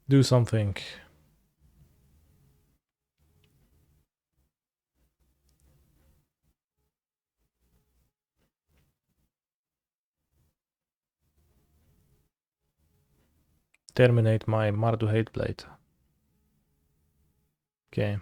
do something. Terminate my Mardu Hateblade. Okay.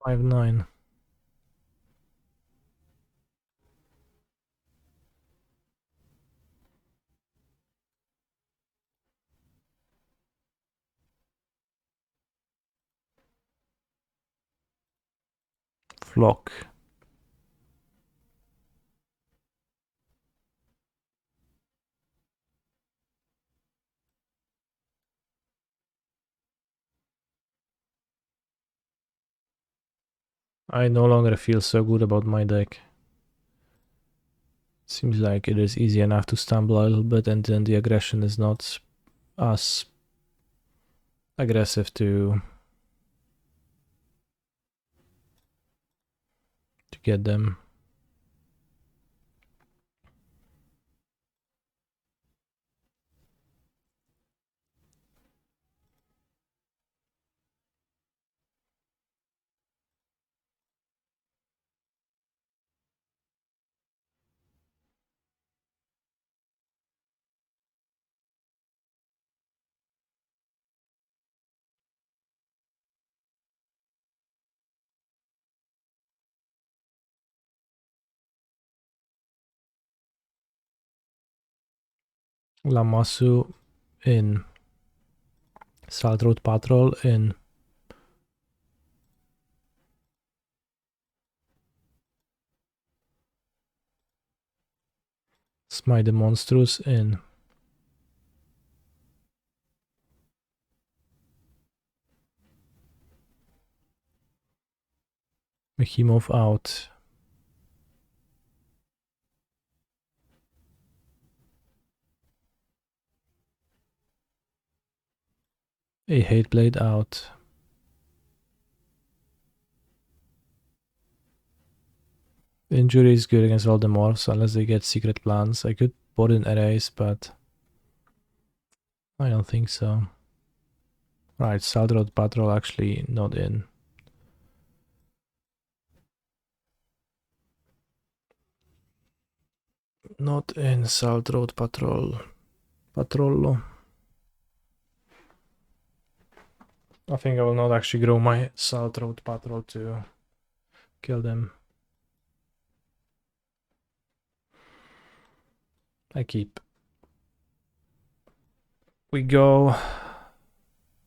Five nine. Flock. I no longer feel so good about my deck. Seems like it is easy enough to stumble a little bit, and then the aggression is not as aggressive to get them. Lamassu in Salt Road Patrol in Smite the Monstrous in Behemoth out. A Hateblade out. Injury is good against all the morphs unless they get secret plans. I could put in erase, but I don't think so. Right, Salt Road Patrol actually not in. Not in Salt Road Patrol. Patrollo. I think I will not actually grow my Salt Road Patrol to kill them. I keep. We go.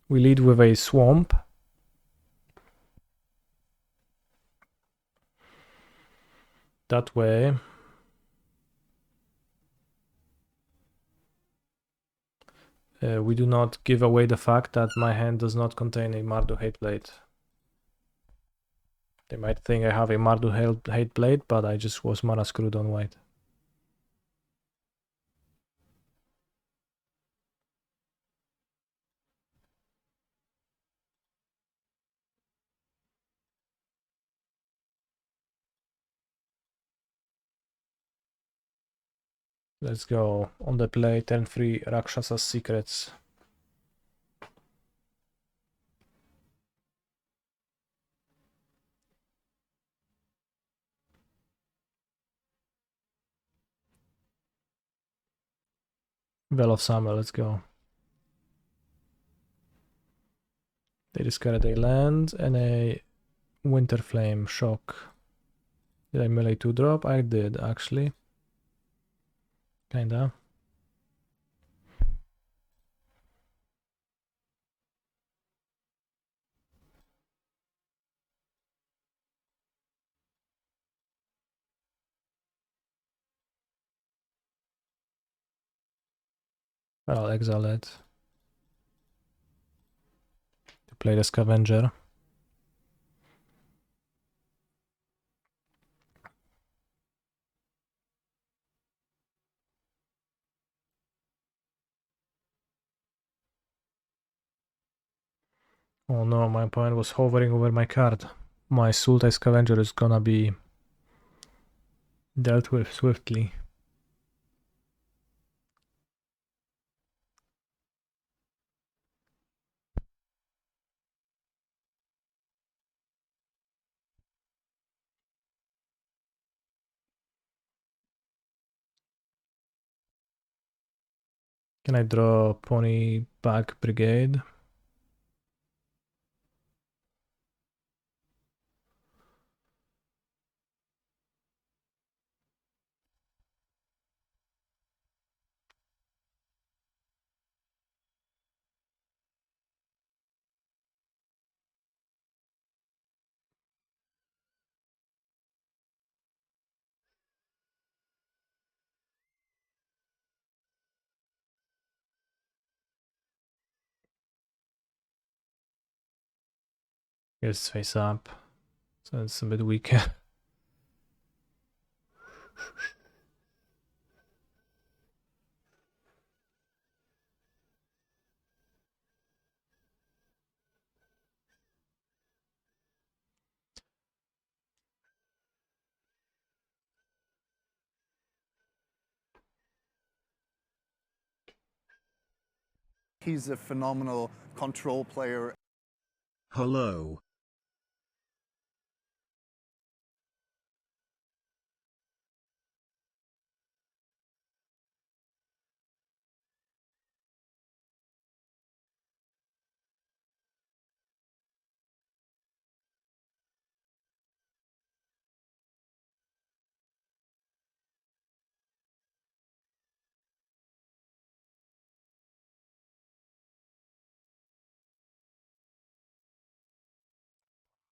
We lead with a swamp. That way. We do not give away the fact that my hand does not contain a Mardu Hateblade. They might think I have a Mardu Hateblade, but I just was mana screwed on white. Let's go. On the play, turn 3 Rakshasa's Secrets. Well of Summer, let's go. They discarded a land and a Winter Flame Shock. Did I melee 2-drop? I did, actually. Kinda. I'll exile it. To play the Scavenger. Oh no, my opponent was hovering over my card. My Sultai Scavenger is gonna be dealt with swiftly. Can I draw Pony Back Brigade? Here's face up. So it's a bit weaker. He's a phenomenal control player. Hello.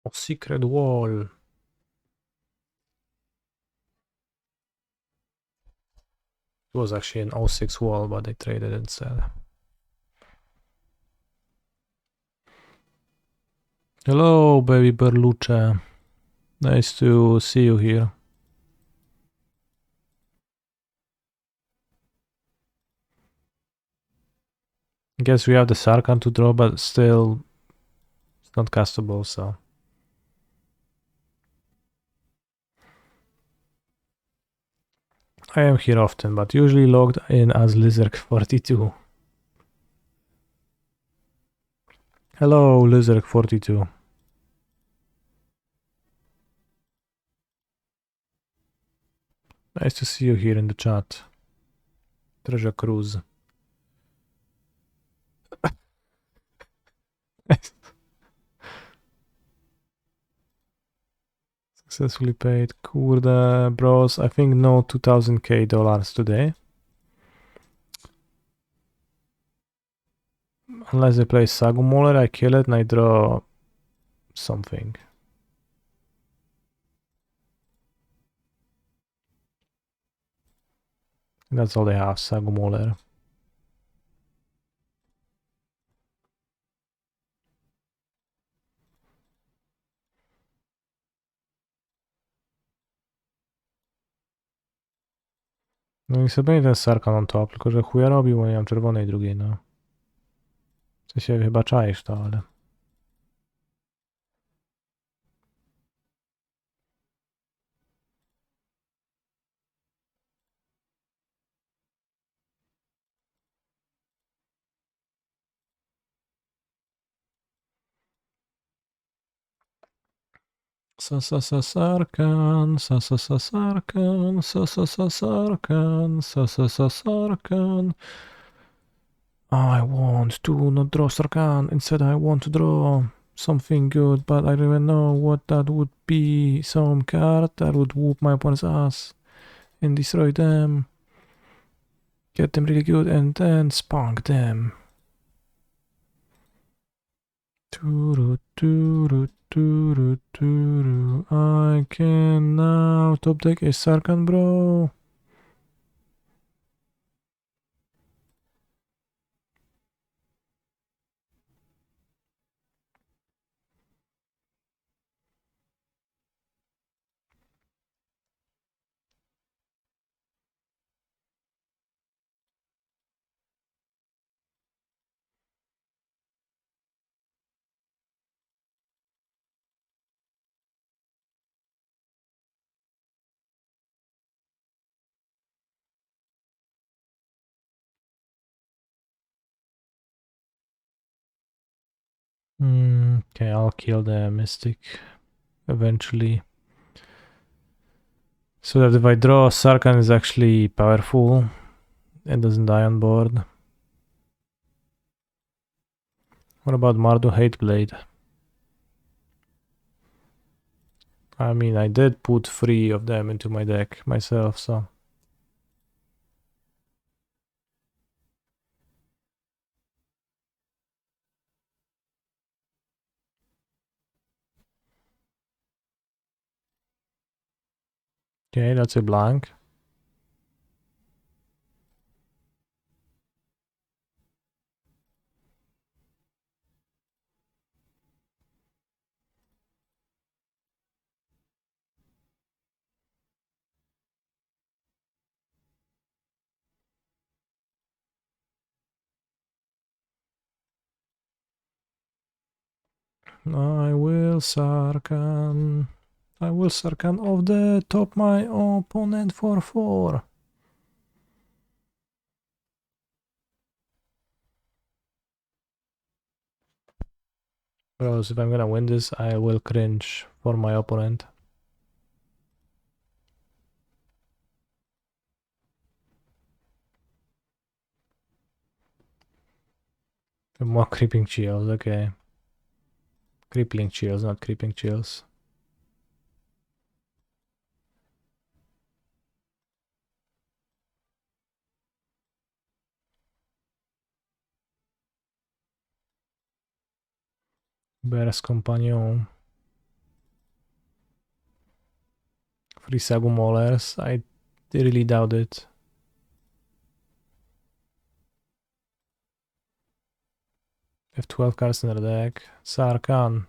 Oh, secret wall. It was actually an 06 wall, but they traded instead. Hello, baby Berluce. Nice to see you here. Guess we have the Sarkhan to draw, but still it's not castable, so. I am here often, but usually logged in as Lizard42. Hello, Lizard42. Nice to see you here in the chat. Treasure Cruise. Successfully paid. Kurde, bros. I think no 2000k dollars today. Unless I play Sagumoler, I kill it and I draw something. That's all they have, Sagumoler. No i sobie ten Sarkhan on top, tylko że chuja robił, bo nie mam czerwonej drugiej, no. W sensie chyba czaisz to, ale... Sarkhan, Sarkhan, Sarkhan, Sarkhan. I want to not draw Sarkhan, instead I want to draw something good, but I don't even know what that would be. Some card that would whoop my opponent's ass and destroy them. Get them really good and then spunk them. I can now top deck a Sarkhan, bro. Okay, I'll kill the Mystic eventually. So that if I draw, Sarkhan is actually powerful and doesn't die on board. What about Mardu Hateblade? I mean, I did put 3 of them into my deck myself, so... Okay, that's a blank. I will Sarkhan. I will Sarkhan off the top my opponent for 4. Bros, if I'm gonna win this, I will cringe for my opponent. More creeping chills, okay. Crippling chills, not creeping chills. Bears Companion. Free Sagu Molars. I really doubt it. Have 12 cards in the deck. Sarkhan.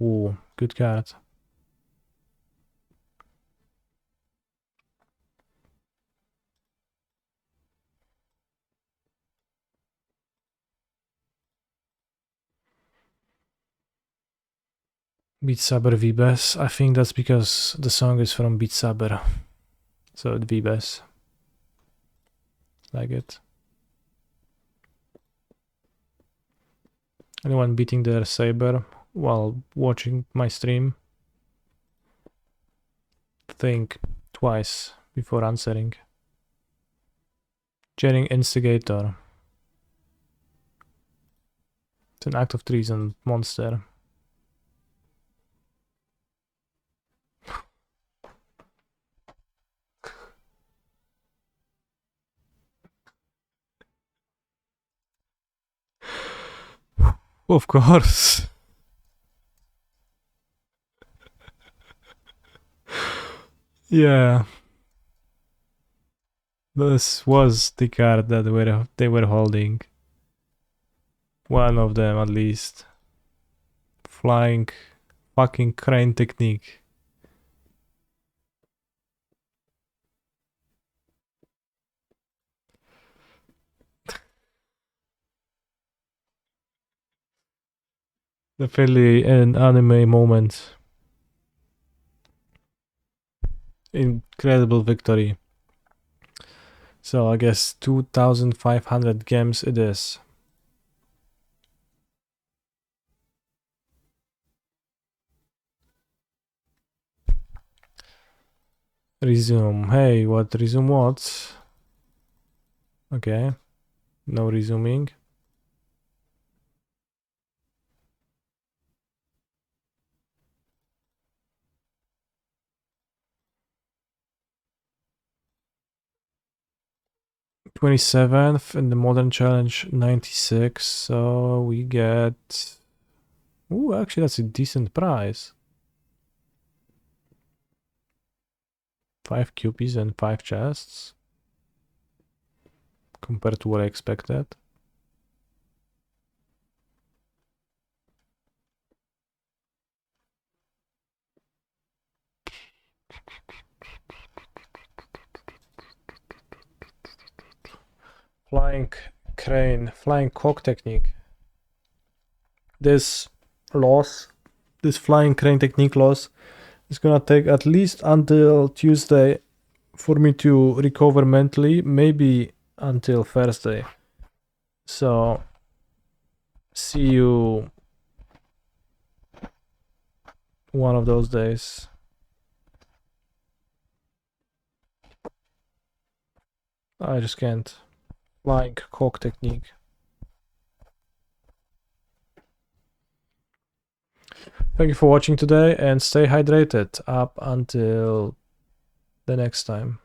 Ooh, good card. Beat Saber Vibes. I think that's because the song is from Beat Saber. So it Vibes. Like it. Anyone beating their Saber while watching my stream? Think twice before answering. Jairing Instigator. It's an act of treason monster. Of course. Yeah. This was the card that they were holding. One of them at least. Flying fucking crane technique. Definitely an anime moment. Incredible victory. So I guess 2,500 games it is. Resume. Hey, what? Resume what? Okay. No resuming. $27th in the Modern Challenge 96. So we get... Ooh, actually that's a decent price. 5 cupies and 5 chests. Compared to what I expected. Flying crane, flying cock technique. This loss, this flying crane technique loss, is gonna take at least until Tuesday for me to recover mentally, maybe until Thursday. So, see you one of those days. I just can't. Flying cock technique. Thank you for watching today and stay hydrated up until the next time.